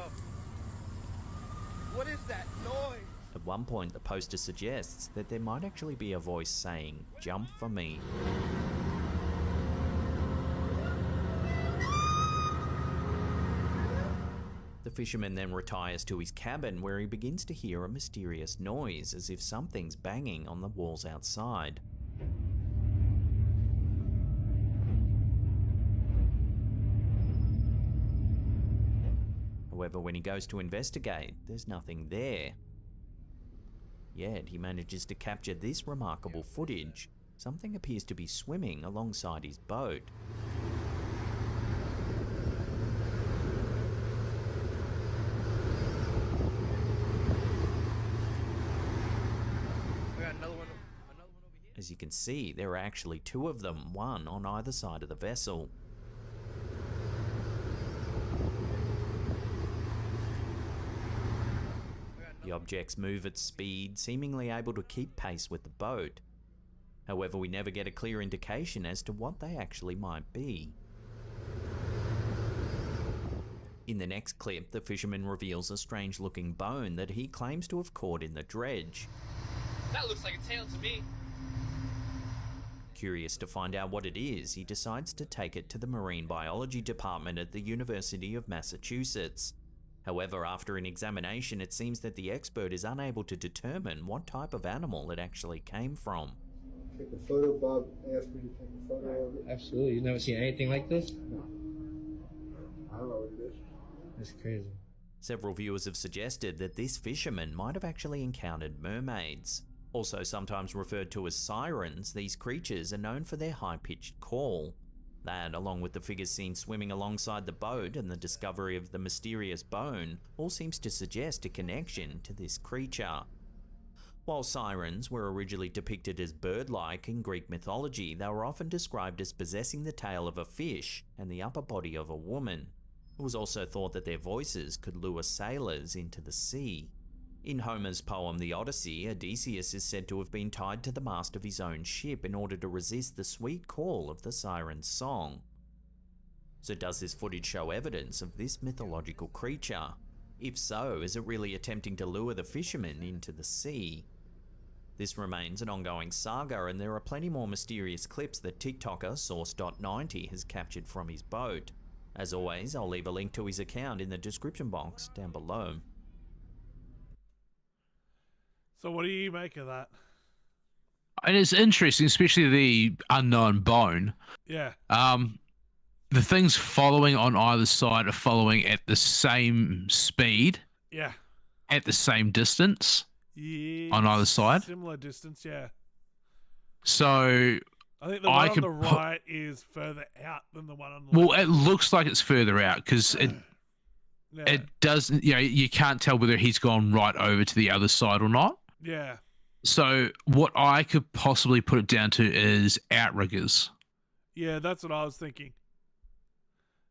What is that noise? At one point, the poster suggests that there might actually be a voice saying, "Jump for me." The fisherman then retires to his cabin where he begins to hear a mysterious noise as if something's banging on the walls outside. However, when he goes to investigate, there's nothing there. Yet he manages to capture this remarkable footage. Something appears to be swimming alongside his boat. As you can see, there are actually two of them, one on either side of the vessel. The objects move at speed, seemingly able to keep pace with the boat. However, we never get a clear indication as to what they actually might be. In the next clip, the fisherman reveals a strange-looking bone that he claims to have caught in the dredge. That looks like a tail to me. Curious to find out what it is, he decides to take it to the marine biology department at the University of Massachusetts. However, after an examination, it seems that the expert is unable to determine what type of animal it actually came from. Take a photo. Bob asked me to take a photo of it. Absolutely. You've never seen anything like this? No. I don't know what it is. That's crazy. Several viewers have suggested that this fisherman might have actually encountered mermaids. Also sometimes referred to as sirens, these creatures are known for their high-pitched call. That, along with the figures seen swimming alongside the boat and the discovery of the mysterious bone, all seems to suggest a connection to this creature. While sirens were originally depicted as bird-like in Greek mythology, they were often described as possessing the tail of a fish and the upper body of a woman. It was also thought that their voices could lure sailors into the sea. In Homer's poem The Odyssey, Odysseus is said to have been tied to the mast of his own ship in order to resist the sweet call of the siren's song. So does this footage show evidence of this mythological creature? If so, is it really attempting to lure the fishermen into the sea? This remains an ongoing saga, and there are plenty more mysterious clips that TikToker Source.90 has captured from his boat. As always, I'll leave a link to his account in the description box down below. So what do you make of that? And it's interesting, especially the unknown bone. Yeah. The things following on either side are following at the same speed. Yeah. At the same distance on either side. Similar distance, yeah. So I think the one on the right is further out than the one on the left. Well, it looks like it's further out because it doesn't, you can't tell whether he's gone right over to the other side or not. Yeah. So what I could possibly put it down to is outriggers. Yeah, that's what I was thinking.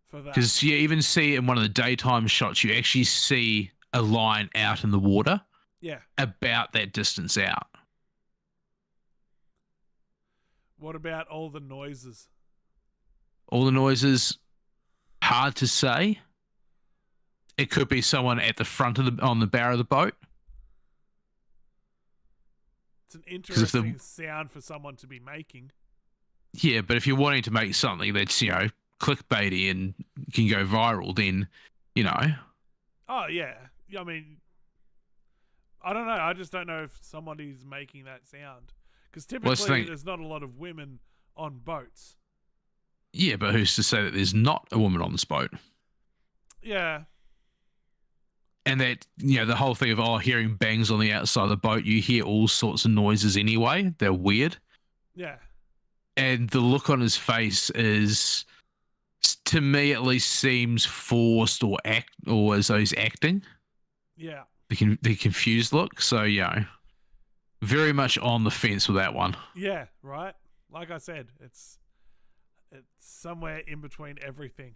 For that. Because you even see in one of the daytime shots, you actually see a line out in the water. Yeah. About that distance out. What about all the noises? All the noises, hard to say. It could be someone at the front of on the bow of the boat. It's an interesting sound for someone to be making. Yeah, but if you're wanting to make something that's, clickbaity and can go viral, then, Oh, yeah. I mean, I don't know. I just don't know if somebody's making that sound. Because typically there's not a lot of women on boats. Yeah, but who's to say that there's not a woman on this boat? Yeah. And that, the whole thing of, hearing bangs on the outside of the boat, you hear all sorts of noises anyway. They're weird. Yeah. And the look on his face is, to me at least, seems forced or as though he's acting. Yeah. The confused look. So, very much on the fence with that one. Yeah, right. Like I said, it's somewhere in between everything.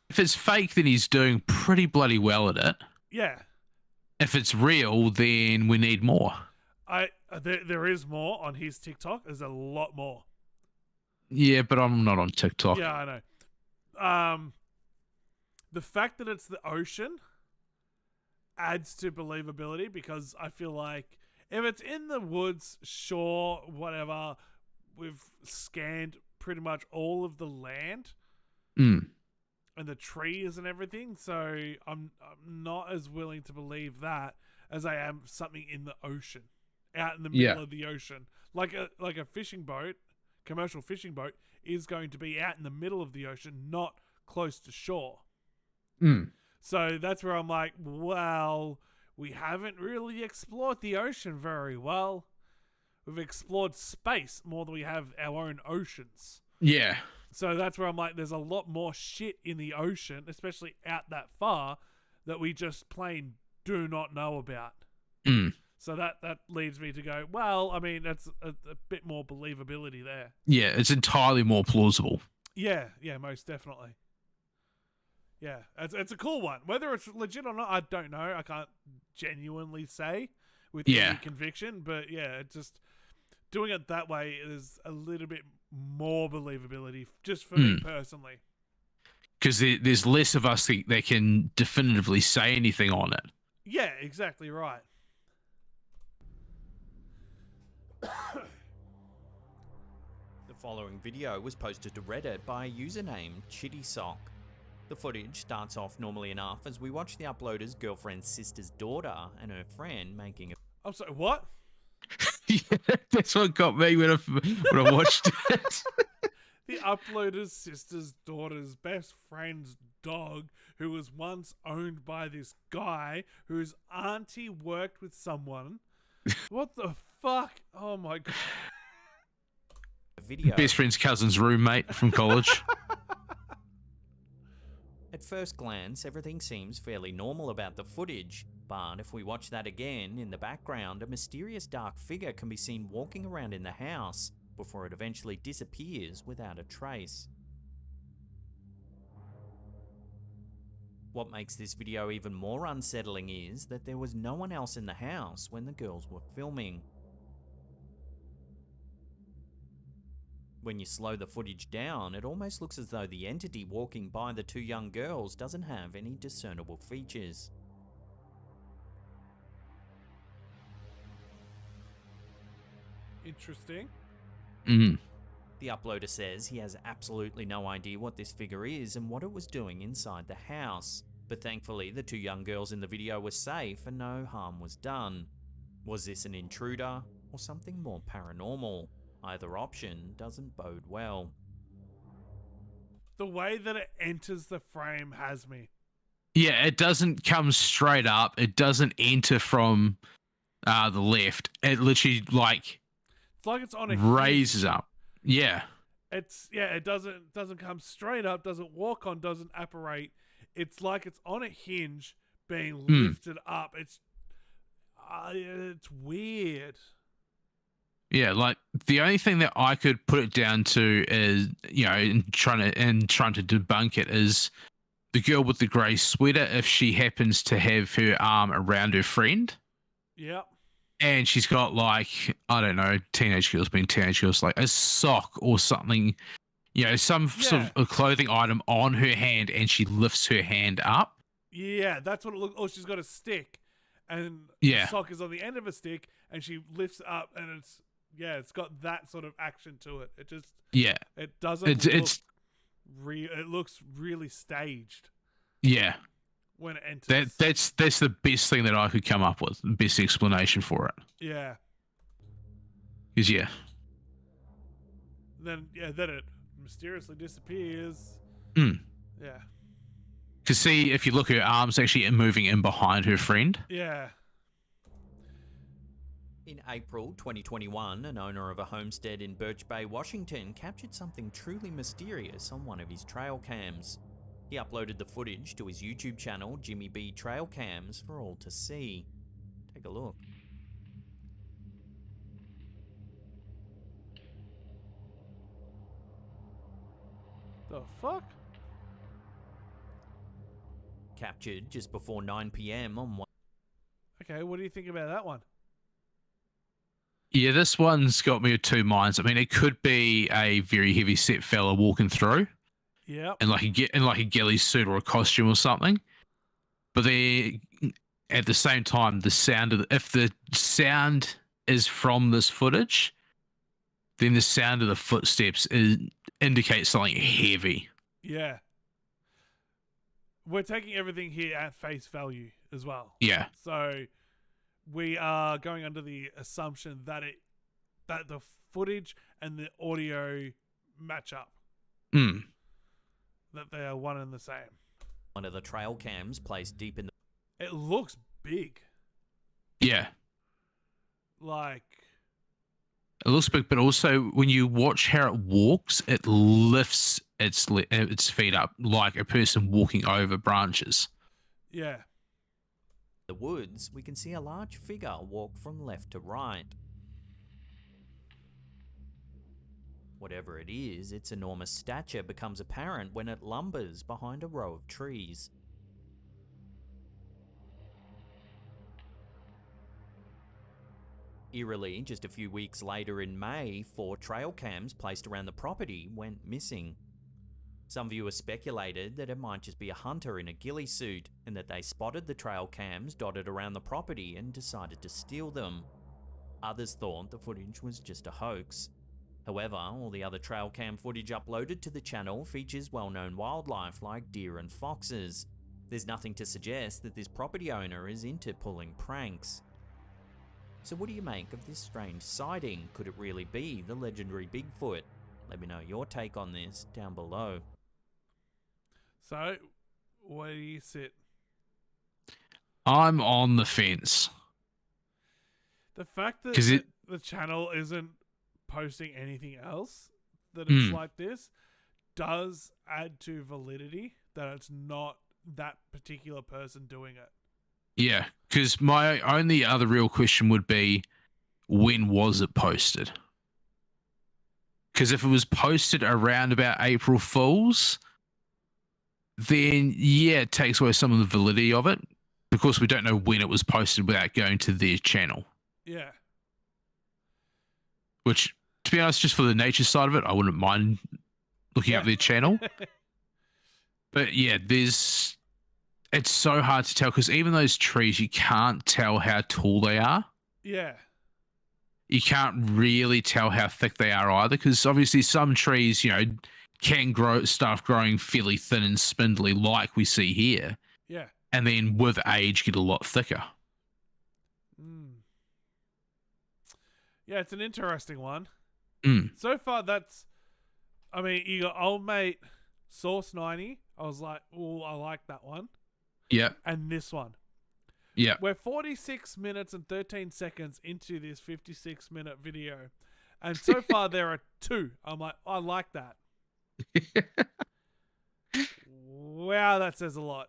If it's fake, then he's doing pretty bloody well at it. Yeah. If it's real, then we need more. There is more on his TikTok. There's a lot more. Yeah, but I'm not on TikTok. Yeah, I know. The fact that it's the ocean adds to believability, because I feel like if it's in the woods, sure, whatever, we've scanned pretty much all of the land and the trees and everything, so I'm not as willing to believe that as I am something in the ocean, out in the middle of the ocean. Like a fishing boat, commercial fishing boat, is going to be out in the middle of the ocean, not close to shore. So that's where I'm like, well, we haven't really explored the ocean very well. We've explored space more than we have our own oceans. Yeah. So that's where I'm like, there's a lot more shit in the ocean, especially out that far, that we just plain do not know about. So that leads me to go, well, I mean, that's a bit more believability there. Yeah, it's entirely more plausible. Yeah, most definitely. Yeah, it's a cool one. Whether it's legit or not, I don't know. I can't genuinely say with any conviction, but yeah, it's just doing it that way is a little bit more believability, just for me personally. Because there's less of us that can definitively say anything on it. Yeah, exactly right. The following video was posted to Reddit by a user named ChittySock. The footage starts off normally enough as we watch the uploader's girlfriend's sister's daughter and her friend making a... I'm sorry, what? Yeah, that's what got me when I watched it. The uploader's sister's daughter's best friend's dog, who was once owned by this guy whose auntie worked with someone. What the fuck? Oh my god. Video. Best friend's cousin's roommate from college. At first glance, everything seems fairly normal about the footage, but if we watch that again, in the background, a mysterious dark figure can be seen walking around in the house before it eventually disappears without a trace. What makes this video even more unsettling is that there was no one else in the house when the girls were filming. When you slow the footage down, it almost looks as though the entity walking by the two young girls doesn't have any discernible features. Interesting. Mm. The uploader says he has absolutely no idea what this figure is and what it was doing inside the house, but thankfully the two young girls in the video were safe and no harm was done. Was this an intruder or something more paranormal? Either option doesn't bode well. The way that it enters the frame has me. Yeah, it doesn't come straight up. It doesn't enter from the left. It literally It's like it's on a raises hinge. up. Yeah. It doesn't come straight up, doesn't walk on, doesn't apparate. It's like it's on a hinge being lifted up. It's weird. Yeah, like the only thing that I could put it down to is, in trying to debunk it is the girl with the grey sweater, if she happens to have her arm around her friend. Yep. And she's got I don't know, teenage girls being teenage girls, like a sock or something, some sort of a clothing item on her hand, and she lifts her hand up. Yeah, that's what it looks. Oh, she's got a stick, and Yeah. the sock is on the end of a stick, and she lifts it up, and it's got that sort of action to it. It just it doesn't. It looks really staged. Yeah. When it enters. That's the best thing that I could come up with, the best explanation for it. Yeah. Because Then it mysteriously disappears. Mm. Yeah. Because see, if you look, her arm's actually moving in behind her friend. Yeah. In April 2021, an owner of a homestead in Birch Bay, Washington, captured something truly mysterious on one of his trail cams. He uploaded the footage to his YouTube channel, Jimmy B Trail Cams, for all to see. Take a look. The fuck? Captured just before 9 PM on one. Okay, what do you think about that one? Yeah, this one's got me of two minds. I mean, it could be a very heavy set fella walking through. Yeah. And like a ghillie suit or a costume or something. But they, at the same time, if the sound is from this footage, then the sound of the footsteps indicates something heavy. Yeah. We're taking everything here at face value as well. Yeah. So we are going under the assumption that the footage and the audio match up. Mm. That they are one and the same. One of the trail cams placed deep in the... It looks big. Yeah. It looks big, but also when you watch how it walks, it lifts its feet up like a person walking over branches. Yeah. The woods, we can see a large figure walk from left to right. Whatever it is, its enormous stature becomes apparent when it lumbers behind a row of trees. Eerily, just a few weeks later in May, 4 trail cams placed around the property went missing. Some viewers speculated that it might just be a hunter in a ghillie suit, and that they spotted the trail cams dotted around the property and decided to steal them. Others thought the footage was just a hoax. However, all the other trail cam footage uploaded to the channel features well-known wildlife like deer and foxes. There's nothing to suggest that this property owner is into pulling pranks. So what do you make of this strange sighting? Could it really be the legendary Bigfoot? Let me know your take on this down below. So, where do you sit? I'm on the fence. The fact that the channel isn't posting anything else, that it's like this, does add to validity that it's not that particular person doing it. Yeah, because my only other real question would be, when was it posted? Because if it was posted around about April Fool's, then yeah, it takes away some of the validity of it because we don't know when it was posted without going to their channel. Yeah. Which, to be honest, just for the nature side of it, I wouldn't mind looking up their channel. But yeah, it's so hard to tell because even those trees, you can't tell how tall they are. Yeah. You can't really tell how thick they are either because obviously some trees, can start growing fairly thin and spindly like we see here. Yeah. And then with age get a lot thicker. Yeah, it's an interesting one. Mm. So far, you got old mate Source 90. I was like, oh, I like that one. Yeah. And this one. Yeah. We're 46 minutes and 13 seconds into this 56-minute video. And so far, there are 2. I'm like, I like that. Wow, that says a lot.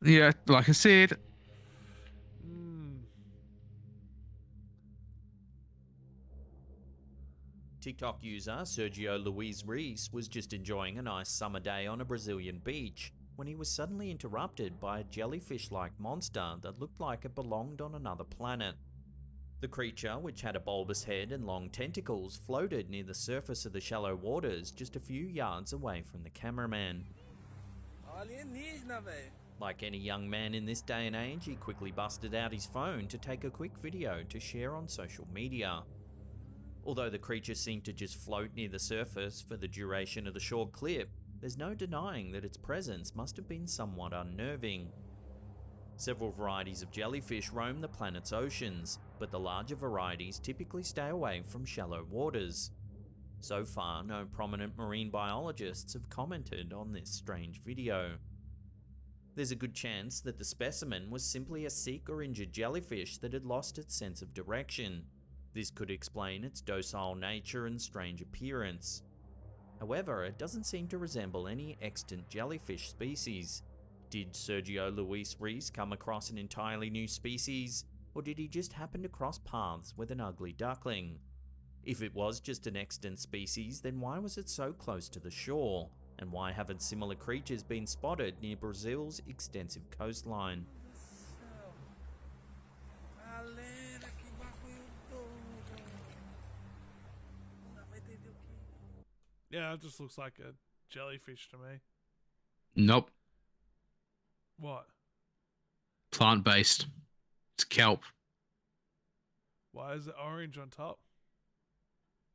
Yeah, like I said. TikTok user Sergio Luis Reis was just enjoying a nice summer day on a Brazilian beach when he was suddenly interrupted by a jellyfish-like monster that looked like it belonged on another planet. The creature, which had a bulbous head and long tentacles, floated near the surface of the shallow waters just a few yards away from the cameraman. Like any young man in this day and age, he quickly busted out his phone to take a quick video to share on social media. Although the creature seemed to just float near the surface for the duration of the short clip, there's no denying that its presence must have been somewhat unnerving. Several varieties of jellyfish roam the planet's oceans, but the larger varieties typically stay away from shallow waters. So far, no prominent marine biologists have commented on this strange video. There's a good chance that the specimen was simply a sick or injured jellyfish that had lost its sense of direction. This could explain its docile nature and strange appearance. However, it doesn't seem to resemble any extant jellyfish species. Did Sergio Luis Reis come across an entirely new species, or did he just happen to cross paths with an ugly duckling? If it was just an extant species, then why was it so close to the shore? And why haven't similar creatures been spotted near Brazil's extensive coastline? Yeah, it just looks like a jellyfish to me. Nope. What? Plant-based. It's kelp. Why is it orange on top?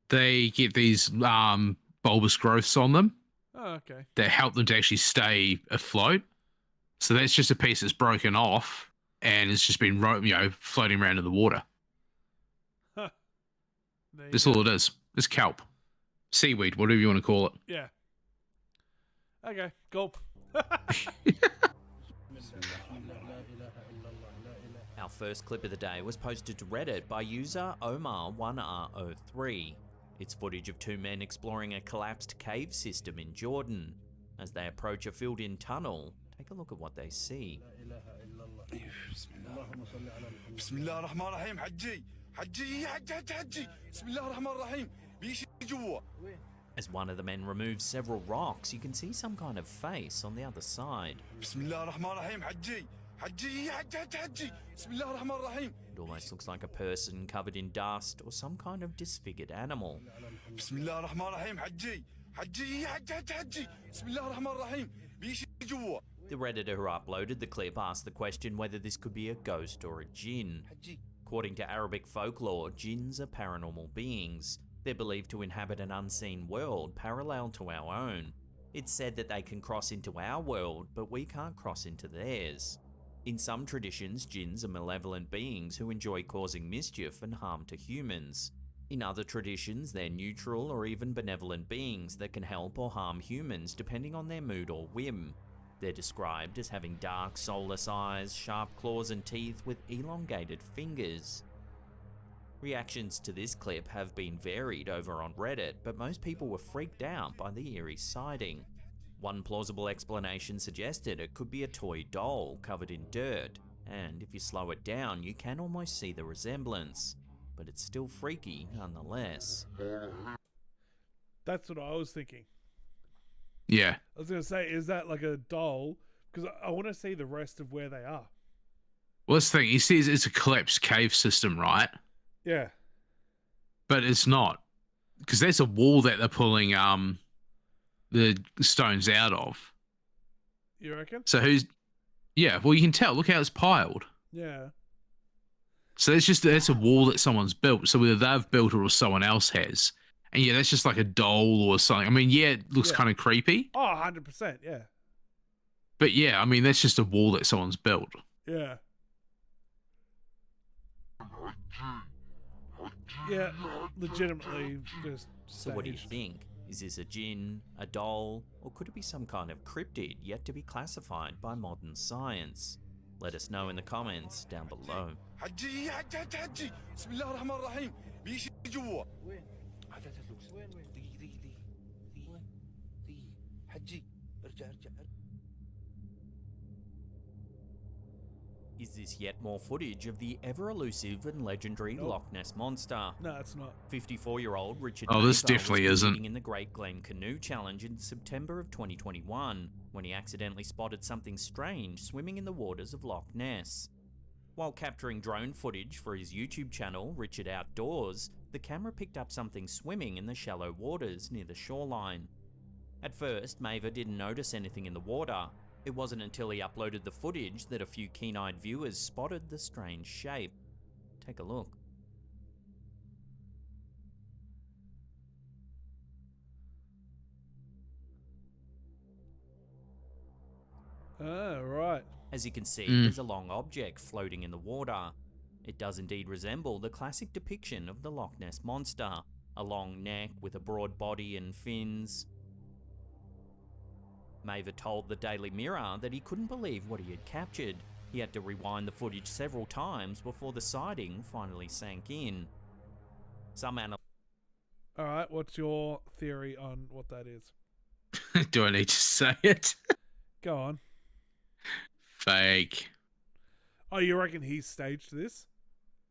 They get these bulbous growths on them. Oh, okay. That help them to actually stay afloat. So that's just a piece that's broken off and it's just been floating around in the water. Huh. That's all it is. It's kelp. Seaweed, whatever you want to call it. Yeah. Okay, cool. Our first clip of the day was posted to Reddit by user Omar1R03. It's footage of 2 men exploring a collapsed cave system in Jordan. As they approach a filled-in tunnel, take a look at what they see. As one of the men removes several rocks, you can see some kind of face on the other side. It almost looks like a person covered in dust or some kind of disfigured animal. The Redditor who uploaded the clip asked the question whether this could be a ghost or a jinn. According to Arabic folklore, jinns are paranormal beings. They're believed to inhabit an unseen world parallel to our own. It's said that they can cross into our world, but we can't cross into theirs. In some traditions, jinns are malevolent beings who enjoy causing mischief and harm to humans. In other traditions, they're neutral or even benevolent beings that can help or harm humans depending on their mood or whim. They're described as having dark, soulless eyes, sharp claws and teeth with elongated fingers. Reactions to this clip have been varied over on Reddit, but most people were freaked out by the eerie sighting. One plausible explanation suggested it could be a toy doll covered in dirt, and if you slow it down, you can almost see the resemblance. But it's still freaky nonetheless. That's what I was thinking. Yeah. I was gonna say, is that like a doll? Because I want to see the rest of where they are. Well, that's the thing. He says it's a collapsed cave system, right? Yeah. But it's not, because that's a wall that they're pulling the stones out of. You reckon? So who's? Yeah. Well, you can tell. Look how it's piled. Yeah. So that's a wall that someone's built. So whether they've built it or someone else has. And yeah, that's just like a doll or something. I mean, yeah, it looks kind of creepy. Oh, 100%. Yeah. But yeah, I mean, that's just a wall that someone's built. Yeah. Yeah, legitimately just So what do you staged. think? Is this a djinn, a doll, or could it be some kind of cryptid yet to be classified by modern science? Let us know in the comments down below. حجي حجي حجي بسم الله الرحمن الرحيم بيجي جوا وين؟ وين دقيقة حجي ارجع Is this yet more footage of the ever-elusive and legendary Loch Ness Monster? No, it's not. 54-year-old Richard Oh, this Maver definitely was isn't. competing in the Great Glen Canoe Challenge in September of 2021 when he accidentally spotted something strange swimming in the waters of Loch Ness. While capturing drone footage for his YouTube channel, Richard Outdoors, the camera picked up something swimming in the shallow waters near the shoreline. At first, Maver didn't notice anything in the water. It wasn't until he uploaded the footage that a few keen-eyed viewers spotted the strange shape. Take a look. Oh, right. As you can see, Mm. there's a long object floating in the water. It does indeed resemble the classic depiction of the Loch Ness Monster, a long neck with a broad body and fins. Maver told the Daily Mirror that he couldn't believe what he had captured. He had to rewind the footage several times before the sighting finally sank in. Some analysts All right, what's your theory on what that is? Do I need to say it? Go on. Fake. Oh, you reckon he staged this?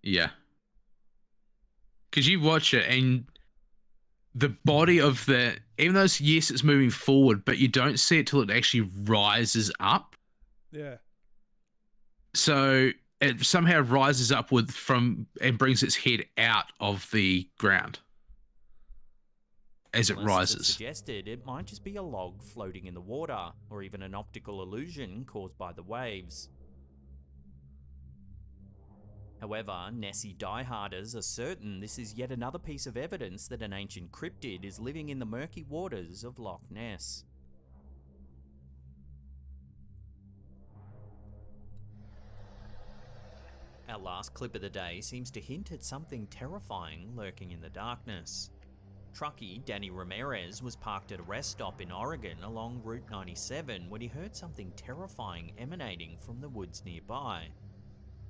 Yeah. Because you watch it and the body of the, even though it's moving forward, but you don't see it till it actually rises up. Yeah. So it somehow rises upward and brings its head out of the ground as it have rises. suggested it might just be a log floating in the water, or even an optical illusion caused by the waves. However, Nessie dieharders are certain this is yet another piece of evidence that an ancient cryptid is living in the murky waters of Loch Ness. Our last clip of the day seems to hint at something terrifying lurking in the darkness. Truckie Danny Ramirez was parked at a rest stop in Oregon along Route 97 when he heard something terrifying emanating from the woods nearby.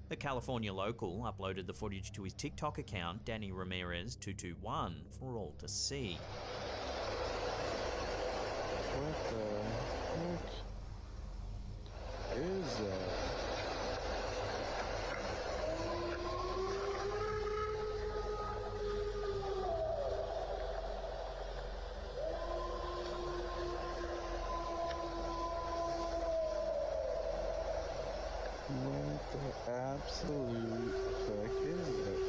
The California local uploaded the footage to his TikTok account, Danny Ramirez 221, for all to see. What the heck is that? What the absolute heck is that?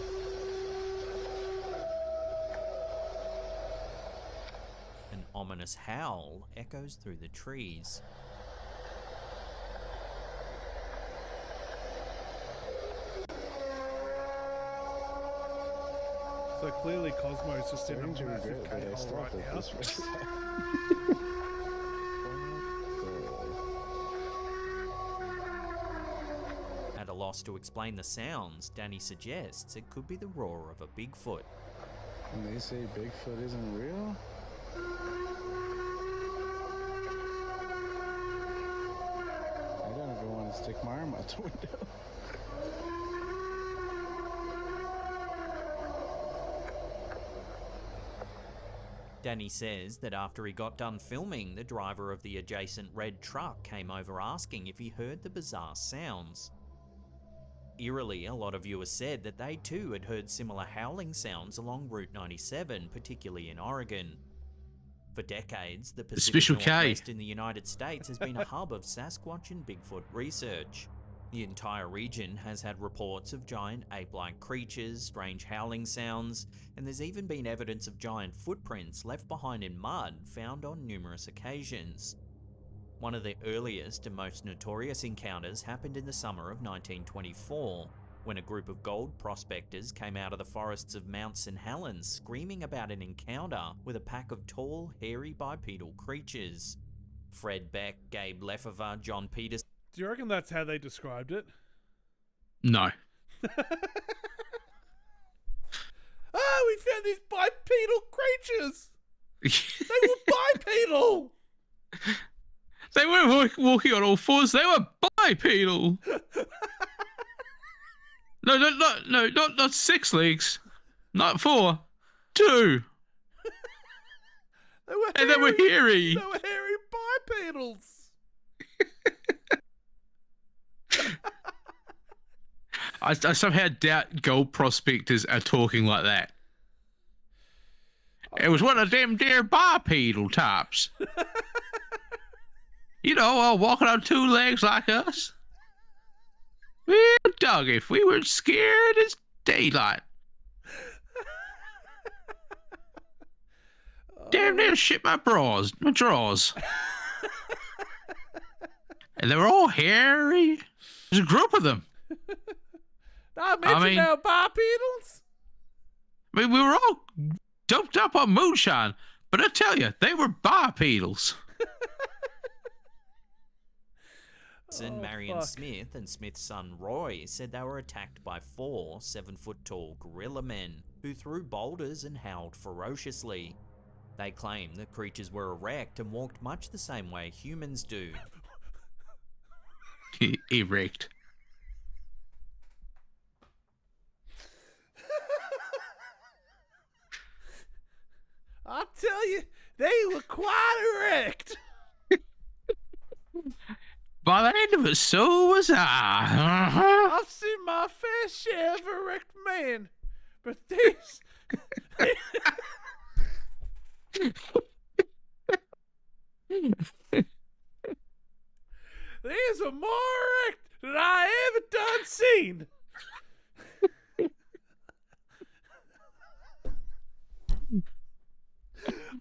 An ominous howl echoes through the trees. So clearly Cosmo's just in a massive chaos right now. At a loss to explain the sounds, Danny suggests it could be the roar of a Bigfoot. And they say Bigfoot isn't real? I gotta go on and stick my arm out the window. Danny says that after he got done filming, the driver of the adjacent red truck came over asking if he heard the bizarre sounds. Eerily, a lot of viewers said that they too had heard similar howling sounds along Route 97, particularly in Oregon. For decades, the Special Pacific K. Northwest in the United States has been a hub of Sasquatch and Bigfoot research. The entire region has had reports of giant ape-like creatures, strange howling sounds, and there's even been evidence of giant footprints left behind in mud found on numerous occasions. One of the earliest and most notorious encounters happened in the summer of 1924, when a group of gold prospectors came out of the forests of Mount St. Helens screaming about an encounter with a pack of tall, hairy bipedal creatures. Fred Beck, Gabe Lefever, John Peters. Do you reckon that's how they described it? No. We found these bipedal creatures. They were bipedal. They weren't walking on all fours. They were bipedal. No, not 6 legs. Not 4. 2. They were hairy. They were hairy bipedals. I somehow doubt gold prospectors are talking like that. It was one of them dear bipedal types. You know, all walking on 2 legs like us. Well, dog, if we were scared as daylight. Damn near shit my drawers. And they were all hairy. There's a group of them. I mentioned our bipedals. I mean, we were all doped up on moonshine, but I tell you, they were bipedals. Marion Smith and Smith's son Roy said they were attacked by 4 7-foot-tall gorilla men who threw boulders and howled ferociously. They claimed the creatures were erect and walked much the same way humans do. Erect. I tell you, they were quite erect. By the end of it, so was I. I've seen my fair share of erect men, but these... These are more erect than I ever done seen.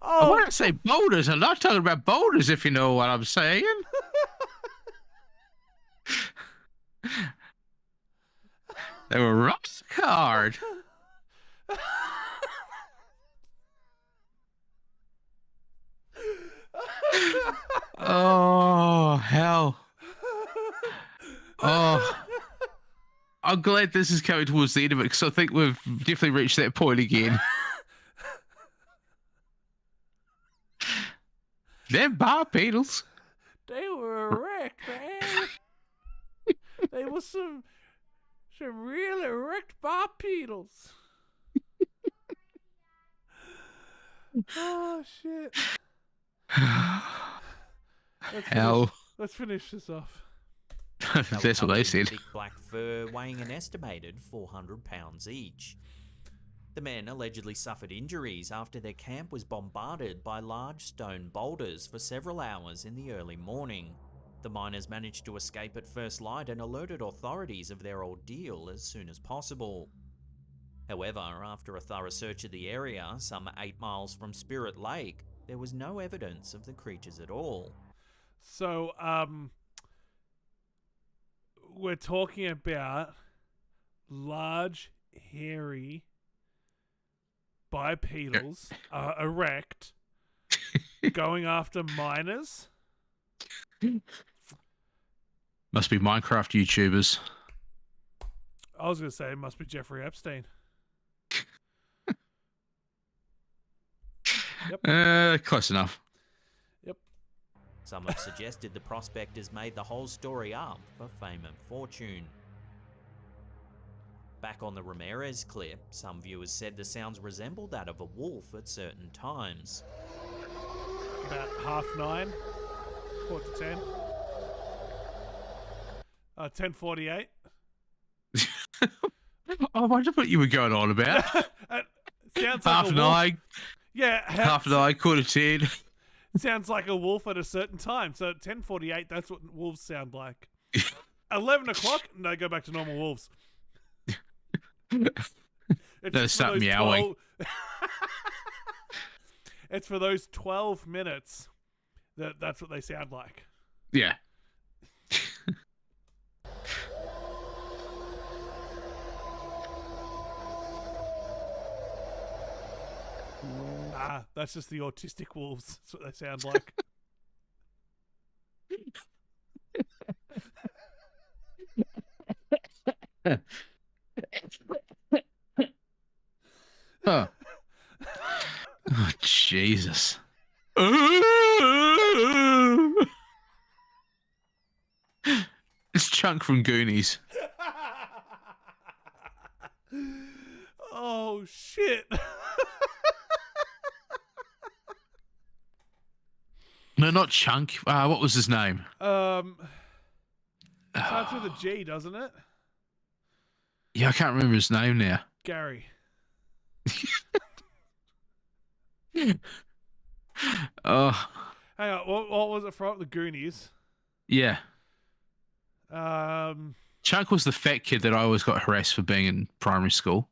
I want to say boulders. I'm not talking about boulders, if you know what I'm saying. They were rock hard. Oh, hell. Oh. I'm glad this is coming towards the end of it, because I think we've definitely reached that point again. They're bipedals. They were erect, man. They were some real erect bipedals. Oh shit. Let's finish this off. That's what they said. Thick black fur weighing an estimated 400 pounds each. The men allegedly suffered injuries after their camp was bombarded by large stone boulders for several hours in the early morning. The miners managed to escape at first light and alerted authorities of their ordeal as soon as possible. However, after a thorough search of the area, some 8 miles from Spirit Lake, there was no evidence of the creatures at all. So, we're talking about large, hairy bipedals, erect, going after miners. Must be Minecraft YouTubers. I was going to say it must be Jeffrey Epstein. Yep. Close enough. Yep. Some have suggested the prospectors made the whole story up for fame and fortune. Back on the Ramirez clip, some viewers said the sounds resembled that of a wolf at certain times. About 9:30, 10. 10:48. I wonder what you were going on about. Sounds like Half a wolf. 9. Yeah, Half nine, quarter 10. sounds like a wolf at a certain time. So at 10:48, that's what wolves sound like. 11 o'clock, no, go back to normal wolves. It's They just for start those meowing. 12 It's for those 12 minutes that's what they sound like. Yeah. That's just the autistic wolves. That's what they sound like. Huh. Oh, Jesus. It's Chunk from Goonies. Oh, shit. No, not Chunk. What was his name? Starts with a G, doesn't it? Yeah, I can't remember his name now. Gary. Oh, Hang on, what was it from? The Goonies. yeah. Um, Chunk was the fat kid that I always got harassed for being in primary school.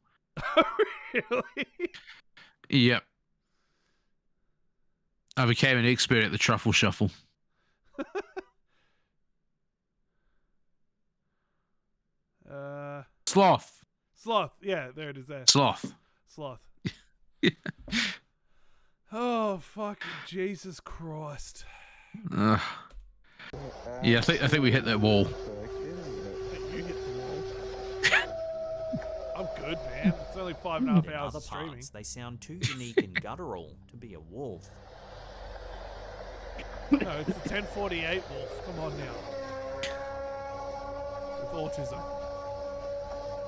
really? Yep. I became an expert at the truffle shuffle. Sloth. Sloth. Yeah, there it is there. Sloth. Sloth. Oh, fucking Jesus Christ. Yeah, I think we hit that wall. You hit the wall. I'm good, man. It's only 5.5 In hours other of streaming. parts, they sound too unique and guttural to be a wolf. No, it's the 1048 wolf. Come on now. With autism.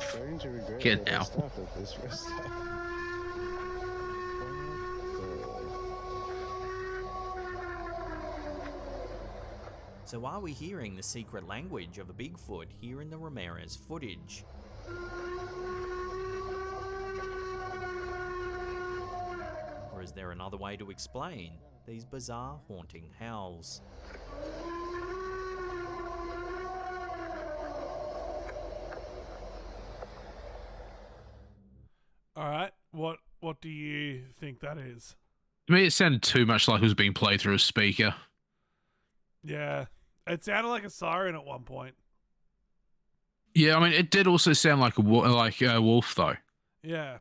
Starting to regret Get all the now. stuff at this rest stop. So are we hearing the secret language of a Bigfoot here in the Ramirez footage? Or is there another way to explain these bizarre haunting howls? All right. What do you think that is? To me, it sounded too much like it was being played through a speaker. Yeah. It sounded like a siren at one point. Yeah, I mean, it did also sound like a wolf, though, Yeah.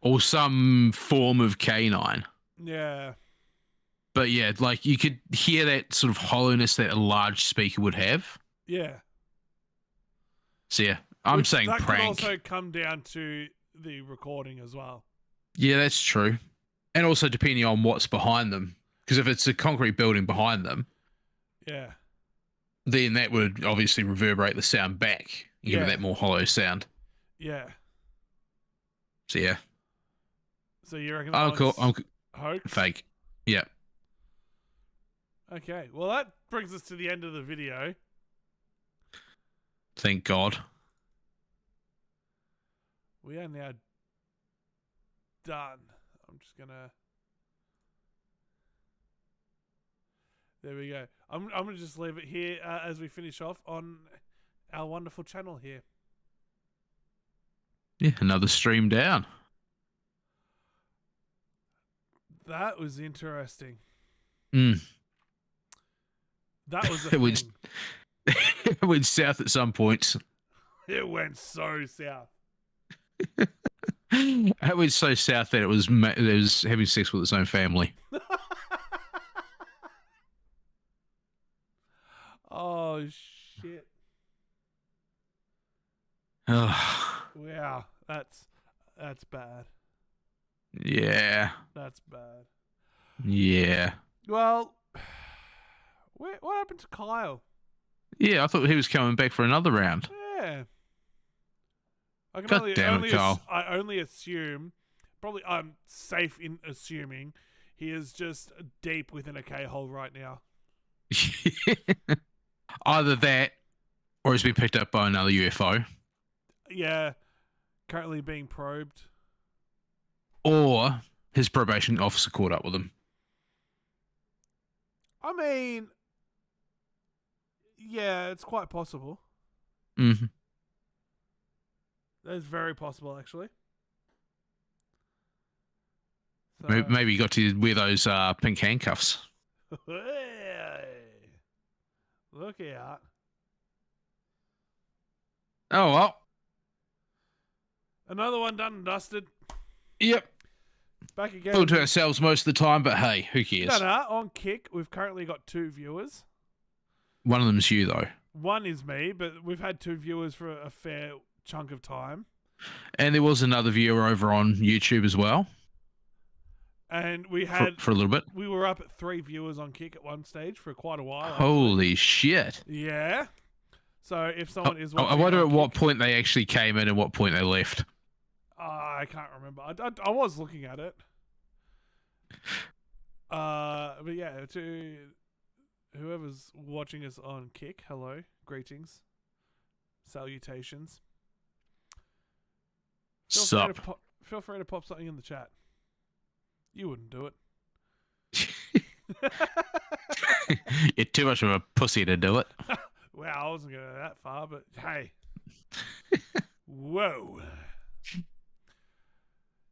or some form of canine. Yeah. But yeah, like you could hear that sort of hollowness that a large speaker would have. Yeah. So yeah, I'm saying that prank. could also come down to the recording as well. Yeah, that's true. And also depending on what's behind them. Because if it's a concrete building behind them, Yeah. then that would obviously reverberate the sound back. Give it Yeah. that more hollow sound. Yeah. So yeah. So you reckon I'm that cool. one's I'm hoax? fake. Yeah. Okay. Well, that brings us to the end of the video. Thank God. We are now done. I'm just gonna. There we go. I'm gonna just leave it here as we finish off on our wonderful channel here. Yeah, another stream down. That was interesting. Mm. That was a It went, thing. it went south at some points. It went so south. It went so south that it was having sex with its own family. Oh shit! Wow, that's bad. Yeah. That's bad. Yeah. Well, what happened to Kyle? Yeah, I thought he was coming back for another round. Yeah. I can God damn it, Kyle. I only assume, probably I'm safe in assuming, he is just deep within a K-hole right now. Either that, or he's been picked up by another UFO. Yeah, currently being probed. Or his probation officer caught up with him. I mean, yeah, it's quite possible. Mm-hmm. That's very possible, actually. So, Maybe he got to wear those pink handcuffs. hey, look out. Oh, well. Another one done and dusted. Yep. Back again. Talk to ourselves most of the time, but hey, who cares? No, on Kick, we've currently got 2 viewers. One of them's you, though. One is me, but we've had 2 viewers for a fair chunk of time. And there was another viewer over on YouTube as well. And we had... For a little bit. We were up at 3 viewers on Kick at one stage for quite a while. Holy shit. Yeah. So if someone is watching... I wonder at what point they actually came in and what point they left. I can't remember. I was looking at it. But yeah, to whoever's watching us on Kick, hello, greetings, salutations. Feel free to pop something in the chat. You wouldn't do it. You're too much of a pussy to do it. Wow, I wasn't going to go that far, but hey. Whoa.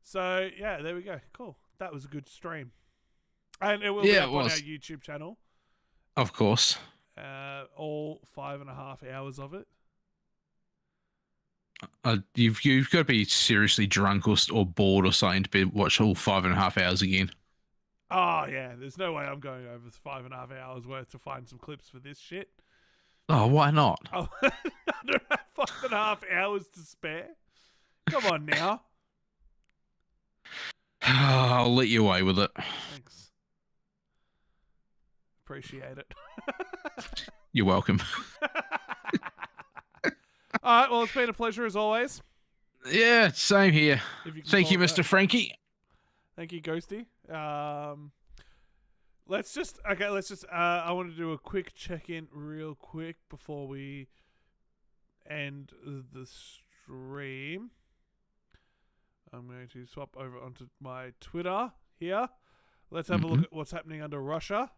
So, yeah, there we go. Cool. That was a good stream. And it will be up on our YouTube channel. Of course. All 5.5 hours of it. You've got to be seriously drunk or bored or something to watch all 5.5 hours again. Oh, yeah. There's no way I'm going over 5.5 hours worth to find some clips for this shit. Oh, why not? Oh, I don't have 5.5 hours to spare. Come on now. I'll let you away with it. Thanks. Appreciate it. You're welcome. All right, well, it's been a pleasure as always. Yeah, same here. Thank you, call it Mr. that. Frankie. Thank you, Ghosty. Let's just I want to do a quick check-in real quick before we end the stream. I'm going to swap over onto my Twitter here. Let's have a look at what's happening under Russia.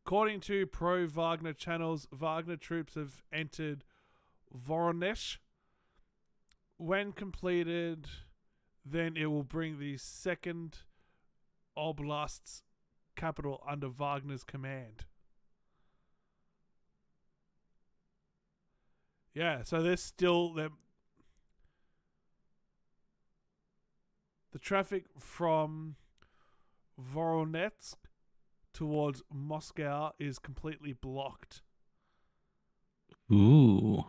According to pro-Wagner channels, Wagner troops have entered Voronezh. When completed, then it will bring the second oblast's capital under Wagner's command. Yeah, so there's still... The traffic from Voronezh towards Moscow is completely blocked. Ooh.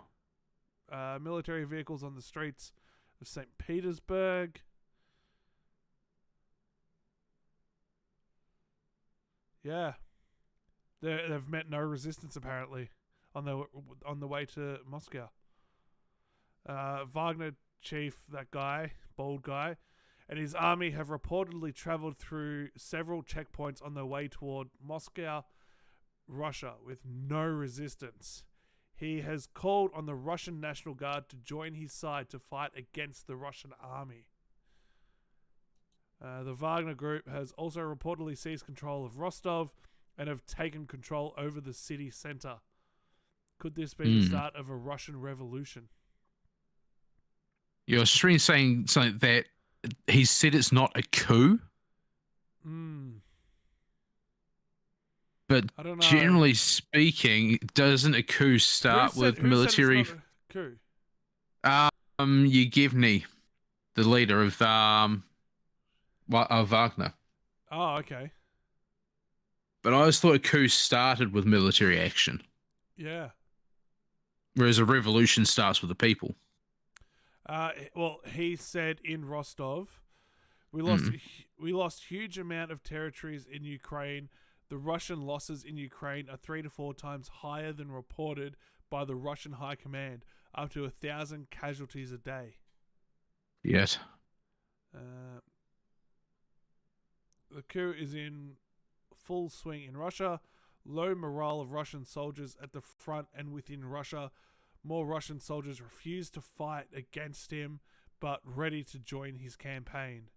Military vehicles on the streets of St. Petersburg. Yeah. They've met no resistance apparently on the way to Moscow. Wagner chief, that guy, bald guy, and his army have reportedly traveled through several checkpoints on their way toward Moscow, Russia, with no resistance. He has called on the Russian National Guard to join his side to fight against the Russian army. The Wagner group has also reportedly seized control of Rostov and have taken control over the city center. Could this be the start of a Russian revolution? Yeah, I was just reading saying something that he said it's not a coup. But I don't know. generally speaking, doesn't a coup start with military? Who said it's not a coup? Yevgeny, the leader of Wagner. Oh, okay. But I always thought a coup started with military action. Yeah. Whereas a revolution starts with the people. Well, he said in Rostov, we lost huge amount of territories in Ukraine. The Russian losses in Ukraine are 3 to 4 times higher than reported by the Russian High Command, up to 1,000 casualties a day. Yes. The coup is in full swing in Russia. Low morale of Russian soldiers at the front and within Russia. More Russian soldiers refuse to fight against him, but ready to join his campaign.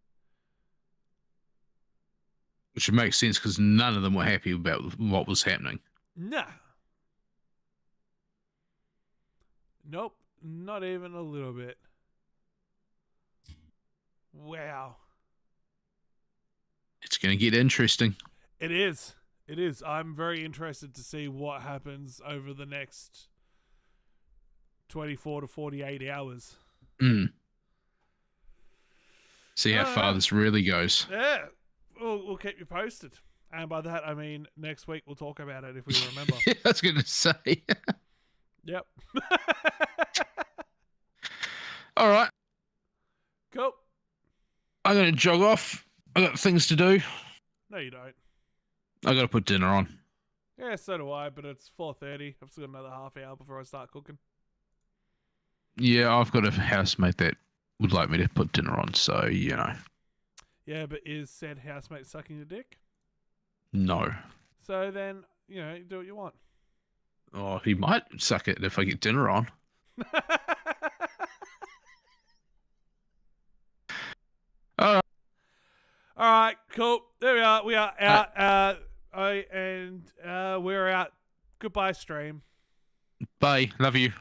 Which would make sense because none of them were happy about what was happening. Nah. Nope, not even a little bit. Wow. It's going to get interesting. It is. It is. I'm very interested to see what happens over the next 24 to 48 hours. See how far this really goes. Yeah. We'll keep you posted. And by that, I mean next week we'll talk about it if we remember. Yeah, I was going to say. Yep. All right. Cool. I'm going to jog off. I got things to do. No, you don't. I got to put dinner on. Yeah, so do I, but it's 4:30. I've still got another half hour before I start cooking. Yeah, I've got a housemate that would like me to put dinner on, so, you know. Yeah, but is said housemate sucking your dick? No. So then, you know, do what you want. Oh, he might suck it if I get dinner on. All right, cool. There we are. We are out. We're out. Goodbye, stream. Bye. Love you.